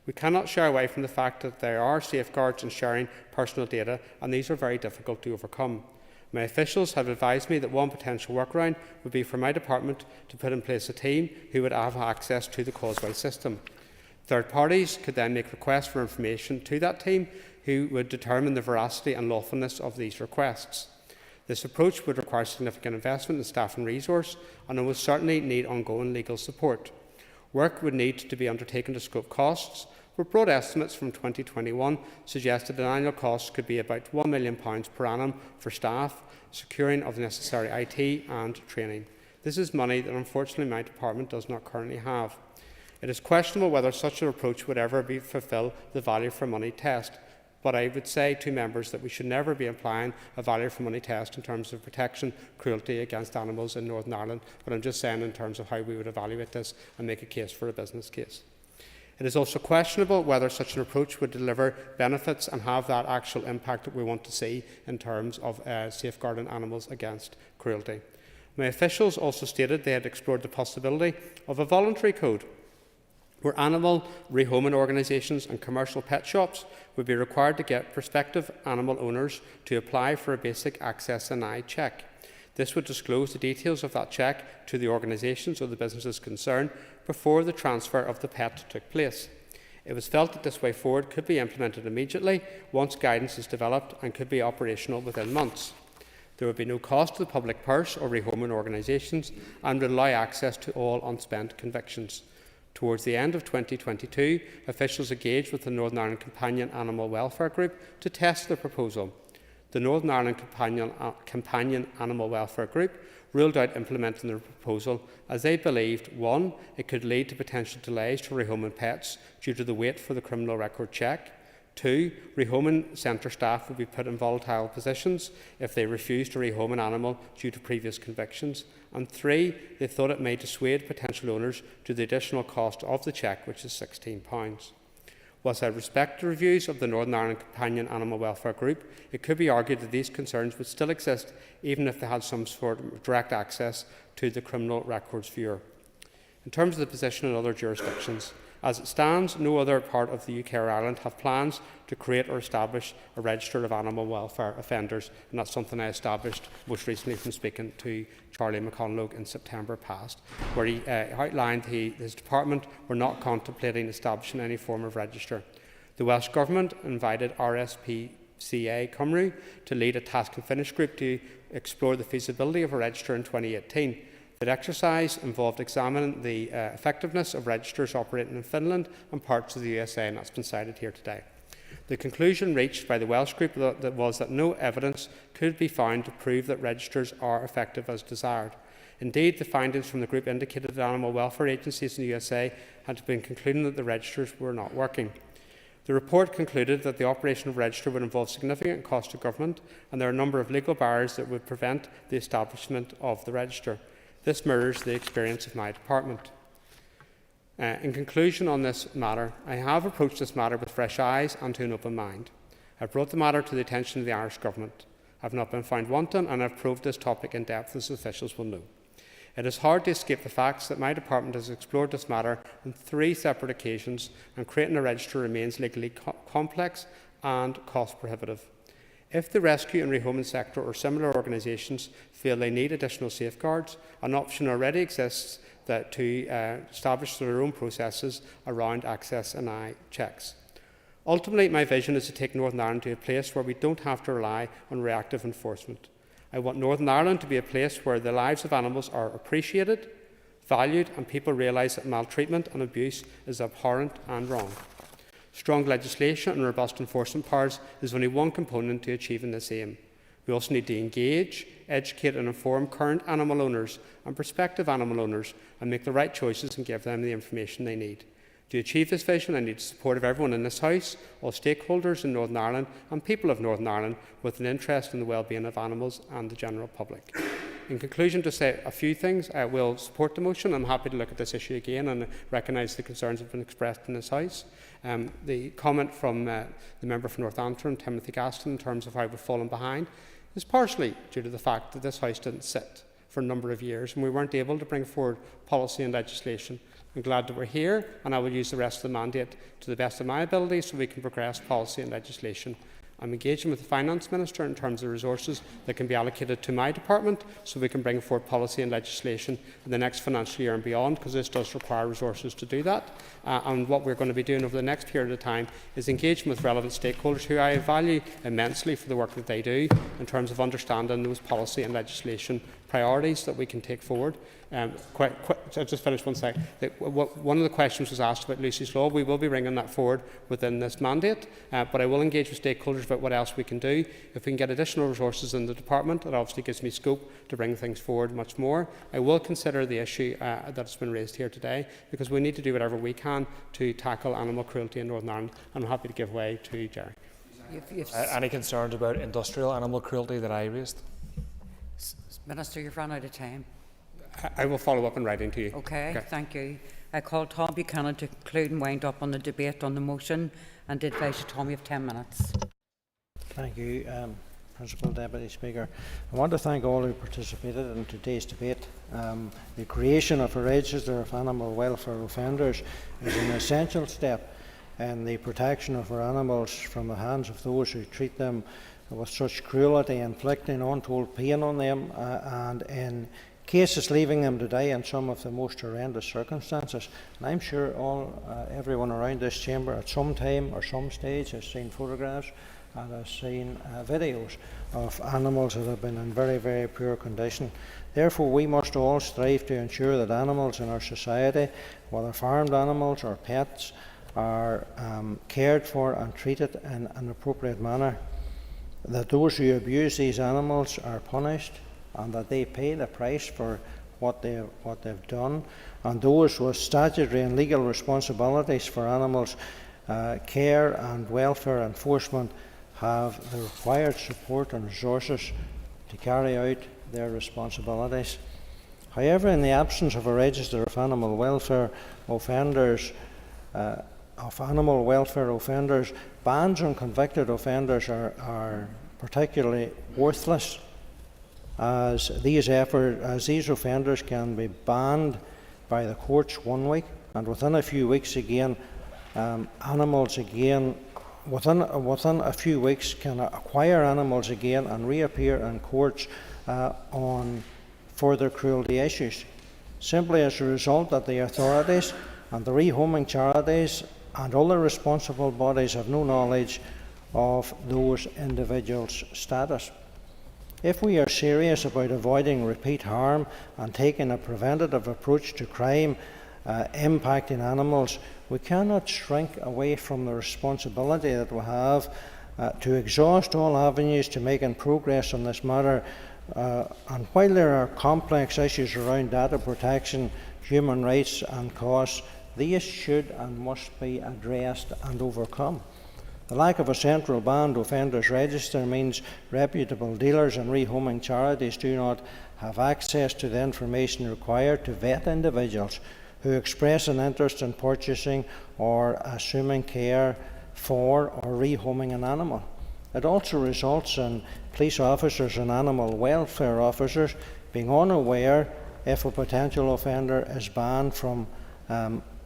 We cannot shy away from the fact that there are safeguards in sharing personal data, and these are very difficult to overcome. My officials have advised me that one potential workaround would be for my department to put in place a team who would have access to the Causeway system. Third parties could then make requests for information to that team, who would determine the veracity and lawfulness of these requests. This approach would require significant investment in staff and resource, and it would certainly need ongoing legal support. Work would need to be undertaken to scope costs, where broad estimates from 2021 suggested an annual cost could be about £1 million per annum for staff, securing of the necessary IT and training. This is money that unfortunately my department does not currently have. It is questionable whether such an approach would ever fulfil the value for money test, but I would say to members that we should never be applying a value for money test in terms of protection, cruelty against animals in Northern Ireland, but I'm just saying in terms of how we would evaluate this and make a case for a business case. It is also questionable whether such an approach would deliver benefits and have that actual impact that we want to see in terms of safeguarding animals against cruelty. My officials also stated they had explored the possibility of a voluntary code where animal rehoming organisations and commercial pet shops would be required to get prospective animal owners to apply for a basic access and eye check. This would disclose the details of that check to the organisations or the businesses concerned before the transfer of the pet took place. It was felt that this way forward could be implemented immediately once guidance is developed and could be operational within months. There would be no cost to the public purse or rehoming organisations and would allow access to all unspent convictions. Towards the end of 2022, officials engaged with the Northern Ireland Companion Animal Welfare Group to test the proposal. The Northern Ireland Companion Animal Welfare Group ruled out implementing the proposal as they believed, 1, it could lead to potential delays to rehoming pets due to the wait for the criminal record check. 2, rehoming centre staff would be put in volatile positions if they refused to rehome an animal due to previous convictions. And 3, they thought it may dissuade potential owners to the additional cost of the check, which is £16. Whilst I respect the reviews of the Northern Ireland Companion Animal Welfare Group, it could be argued that these concerns would still exist even if they had some sort of direct access to the criminal records viewer. In terms of the position in other jurisdictions, as it stands, no other part of the UK or Ireland have plans to create or establish a register of animal welfare offenders, and that's something I established most recently from speaking to Charlie McConlogue in September past, where he outlined his department were not contemplating establishing any form of register. The Welsh Government invited RSPCA Cymru to lead a task and finish group to explore the feasibility of a register in 2018. That exercise involved examining the effectiveness of registers operating in Finland and parts of the USA, and that's been cited here today. The conclusion reached by the Welsh group was that no evidence could be found to prove that registers are effective as desired. Indeed, the findings from the group indicated that animal welfare agencies in the USA had been concluding that the registers were not working. The report concluded that the operation of a register would involve significant cost to government, and there are a number of legal barriers that would prevent the establishment of the register. This mirrors the experience of my department. In conclusion on this matter, I have approached this matter with fresh eyes and to an open mind. I have brought the matter to the attention of the Irish Government. I have not been found wanton, and I have probed this topic in depth, as officials will know. It is hard to escape the facts that my department has explored this matter on 3 separate occasions, and creating a register remains legally complex and cost prohibitive. If the rescue and rehoming sector or similar organisations feel they need additional safeguards, an option already exists to establish their own processes around access and eye checks. Ultimately, my vision is to take Northern Ireland to a place where we don't have to rely on reactive enforcement. I want Northern Ireland to be a place where the lives of animals are appreciated, valued, and people realise that maltreatment and abuse is abhorrent and wrong. Strong legislation and robust enforcement powers is only one component to achieving this aim. We also need to engage, educate and inform current animal owners and prospective animal owners and make the right choices and give them the information they need. To achieve this vision, I need the support of everyone in this House, all stakeholders in Northern Ireland and people of Northern Ireland with an interest in the well-being of animals and the general public. In conclusion, to say a few things, I will support the motion. I'm happy to look at this issue again and recognise the concerns that have been expressed in this House. The comment from the member for North Antrim, Timothy Gaston, in terms of how we've fallen behind, is partially due to the fact that this House didn't sit for a number of years and we weren't able to bring forward policy and legislation. I'm glad that we're here, and I will use the rest of the mandate to the best of my ability so we can progress policy and legislation. I'm engaging with the Finance Minister in terms of resources that can be allocated to my department so we can bring forward policy and legislation in the next financial year and beyond, because this does require resources to do that. And what we're going to be doing over the next period of time is engaging with relevant stakeholders who I value immensely for the work that they do in terms of understanding those policy and legislation priorities that we can take forward. I'll just finish one second. One of the questions was asked about Lucy's Law. We will be bringing that forward within this mandate, but I will engage with stakeholders about what else we can do. If we can get additional resources in the department, it obviously gives me scope to bring things forward much more. I will consider the issue that's been raised here today, because we need to do whatever we can to tackle animal cruelty in Northern Ireland. I'm happy to give way to Jerry. Any concerns about industrial animal cruelty that I raised? Minister, you've run out of time. I will follow up in writing to you. Okay, thank you. I call Tom Buchanan to conclude and wind up on the debate on the motion, and to advise you, Tom, you have 10 minutes. Thank you, Principal Deputy Speaker. I want to thank all who participated in today's debate. The creation of a register of animal welfare offenders is an essential step in the protection of our animals from the hands of those who treat them with such cruelty, inflicting untold pain on them, and in cases leaving them to die in some of the most horrendous circumstances. And I'm sure everyone around this chamber at some time or some stage has seen photographs and has seen videos of animals that have been in very, very poor condition. Therefore, we must all strive to ensure that animals in our society, whether farmed animals or pets, are cared for and treated in an appropriate manner, that those who abuse these animals are punished, and that they pay the price for what they've done, and those with statutory and legal responsibilities for animals care and welfare enforcement have the required support and resources to carry out their responsibilities. However, in the absence of a register of animal welfare offenders, bans on convicted offenders are particularly worthless, as these offenders can be banned by the courts 1 week, and within a few weeks within a few weeks can acquire animals again and reappear in courts on further cruelty issues, simply as a result that the authorities and the rehoming charities and other responsible bodies have no knowledge of those individuals' status. If we are serious about avoiding repeat harm and taking a preventative approach to crime impacting animals, we cannot shrink away from the responsibility that we have to exhaust all avenues to making progress on this matter. And while there are complex issues around data protection, human rights and costs, these should and must be addressed and overcome. The lack of a central banned offenders register means reputable dealers and rehoming charities do not have access to the information required to vet individuals who express an interest in purchasing or assuming care for or rehoming an animal. It also results in police officers and animal welfare officers being unaware if a potential offender is banned from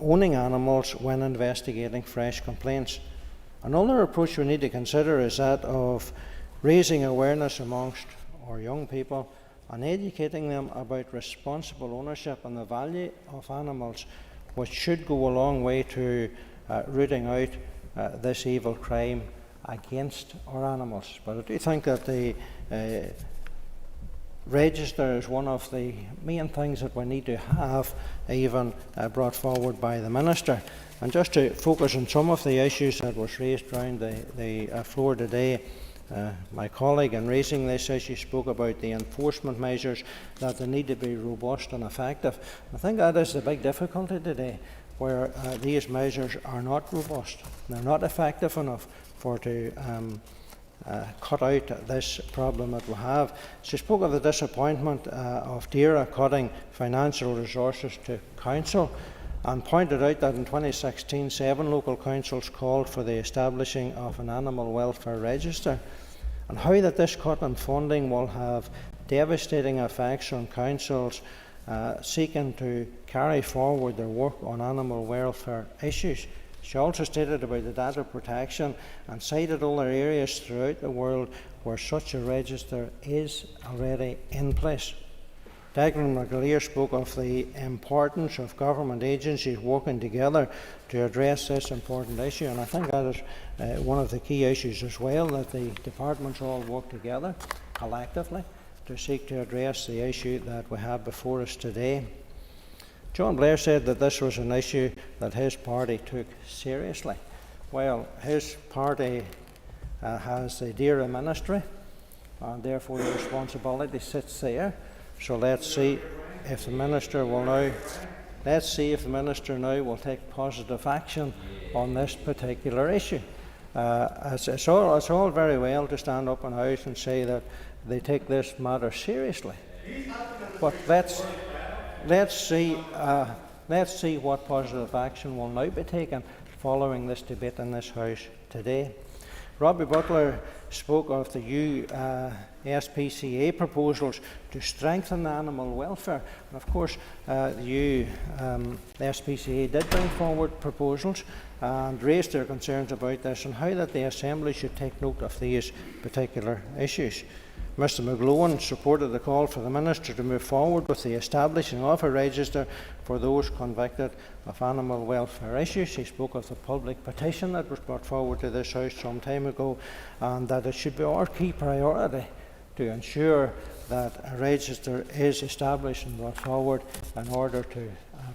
owning animals when investigating fresh complaints. Another approach we need to consider is that of raising awareness amongst our young people and educating them about responsible ownership and the value of animals, which should go a long way to rooting out this evil crime against our animals. But I do think that the register is one of the main things that we need to have even brought forward by the Minister. And just to focus on some of the issues that was raised around the floor today, my colleague in raising this issue spoke about the enforcement measures, that they need to be robust and effective. I think that is the big difficulty today, where these measures are not robust. They're not effective enough to cut out this problem that we have. She spoke of the disappointment of DERA cutting financial resources to council, and pointed out that in 2016 7 local councils called for the establishing of an animal welfare register, and how that this cut in funding will have devastating effects on councils seeking to carry forward their work on animal welfare issues. She also stated about the data protection and cited other areas throughout the world where such a register is already in place. Declan McAleer spoke of the importance of government agencies working together to address this important issue, and I think that is one of the key issues as well, that the departments all work together collectively to seek to address the issue that we have before us today. John Blair said that this was an issue that his party took seriously. Well, his party has the DERA ministry, and therefore the responsibility sits there. So let's see if the minister will now. Let's see if the minister now will take positive action on this particular issue. It's all very well to stand up in the House and say that they take this matter seriously, but let's see let's see what positive action will now be taken following this debate in this House today. Robbie Butler spoke of the SPCA proposals to strengthen animal welfare. And of course, the SPCA did bring forward proposals and raised their concerns about this and how that the Assembly should take note of these particular issues. Mr McGlowan supported the call for the Minister to move forward with the establishing of a register for those convicted of animal welfare issues. He spoke of the public petition that was brought forward to this House some time ago, and that it should be our key priority to ensure that a register is established and brought forward in order to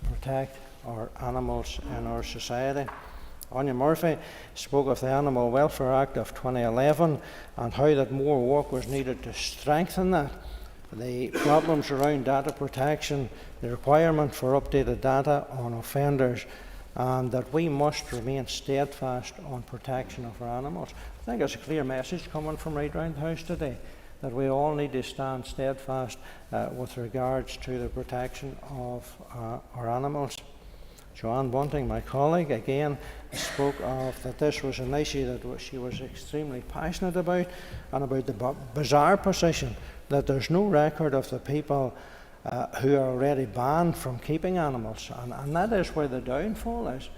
protect our animals in our society. Anya Murphy spoke of the Animal Welfare Act of 2011 and how that more work was needed to strengthen that. The problems around data protection, the requirement for updated data on offenders, and that we must remain steadfast on protection of our animals. I think there's a clear message coming from right around the House today, that we all need to stand steadfast with regards to the protection of our animals. Joanne Bunting, my colleague, again spoke of that this was an issue that she was extremely passionate about, and about the bizarre position that there's no record of the people who are already banned from keeping animals, and that is where the downfall is.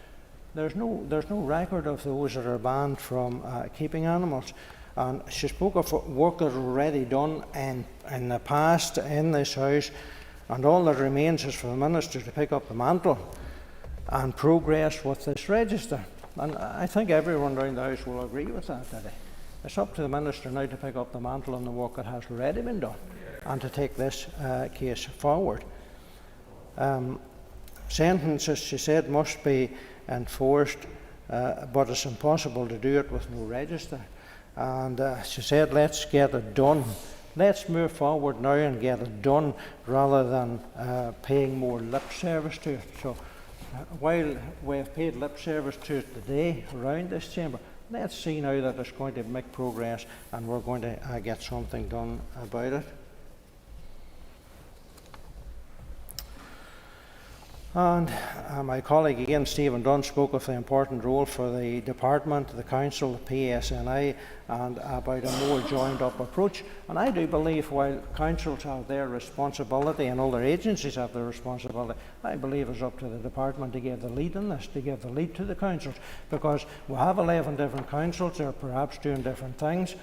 There's no record of those that are banned from keeping animals. And she spoke of work that was already done in the past in this House, and all that remains is for the Minister to pick up the mantle and progress with this register. And I think everyone around the House will agree with that today. It's up to the Minister now to pick up the mantle on the work that has already been done and to take this case forward. Sentences, she said, must be enforced, but it's impossible to do it with no register. And she said, let's get it done. Let's move forward now and get it done rather than paying more lip service to it. So while we have paid lip service to it today around this chamber, let's see now that it's going to make progress and we're going to get something done about it. And my colleague again, Stephen Dunn, spoke of the important role for the Department, the Council, the PSNI, and about a more joined-up approach. And I do believe while councils have their responsibility and other agencies have their responsibility, I believe it's up to the Department to give the lead in this, to give the lead to the councils, because we have 11 different councils, they're perhaps doing different things,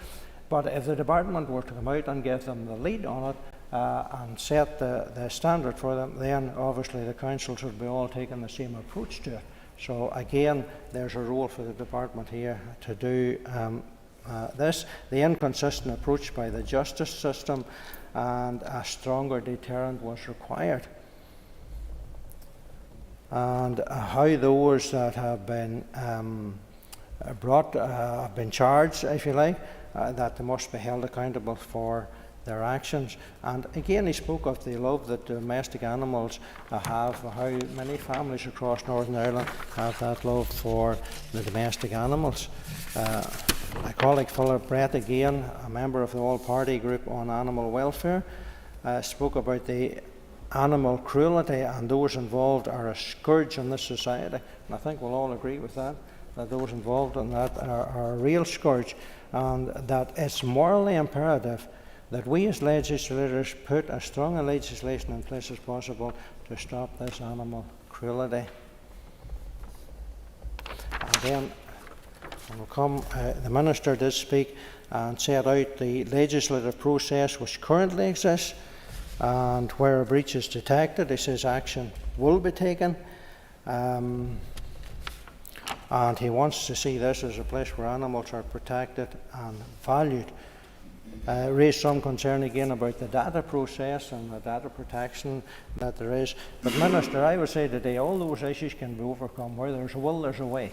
but if the Department were to come out and give them the lead on it, and set the standard for them, then obviously the councils would be all taking the same approach to it. So again, there's a role for the Department here to do this. The inconsistent approach by the justice system and a stronger deterrent was required. And how those that have been been charged, if you like, that they must be held accountable for their actions. And again, he spoke of the love that domestic animals have, how many families across Northern Ireland have that love for the domestic animals. My colleague Philip Brett, again, a member of the all-party group on animal welfare, spoke about the animal cruelty, and those involved are a scourge in this society. And I think we'll all agree with that, that those involved in that are a real scourge, and that it's morally imperative that we as legislators put as strong a legislation in place as possible to stop this animal cruelty. And then when we come, the Minister did speak and set out the legislative process which currently exists, and where a breach is detected, he says action will be taken. And he wants to see this as a place where animals are protected and valued. Raised some concern again about the data process and the data protection that there is. But Minister, I would say today all those issues can be overcome. Where there's a will, there's a way.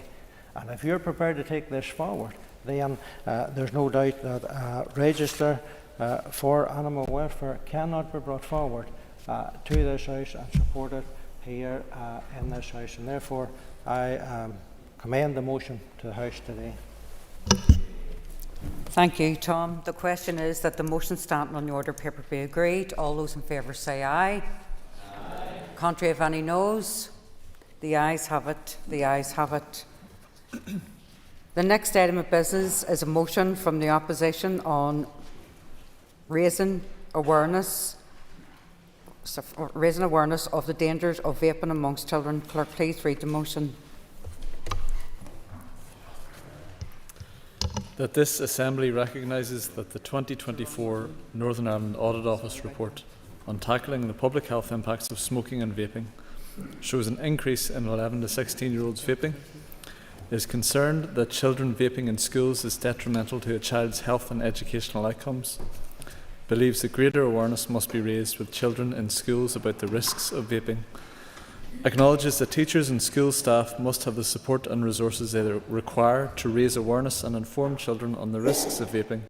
And if you're prepared to take this forward, then there's no doubt that a register for animal welfare cannot be brought forward to this House and supported here in this House. And therefore, I commend the motion to the House today. Thank you, Tom. The question is that the motion stamped on the order paper be agreed. All those in favour say aye. Aye. Contrary, if any noes? The ayes have it. The ayes have it. The next item of business is a motion from the opposition on raising awareness of the dangers of vaping amongst children. Clerk, please read the motion. That this Assembly recognises that the 2024 Northern Ireland Audit Office report on tackling the public health impacts of smoking and vaping shows an increase in 11 to 16-year-olds vaping, is concerned that children vaping in schools is detrimental to a child's health and educational outcomes, believes that greater awareness must be raised with children in schools about the risks of vaping, acknowledges that teachers and school staff must have the support and resources they require to raise awareness and inform children on the risks of vaping,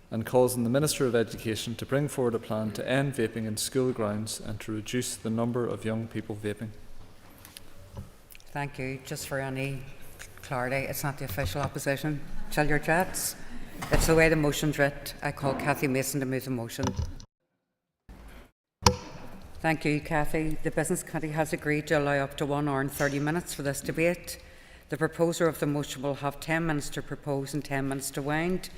and calls on the Minister of Education to bring forward a plan to end vaping in school grounds and to reduce the number of young people vaping. Thank you. Just for any clarity, it's not the official opposition. Chill your jets. It's the way the motion's writ. I call Cathy Mason to move the motion. Thank you, Cathy. The Business Committee has agreed to allow up to 1 hour and 30 minutes for this debate. The proposer of the motion will have 10 minutes to propose and 10 minutes to wind.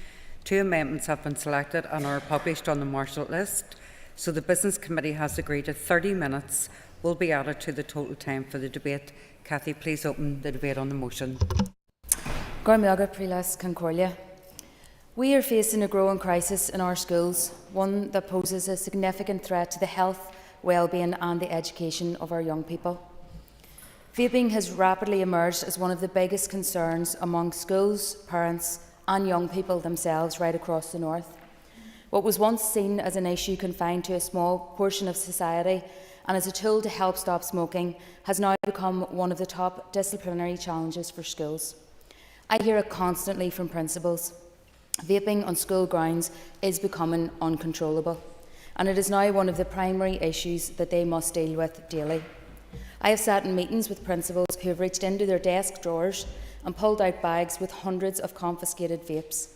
2 amendments have been selected and are published on the Marshall list, so the Business Committee has agreed that 30 minutes will be added to the total time for the debate. Cathy, please open the debate on the motion. We are facing a growing crisis in our schools, one that poses a significant threat to the health, well-being and the education of our young people. Vaping has rapidly emerged as one of the biggest concerns among schools, parents and young people themselves right across the north. What was once seen as an issue confined to a small portion of society and as a tool to help stop smoking has now become one of the top disciplinary challenges for schools. I hear it constantly from principals. Vaping on school grounds is becoming uncontrollable, and it is now one of the primary issues that they must deal with daily. I have sat in meetings with principals who have reached into their desk drawers and pulled out bags with hundreds of confiscated vapes.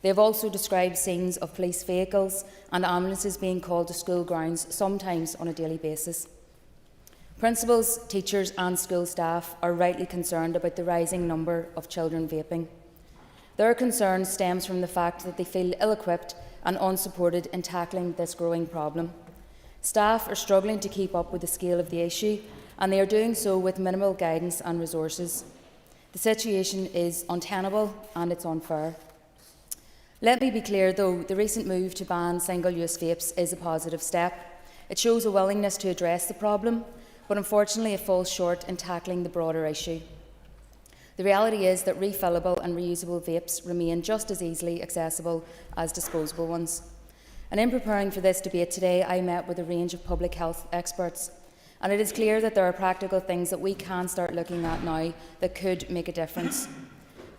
They have also described scenes of police vehicles and ambulances being called to school grounds, sometimes on a daily basis. Principals, teachers and school staff are rightly concerned about the rising number of children vaping. Their concern stems from the fact that they feel ill-equipped and unsupported in tackling this growing problem. Staff are struggling to keep up with the scale of the issue, and they are doing so with minimal guidance and resources. The situation is untenable and it's unfair. Let me be clear though, the recent move to ban single-use vapes is a positive step. It shows a willingness to address the problem, but unfortunately it falls short in tackling the broader issue. The reality is that refillable and reusable vapes remain just as easily accessible as disposable ones. And in preparing for this debate today, I met with a range of public health experts, and it is clear that there are practical things that we can start looking at now that could make a difference.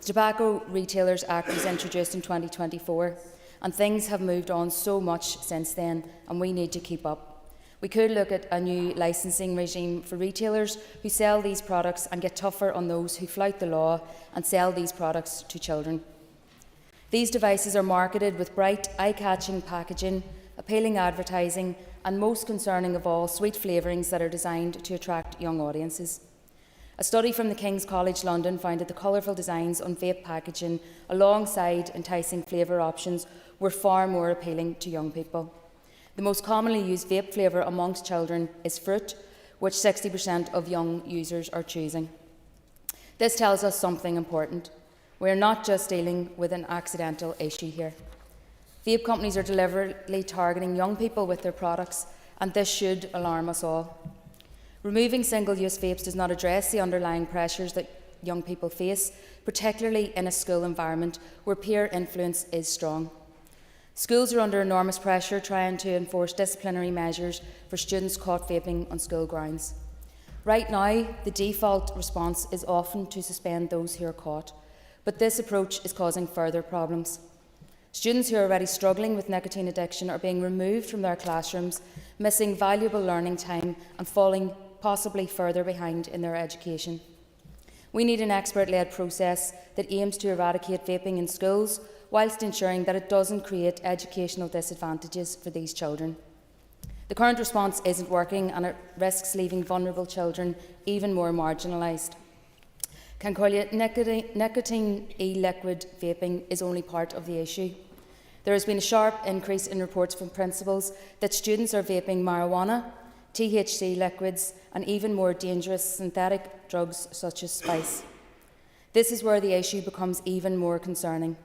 The Tobacco Retailers Act was introduced in 2024, and things have moved on so much since then, and we need to keep up. We could look at a new licensing regime for retailers who sell these products and get tougher on those who flout the law and sell these products to children. These devices are marketed with bright, eye-catching packaging, appealing advertising, and most concerning of all, sweet flavourings that are designed to attract young audiences. A study from the King's College London found that the colourful designs on vape packaging alongside enticing flavour options were far more appealing to young people. The most commonly used vape flavour amongst children is fruit, which 60% of young users are choosing. This tells us something important. We are not just dealing with an accidental issue here. Vape companies are deliberately targeting young people with their products, and this should alarm us all. Removing single-use vapes does not address the underlying pressures that young people face, particularly in a school environment where peer influence is strong. Schools are under enormous pressure trying to enforce disciplinary measures for students caught vaping on school grounds. Right now, the default response is often to suspend those who are caught, but this approach is causing further problems. Students who are already struggling with nicotine addiction are being removed from their classrooms, missing valuable learning time and falling possibly further behind in their education. We need an expert-led process that aims to eradicate vaping in schools, whilst ensuring that it doesn't create educational disadvantages for these children. The current response isn't working and it risks leaving vulnerable children even more marginalised. Nicotine e-liquid vaping is only part of the issue. There has been a sharp increase in reports from principals that students are vaping marijuana, THC liquids and even more dangerous synthetic drugs such as spice. This is where the issue becomes even more concerning.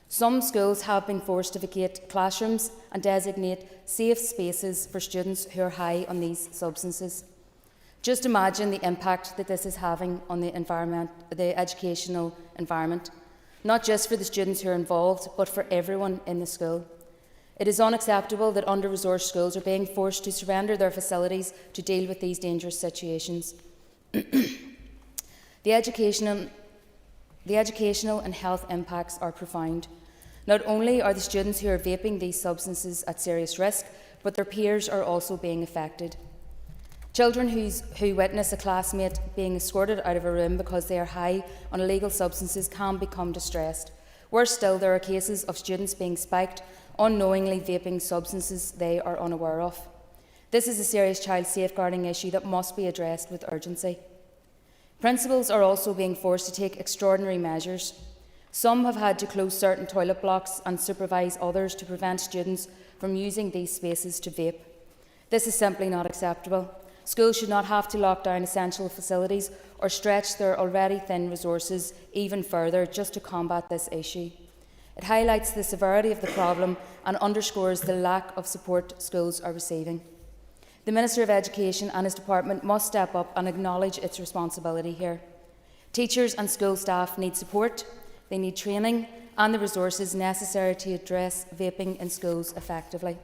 Some schools have been forced to vacate classrooms and designate safe spaces for students who are high on these substances. Just imagine the impact that this is having on the educational environment, not just for the students who are involved, but for everyone in the school. It is unacceptable that under-resourced schools are being forced to surrender their facilities to deal with these dangerous situations. The educational and health impacts are profound. Not only are the students who are vaping these substances at serious risk, but their peers are also being affected. Children who witness a classmate being escorted out of a room because they are high on illegal substances can become distressed. Worse still, there are cases of students being spiked, unknowingly vaping substances they are unaware of. This is a serious child safeguarding issue that must be addressed with urgency. Principals are also being forced to take extraordinary measures. Some have had to close certain toilet blocks and supervise others to prevent students from using these spaces to vape. This is simply not acceptable. Schools should not have to lock down essential facilities or stretch their already thin resources even further just to combat this issue. It highlights the severity of the problem and underscores the lack of support schools are receiving. The Minister of Education and his department must step up and acknowledge its responsibility here. Teachers and school staff need support, they need training and the resources necessary to address vaping in schools effectively.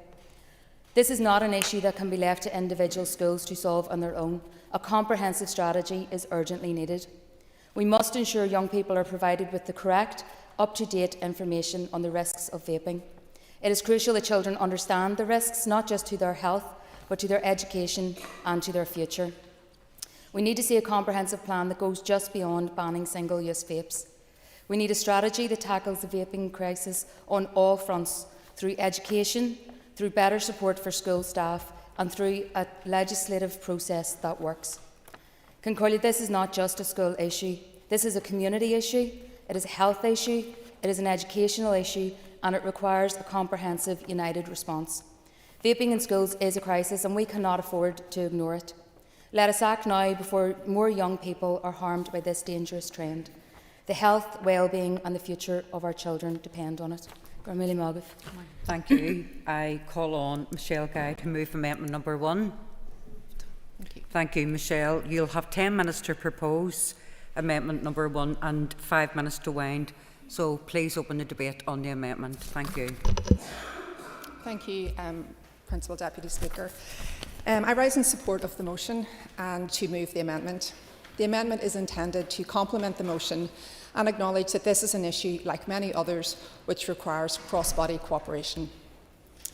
This is not an issue that can be left to individual schools to solve on their own. A comprehensive strategy is urgently needed. We must ensure young people are provided with the correct, up-to-date information on the risks of vaping. It is crucial that children understand the risks, not just to their health, but to their education and to their future. We need to see a comprehensive plan that goes just beyond banning single-use vapes. We need a strategy that tackles the vaping crisis on all fronts, through education, through better support for school staff, and through a legislative process that works. Concordia, this is not just a school issue. This is a community issue, it is a health issue, it is an educational issue, and it requires a comprehensive, united response. Vaping in schools is a crisis, and we cannot afford to ignore it. Let us act now before more young people are harmed by this dangerous trend. The health, well-being and the future of our children depend on it. Thank you. I call on Michelle Guy to move amendment number 1. Thank you, Michelle. You'll have 10 minutes to propose amendment number 1 and 5 minutes to wind. So please open the debate on the amendment. Thank you. Thank you, Principal Deputy Speaker. I rise in support of the motion and to move the amendment. The amendment is intended to complement the motion and acknowledge that this is an issue, like many others, which requires cross-body cooperation.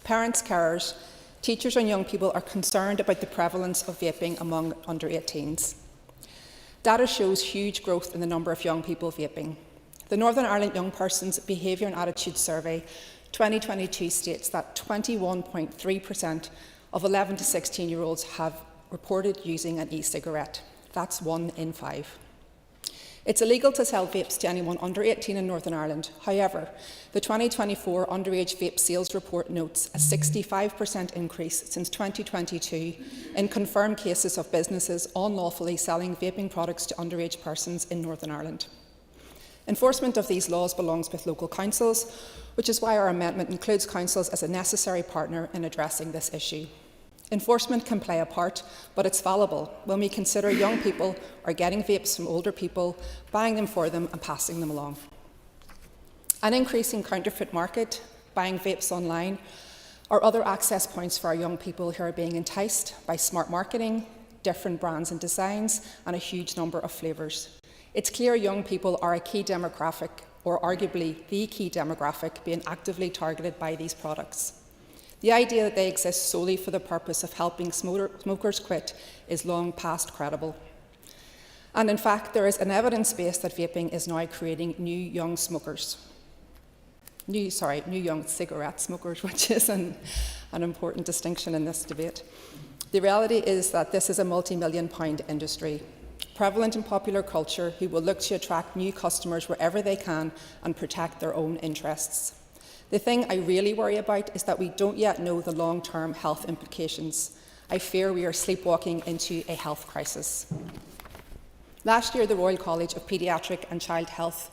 Parents, carers, teachers and young people are concerned about the prevalence of vaping among under-18s. Data shows huge growth in the number of young people vaping. The Northern Ireland Young Persons Behaviour and Attitude Survey 2022 states that 21.3% of 11 to 16-year-olds have reported using an e-cigarette. That's 1 in 5. It's illegal to sell vapes to anyone under 18 in Northern Ireland. However, the 2024 Underage Vape Sales Report notes a 65% increase since 2022 in confirmed cases of businesses unlawfully selling vaping products to underage persons in Northern Ireland. Enforcement of these laws belongs with local councils, which is why our amendment includes councils as a necessary partner in addressing this issue. Enforcement can play a part, but it's fallible when we consider young people are getting vapes from older people, buying them for them and passing them along. An increasing counterfeit market, buying vapes online, or other access points for our young people who are being enticed by smart marketing, different brands and designs, and a huge number of flavours. It's clear young people are a key demographic, or arguably the key demographic, being actively targeted by these products. The idea that they exist solely for the purpose of helping smokers quit is long past credible. And in fact, there is an evidence base that vaping is now creating new young cigarette smokers, which is an an important distinction in this debate. The reality is that this is a multi-million-pound industry, prevalent in popular culture, who will look to attract new customers wherever they can and protect their own interests. The thing I really worry about is that we don't yet know the long-term health implications. I fear we are sleepwalking into a health crisis. Last year, the Royal College of Paediatric and Child Health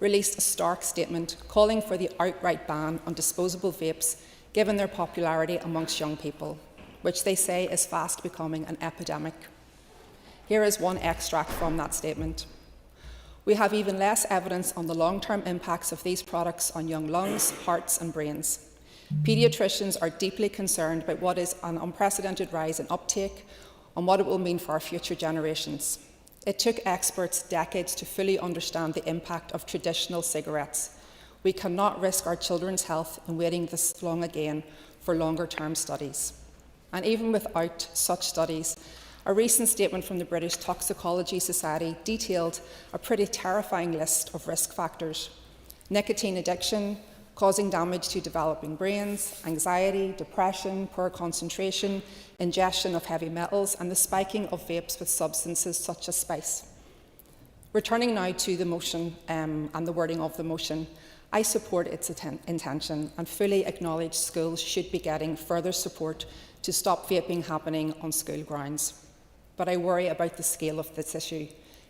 released a stark statement calling for the outright ban on disposable vapes, given their popularity amongst young people, which they say is fast becoming an epidemic. Here is one extract from that statement. We have even less evidence on the long-term impacts of these products on young lungs, hearts and brains. Paediatricians are deeply concerned about what is an unprecedented rise in uptake and what it will mean for our future generations. It took experts decades to fully understand the impact of traditional cigarettes. We cannot risk our children's health in waiting this long again for longer-term studies. And even without such studies, a recent statement from the British Toxicology Society detailed a pretty terrifying list of risk factors: nicotine addiction, causing damage to developing brains, anxiety, depression, poor concentration, ingestion of heavy metals, and the spiking of vapes with substances such as spice. Returning now to the motion and the wording of the motion, I support its intention and fully acknowledge schools should be getting further support to stop vaping happening on school grounds. But I worry about the scale of this issue,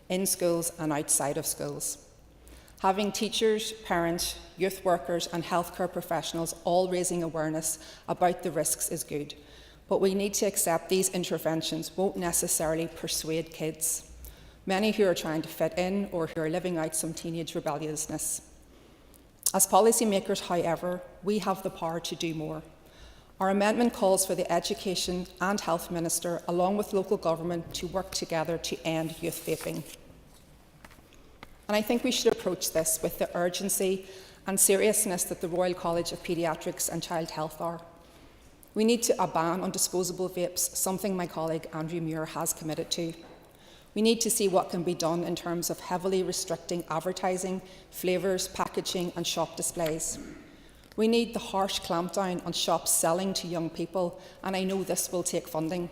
in schools and outside of schools. Having teachers, parents, youth workers and healthcare professionals all raising awareness about the risks is good, but we need to accept these interventions won't necessarily persuade kids, many who are trying to fit in or who are living out some teenage rebelliousness. As policymakers, however, we have the power to do more. Our amendment calls for the Education and Health Minister, along with local government, to work together to end youth vaping. And I think we should approach this with the urgency and seriousness that the Royal College of Paediatrics and Child Health are. We need a ban on disposable vapes, something my colleague Andrew Muir has committed to. We need to see what can be done in terms of heavily restricting advertising, flavours, packaging and shop displays. We need the harsh clampdown on shops selling to young people, and I know this will take funding.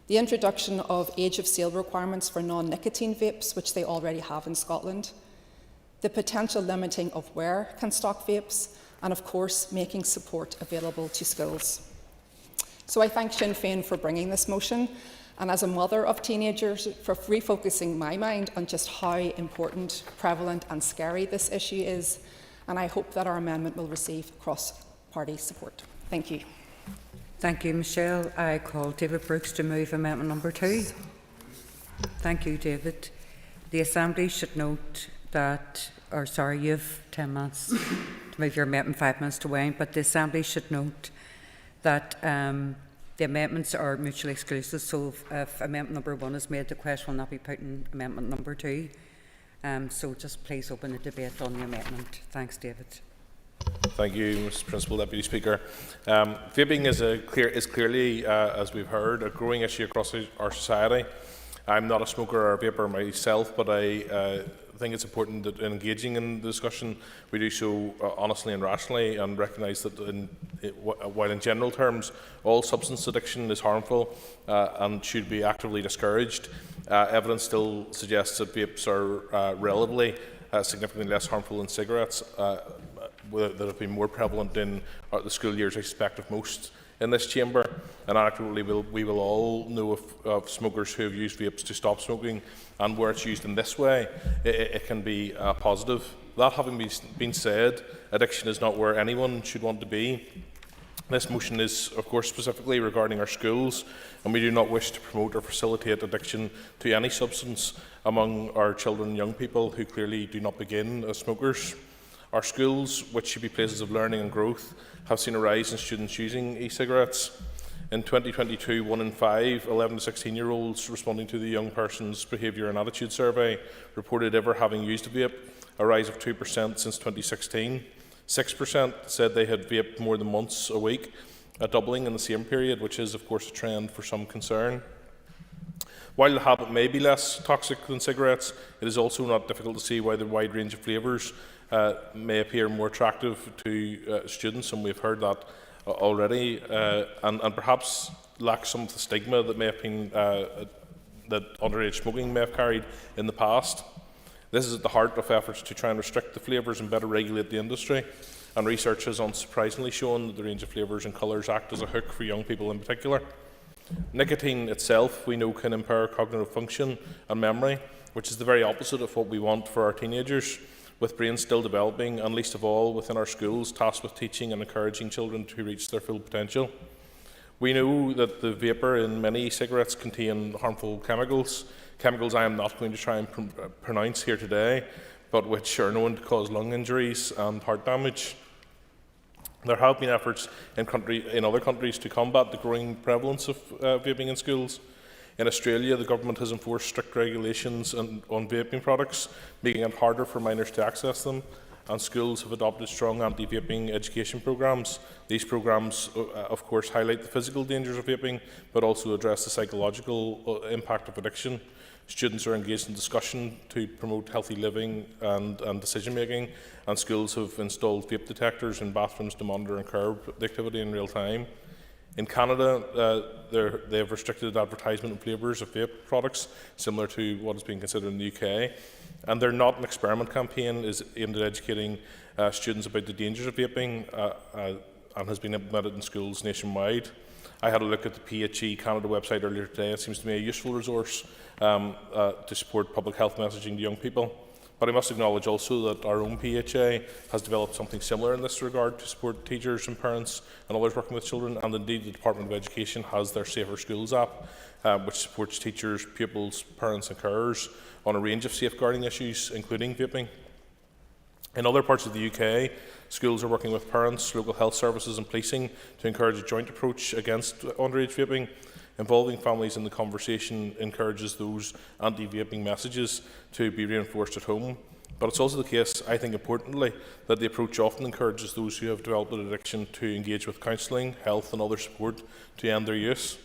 The introduction of age of sale requirements for non-nicotine vapes, which they already have in Scotland. The potential limiting of where can stock vapes, and of course, making support available to schools. So I thank Sinn Féin for bringing this motion, and as a mother of teenagers, for refocusing my mind on just how important, prevalent and scary this issue is, and I hope that our amendment will receive cross-party support. Thank you. Thank you, Michelle. I call David Brooks to move amendment number 2. Thank you, David. The Assembly should note that, you have 10 minutes to move your amendment, 5 minutes to wind, but the Assembly should note that the amendments are mutually exclusive, so if amendment number 1 is made, the question will not be put in amendment number 2. So just please open the debate on the amendment. Thanks, David. Thank you, Mr. Principal Deputy Speaker. Vaping is clearly, as we've heard, a growing issue across our society. I'm not a smoker or a vaper myself, but I think it's important that in engaging in the discussion, we do so honestly and rationally, and recognise that while in general terms all substance addiction is harmful and should be actively discouraged, evidence still suggests that vapes are relatively significantly less harmful than cigarettes that have been more prevalent in the school years, I suspect, of most in this chamber. And anecdotally, we will all know of smokers who have used vapes to stop smoking, and where it's used in this way, it can be positive. That having been said, addiction is not where anyone should want to be. This motion is, of course, specifically regarding our schools, and we do not wish to promote or facilitate addiction to any substance among our children and young people who clearly do not begin as smokers. Our schools, which should be places of learning and growth, have seen a rise in students using e-cigarettes. In 2022, 1 in 5 11 to 16-year-olds responding to the Young Person's Behaviour and Attitude Survey reported ever having used a vape, a rise of 2% since 2016. 6% said they had vaped more than once a week, a doubling in the same period, which is, of course, a trend for some concern. While the habit may be less toxic than cigarettes, it is also not difficult to see why the wide range of flavours may appear more attractive to students, and we've heard that already, and perhaps lack some of the stigma that may have been that underage smoking may have carried in the past. This is at the heart of efforts to try and restrict the flavours and better regulate the industry, and research has unsurprisingly shown that the range of flavours and colours act as a hook for young people in particular. Nicotine itself, we know, can impair cognitive function and memory, which is the very opposite of what we want for our teenagers, with brains still developing, and least of all within our schools, tasked with teaching and encouraging children to reach their full potential. We know that the vapour in many cigarettes contain harmful chemicals I am not going to try and pronounce here today, but which are known to cause lung injuries and heart damage. There have been efforts in other countries to combat the growing prevalence of vaping in schools. In Australia, the government has enforced strict regulations on vaping products, making it harder for minors to access them, and schools have adopted strong anti-vaping education programmes. These programmes, of course, highlight the physical dangers of vaping, but also address the psychological impact of addiction. Students are engaged in discussion to promote healthy living and decision-making, and schools have installed vape detectors in bathrooms to monitor and curb the activity in real time. In Canada, they have restricted advertisement and flavours of vape products, similar to what is being considered in the UK. And their Not an Experiment campaign is aimed at educating students about the dangers of vaping and has been implemented in schools nationwide. I had a look at the PHE Canada website earlier today. It seems to me a useful resource to support public health messaging to young people. But I must acknowledge also that our own PHA has developed something similar in this regard to support teachers and parents and others working with children, and indeed the Department of Education has their Safer Schools app, which supports teachers, pupils, parents and carers on a range of safeguarding issues, including vaping. In other parts of the UK, schools are working with parents, local health services and policing to encourage a joint approach against underage vaping. Involving families in the conversation encourages those anti-vaping messages to be reinforced at home. But it's also the case, I think importantly, that the approach often encourages those who have developed an addiction to engage with counselling, health and other support to end their use.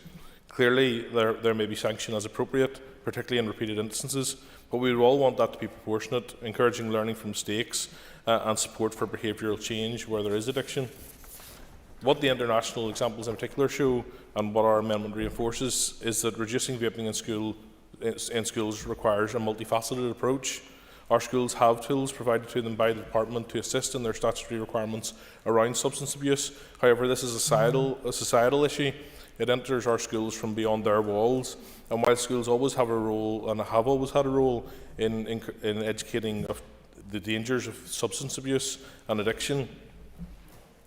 Clearly, there may be sanction as appropriate, particularly in repeated instances, but we would all want that to be proportionate, encouraging learning from mistakes and support for behavioural change where there is addiction. What the international examples in particular show, and what our amendment reinforces, is that reducing vaping in schools requires a multifaceted approach. Our schools have tools provided to them by the department to assist in their statutory requirements around substance abuse. However, this is a societal issue. It enters our schools from beyond their walls, and while schools always have a role, and have always had a role, in educating of the dangers of substance abuse and addiction,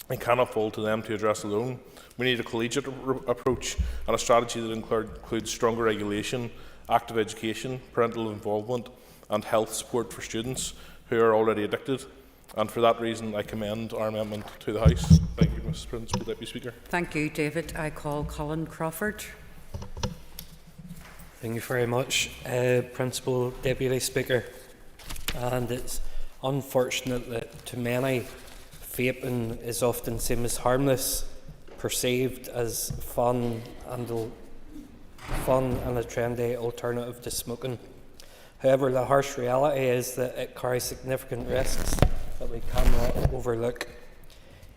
it cannot fall to them to address alone. We need a collegiate approach and a strategy that includes stronger regulation, active education, parental involvement and health support for students who are already addicted. And for that reason, I commend our amendment to the House. Thank you, Mrs. Principal Deputy Speaker. Thank you, David. I call Colin Crawford. Thank you very much, Principal Deputy Speaker. And it's unfortunate that to many, vaping is often seen as harmless, perceived as fun and a trendy alternative to smoking. However, the harsh reality is that it carries significant risks that we cannot overlook.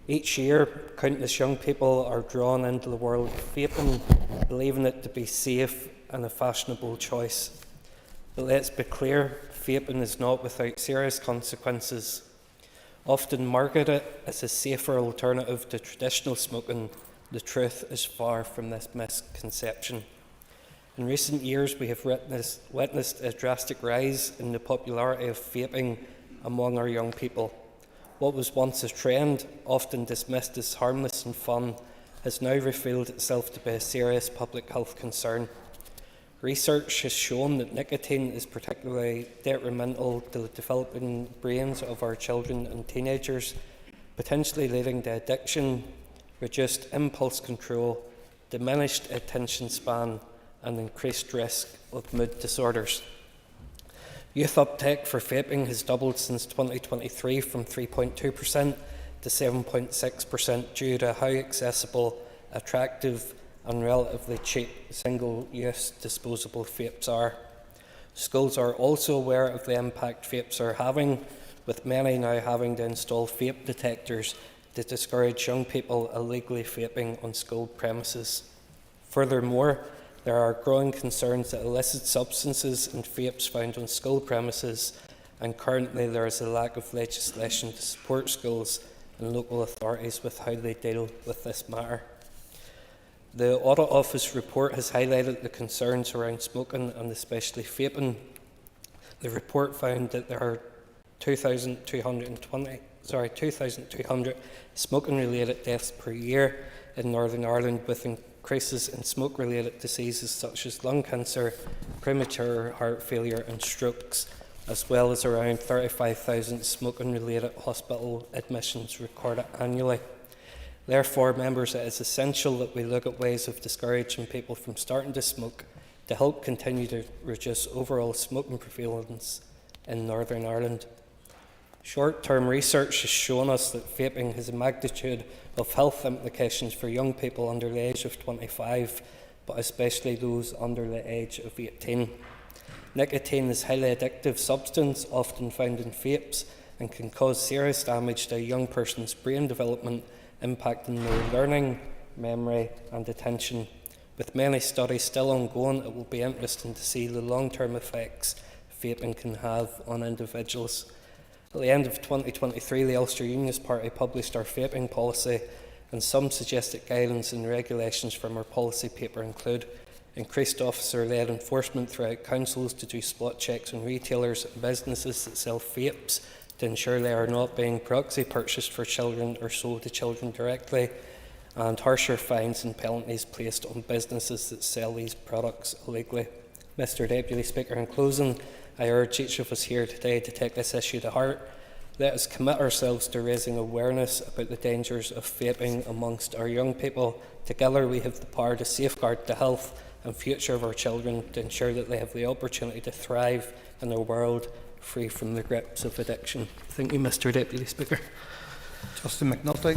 Each year, countless young people are drawn into the world of vaping, believing it to be safe and a fashionable choice. But let's be clear, vaping is not without serious consequences. Often marketed as a safer alternative to traditional smoking, the truth is far from this misconception. In recent years, we have witnessed a drastic rise in the popularity of vaping among our young people. What was once a trend, often dismissed as harmless and fun, has now revealed itself to be a serious public health concern. Research has shown that nicotine is particularly detrimental to the developing brains of our children and teenagers, potentially leading to addiction, reduced impulse control, diminished attention span, and increased risk of mood disorders. Youth uptake for vaping has doubled since 2023 from 3.2% to 7.6% due to how accessible, attractive and relatively cheap single-use disposable vapes are. Schools are also aware of the impact vapes are having, with many now having to install vape detectors to discourage young people illegally vaping on school premises. Furthermore, there are growing concerns that illicit substances and vapes found on school premises, and currently there is a lack of legislation to support schools and local authorities with how they deal with this matter. The Audit Office report has highlighted the concerns around smoking and especially vaping. The report found that there are 2,200 smoking-related deaths per year in Northern Ireland, with increases in smoke-related diseases such as lung cancer, premature heart failure and strokes, as well as around 35,000 smoking-related hospital admissions recorded annually. Therefore, members, it is essential that we look at ways of discouraging people from starting to smoke to help continue to reduce overall smoking prevalence in Northern Ireland. Short-term research has shown us that vaping has a magnitude of health implications for young people under the age of 25, but especially those under the age of 18. Nicotine is a highly addictive substance, often found in vapes, and can cause serious damage to a young person's brain development, impacting their learning, memory and attention. With many studies still ongoing, it will be interesting to see the long-term effects vaping can have on individuals. At the end of 2023, the Ulster Unionist Party published our vaping policy, and some suggested guidance and regulations from our policy paper include increased officer-led enforcement throughout councils to do spot checks on retailers and businesses that sell vapes to ensure they are not being proxy purchased for children or sold to children directly, and harsher fines and penalties placed on businesses that sell these products illegally. Mr. Deputy Speaker, in closing, I urge each of us here today to take this issue to heart. Let us commit ourselves to raising awareness about the dangers of vaping amongst our young people. Together we have the power to safeguard the health and future of our children, to ensure that they have the opportunity to thrive in a world free from the grips of addiction. Thank you, Mr. Deputy Speaker. Justin McNulty.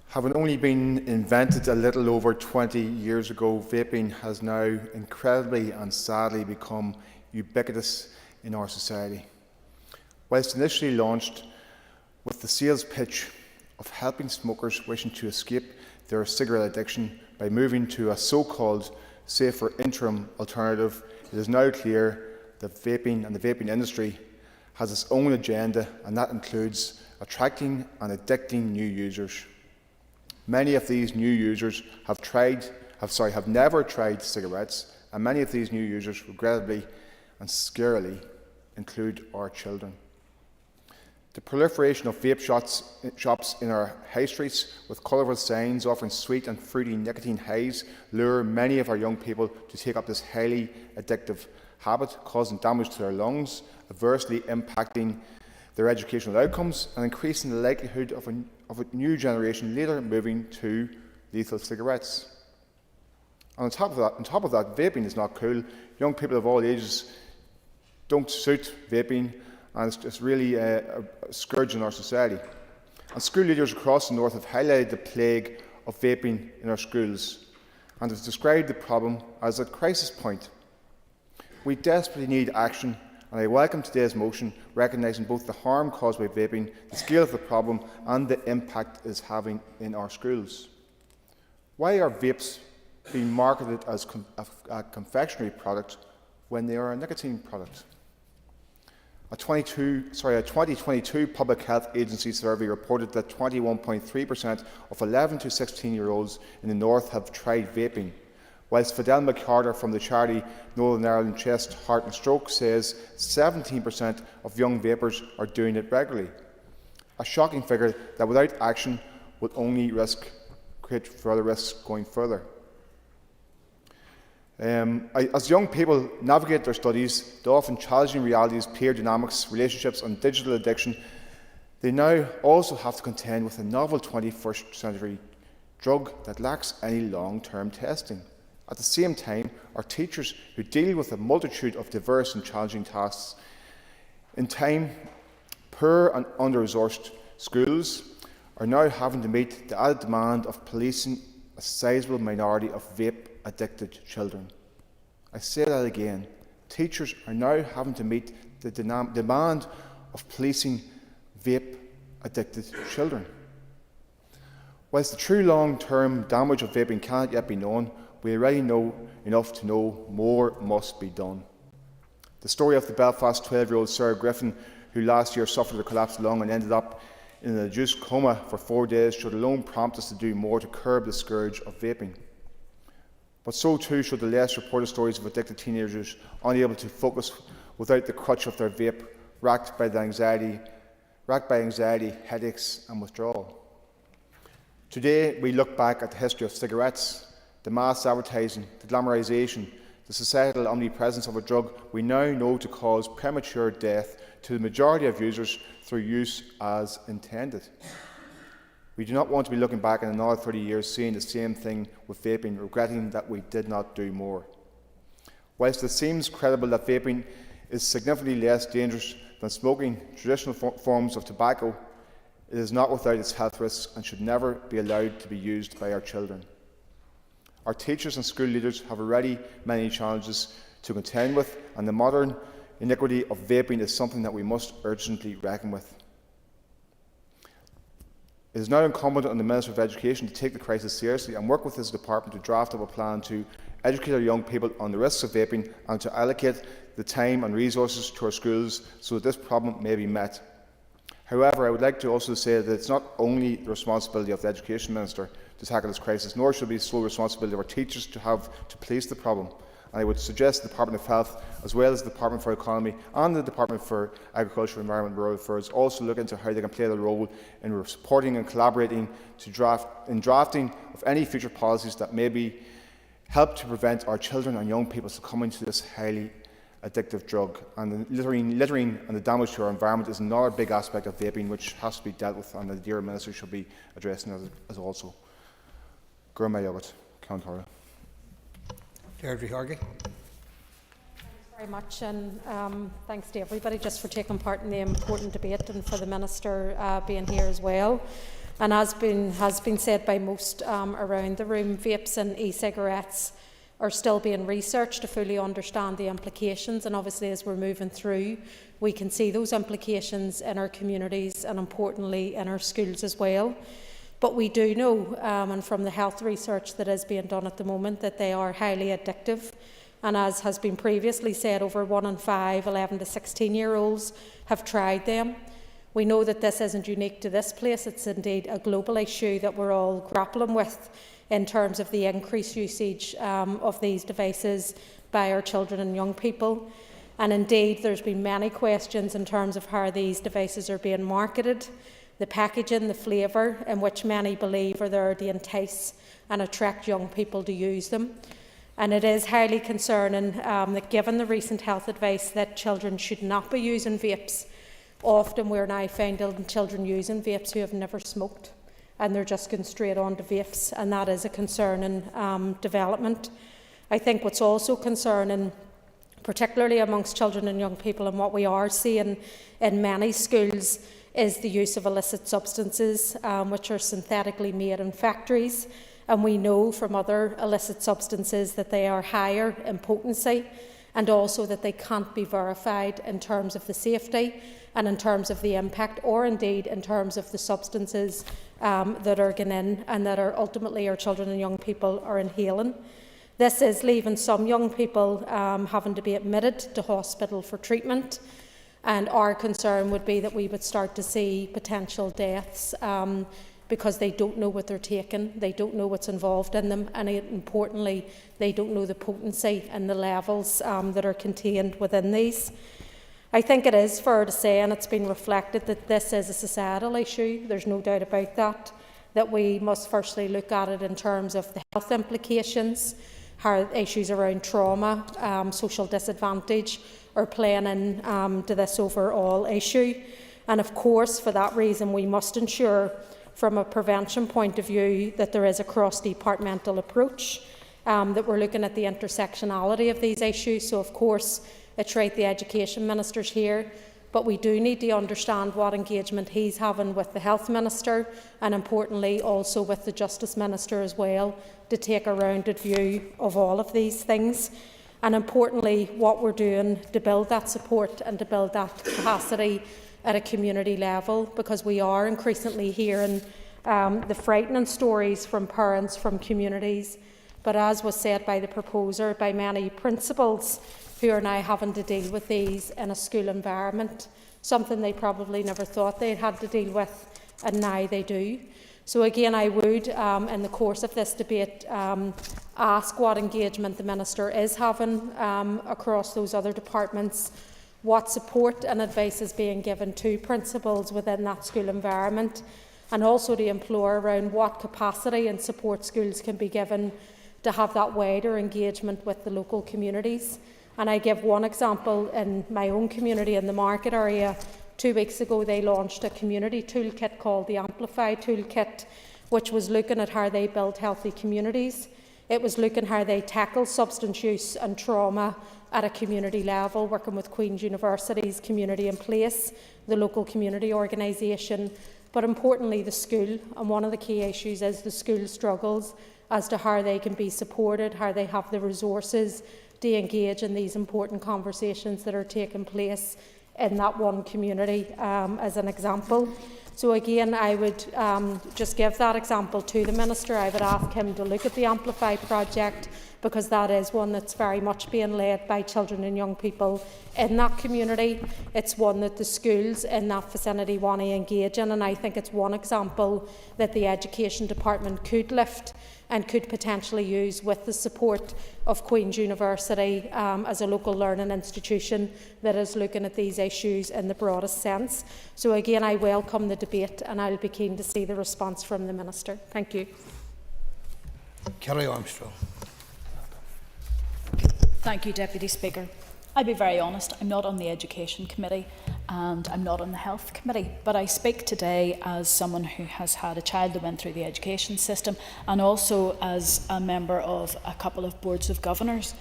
Having only been invented a little over 20 years ago, vaping has now incredibly and sadly become ubiquitous in our society. Whilst initially launched with the sales pitch of helping smokers wishing to escape their cigarette addiction by moving to a so-called safer interim alternative, it is now clear that vaping and the vaping industry has its own agenda, and that includes attracting and addicting new users. Many of these new users have never tried cigarettes, and many of these new users, regrettably and scarily, include our children. The proliferation of vape shops in our high streets with colourful signs offering sweet and fruity nicotine highs lure many of our young people to take up this highly addictive habit, causing damage to their lungs, adversely impacting their educational outcomes and increasing the likelihood of a new generation later moving to lethal cigarettes. And on top of that, vaping is not cool. Young people of all ages don't suit vaping, and it's really a scourge in our society. And school leaders across the north have highlighted the plague of vaping in our schools and have described the problem as a crisis point. We desperately need action, and I welcome today's motion recognising both the harm caused by vaping, the scale of the problem and the impact it is having in our schools. Why are vapes being marketed as a confectionery product when they are a nicotine product? A 2022 Public Health Agency survey reported that 21.3% of 11 to 16-year-olds in the North have tried vaping, whilst Fidel McCarter from the charity Northern Ireland Chest, Heart and Stroke says 17% of young vapers are doing it regularly. A shocking figure that without action would only create further risks going further. As young people navigate their studies, the often challenging realities, peer dynamics, relationships and digital addiction, they now also have to contend with a novel 21st century drug that lacks any long-term testing. At the same time, our teachers who deal with a multitude of diverse and challenging tasks, in time, poor and under-resourced schools are now having to meet the added demand of policing a sizable minority of vape-addicted children. I say that again. Teachers are now having to meet the demand of policing vape-addicted children. Whilst the true long-term damage of vaping cannot yet be known, we already know enough to know more must be done. The story of the Belfast 12-year-old Sarah Griffin, who last year suffered a collapsed lung and ended up in an induced coma for 4 days, should alone prompt us to do more to curb the scourge of vaping. But so too should the less reported stories of addicted teenagers unable to focus without the crutch of their vape, racked by anxiety, headaches and withdrawal. Today we look back at the history of cigarettes, the mass advertising, the glamorisation, the societal omnipresence of a drug we now know to cause premature death to the majority of users through use as intended. We do not want to be looking back in another 30 years seeing the same thing with vaping, regretting that we did not do more. Whilst it seems credible that vaping is significantly less dangerous than smoking traditional forms of tobacco, it is not without its health risks and should never be allowed to be used by our children. Our teachers and school leaders have already many challenges to contend with, and the modern iniquity of vaping is something that we must urgently reckon with. It is now incumbent on the Minister of Education to take the crisis seriously and work with his department to draft up a plan to educate our young people on the risks of vaping and to allocate the time and resources to our schools so that this problem may be met. However, I would like to also say that it's not only the responsibility of the Education Minister to tackle this crisis, nor should it be the sole responsibility of our teachers to have to police the problem. And I would suggest the Department of Health, as well as the Department for Economy and the Department for Agriculture, Environment and Rural Affairs, also look into how they can play their role in supporting and collaborating in drafting of any future policies that may help to prevent our children and young people succumbing to this highly addictive drug. And the littering and the damage to our environment is another big aspect of vaping which has to be dealt with, and the dear Minister should be addressing as also. Gurma Yogat, Count Horror. Deirdre Hargey. Thanks very much, and thanks to everybody just for taking part in the important debate and for the Minister being here as well. And as has been said by most around the room, vapes and e-cigarettes are still being researched to fully understand the implications, and obviously as we're moving through we can see those implications in our communities and importantly in our schools as well. But we do know, and from the health research that is being done at the moment, that they are highly addictive, and as has been previously said, over 1 in 5 11 to 16-year-olds have tried them. We know that this isn't unique to this place, it's indeed a global issue that we're all grappling with in terms of the increased usage of these devices by our children and young people. And indeed, there's been many questions in terms of how these devices are being marketed, the packaging, the flavour, in which many believe are there to entice and attract young people to use them. And it is highly concerning that given the recent health advice that children should not be using vapes, often we're now finding children using vapes who have never smoked, and they're just going straight on to vapes, and that is a concerning development. I think what's also concerning, particularly amongst children and young people, and what we are seeing in many schools, is the use of illicit substances which are synthetically made in factories, and we know from other illicit substances that they are higher in potency and also that they can't be verified in terms of the safety and in terms of the impact, or indeed in terms of the substances that are going in and that are ultimately our children and young people are inhaling. This is leaving some young people having to be admitted to hospital for treatment, and our concern would be that we would start to see potential deaths because they don't know what they're taking, they don't know what's involved in them, and importantly, they don't know the potency and the levels that are contained within these. I think it is fair to say, and it's been reflected, that this is a societal issue. There's no doubt about that we must firstly look at it in terms of the health implications, how issues around trauma, social disadvantage are playing in to this overall issue. And of course, for that reason, we must ensure from a prevention point of view that there is a cross-departmental approach, that we're looking at the intersectionality of these issues. So of course, it's right the Education Minister's here, but we do need to understand what engagement he's having with the Health Minister, and importantly also with the Justice Minister as well, to take a rounded view of all of these things. and importantly what we're doing to build that support and to build that capacity at a community level, because we are increasingly hearing the frightening stories from parents, from communities, but as was said by the proposer, by many principals who are now having to deal with these in a school environment, something they probably never thought they'd had to deal with, and now they do. So again, I would, in the course of this debate, ask what engagement the Minister is having across those other departments, what support and advice is being given to principals within that school environment, and also to implore around what capacity and support schools can be given to have that wider engagement with the local communities. And I give one example in my own community in the Market area. 2 weeks ago they launched a community toolkit called the Amplify Toolkit, which was looking at how they build healthy communities. It was looking how they tackle substance use and trauma at a community level, working with Queen's University's Community in Place, the local community organisation, but importantly the school. And one of the key issues is the school struggles as to how they can be supported, how they have the resources to engage in these important conversations that are taking place in that one community, as an example. So again, I would just give that example to the Minister. I would ask him to look at the Amplify project, because that is one that's very much being led by children and young people in that community. It's one that the schools in that vicinity want to engage in, and I think it's one example that the Education Department could lift and could potentially use with the support of Queen's University as a local learning institution that is looking at these issues in the broadest sense. So again, I welcome the debate, and I'll be keen to see the response from the Minister. Thank you. Kelly Armstrong. Thank you, Deputy Speaker. I'll be very honest, I'm not on the Education Committee and I'm not on the Health Committee, but I speak today as someone who has had a child that went through the education system, and also as a member of a couple of boards of governors.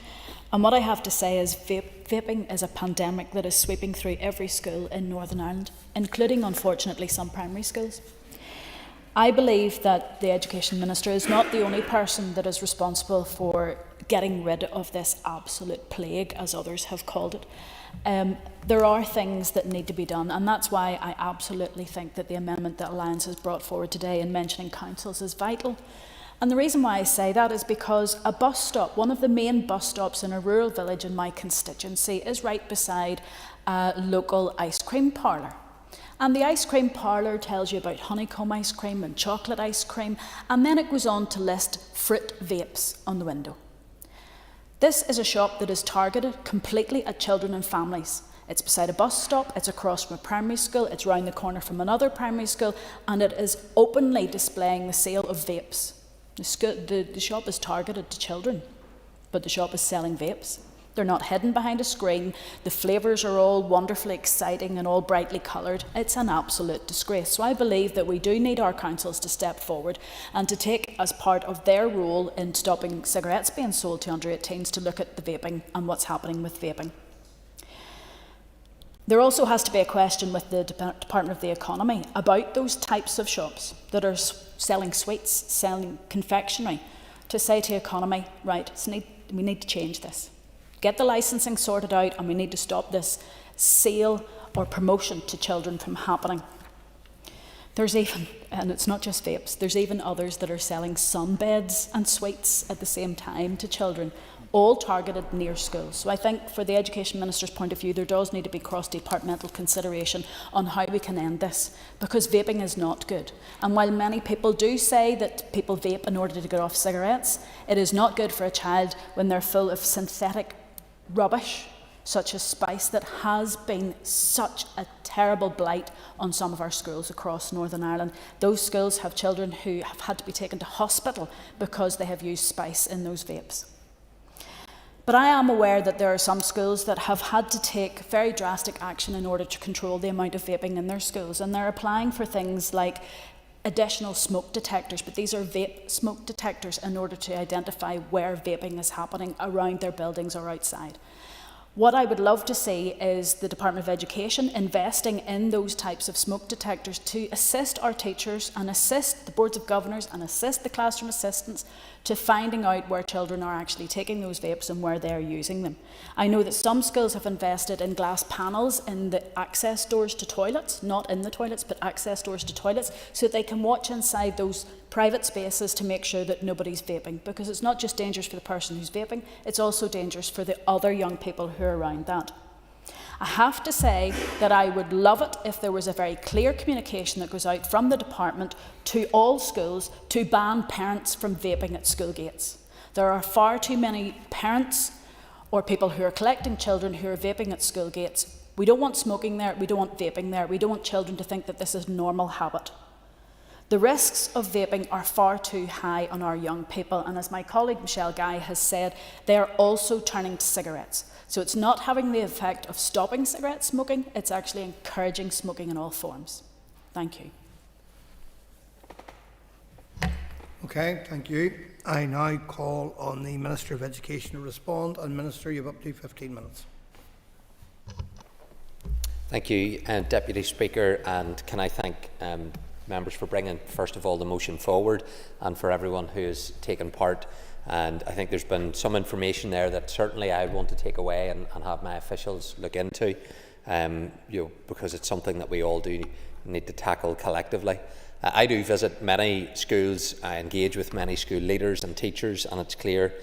And what I have to say is vaping is a pandemic that is sweeping through every school in Northern Ireland, including, unfortunately, some primary schools. I believe that the Education Minister is not the only person that is responsible for getting rid of this absolute plague, as others have called it. There are things that need to be done, and that's why I absolutely think that the amendment that Alliance has brought forward today in mentioning councils is vital. And the reason why I say that is because a bus stop, one of the main bus stops in a rural village in my constituency, is right beside a local ice cream parlour. And the ice cream parlour tells you about honeycomb ice cream and chocolate ice cream, and then it goes on to list fruit vapes on the window. This is a shop that is targeted completely at children and families. It's beside a bus stop, it's across from a primary school, it's round the corner from another primary school, and it is openly displaying the sale of vapes. The shop is targeted to children, but the shop is selling vapes. They're not hidden behind a screen. The flavours are all wonderfully exciting and all brightly coloured. It's an absolute disgrace. So I believe that we do need our councils to step forward and to take as part of their role in stopping cigarettes being sold to under 18s to look at the vaping and what's happening with vaping. There also has to be a question with the Department of the Economy about those types of shops that are selling sweets, selling confectionery, to say to economy, right, we need to change this. Get the licensing sorted out, and we need to stop this sale or promotion to children from happening. There's even, and it's not just vapes, there's even others that are selling sunbeds and sweets at the same time to children, all targeted near schools. So I think for the Education Minister's point of view, there does need to be cross-departmental consideration on how we can end this, because vaping is not good. And while many people do say that people vape in order to get off cigarettes, it is not good for a child when they're full of synthetic rubbish, such as spice, that has been such a terrible blight on some of our schools across Northern Ireland. Those schools have children who have had to be taken to hospital because they have used spice in those vapes. But I am aware that there are some schools that have had to take very drastic action in order to control the amount of vaping in their schools, and they're applying for things like additional smoke detectors, but these are vape smoke detectors in order to identify where vaping is happening around their buildings or outside. What I would love to see is the Department of Education investing in those types of smoke detectors to assist our teachers and assist the boards of governors and assist the classroom assistants to finding out where children are actually taking those vapes and where they're using them. I know that some schools have invested in glass panels in the access doors to toilets, not in the toilets, but access doors to toilets, so that they can watch inside those private spaces to make sure that nobody's vaping, because it's not just dangerous for the person who's vaping, it's also dangerous for the other young people who are around that. I have to say that I would love it if there was a very clear communication that goes out from the department to all schools to ban parents from vaping at school gates. There are far too many parents or people who are collecting children who are vaping at school gates. We don't want smoking there, we don't want vaping there, we don't want children to think that this is a normal habit. The risks of vaping are far too high on our young people, and as my colleague Michelle Guy has said, they are also turning to cigarettes. So it's not having the effect of stopping cigarette smoking, it's actually encouraging smoking in all forms. Thank you. Okay, thank you. I now call on the Minister of Education to respond. And Minister, you have up to 15 minutes. Thank you, Deputy Speaker, and can I thank members for bringing, first of all, the motion forward, and for everyone who has taken part. And I think there's been some information there that certainly I want to take away and have my officials look into, because it's something that we all do need to tackle collectively. I do visit many schools, I engage with many school leaders and teachers, and it's clear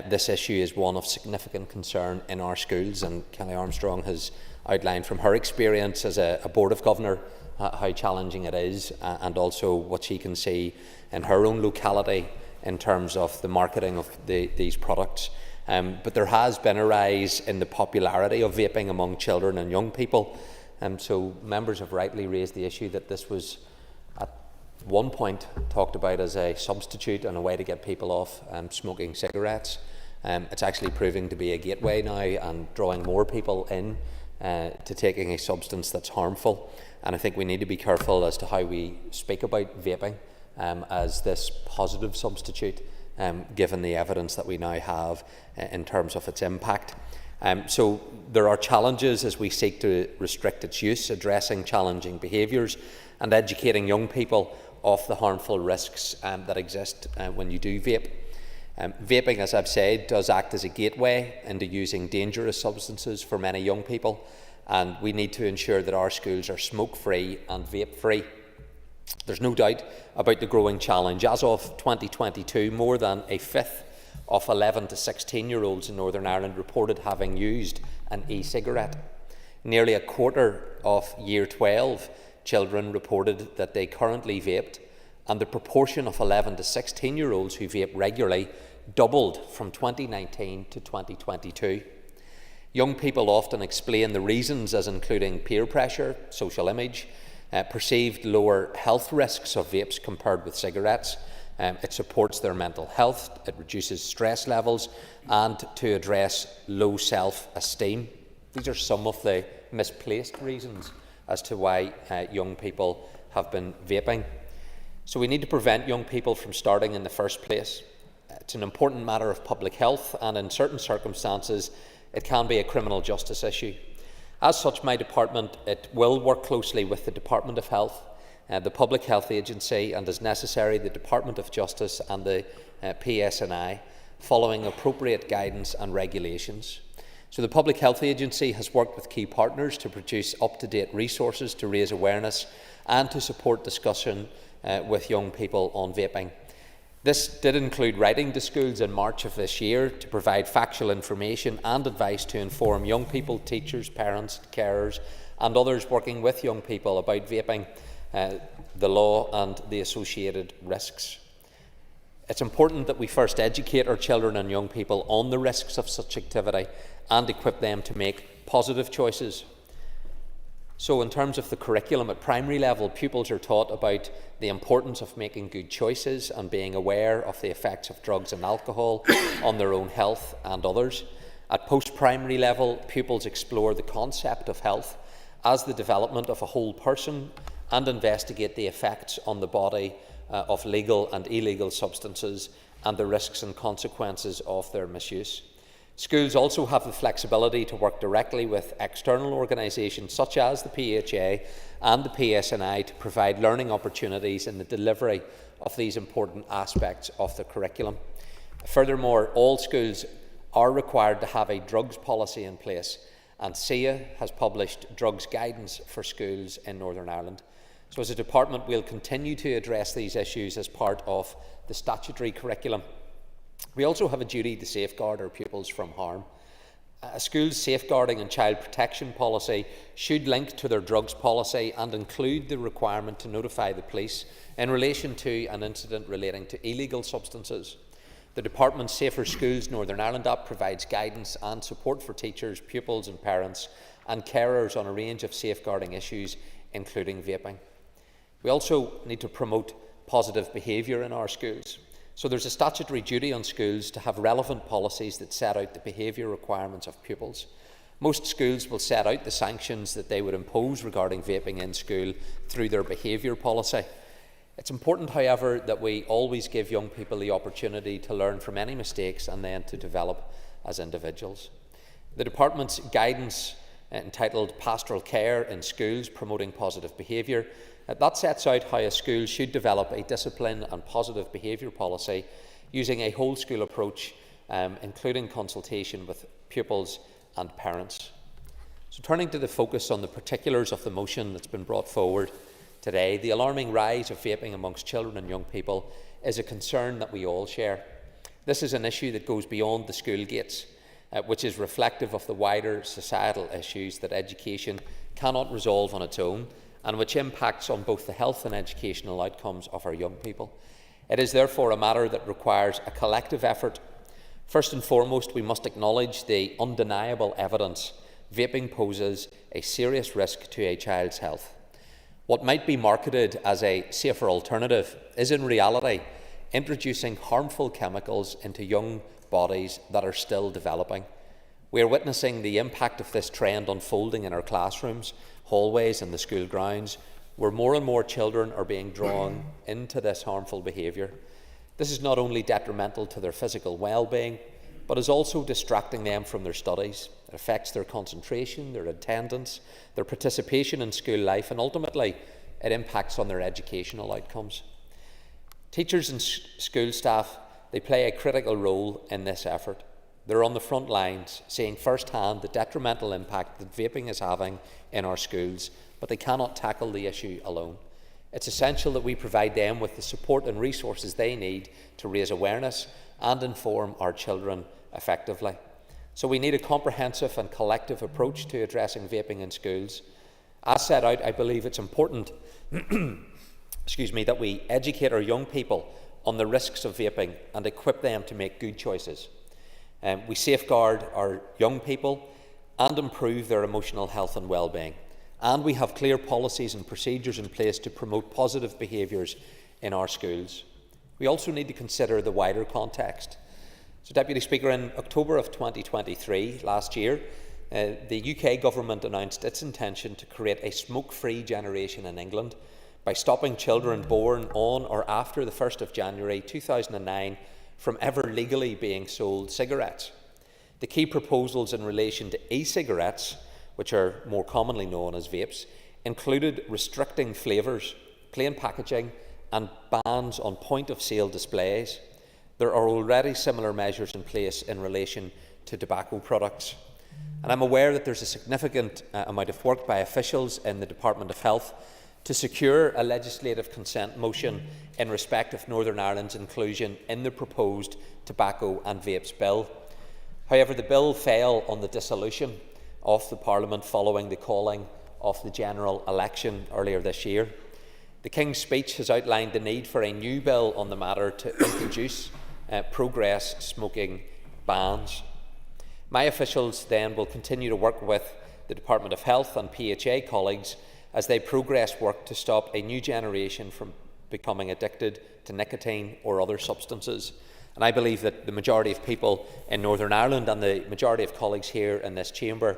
this issue is one of significant concern in our schools, and Kelly Armstrong has outlined from her experience as a Board of Governor how challenging it is, and also what she can see in her own locality in terms of the marketing of these products. But there has been a rise in the popularity of vaping among children and young people. So members have rightly raised the issue that this was at one point talked about as a substitute and a way to get people off smoking cigarettes. It's actually proving to be a gateway now and drawing more people in to taking a substance that's harmful. And I think we need to be careful as to how we speak about vaping as this positive substitute, given the evidence that we now have in terms of its impact. So there are challenges as we seek to restrict its use, addressing challenging behaviours and educating young people of the harmful risks that exist when you do vape. Vaping, as I've said, does act as a gateway into using dangerous substances for many young people, and we need to ensure that our schools are smoke-free and vape-free. There's no doubt about the growing challenge. As of 2022, more than a fifth of 11 to 16-year-olds in Northern Ireland reported having used an e-cigarette. Nearly a quarter of Year 12 children reported that they currently vaped, and the proportion of 11 to 16-year-olds who vape regularly doubled from 2019 to 2022. Young people often explain the reasons as including peer pressure, social image, perceived lower health risks of vapes compared with cigarettes. It supports their mental health, it reduces stress levels, and to address low self-esteem. These are some of the misplaced reasons as to why young people have been vaping. So we need to prevent young people from starting in the first place. It's an important matter of public health, and in certain circumstances it can be a criminal justice issue. As such, my department will work closely with the Department of Health, the Public Health Agency, and as necessary the Department of Justice and the PSNI, following appropriate guidance and regulations. So the Public Health Agency has worked with key partners to produce up-to-date resources to raise awareness and to support discussion with young people on vaping. This did include writing to schools in March of this year to provide factual information and advice to inform young people, teachers, parents, carers and others working with young people about vaping, the law and the associated risks. It's important that we first educate our children and young people on the risks of such activity and equip them to make positive choices. So in terms of the curriculum at primary level, pupils are taught about the importance of making good choices and being aware of the effects of drugs and alcohol on their own health and others. At post-primary level, pupils explore the concept of health as the development of a whole person and investigate the effects on the body of legal and illegal substances and the risks and consequences of their misuse. Schools also have the flexibility to work directly with external organisations such as the PHA and the PSNI to provide learning opportunities in the delivery of these important aspects of the curriculum. Furthermore, all schools are required to have a drugs policy in place, and SIA has published drugs guidance for schools in Northern Ireland. So as a department, we'll continue to address these issues as part of the statutory curriculum. We also have a duty to safeguard our pupils from harm. A school's safeguarding and child protection policy should link to their drugs policy and include the requirement to notify the police in relation to an incident relating to illegal substances. The Department's Safer Schools Northern Ireland app provides guidance and support for teachers, pupils and parents and carers on a range of safeguarding issues, including vaping. We also need to promote positive behaviour in our schools. So there's a statutory duty on schools to have relevant policies that set out the behaviour requirements of pupils. Most schools will set out the sanctions that they would impose regarding vaping in school through their behaviour policy. It's important, however, that we always give young people the opportunity to learn from any mistakes and then to develop as individuals. The Department's guidance entitled Pastoral Care in Schools Promoting Positive Behaviour that sets out how a school should develop a discipline and positive behaviour policy using a whole school approach, including consultation with pupils and parents. So turning to the focus on the particulars of the motion that's been brought forward today, the alarming rise of vaping amongst children and young people is a concern that we all share. This is an issue that goes beyond the school gates, which is reflective of the wider societal issues that education cannot resolve on its own, and which impacts on both the health and educational outcomes of our young people. It is therefore a matter that requires a collective effort. First and foremost, we must acknowledge the undeniable evidence vaping poses a serious risk to a child's health. What might be marketed as a safer alternative is in reality introducing harmful chemicals into young bodies that are still developing. We are witnessing the impact of this trend unfolding in our classrooms, hallways and the school grounds, where more and more children are being drawn into this harmful behaviour. This is not only detrimental to their physical well-being, but is also distracting them from their studies. It affects their concentration, their attendance, their participation in school life, and ultimately it impacts on their educational outcomes. Teachers and school staff, they play a critical role in this effort. They're on the front lines, seeing firsthand the detrimental impact that vaping is having in our schools, but they cannot tackle the issue alone. It's essential that we provide them with the support and resources they need to raise awareness and inform our children effectively. So we need a comprehensive and collective approach to addressing vaping in schools. As set out, I believe it's important that we educate our young people on the risks of vaping and equip them to make good choices. We safeguard our young people and improve their emotional health and well-being. And we have clear policies and procedures in place to promote positive behaviours in our schools. We also need to consider the wider context. So, Deputy Speaker, in October of 2023, last year, the UK government announced its intention to create a smoke-free generation in England by stopping children born on or after the 1st of January 2009 from ever legally being sold cigarettes. The key proposals in relation to e-cigarettes, which are more commonly known as vapes, included restricting flavours, plain packaging and bans on point-of-sale displays. There are already similar measures in place in relation to tobacco products. And I'm aware that there's a significant amount of work by officials in the Department of Health to secure a legislative consent motion in respect of Northern Ireland's inclusion in the proposed Tobacco and Vapes Bill. However, the bill fell on the dissolution of the Parliament following the calling of the general election earlier this year. The King's Speech has outlined the need for a new bill on the matter to introduce progress smoking bans. My officials then will continue to work with the Department of Health and PHA colleagues as they progress work to stop a new generation from becoming addicted to nicotine or other substances. And I believe that the majority of people in Northern Ireland and the majority of colleagues here in this chamber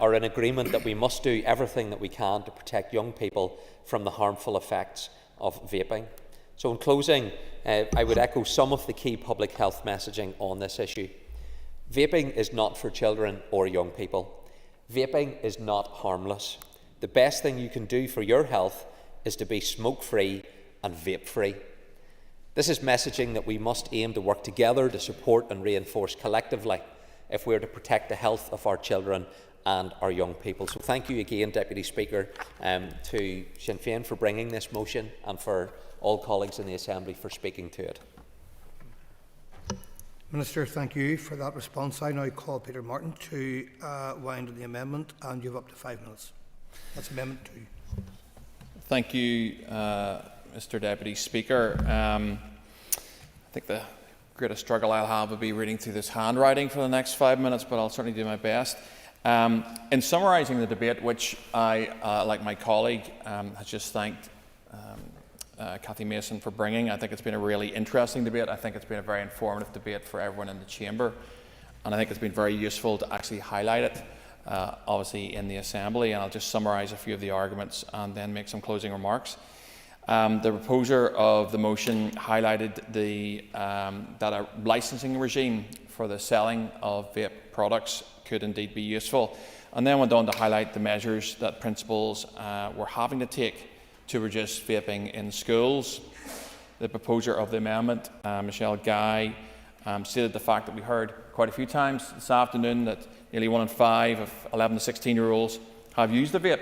are in agreement that we must do everything that we can to protect young people from the harmful effects of vaping. So in closing, I would echo some of the key public health messaging on this issue. Vaping is not for children or young people. Vaping is not harmless. The best thing you can do for your health is to be smoke-free and vape-free. This is messaging that we must aim to work together to support and reinforce collectively if we are to protect the health of our children and our young people. So thank you again, Deputy Speaker, to Sinn Féin for bringing this motion and for all colleagues in the Assembly for speaking to it. Minister, thank you for that response. I now call Peter Martin to wind on the amendment, and you have up to 5 minutes. That's Amendment 2. Thank you, Mr. Deputy Speaker. I think the greatest struggle I'll have will be reading through this handwriting for the next 5 minutes, but I'll certainly do my best. In summarising the debate, which I, like my colleague, has just thanked Cathy Mason for bringing, I think it's been a really interesting debate. I think it's been a very informative debate for everyone in the chamber, and I think it's been very useful to actually highlight it, obviously, in the Assembly. And I'll just summarise a few of the arguments and then make some closing remarks. The proposer of the motion highlighted that a licensing regime for the selling of vape products could indeed be useful, and then went on to highlight the measures that principals were having to take to reduce vaping in schools. The proposer of the amendment, Michelle Guy, stated the fact that we heard quite a few times this afternoon that nearly 1 in 5 of 11 to 16-year-olds have used a vape,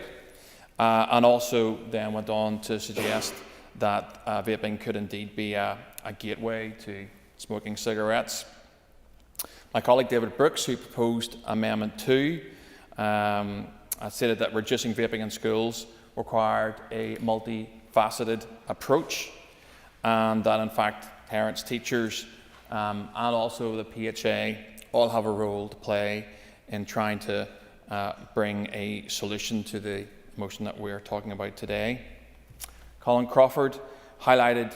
and also then went on to suggest that vaping could indeed be a gateway to smoking cigarettes. My colleague David Brooks, who proposed Amendment 2, stated that reducing vaping in schools required a multifaceted approach, and that in fact parents, teachers, and also the PHA all have a role to play in trying to bring a solution to the motion that we're talking about today. Colin Crawford highlighted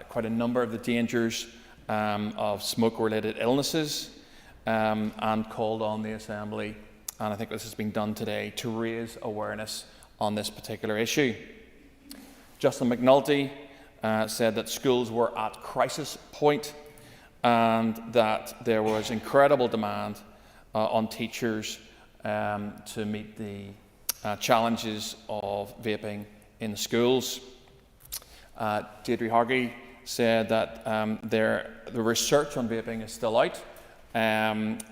quite a number of the dangers of smoke-related illnesses, and called on the Assembly, and I think this has been done today, to raise awareness on this particular issue. Justin McNulty said that schools were at crisis point and that there was incredible demand on teachers to meet the challenges of vaping in schools. Deirdre Hargey said that the research on vaping is still out, and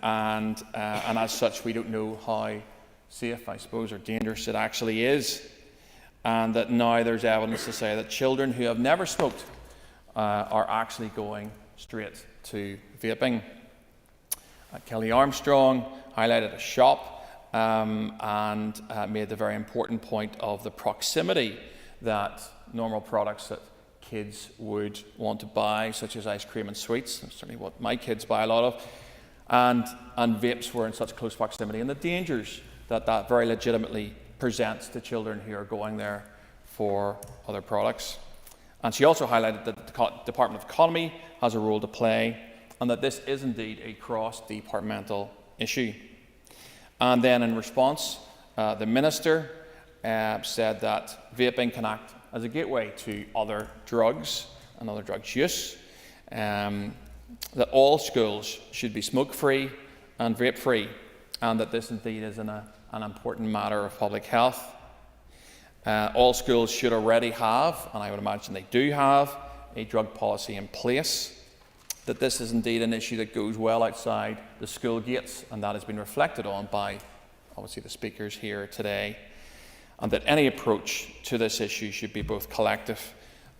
as such we don't know how safe, I suppose, or dangerous it actually is, and that now there's evidence to say that children who have never smoked are actually going straight to vaping. Kelly Armstrong highlighted a shop and made the very important point of the proximity that normal products that kids would want to buy, such as ice cream and sweets, that's certainly what my kids buy a lot of, and vapes were in such close proximity, and the dangers that very legitimately presents to children who are going there for other products. And she also highlighted that the Department of Economy has a role to play, and that this is indeed a cross-departmental issue. And then in response, the Minister said that vaping can act as a gateway to other drugs and other drugs use, that all schools should be smoke-free and vape-free, and that this indeed is an important matter of public health. All schools should already have, and I would imagine they do have, a drug policy in place, that this is indeed an issue that goes well outside the school gates, and that has been reflected on by, obviously, the speakers here today, and that any approach to this issue should be both collective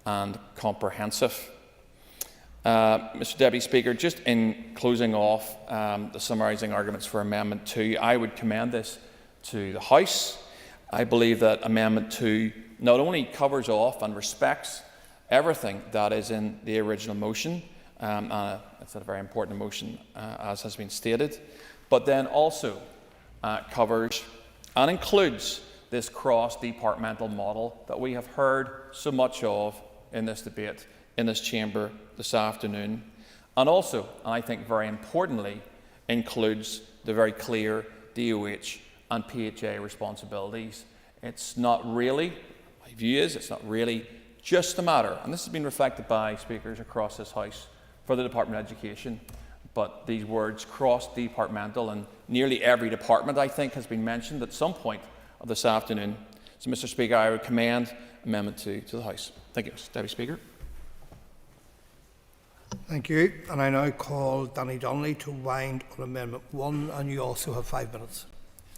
and comprehensive. Mr. Deputy Speaker, just in closing off the summarising arguments for Amendment 2, I would commend this to the House. I believe that Amendment 2 not only covers off and respects everything that is in the original motion, it's a very important motion, as has been stated, but then also covers and includes this cross-departmental model that we have heard so much of in this debate in this chamber this afternoon, and also, and I think very importantly, includes the very clear DOH and PHA responsibilities. It's not really, my view is, it's not really just a matter, and this has been reflected by speakers across this House, for the Department of Education, but these words cross-departmental, and nearly every department, I think, has been mentioned at some point of this afternoon. So, Mr. Speaker, I would commend Amendment 2 to the House. Thank you, Mr. Deputy Speaker. Thank you. And I now call Danny Donnelly to wind on Amendment 1, and you also have 5 minutes.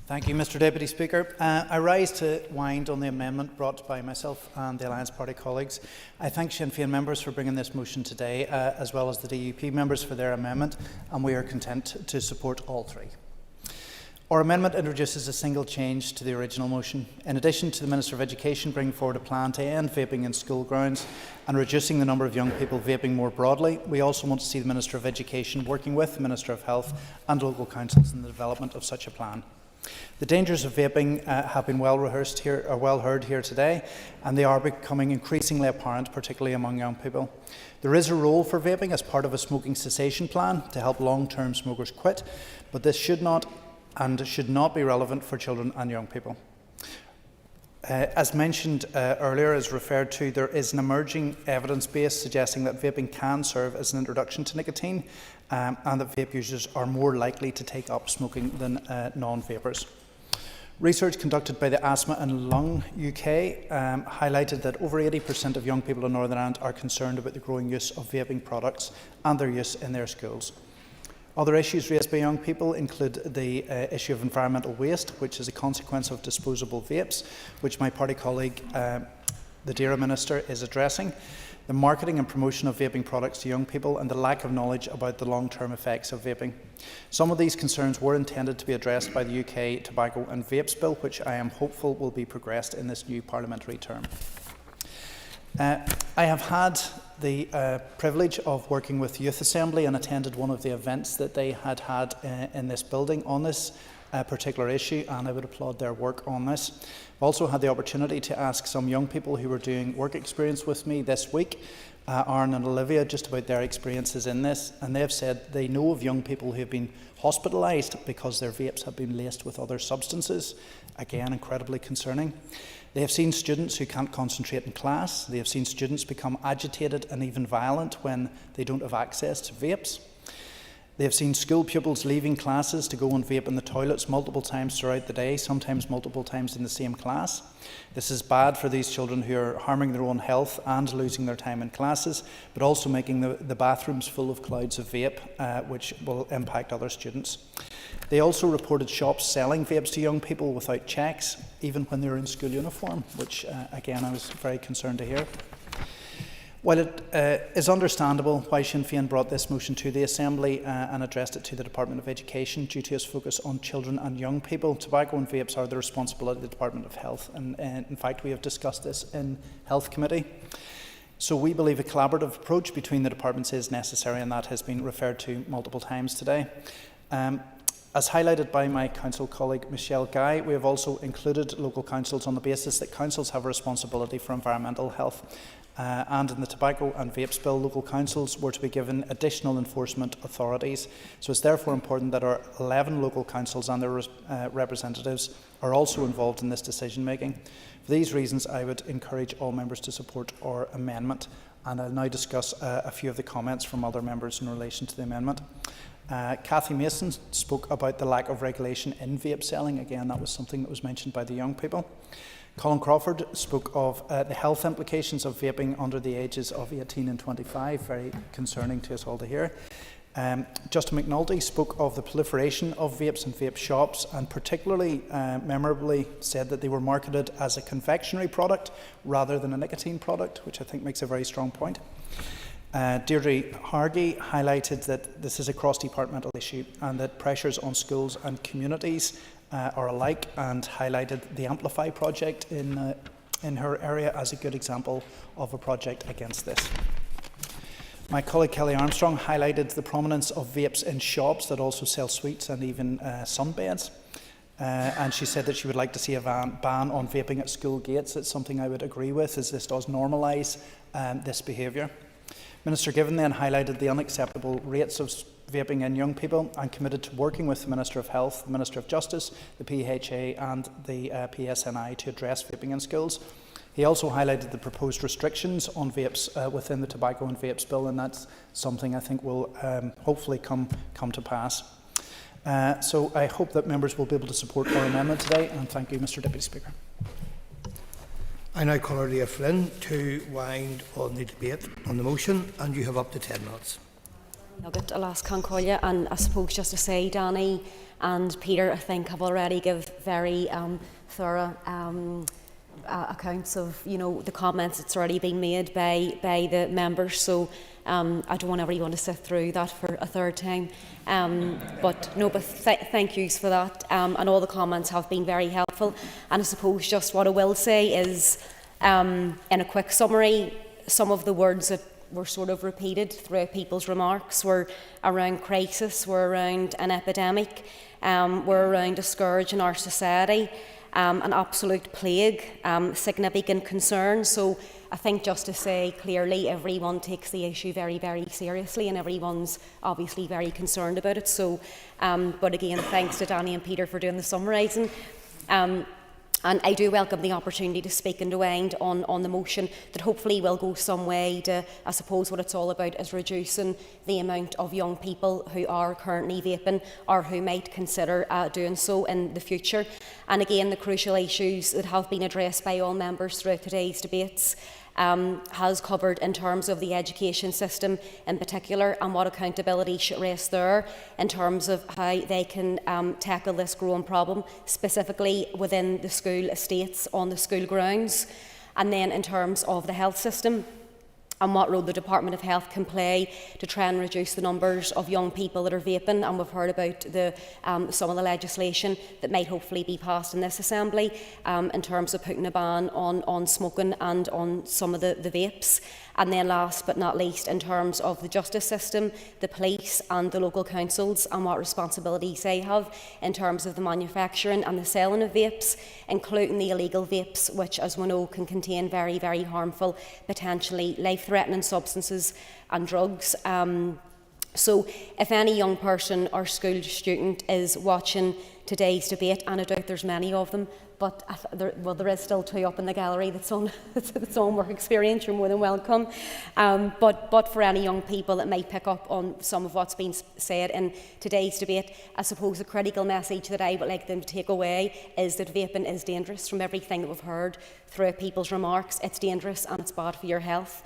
Thank you, Mr. Deputy Speaker. I rise to wind on the amendment brought by myself and the Alliance Party colleagues. I thank Sinn Féin members for bringing this motion today, as well as the DUP members for their amendment, and we are content to support all three. Our amendment introduces a single change to the original motion. In addition to the Minister of Education bringing forward a plan to end vaping in school grounds and reducing the number of young people vaping more broadly, we also want to see the Minister of Education working with the Minister of Health and local councils in the development of such a plan. The dangers of vaping have been well heard here today, and they are becoming increasingly apparent, particularly among young people. There is a role for vaping as part of a smoking cessation plan to help long-term smokers quit, but this should not be relevant for children and young people. As mentioned earlier, as referred to, there is an emerging evidence base suggesting that vaping can serve as an introduction to nicotine, and that vape users are more likely to take up smoking than non-vapers. Research conducted by the Asthma and Lung UK highlighted that over 80% of young people in Northern Ireland are concerned about the growing use of vaping products and their use in their schools. Other issues raised by young people include the issue of environmental waste, which is a consequence of disposable vapes, which my party colleague, the DAERA Minister, is addressing, the marketing and promotion of vaping products to young people, and the lack of knowledge about the long-term effects of vaping. Some of these concerns were intended to be addressed by the UK Tobacco and Vapes Bill, which I am hopeful will be progressed in this new parliamentary term. I have had the privilege of working with Youth Assembly and attended one of the events that they had in this building on this particular issue, and I would applaud their work on this. I've also had the opportunity to ask some young people who were doing work experience with me this week, Aaron and Olivia, just about their experiences in this, and they have said they know of young people who have been hospitalised because their vapes have been laced with other substances. Again, incredibly concerning. They have seen students who can't concentrate in class. They have seen students become agitated and even violent when they don't have access to vapes. They have seen school pupils leaving classes to go and vape in the toilets multiple times throughout the day, sometimes multiple times in the same class. This is bad for these children who are harming their own health and losing their time in classes, but also making the bathrooms full of clouds of vape, which will impact other students. They also reported shops selling vapes to young people without checks, even when they were in school uniform, which again I was very concerned to hear. While it is understandable why Sinn Féin brought this motion to the Assembly and addressed it to the Department of Education due to its focus on children and young people, tobacco and vapes are the responsibility of the Department of Health, and in fact we have discussed this in Health Committee. So we believe a collaborative approach between the departments is necessary, and that has been referred to multiple times today. As highlighted by my council colleague Michelle Guy, we have also included local councils on the basis that councils have a responsibility for environmental health. And in the Tobacco and Vapes Bill, local councils were to be given additional enforcement authorities. So it's therefore important that our 11 local councils and their representatives are also involved in this decision making. For these reasons, I would encourage all members to support our amendment, and I'll now discuss a few of the comments from other members in relation to the amendment. Cathy Mason spoke about the lack of regulation in vape selling. Again, that was something that was mentioned by the young people. Colin Crawford spoke of the health implications of vaping under the ages of 18 and 25, very concerning to us all to hear. Justin McNulty spoke of the proliferation of vapes and vape shops, and particularly memorably said that they were marketed as a confectionery product rather than a nicotine product, which I think makes a very strong point. Deirdre Hargey highlighted that this is a cross-departmental issue and that pressures on schools and communities are alike, and highlighted the Amplify project in her area as a good example of a project against this. My colleague Kelly Armstrong highlighted the prominence of vapes in shops that also sell sweets and even sunbeds. And she said that she would like to see a ban on vaping at school gates. It's something I would agree with, as this does normalise this behaviour. Minister Given then highlighted the unacceptable rates of vaping in young people and committed to working with the Minister of Health, the Minister of Justice, the PHA and the PSNI to address vaping in schools. He also highlighted the proposed restrictions on vapes within the Tobacco and Vapes Bill, and that's something I think will hopefully come to pass. So I hope that members will be able to support our amendment today, and thank you, Mr Deputy Speaker. I now call Ardea Flynn to wind on the debate on the motion, and you have up to 10 minutes. Nugget alas can call you, and I suppose just to say, Danny and Peter, I think have already given very thorough accounts of the comments that's already been made by the members. So I don't want everyone to sit through that for a third time. But thank yous for that, and all the comments have been very helpful. And I suppose just what I will say is, in a quick summary, some of the words that were sort of repeated throughout people's remarks were around crisis, were around an epidemic, were around a scourge in our society, an absolute plague, significant concern. So I think just to say clearly, everyone takes the issue very, very seriously, and everyone's obviously very concerned about it. So, but again, thanks to Danny and Peter for doing the summarising. And I do welcome the opportunity to speak and to wind on the motion that hopefully will go some way to, I suppose what it's all about is reducing the amount of young people who are currently vaping or who might consider doing so in the future. And again, the crucial issues that have been addressed by all members throughout today's debates has covered in terms of the education system in particular, and what accountability should rest there in terms of how they can tackle this growing problem, specifically within the school estates on the school grounds, and then in terms of the health system and what role the Department of Health can play to try and reduce the numbers of young people that are vaping. And we've heard about some of the legislation that might hopefully be passed in this Assembly in terms of putting a ban on smoking and on some of the vapes. And then last but not least, in terms of the justice system, the police and the local councils and what responsibilities they have in terms of the manufacturing and the selling of vapes, including the illegal vapes, which, as we know, can contain very, very harmful, potentially life-threatening substances and drugs. So if any young person or school student is watching today's debate, and I doubt there's many of them, but there is still 2 up in the gallery that's on work experience, you're more than welcome. But for any young people that might pick up on some of what's been said in today's debate, I suppose the critical message that I would like them to take away is that vaping is dangerous. From everything that we've heard throughout people's remarks, it's dangerous and it's bad for your health.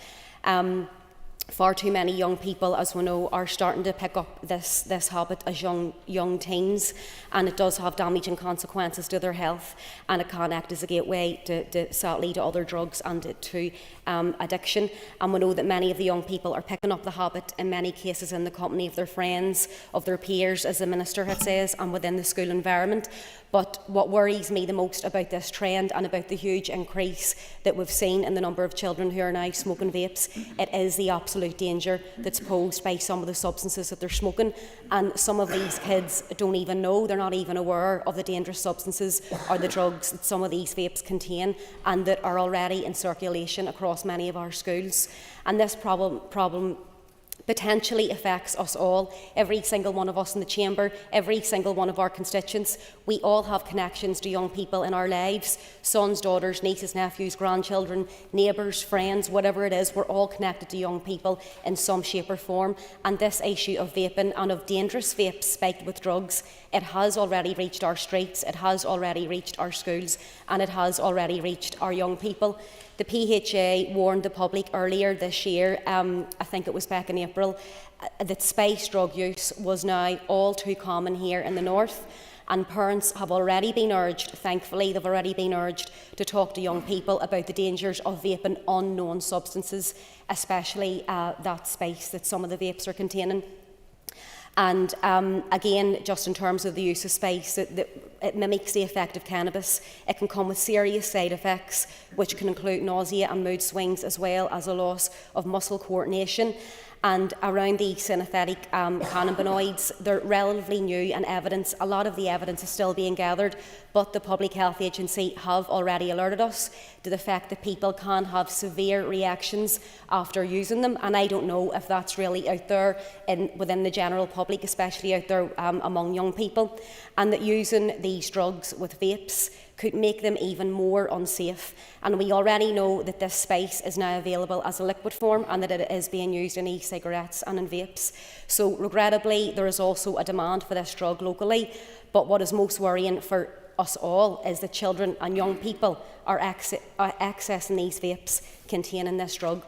Far too many young people, as we know, are starting to pick up this habit as young teens, and it does have damaging consequences to their health, and it can act as a gateway to sadly to other drugs and to addiction. And we know that many of the young people are picking up the habit in many cases in the company of their friends, of their peers, as the Minister had says, and within the school environment. But what worries me the most about this trend and about the huge increase that we've seen in the number of children who are now smoking vapes, it is the absolute danger that's posed by some of the substances that they're smoking. And some of these kids don't even know, they're not even aware of the dangerous substances or the drugs that some of these vapes contain and that are already in circulation across many of our schools. And this problem potentially affects us all, every single one of us in the chamber, every single one of our constituents. We all have connections to young people in our lives, sons, daughters, nieces, nephews, grandchildren, neighbours, friends, whatever it is, we're all connected to young people in some shape or form. And this issue of vaping and of dangerous vapes spiked with drugs, it has already reached our streets, it has already reached our schools, and it has already reached our young people. The PHA warned the public earlier this year, I think it was back in April, that spice drug use was now all too common here in the north, and parents have already been urged, thankfully they've already been urged to talk to young people about the dangers of vaping unknown substances, especially that spice that some of the vapes are containing. And again, just in terms of the use of spice, it mimics the effect of cannabis. It can come with serious side effects, which can include nausea and mood swings, as well as a loss of muscle coordination. And around these synthetic cannabinoids, they're relatively new, and a lot of the evidence is still being gathered, but the Public Health Agency have already alerted us to the fact that people can have severe reactions after using them, and I don't know if that's really out there within the general public, especially out there among young people, and that using these drugs with vapes could make them even more unsafe. And we already know that this spice is now available as a liquid form and that it is being used in e-cigarettes and in vapes. So regrettably, there is also a demand for this drug locally. But what is most worrying for us all is that children and young people are accessing these vapes containing this drug.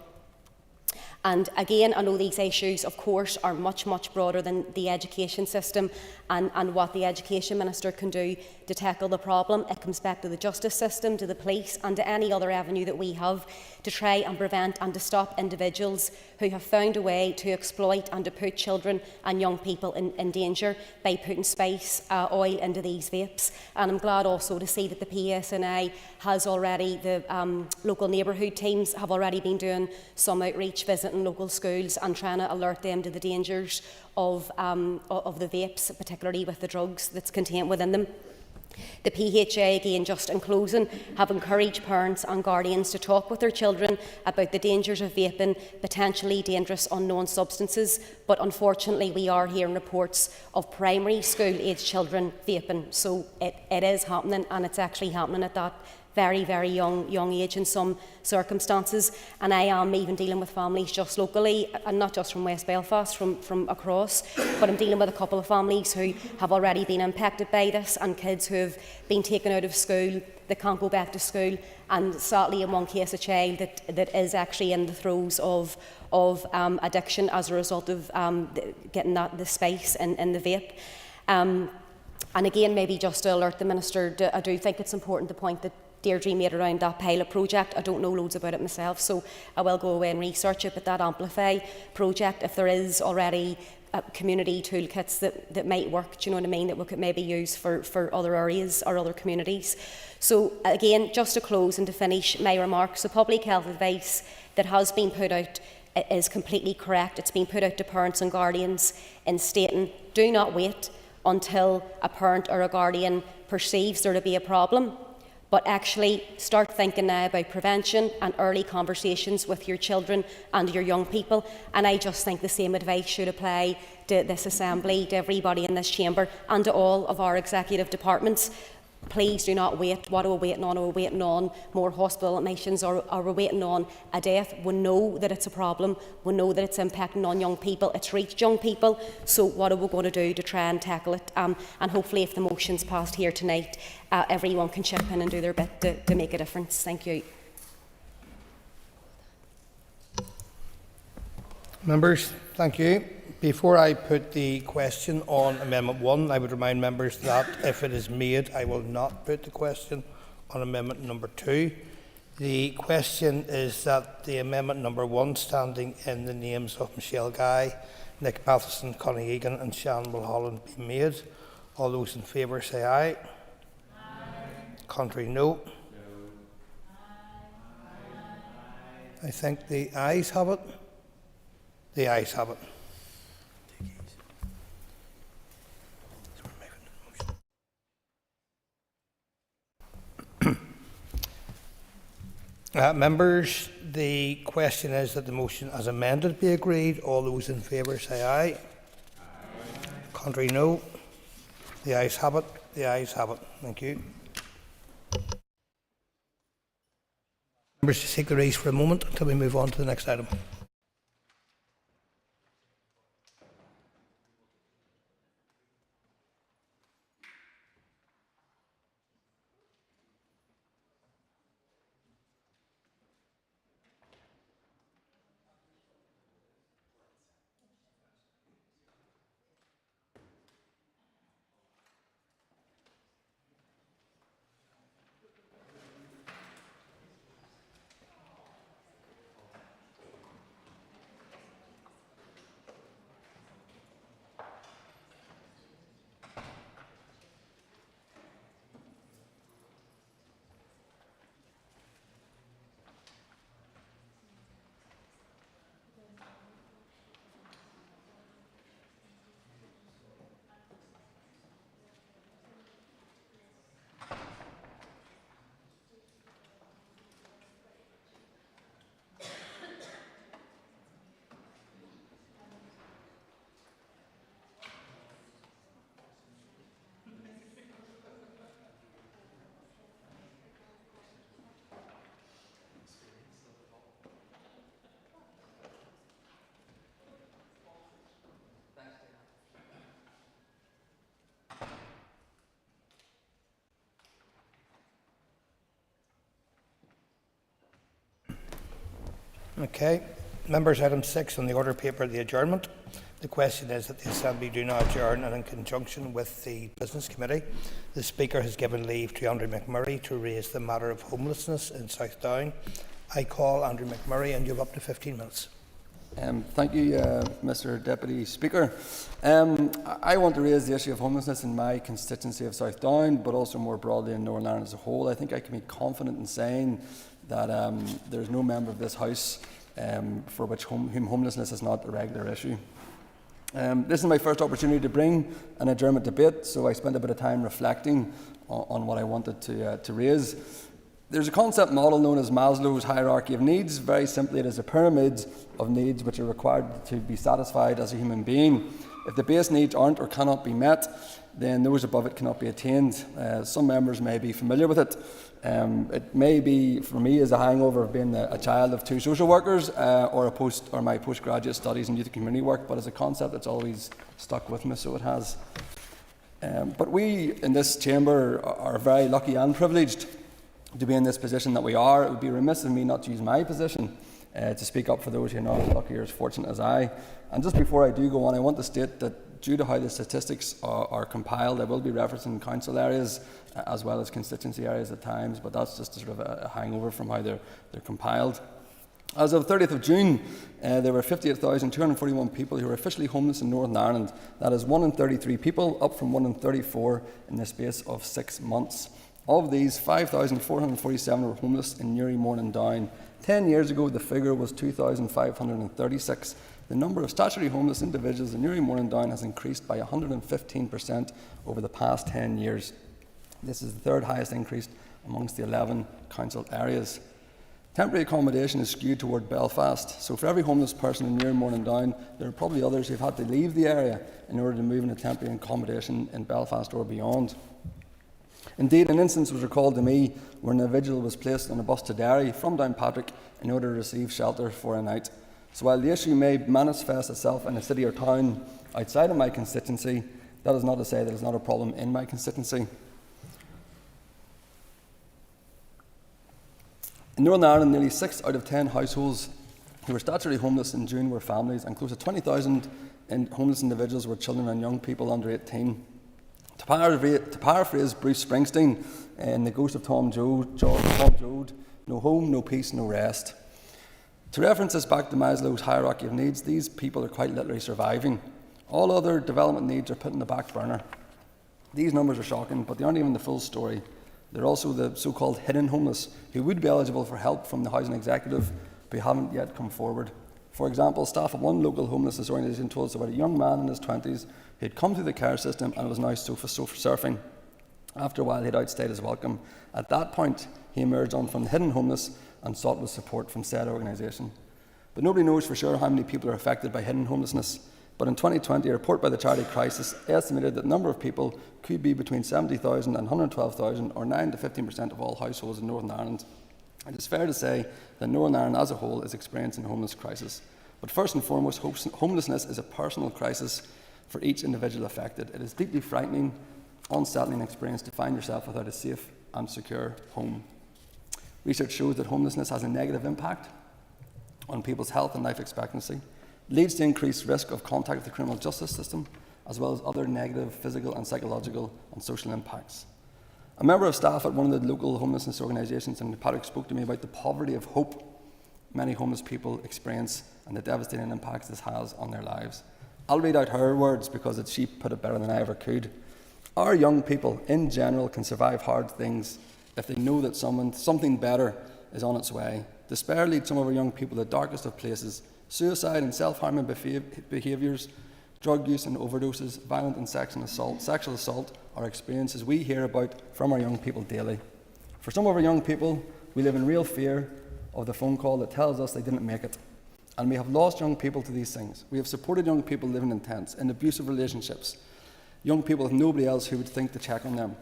And again, I know these issues, of course, are much, much broader than the education system and what the Education Minister can do to tackle the problem. It comes back to the justice system, to the police and to any other avenue that we have to try and prevent and to stop individuals who have found a way to exploit and to put children and young people in danger by putting spice oil into these vapes. And I'm glad also to see that the PSNI has already, the local neighbourhood teams have already been doing some outreach, visiting local schools and trying to alert them to the dangers of the vapes, particularly with the drugs that's contained within them. The PHA, again, just in closing, have encouraged parents and guardians to talk with their children about the dangers of vaping, potentially dangerous unknown substances, but unfortunately we are hearing reports of primary school-aged children vaping, so it is happening, and it's actually happening at that very, very young age in some circumstances. And I am even dealing with families just locally, and not just from West Belfast, from across, but I'm dealing with a couple of families who have already been impacted by this, and kids who have been taken out of school, that can't go back to school, and sadly in one case a child that is actually in the throes of addiction as a result of getting the spice in the vape. And again, maybe just to alert the Minister, I do think it's important to point that Deirdre made around that pilot project. I don't know loads about it myself, so I will go away and research it, but that Amplify project, if there is already community toolkits that might work, do you know what I mean, that we could maybe use for other areas or other communities. So again, just to close and to finish my remarks, the public health advice that has been put out is completely correct. It's been put out to parents and guardians in stating, do not wait until a parent or a guardian perceives there to be a problem, but actually start thinking now about prevention and early conversations with your children and your young people. And I just think the same advice should apply to this Assembly, to everybody in this chamber and to all of our executive departments. Please do not wait. What are we waiting on? Are we waiting on more hospital admissions, or are we waiting on a death? We know that it's a problem. We know that it's impacting on young people. It's reached young people. So what are we going to do to try and tackle it? And hopefully if the motion's passed here tonight, everyone can chip in and do their bit to make a difference. Thank you. Members, thank you. Before I put the question on Amendment 1, I would remind members that if it is made, I will not put the question on Amendment number 2. The question is that the Amendment number 1, standing in the names of Michelle Guy, Nick Matheson, Connie Egan and Shannon Mulholland, be made. All those in favour say aye. Aye. Contrary, no. I think the ayes have it. The ayes have it. Members, the question is that the motion as amended be agreed. All those in favour say aye. Aye. Contrary, no. The ayes have it. The ayes have it. Thank you. Members, to take the raise for a moment until we move on to the next item. Okay. Members, item 6 on the order paper, the adjournment. The question is that the Assembly do now adjourn, and in conjunction with the Business Committee, the Speaker has given leave to Andrew McMurray to raise the matter of homelessness in South Down. I call Andrew McMurray, and you have up to 15 minutes. Thank you, Mr. Deputy Speaker. I want to raise the issue of homelessness in my constituency of South Down, but also more broadly in Northern Ireland as a whole. I think I can be confident in saying that there is no member of this House for whom homelessness is not a regular issue. This is my first opportunity to bring an adjournment debate, so I spent a bit of time reflecting on what I wanted to raise. There's a concept model known as Maslow's hierarchy of needs. Very simply, it is a pyramid of needs which are required to be satisfied as a human being. If the base needs aren't or cannot be met, then those above it cannot be attained. Some members may be familiar with it. It may be, for me, as a hangover of being a child of two social workers or my postgraduate studies in youth and community work, but as a concept that's always stuck with me, so it has. But we in this chamber are very lucky and privileged to be in this position that we are. It would be remiss of me not to use my position to speak up for those who are not as lucky or as fortunate as I. And just before I do go on, I want to state that due to how the statistics are compiled, I will be referencing council areas as well as constituency areas at times, but that's just sort of a hangover from how they're compiled. As of 30th of June, there were 58,241 people who were officially homeless in Northern Ireland. That is 1 in 33 people, up from 1 in 34 in the space of 6 months. Of these, 5,447 were homeless in Newry, Morning Down. 10 years ago, the figure was 2,536. The number of statutory homeless individuals in Newry, Morning Down has increased by 115% over the past 10 years. This is the third highest increase amongst the 11 council areas. Temporary accommodation is skewed toward Belfast, so for every homeless person in Newry, Morning Down, there are probably others who have had to leave the area in order to move into temporary accommodation in Belfast or beyond. Indeed, an instance was recalled to me where an individual was placed on a bus to Derry from Downpatrick in order to receive shelter for a night. So while the issue may manifest itself in a city or town outside of my constituency, that is not to say that it's not a problem in my constituency. In Northern Ireland, nearly 6 out of 10 households who were statutorily homeless in June were families, and close to 20,000 homeless individuals were children and young people under 18. To paraphrase Bruce Springsteen in The Ghost of Tom Joad, no home, no peace, no rest. To reference this back to Maslow's hierarchy of needs, these people are quite literally surviving. All other development needs are put in the back burner. These numbers are shocking, but they aren't even the full story. They're also the so-called hidden homeless who would be eligible for help from the housing executive but haven't yet come forward. For example, staff of one local homelessness organisation told us about a young man in his 20s who had come through the care system and was now sofa surfing. After a while, he had outstayed his welcome. At that point, he emerged on from the hidden homeless and sought with support from said organisation. But nobody knows for sure how many people are affected by hidden homelessness. But in 2020, a report by the charity Crisis estimated that the number of people could be between 70,000 and 112,000, or 9 to 15% of all households in Northern Ireland. It is fair to say that Northern Ireland as a whole is experiencing a homeless crisis. But first and foremost, homelessness is a personal crisis for each individual affected. It is deeply frightening, unsettling experience to find yourself without a safe and secure home. Research shows that homelessness has a negative impact on people's health and life expectancy. It leads to increased risk of contact with the criminal justice system, as well as other negative physical and psychological and social impacts. A member of staff at one of the local homelessness organisations in Patrick spoke to me about the poverty of hope many homeless people experience and the devastating impacts this has on their lives. I'll read out her words because she put it better than I ever could. Our young people, in general, can survive hard things if they know that something better is on its way. Despair leads some of our young people to the darkest of places. Suicide and self-harming behaviours, drug use and overdoses, violent and sexual assault are experiences we hear about from our young people daily. For some of our young people, we live in real fear of the phone call that tells us they didn't make it. And we have lost young people to these things. We have supported young people living in tents, in abusive relationships, young people with nobody else who would think to check on them.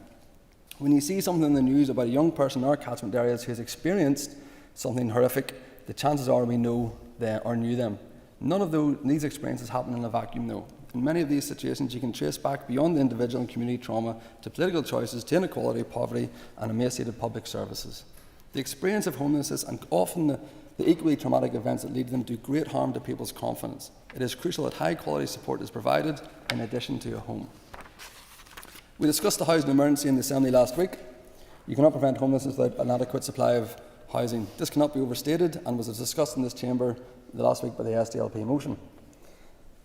When you see something in the news about a young person in our catchment areas who has experienced something horrific, the chances are we know them or knew them. None of these experiences happen in a vacuum, though. In many of these situations, you can trace back beyond the individual and community trauma to political choices, to inequality, poverty, and emaciated public services. The experience of homelessness and often the the equally traumatic events that lead them do great harm to people's confidence. It is crucial that high-quality support is provided in addition to a home. We discussed the housing emergency in the Assembly last week. You cannot prevent homelessness without an adequate supply of housing. This cannot be overstated and was discussed in this chamber last week by the SDLP motion.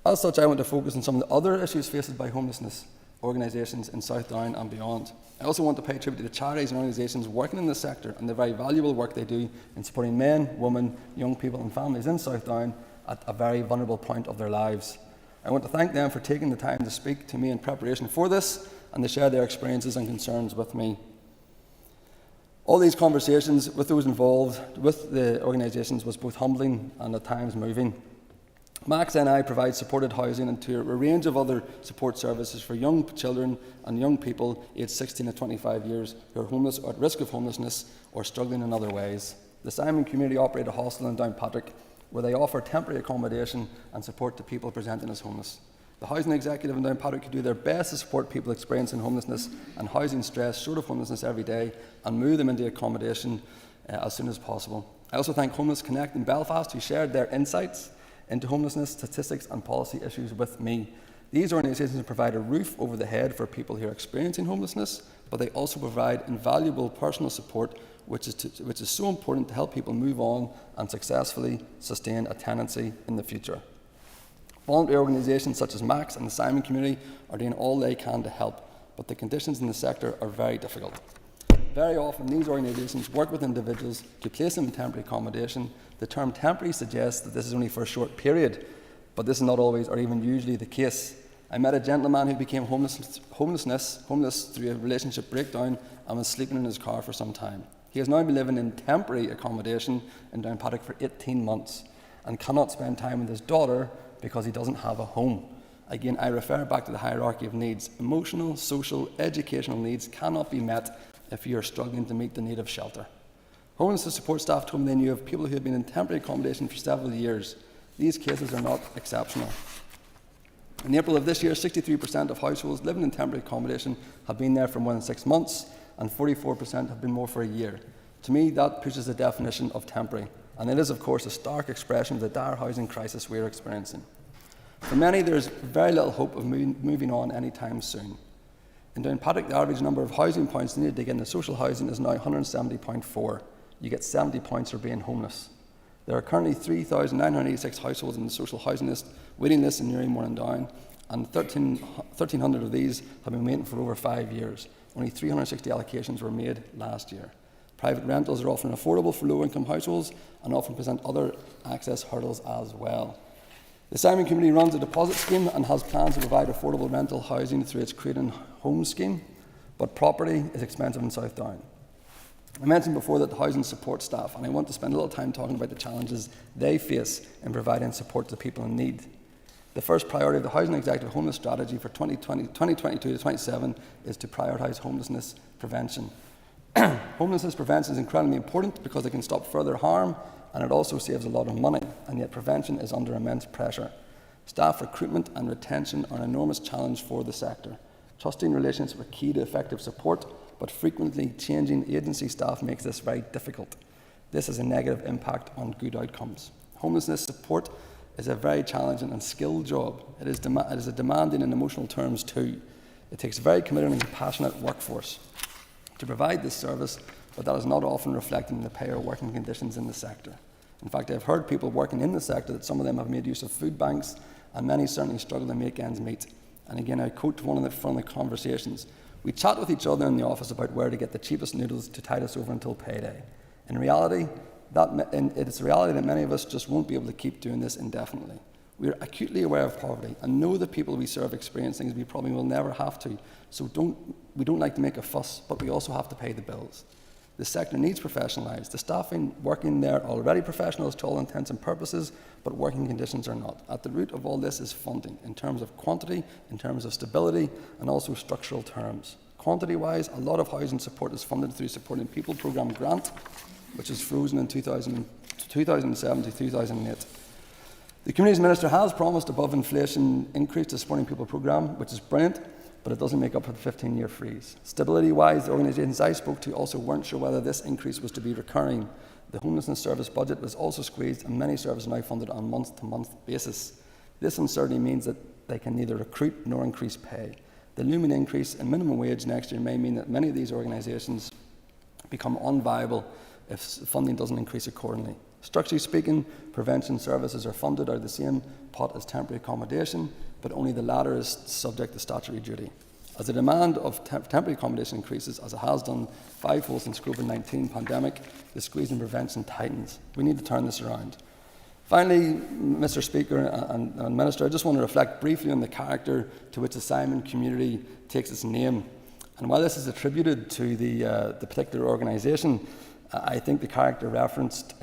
As such, I want to focus on some of the other issues faced by homelessness organisations in South Down and beyond. I also want to pay tribute to the charities and organisations working in this sector and the very valuable work they do in supporting men, women, young people and families in South Down at a very vulnerable point of their lives. I want to thank them for taking the time to speak to me in preparation for this and to share their experiences and concerns with me. All these conversations with those involved with the organisations was both humbling and at times moving. Max and I provide supported housing and to a range of other support services for young children and young people aged 16 to 25 years who are homeless or at risk of homelessness or struggling in other ways. The Simon Community operate a hostel in Downpatrick where they offer temporary accommodation and support to people presenting as homeless. The housing executive in Downpatrick could do their best to support people experiencing homelessness and housing stress short of homelessness every day and move them into accommodation as soon as possible. I also thank Homeless Connect in Belfast who shared their insights into homelessness, statistics and policy issues with me. These organisations provide a roof over the head for people who are experiencing homelessness, but they also provide invaluable personal support which is so important to help people move on and successfully sustain a tenancy in the future. Voluntary organisations such as Max and the Simon Community are doing all they can to help, but the conditions in the sector are very difficult. Very often these organisations work with individuals to place them in temporary accommodation. The term temporary suggests that this is only for a short period, but this is not always or even usually the case. I met a gentleman who became homeless through a relationship breakdown and was sleeping in his car for some time. He has now been living in temporary accommodation in Downpatrick for 18 months and cannot spend time with his daughter because he doesn't have a home. Again, I refer back to the hierarchy of needs. Emotional, social, educational needs cannot be met if you are struggling to meet the need of shelter. Homelessness support staff told me they knew of people who had been in temporary accommodation for several years. These cases are not exceptional. In April of this year, 63% of households living in temporary accommodation have been there for more than 6 months, and 44% have been more for a year. To me, that pushes the definition of temporary, and it is, of course, a stark expression of the dire housing crisis we are experiencing. For many, there is very little hope of moving on anytime soon. In Downpatrick, the average number of housing points needed to get into social housing is now 170.4. You get 70 points for being homeless. There are currently 3,986 households in the social housing waiting list in Newry, Moore and Down, and 1,300 of these have been waiting for over 5 years. Only 360 allocations were made last year. Private rentals are often affordable for low-income households and often present other access hurdles as well. The Simon Community runs a deposit scheme and has plans to provide affordable rental housing through its Creating Homes scheme, but property is expensive in South Down. I mentioned before that the housing support staff, and I want to spend a little time talking about the challenges they face in providing support to people in need. The first priority of the Housing Executive Homeless Strategy for 2022 to 27 is to prioritise homelessness prevention. Homelessness prevention is incredibly important because it can stop further harm and it also saves a lot of money, and yet prevention is under immense pressure. Staff recruitment and retention are an enormous challenge for the sector. Trusting relationships are key to effective support, but frequently changing agency staff makes this very difficult. This has a negative impact on good outcomes. Homelessness support is a very challenging and skilled job. It is a demanding in emotional terms too. It takes a very committed and compassionate workforce to provide this service, but that is not often reflected in the pay or working conditions in the sector. In fact, I've heard people working in the sector that some of them have made use of food banks, and many certainly struggle to make ends meet. And again, I quote one of the conversations. We chat with each other in the office about where to get the cheapest noodles to tide us over until payday. In reality, it's a reality that many of us just won't be able to keep doing this indefinitely. We are acutely aware of poverty and know the people we serve experience things we probably will never have to. So we don't like to make a fuss, but we also have to pay the bills. The sector needs professionalised. The staffing working there are already professionals to all intents and purposes, but working conditions are not. At the root of all this is funding, in terms of quantity, in terms of stability, and also structural terms. Quantity-wise, a lot of housing support is funded through Supporting People Programme grant, which is frozen in 2007 to 2008. The Communities Minister has promised above inflation increase to Supporting People Programme, which is brilliant, but it doesn't make up for the 15-year freeze. Stability-wise, the organisations I spoke to also weren't sure whether this increase was to be recurring. The homelessness service budget was also squeezed, and many services are now funded on a month-to-month basis. This uncertainty means that they can neither recruit nor increase pay. The looming increase in minimum wage next year may mean that many of these organisations become unviable if funding doesn't increase accordingly. Structurally speaking, prevention services are funded out of the same pot as temporary accommodation, but only the latter is subject to statutory duty. As the demand of temporary accommodation increases, as it has done fivefold since the COVID-19 pandemic, the squeeze in prevention tightens. We need to turn this around. Finally, Mr. Speaker and Minister, I just want to reflect briefly on the character to which the Simon community takes its name. And while this is attributed to the particular organisation, I think the character referenced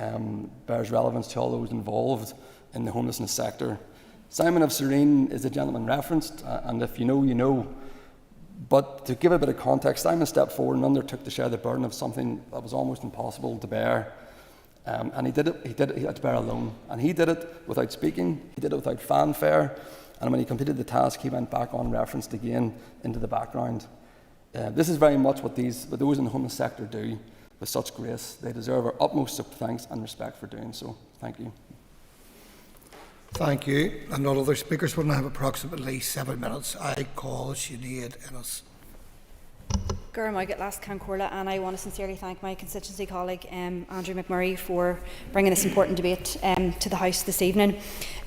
bears relevance to all those involved in the homelessness sector. Simon of Serene is the gentleman referenced, and if you know, you know. But to give a bit of context, Simon stepped forward and undertook to share the burden of something that was almost impossible to bear. And he had to bear alone. And he did it without speaking, he did it without fanfare, and when he completed the task, he went back unreferenced again into the background. This is very much what those in the homeless sector do with such grace. They deserve our utmost thanks and respect for doing so. Thank you. Thank you. And all other speakers will now have approximately 7 minutes. I call Sinead Ennis. Guramagat Last Cancorla, and I want to sincerely thank my constituency colleague Andrew McMurray for bringing this important debate to the House this evening.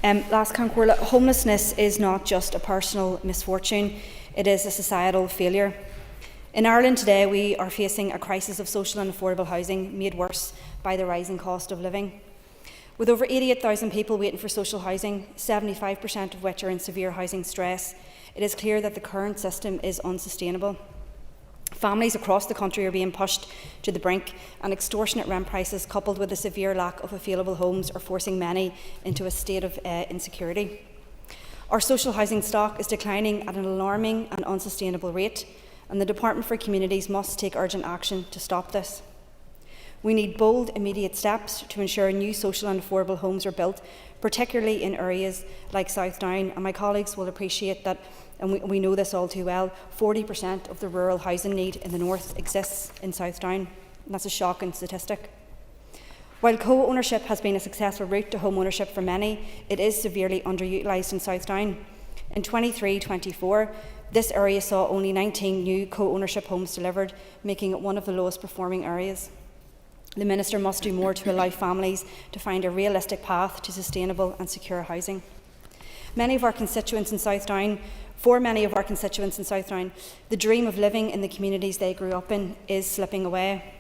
Last Cancorla, homelessness is not just a personal misfortune, it is a societal failure. In Ireland today, we are facing a crisis of social and affordable housing made worse by the rising cost of living. With over 88,000 people waiting for social housing, 75% of which are in severe housing stress, it is clear that the current system is unsustainable. Families across the country are being pushed to the brink, and extortionate rent prices coupled with a severe lack of available homes are forcing many into a state of insecurity. Our social housing stock is declining at an alarming and unsustainable rate, and the Department for Communities must take urgent action to stop this. We need bold, immediate steps to ensure new social and affordable homes are built, particularly in areas like South Down, and my colleagues will appreciate that, and we know this all too well, 40% of the rural housing need in the north exists in South Down, and that's a shocking statistic. While co-ownership has been a successful route to home ownership for many, it is severely underutilised in South Down. In 23-24, this area saw only 19 new co-ownership homes delivered, making it one of the lowest performing areas. The Minister must do more to allow families to find a realistic path to sustainable and secure housing. For many of our constituents in South Down, the dream of living in the communities they grew up in is slipping away.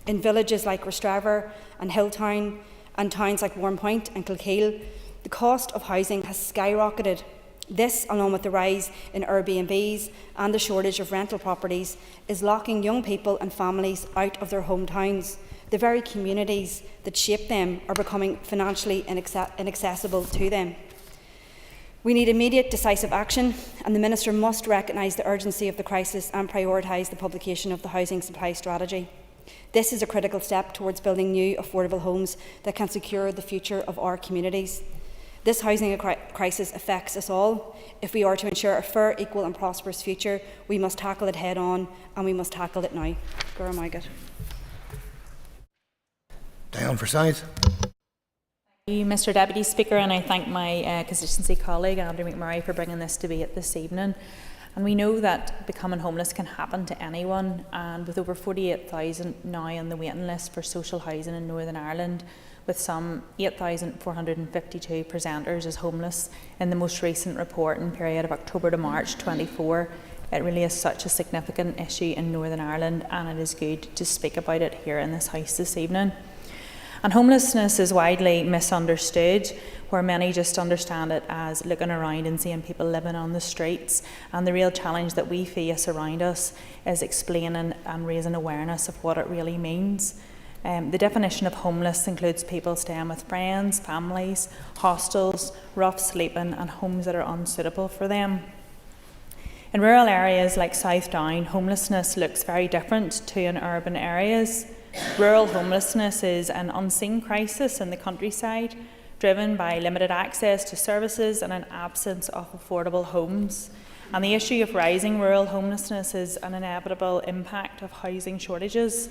In villages like Rostraver and Hilltown and towns like Warmpoint and Kilkeel, the cost of housing has skyrocketed. This, along with the rise in Airbnbs and the shortage of rental properties, is locking young people and families out of their hometowns. The very communities that shape them are becoming financially inaccessible to them. We need immediate, decisive action, and the Minister must recognise the urgency of the crisis and prioritise the publication of the housing supply strategy. This is a critical step towards building new, affordable homes that can secure the future of our communities. This housing crisis affects us all. If we are to ensure a fair, equal and prosperous future, we must tackle it head on, and we must tackle it now. Guramagat. Diane Forsyth. Thank you, Mr Deputy Speaker, and I thank my constituency colleague Andrew McMurray for bringing this debate this evening. And we know that becoming homeless can happen to anyone, and with over 48,000 now on the waiting list for social housing in Northern Ireland, with some 8,452 presenters as homeless in the most recent reporting period of October to March 24, it really is such a significant issue in Northern Ireland, and it is good to speak about it here in this House this evening. And homelessness is widely misunderstood, where many just understand it as looking around and seeing people living on the streets. And the real challenge that we face around us is explaining and raising awareness of what it really means. The definition of homeless includes people staying with friends, families, hostels, rough sleeping and homes that are unsuitable for them. In rural areas like South Down, homelessness looks very different to in urban areas. Rural homelessness is an unseen crisis in the countryside, driven by limited access to services and an absence of affordable homes. And the issue of rising rural homelessness is an inevitable impact of housing shortages.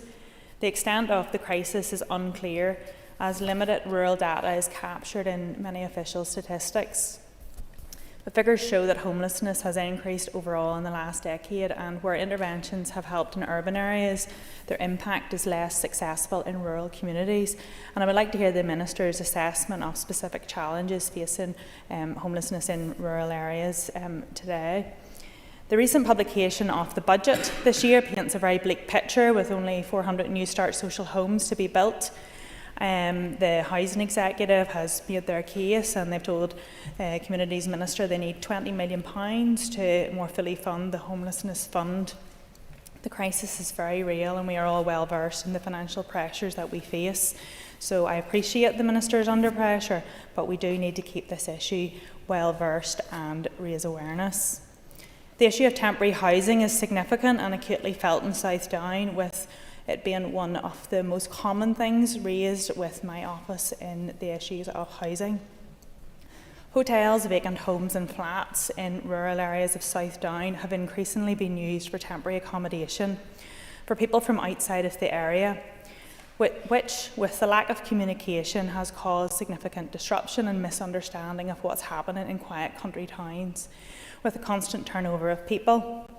The extent of the crisis is unclear, as limited rural data is captured in many official statistics. The figures show that homelessness has increased overall in the last decade, and where interventions have helped in urban areas, their impact is less successful in rural communities. And I would like to hear the Minister's assessment of specific challenges facing homelessness in rural areas today. The recent publication of the budget this year paints a very bleak picture, with only 400 New Start social homes to be built. The Housing Executive has made their case, and they've told Communities Minister they need £20 million to more fully fund the Homelessness Fund. The crisis is very real, and we are all well versed in the financial pressures that we face. So I appreciate the Minister is under pressure, but we do need to keep this issue well versed and raise awareness. The issue of temporary housing is significant and acutely felt in South Down, with it being one of the most common things raised with my office in the issues of housing. Hotels, vacant homes and flats in rural areas of South Down have increasingly been used for temporary accommodation for people from outside of the area, which, with the lack of communication, has caused significant disruption and misunderstanding of what's happening in quiet country towns, with a constant turnover of people.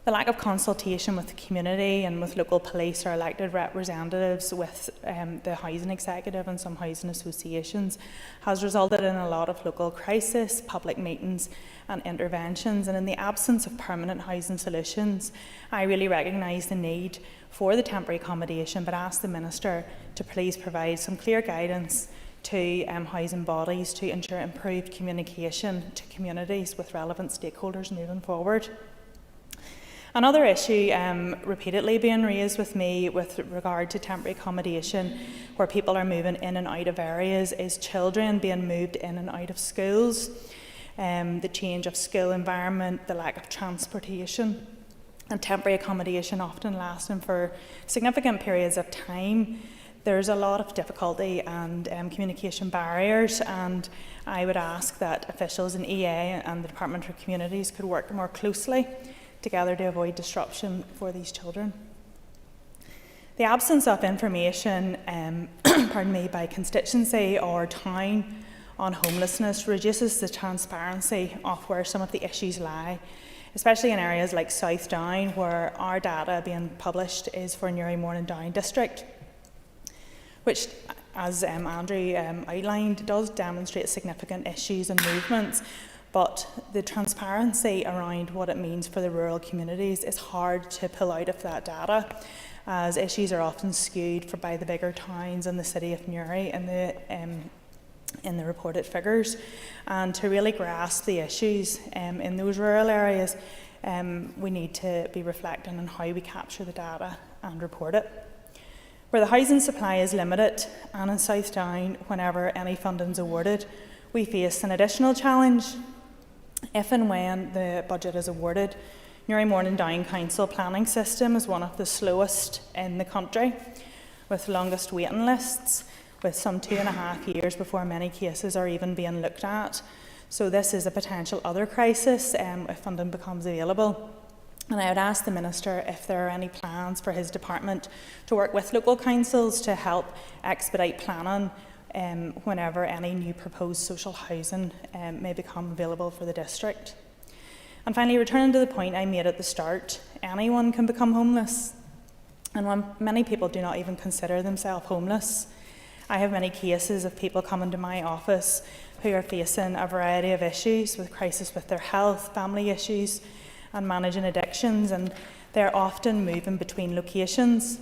The lack of consultation with the community and with local police or elected representatives, with the Housing Executive and some housing associations, has resulted in a lot of local crisis, public meetings and interventions. And in the absence of permanent housing solutions, I really recognise the need for the temporary accommodation, but ask the Minister to please provide some clear guidance to housing bodies to ensure improved communication to communities with relevant stakeholders moving forward. Another issue repeatedly being raised with me with regard to temporary accommodation where people are moving in and out of areas is children being moved in and out of schools, the change of school environment, the lack of transportation, and temporary accommodation often lasting for significant periods of time. There's a lot of difficulty and communication barriers, and I would ask that officials in EA and the Department for Communities could work more closely together to avoid disruption for these children. The absence of information by constituency or town on homelessness reduces the transparency of where some of the issues lie, especially in areas like South Down, where our data being published is for Newry Morning Down District, which, as Andrew outlined, does demonstrate significant issues and movements. But the transparency around what it means for the rural communities is hard to pull out of that data, as issues are often skewed by the bigger towns and the city of Newry in the reported figures. And to really grasp the issues in those rural areas, we need to be reflecting on how we capture the data and report it. Where the housing supply is limited, and in South Down, whenever any funding is awarded, we face an additional challenge. If and when the budget is awarded, Newry Morning Down Council planning system is one of the slowest in the country, with longest waiting lists, with some 2.5 years before many cases are even being looked at. So this is a potential other crisis if funding becomes available. And I would ask the Minister if there are any plans for his department to work with local councils to help expedite planning whenever any new proposed social housing may become available for the district. And finally, returning to the point I made at the start, anyone can become homeless. And when many people do not even consider themselves homeless, I have many cases of people coming to my office who are facing a variety of issues, with crisis with their health, family issues, and managing addictions, and they're often moving between locations,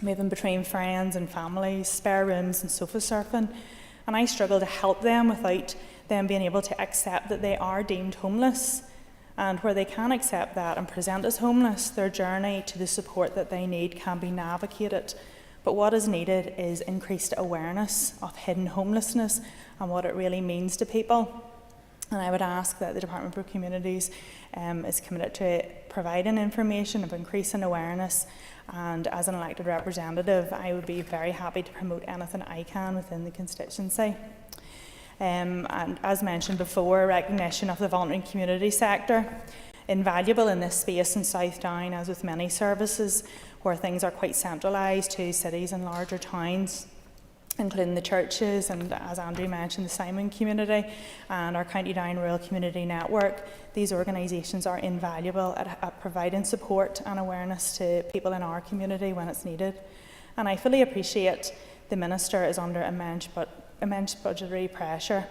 moving between friends and families, spare rooms and sofa surfing, and I struggle to help them without them being able to accept that they are deemed homeless. And where they can accept that and present as homeless, their journey to the support that they need can be navigated. But what is needed is increased awareness of hidden homelessness and what it really means to people. And I would ask that the Department for Communities is committed to providing information of increasing awareness, and as an elected representative I would be very happy to promote anything I can within the constituency. And as mentioned before, recognition of the voluntary community sector invaluable in this space in South Down, as with many services where things are quite centralised to cities and larger towns, including the churches and, as Andrew mentioned, the Simon community and our County Down Rural Community Network. These organisations are invaluable at providing support and awareness to people in our community when it's needed. And I fully appreciate the Minister is under immense budgetary pressure,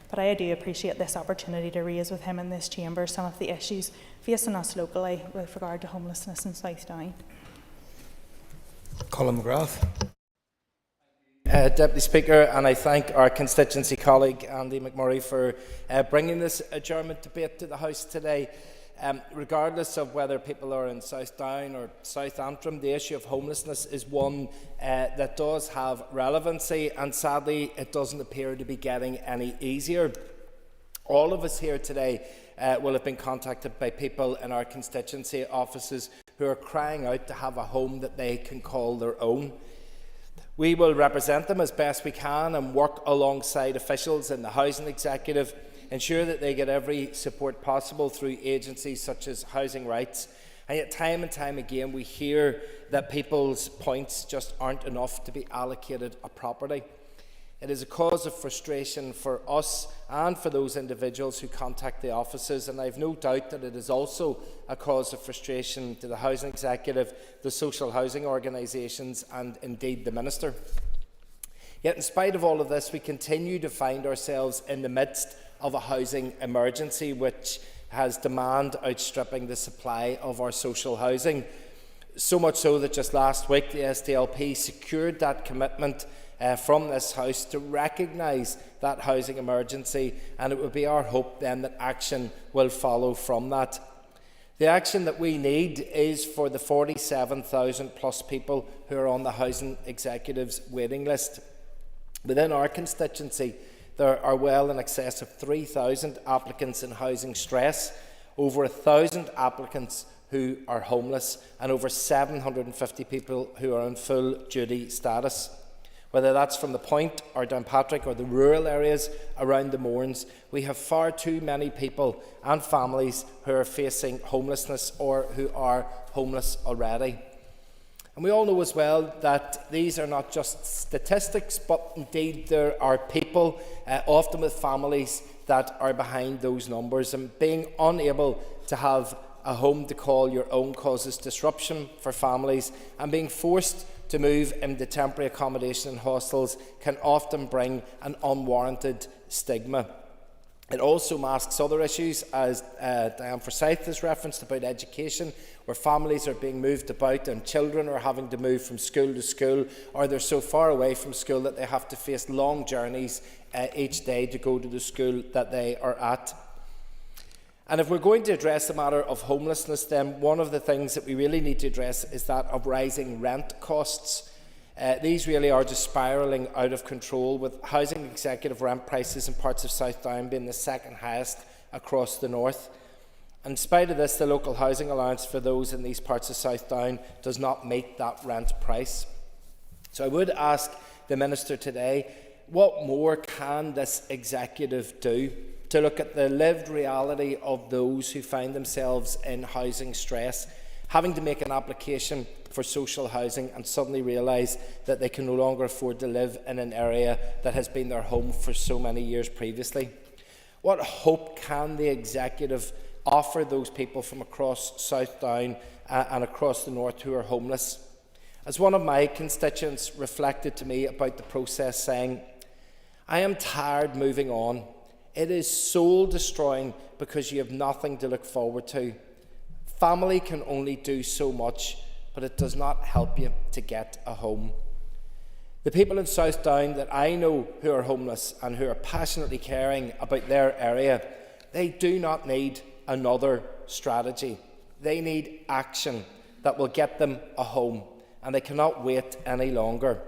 but I do appreciate this opportunity to raise with him in this chamber some of the issues facing us locally with regard to homelessness in South Down. Colin McGrath. Deputy Speaker, and I thank our constituency colleague Andy McMurray for bringing this adjournment debate to the House today. Regardless of whether people are in South Down or South Antrim, the issue of homelessness is one that does have relevancy, and sadly it doesn't appear to be getting any easier. All of us here today will have been contacted by people in our constituency offices who are crying out to have a home that they can call their own. We will represent them as best we can and work alongside officials in the Housing Executive, ensure that they get every support possible through agencies such as Housing Rights. And yet time and time again we hear that people's points just aren't enough to be allocated a property. It is a cause of frustration for us and for those individuals who contact the offices, and I have no doubt that it is also a cause of frustration to the Housing Executive, the social housing organisations and indeed the Minister. Yet in spite of all of this, we continue to find ourselves in the midst of a housing emergency which has demand outstripping the supply of our social housing. So much so that just last week the SDLP secured that commitment from this House to recognise that housing emergency, and it would be our hope then that action will follow from that. The action that we need is for the 47,000 plus people who are on the Housing Executive's waiting list. Within our constituency, there are well in excess of 3,000 applicants in housing stress, over 1,000 applicants who are homeless, and over 750 people who are on full duty status. Whether that's from the Point or Downpatrick or the rural areas around the Mournes, we have far too many people and families who are facing homelessness or who are homeless already. And we all know as well that these are not just statistics, but indeed there are people, often with families, that are behind those numbers. And being unable to have a home to call your own causes disruption for families, and being forced to move into temporary accommodation in hostels can often bring an unwarranted stigma. It also masks other issues, as Diane Forsyth has referenced, about education, where families are being moved about and children are having to move from school to school, or they're so far away from school that they have to face long journeys each day to go to the school that they are at. And if we're going to address the matter of homelessness, then one of the things that we really need to address is that of rising rent costs. These really are just spiralling out of control, with Housing Executive rent prices in parts of South Down being the second highest across the north. And in spite of this, the local housing allowance for those in these parts of South Down does not meet that rent price. So I would ask the Minister today, what more can this Executive do to look at the lived reality of those who find themselves in housing stress, having to make an application for social housing and suddenly realise that they can no longer afford to live in an area that has been their home for so many years previously? What hope can the Executive offer those people from across South Down and across the north who are homeless? As one of my constituents reflected to me about the process, saying, "I am tired moving on. It is soul-destroying because you have nothing to look forward to. Family can only do so much, but it does not help you to get a home." The people in South Down that I know who are homeless and who are passionately caring about their area, they do not need another strategy. They need action that will get them a home, and they cannot wait any longer.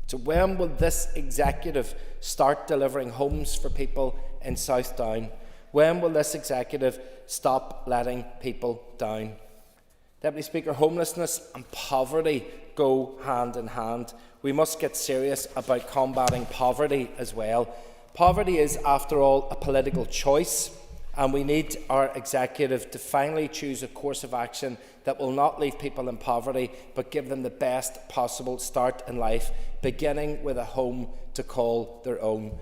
So when will this Executive start delivering homes for people in South Down? When will this Executive stop letting people down? Deputy Speaker, homelessness and poverty go hand in hand. We must get serious about combating poverty as well. Poverty is, after all, a political choice, And we need our executive to finally choose a course of action that will not leave people in poverty, but give them the best possible start in life, beginning with a home to call their own.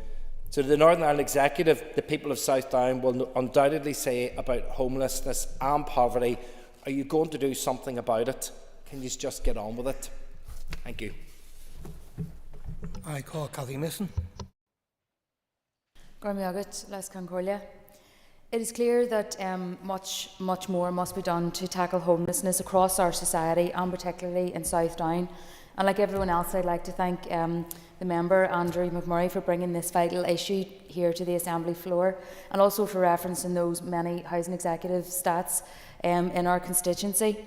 So to the Northern Ireland Executive, the people of South Down will undoubtedly say about homelessness and poverty, are you going to do something about it? Can you just get on with it? Thank you. I call Cathy Mason. It is clear that much more must be done to tackle homelessness across our society, and particularly in South Down. And like everyone else, I'd like to thank the member, Andrew McMurray, for bringing this vital issue here to the Assembly floor, and also for referencing those many housing executive stats in our constituency.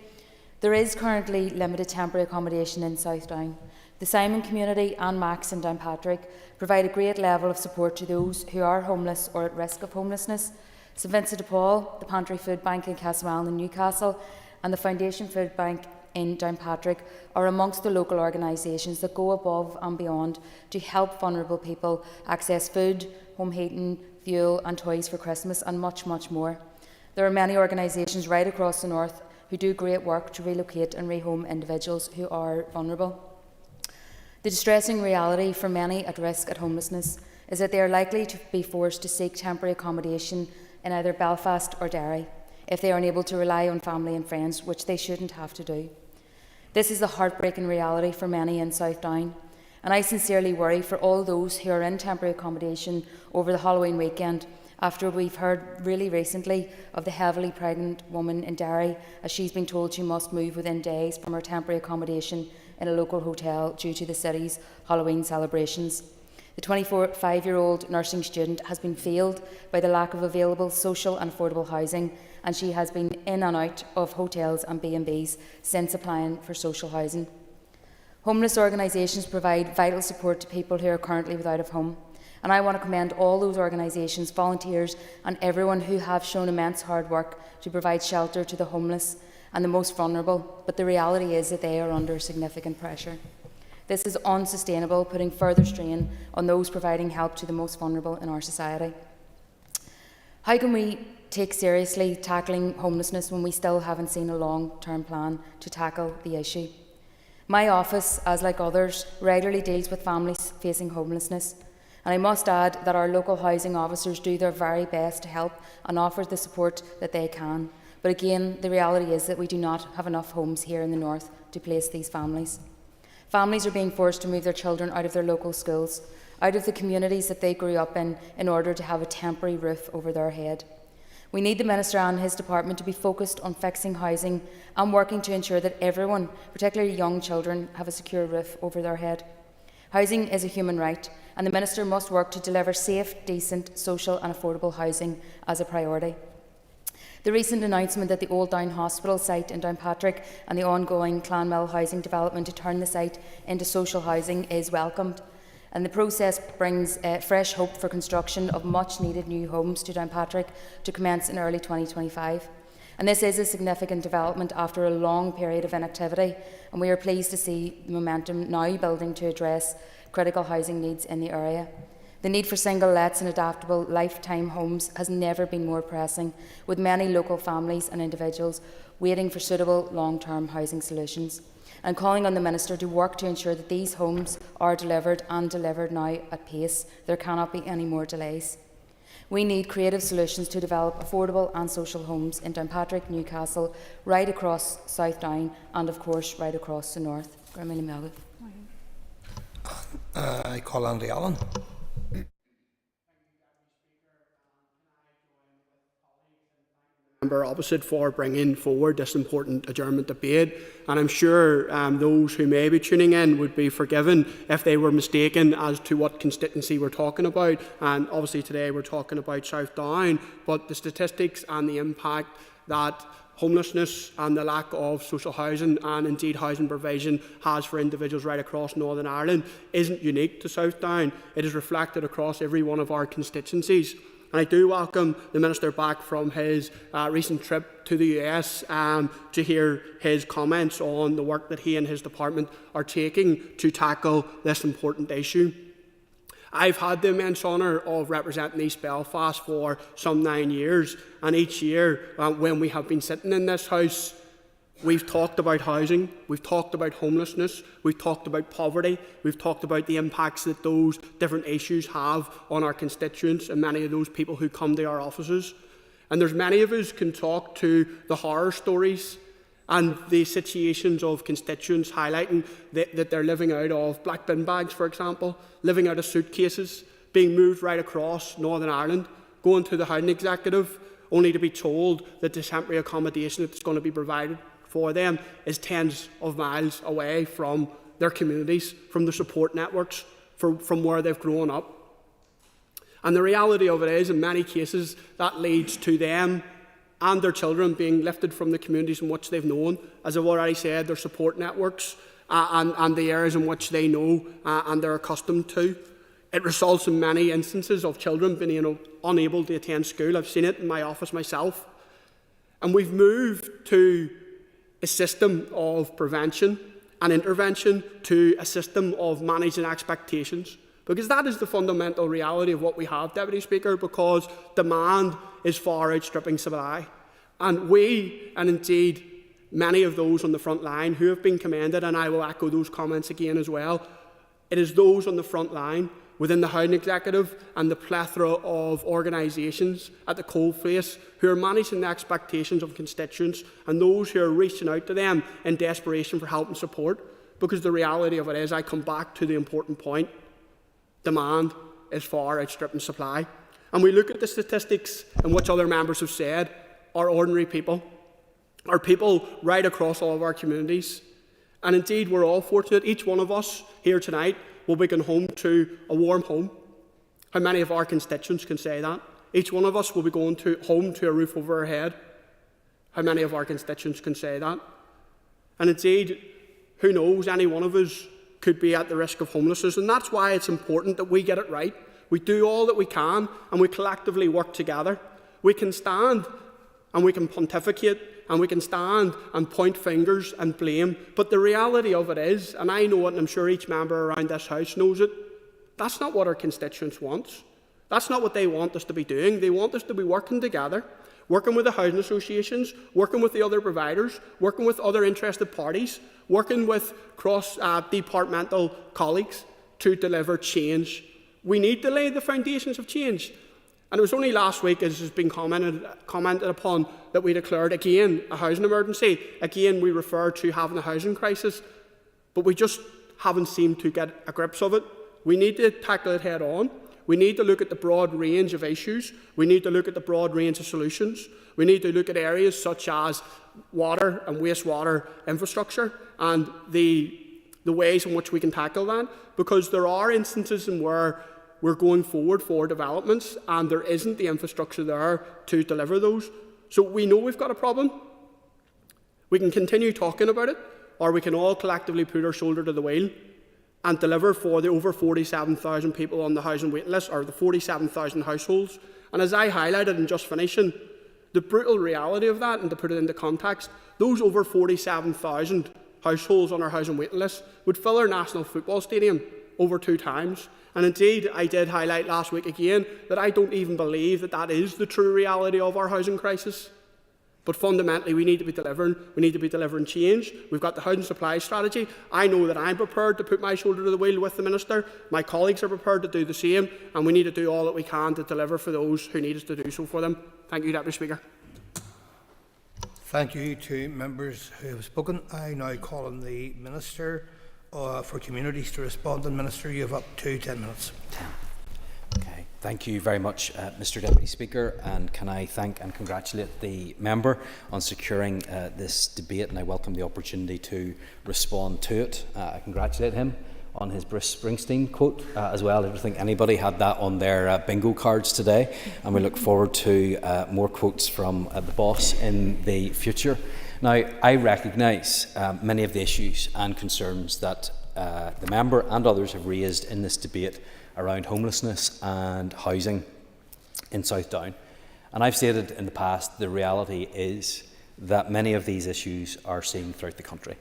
There is currently limited temporary accommodation in South Down. The Simon community and Max in Downpatrick provide a great level of support to those who are homeless or at risk of homelessness. St Vincent de Paul, the Pantry Food Bank in Castlemaine in Newcastle, and the Foundation Food Bank in Downpatrick are amongst the local organisations that go above and beyond to help vulnerable people access food, home heating, fuel and toys for Christmas, and much more. There are many organisations right across the north who do great work to relocate and rehome individuals who are vulnerable. The distressing reality for many at risk at homelessness is that they are likely to be forced to seek temporary accommodation in either Belfast or Derry if they are unable to rely on family and friends, which they shouldn't have to do. This is the heartbreaking reality for many in South Down, and I sincerely worry for all those who are in temporary accommodation over the Halloween weekend, after we've heard really recently of the heavily pregnant woman in Derry, as she's been told she must move within days from her temporary accommodation in a local hotel due to the city's Halloween celebrations. The 25-year-old nursing student has been failed by the lack of available social and affordable housing, and she has been in and out of hotels and B&Bs since applying for social housing. Homeless organisations provide vital support to people who are currently without a home, and I want to commend all those organisations, volunteers and everyone who have shown immense hard work to provide shelter to the homeless and the most vulnerable, but the reality is that they are under significant pressure. This is unsustainable, putting further strain on those providing help to the most vulnerable in our society. How can we take seriously tackling homelessness when we still haven't seen a long-term plan to tackle the issue? My office, as like others, regularly deals with families facing homelessness, and I must add that our local housing officers do their very best to help and offer the support that they can. But again, the reality is that we do not have enough homes here in the north to place these families. Families are being forced to move their children out of their local schools, out of the communities that they grew up in order to have a temporary roof over their head. We need the Minister and his department to be focused on fixing housing and working to ensure that everyone, particularly young children, have a secure roof over their head. Housing is a human right, and the Minister must work to deliver safe, decent, social and affordable housing as a priority. The recent announcement that the Old Down Hospital site in Downpatrick and the ongoing Clonmel housing development to turn the site into social housing is welcomed, and the process brings fresh hope for construction of much-needed new homes to Downpatrick to commence in early 2025. And this is a significant development after a long period of inactivity, and we are pleased to see the momentum now building to address critical housing needs in the area. The need for single lets and adaptable lifetime homes has never been more pressing, with many local families and individuals waiting for suitable long-term housing solutions, and calling on the Minister to work to ensure that these homes are delivered and delivered now at pace. There cannot be any more delays. We need creative solutions to develop affordable and social homes in Downpatrick, Newcastle, right across South Down and of course right across the north. I call Andy Allen. Member opposite for bringing forward this important adjournment debate, and I'm sure those who may be tuning in would be forgiven if they were mistaken as to what constituency we're talking about. And obviously today we're talking about South Down, but the statistics and the impact that homelessness and the lack of social housing and indeed housing provision has for individuals right across Northern Ireland isn't unique to South Down. It is reflected across every one of our constituencies. And I do welcome the Minister back from his recent trip to the US to hear his comments on the work that he and his department are taking to tackle this important issue. I've had the immense honour of representing East Belfast for some 9 years, and each year when we have been sitting in this House, we've talked about housing, we've talked about homelessness, we've talked about poverty, we've talked about the impacts that those different issues have on our constituents and many of those people who come to our offices. And there's many of us can talk to the horror stories and the situations of constituents highlighting that they're living out of black bin bags, for example, living out of suitcases, being moved right across Northern Ireland, going to the housing executive, only to be told that the temporary accommodation that's going to be provided for them is tens of miles away from their communities, from their support networks, from where they've grown up. And the reality of it is, in many cases, that leads to them and their children being lifted from the communities in which they've known, as I've already said, their support networks and the areas in which they know and they're accustomed to. It results in many instances of children being unable to attend school. I've seen it in my office myself. And we've moved to a system of prevention and intervention to a system of managing expectations. Because that is the fundamental reality of what we have, Deputy Speaker, because demand is far outstripping supply. And we, and indeed many of those on the front line who have been commended, and I will echo those comments again as well, it is those on the front line within the housing executive and the plethora of organisations at the coalface who are managing the expectations of constituents and those who are reaching out to them in desperation for help and support. Because the reality of it is, I come back to the important point, demand is far outstripping supply. And we look at the statistics in which other members have said, are ordinary people, are people right across all of our communities. And indeed, we're all fortunate, each one of us here tonight will be going home to a warm home. How many of our constituents can say that? Each one of us will be going home to a roof over our head. How many of our constituents can say that? And indeed, who knows, any one of us could be at the risk of homelessness, and that's why it's important that we get it right. We do all that we can, and we collectively work together. We can stand and we can pontificate, and we can stand and point fingers and blame, but the reality of it is, and I know it, and I'm sure each member around this House knows it, that's not what our constituents want. That's not what they want us to be doing. They want us to be working together, working with the housing associations, working with the other providers, working with other interested parties, working with cross-departmental colleagues to deliver change. We need to lay the foundations of change. And it was only last week, as has been commented upon, that we declared again a housing emergency. Again, we refer to having a housing crisis, but we just haven't seemed to get a grip of it. We need to tackle it head on. We need to look at the broad range of issues. We need to look at the broad range of solutions. We need to look at areas such as water and wastewater infrastructure and the ways in which we can tackle that, because there are instances in where we're going forward for developments and there isn't the infrastructure there to deliver those. So we know we've got a problem. We can continue talking about it, or we can all collectively put our shoulder to the wheel and deliver for the over 47,000 people on the housing waiting list, or the 47,000 households. And as I highlighted in just finishing, the brutal reality of that, and to put it into context, those over 47,000 households on our housing waiting list would fill our national football stadium over 2 times. And indeed, I did highlight last week again that I don't even believe that that is the true reality of our housing crisis. But fundamentally, we need to be delivering. We need to be delivering change. We've got the housing supply strategy. I know that I'm prepared to put my shoulder to the wheel with the Minister. My colleagues are prepared to do the same. And we need to do all that we can to deliver for those who need us to do so for them. Thank you, Deputy Speaker. Thank you to members who have spoken. I now call on the Minister for Communities to respond. And Minister, you have up to 10 minutes. Okay. Thank you very much, Mr Deputy Speaker, and can I thank and congratulate the member on securing this debate, and I welcome the opportunity to respond to it. I congratulate him on his Bruce Springsteen quote as well. I don't think anybody had that on their bingo cards today, and we look forward to more quotes from the boss in the future. Now, I recognise many of the issues and concerns that the member and others have raised in this debate around homelessness and housing in South Down. And I've stated in the past, the reality is that many of these issues are seen throughout the country.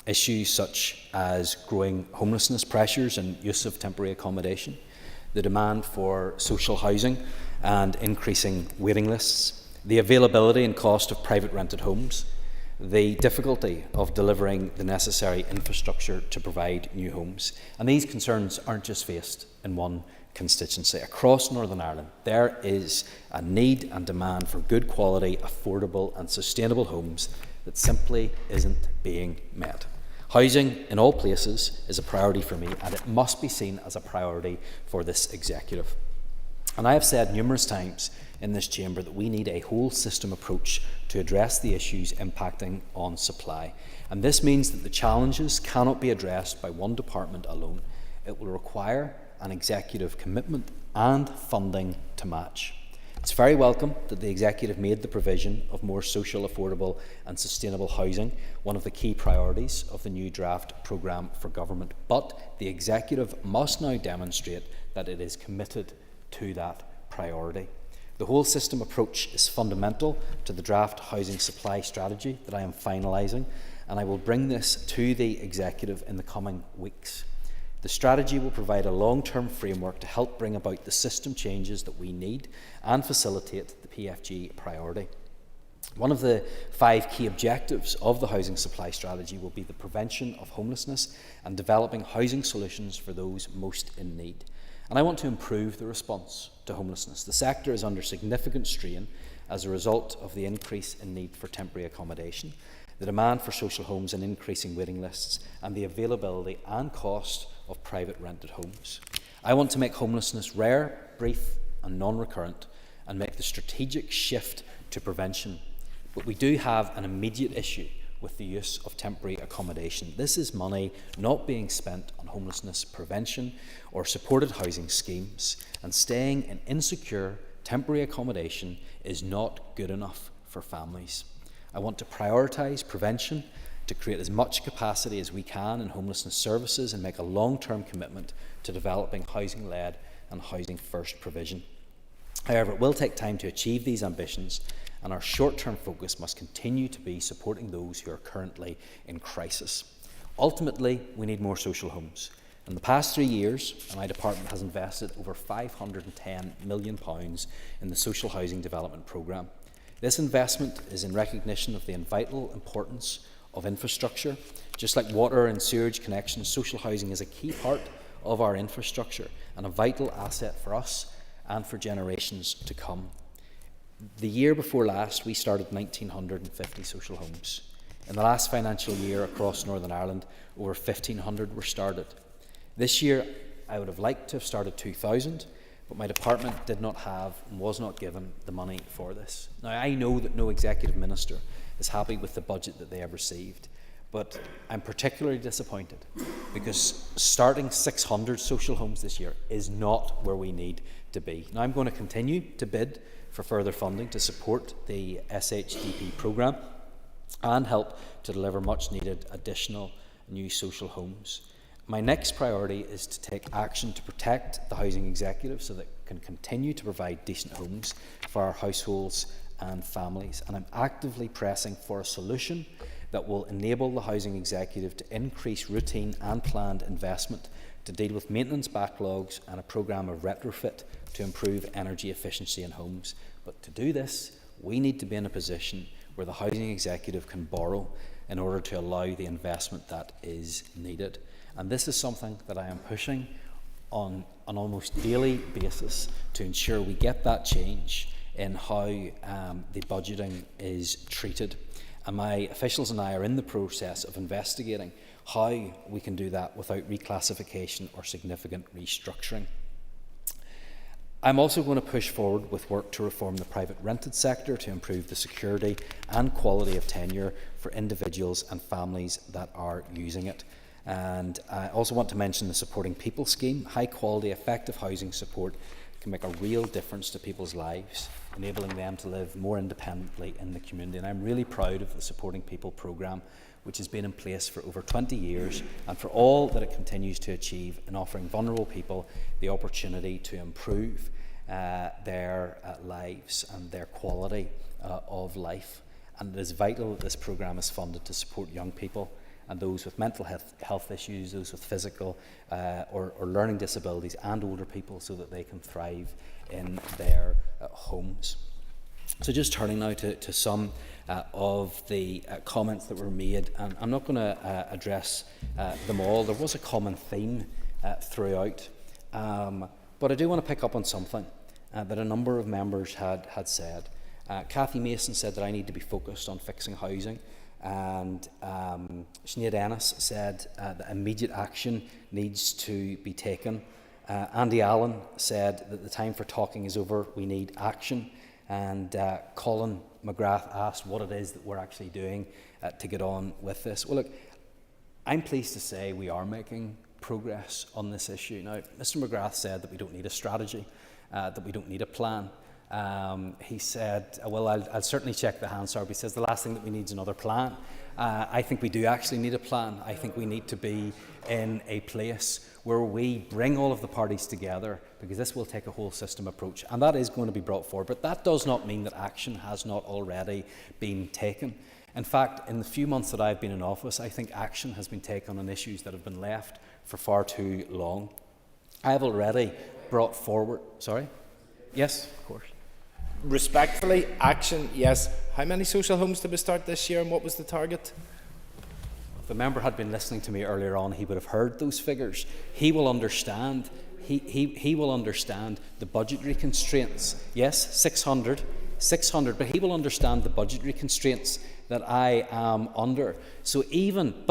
Issues such as growing homelessness pressures and use of temporary accommodation, the demand for social housing and increasing waiting lists, the availability and cost of private rented homes, the difficulty of delivering the necessary infrastructure to provide new homes. And these concerns aren't just faced in one constituency. Across Northern Ireland, there is a need and demand for good quality, affordable and sustainable homes that simply isn't being met. Housing in all places is a priority for me, and it must be seen as a priority for this executive. And I have said numerous times in this chamber that we need a whole system approach to address the issues impacting on supply. And this means that the challenges cannot be addressed by one department alone. It will require an executive commitment and funding to match. It's very welcome that the executive made the provision of more social, affordable and sustainable housing one of the key priorities of the new draft programme for government. But the executive must now demonstrate that it is committed to that priority. The whole system approach is fundamental to the draft housing supply strategy that I am finalising, and I will bring this to the executive in the coming weeks. The strategy will provide a long-term framework to help bring about the system changes that we need and facilitate the PFG priority. One of the 5 key objectives of the housing supply strategy will be the prevention of homelessness and developing housing solutions for those most in need. And I want to improve the response to homelessness. The sector is under significant strain as a result of the increase in need for temporary accommodation, the demand for social homes and increasing waiting lists, and the availability and cost of private rented homes. I want to make homelessness rare, brief and non-recurrent, and make the strategic shift to prevention. But we do have an immediate issue with the use of temporary accommodation. This is money not being spent on homelessness prevention or supported housing schemes, and staying in insecure temporary accommodation is not good enough for families. I want to prioritise prevention, to create as much capacity as we can in homelessness services, and make a long-term commitment to developing housing-led and housing-first provision. However, it will take time to achieve these ambitions, and our short-term focus must continue to be supporting those who are currently in crisis. Ultimately, we need more social homes. In the past 3 years, my department has invested over £510 million in the Social Housing Development Programme. This investment is in recognition of the vital importance of infrastructure. Just like water and sewage connections, social housing is a key part of our infrastructure and a vital asset for us and for generations to come. The year before last, we started 1,950 social homes. In the last financial year across Northern Ireland, over 1,500 were started. This year, I would have liked to have started 2,000, but my department did not have and was not given the money for this. Now, I know that no executive minister is happy with the budget that they have received, but I'm particularly disappointed because starting 600 social homes this year is not where we need to be. Now, I'm going to continue to bid for further funding to support the SHDP programme and help to deliver much needed additional new social homes. My next priority is to take action to protect the housing executive so that it can continue to provide decent homes for our households and families. And I'm actively pressing for a solution that will enable the housing executive to increase routine and planned investment to deal with maintenance backlogs and a programme of retrofit to improve energy efficiency in homes. But to do this, we need to be in a position where the housing executive can borrow in order to allow the investment that is needed. And this is something that I am pushing on an almost daily basis to ensure we get that change in how the budgeting is treated. And my officials and I are in the process of investigating how we can do that without reclassification or significant restructuring. I'm also going to push forward with work to reform the private rented sector to improve the security and quality of tenure for individuals and families that are using it. And I also want to mention the Supporting People scheme. High quality, effective housing support can make a real difference to people's lives, enabling them to live more independently in the community. And I'm really proud of the Supporting People programme, which has been in place for over 20 years, and for all that it continues to achieve in offering vulnerable people the opportunity to improve their lives and their quality of life. And it is vital that this programme is funded to support young people and those with mental health issues, those with physical or learning disabilities, and older people, so that they can thrive in their homes. So just turning now to some of the comments that were made, and I'm not going to address them all. There was a common theme throughout, but I do want to pick up on something that a number of members had said. Cathy Mason said that I need to be focused on fixing housing, and Sinead Ennis said that immediate action needs to be taken. Andy Allen said that the time for talking is over, we need action. And Colin McGrath asked what it is that we're actually doing to get on with this. Well, look, I'm pleased to say we are making progress on this issue. Now, Mr. McGrath said that we don't need a strategy, that we don't need a plan. He said, well, I'll certainly check the Hansard. He says the last thing that we need is another plan. I think we do actually need a plan. I think we need to be in a place where we bring all of the parties together, because this will take a whole system approach, and that is going to be brought forward. But that does not mean that action has not already been taken. In fact, in the few months that I've been in office, I think action has been taken on issues that have been left for far too long. I have already brought forward... Sorry? Yes, of course. Respectfully, action, yes. How many social homes did we start this year, and what was the target? If the member had been listening to me earlier on, he would have heard those figures. He will understand. He will understand the budgetary constraints. Yes, 600, but he will understand the budgetary constraints that I am under. So even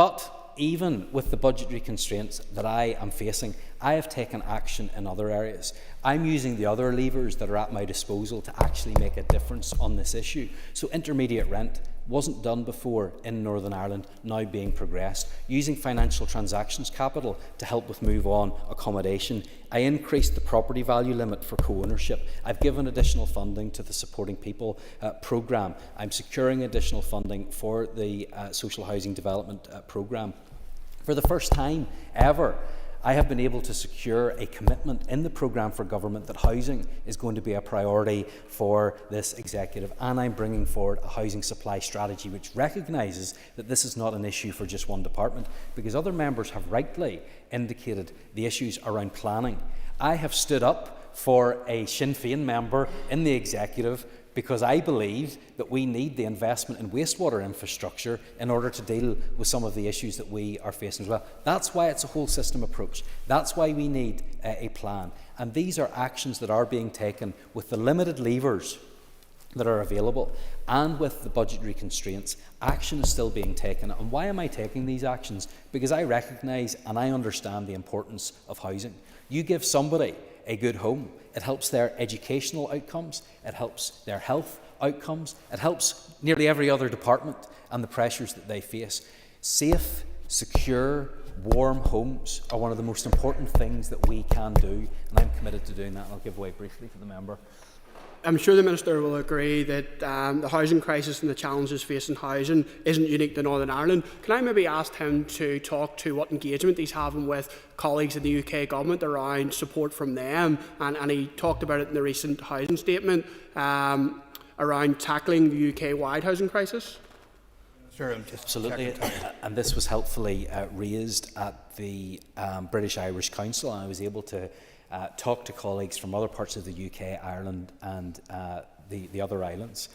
with the budgetary constraints that I am facing, I have taken action in other areas. I'm using the other levers that are at my disposal to actually make a difference on this issue. So intermediate rent wasn't done before in Northern Ireland, now being progressed. Using financial transactions capital to help with move on accommodation. I increased the property value limit for co-ownership. I've given additional funding to the Supporting People programme. I'm securing additional funding for the social housing development programme. For the first time ever, I have been able to secure a commitment in the programme for government that housing is going to be a priority for this executive, and I'm bringing forward a housing supply strategy which recognises that this is not an issue for just one department, because other members have rightly indicated the issues around planning. I have stood up for a Sinn Féin member in the executive because I believe that we need the investment in wastewater infrastructure in order to deal with some of the issues that we are facing as well. That's why it's a whole system approach. That's why we need a plan. And these are actions that are being taken with the limited levers that are available and with the budgetary constraints. Action is still being taken. And why am I taking these actions? Because I recognise and I understand the importance of housing. You give somebody a good home, it helps their educational outcomes, it helps their health outcomes, it helps nearly every other department and the pressures that they face. Safe, secure, warm homes are one of the most important things that we can do, and I'm committed to doing that. I'll give way briefly to the member. I'm sure the Minister will agree that the housing crisis and the challenges facing housing isn't unique to Northern Ireland. Can I maybe ask him to talk to what engagement he's having with colleagues in the UK government around support from them? And he talked about it in the recent housing statement around tackling the UK-wide housing crisis. Sure, I'm just absolutely, and this was helpfully raised at the British Irish Council, and I was able to talk to colleagues from other parts of the UK, Ireland and the other islands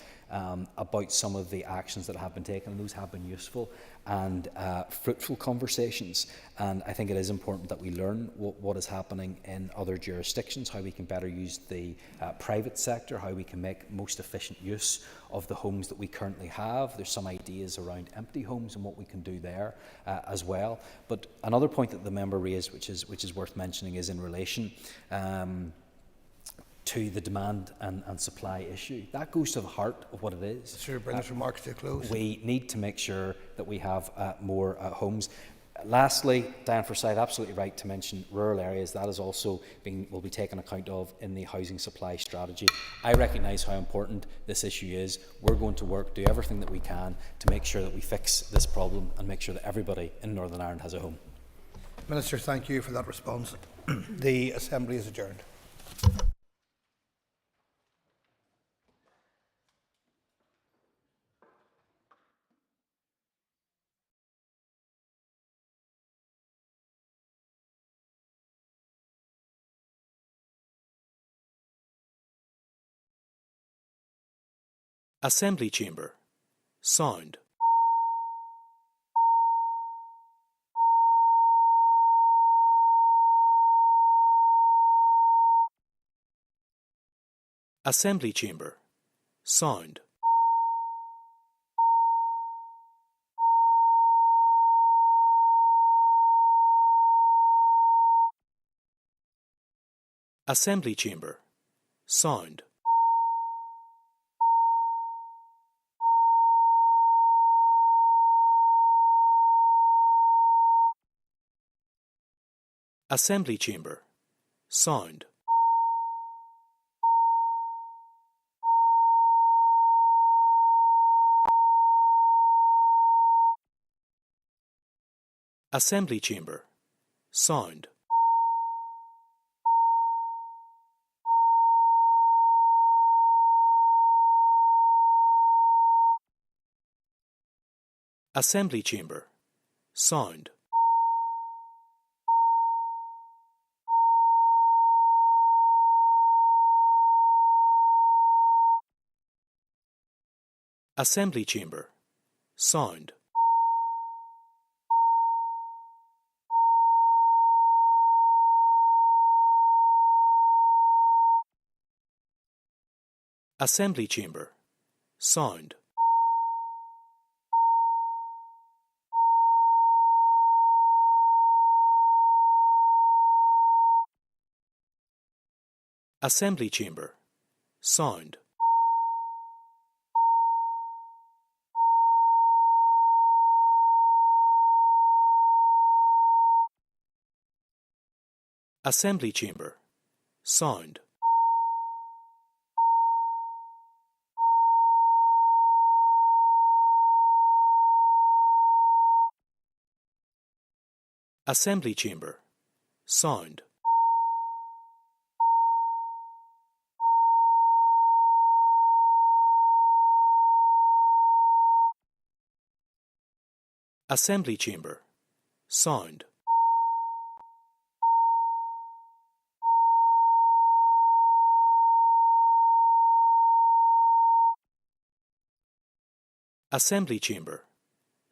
about some of the actions that have been taken, and those have been useful and fruitful conversations. And I think it is important that we learn what is happening in other jurisdictions, how we can better use the private sector, how we can make most efficient use of the homes that we currently have. There's some ideas around empty homes and what we can do there as well. But another point that the member raised, which is worth mentioning, is in relation to the demand and supply issue. That goes to the heart of what it is. Sure, bring his remarks to a close. We need to make sure that we have more homes. Lastly, Diane Forsyth, absolutely right to mention rural areas. That is also will be taken account of in the housing supply strategy. I recognise how important this issue is. We're going to work, do everything that we can to make sure that we fix this problem and make sure that everybody in Northern Ireland has a home. Minister, thank you for that response. The Assembly is adjourned. Assembly Chamber. Sound. Assembly Chamber. Sound. Assembly Chamber. Sound. Assembly Chamber. Sound. Assembly Chamber. Sound. Assembly Chamber. Sound. Assembly Chamber. Sound. Assembly Chamber. Sound. Assembly Chamber. Sound. Assembly Chamber. Sound. Assembly Chamber. Sound. Assembly Chamber. Sound. Assembly Chamber.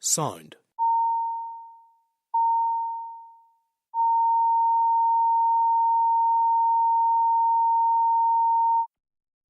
Sound.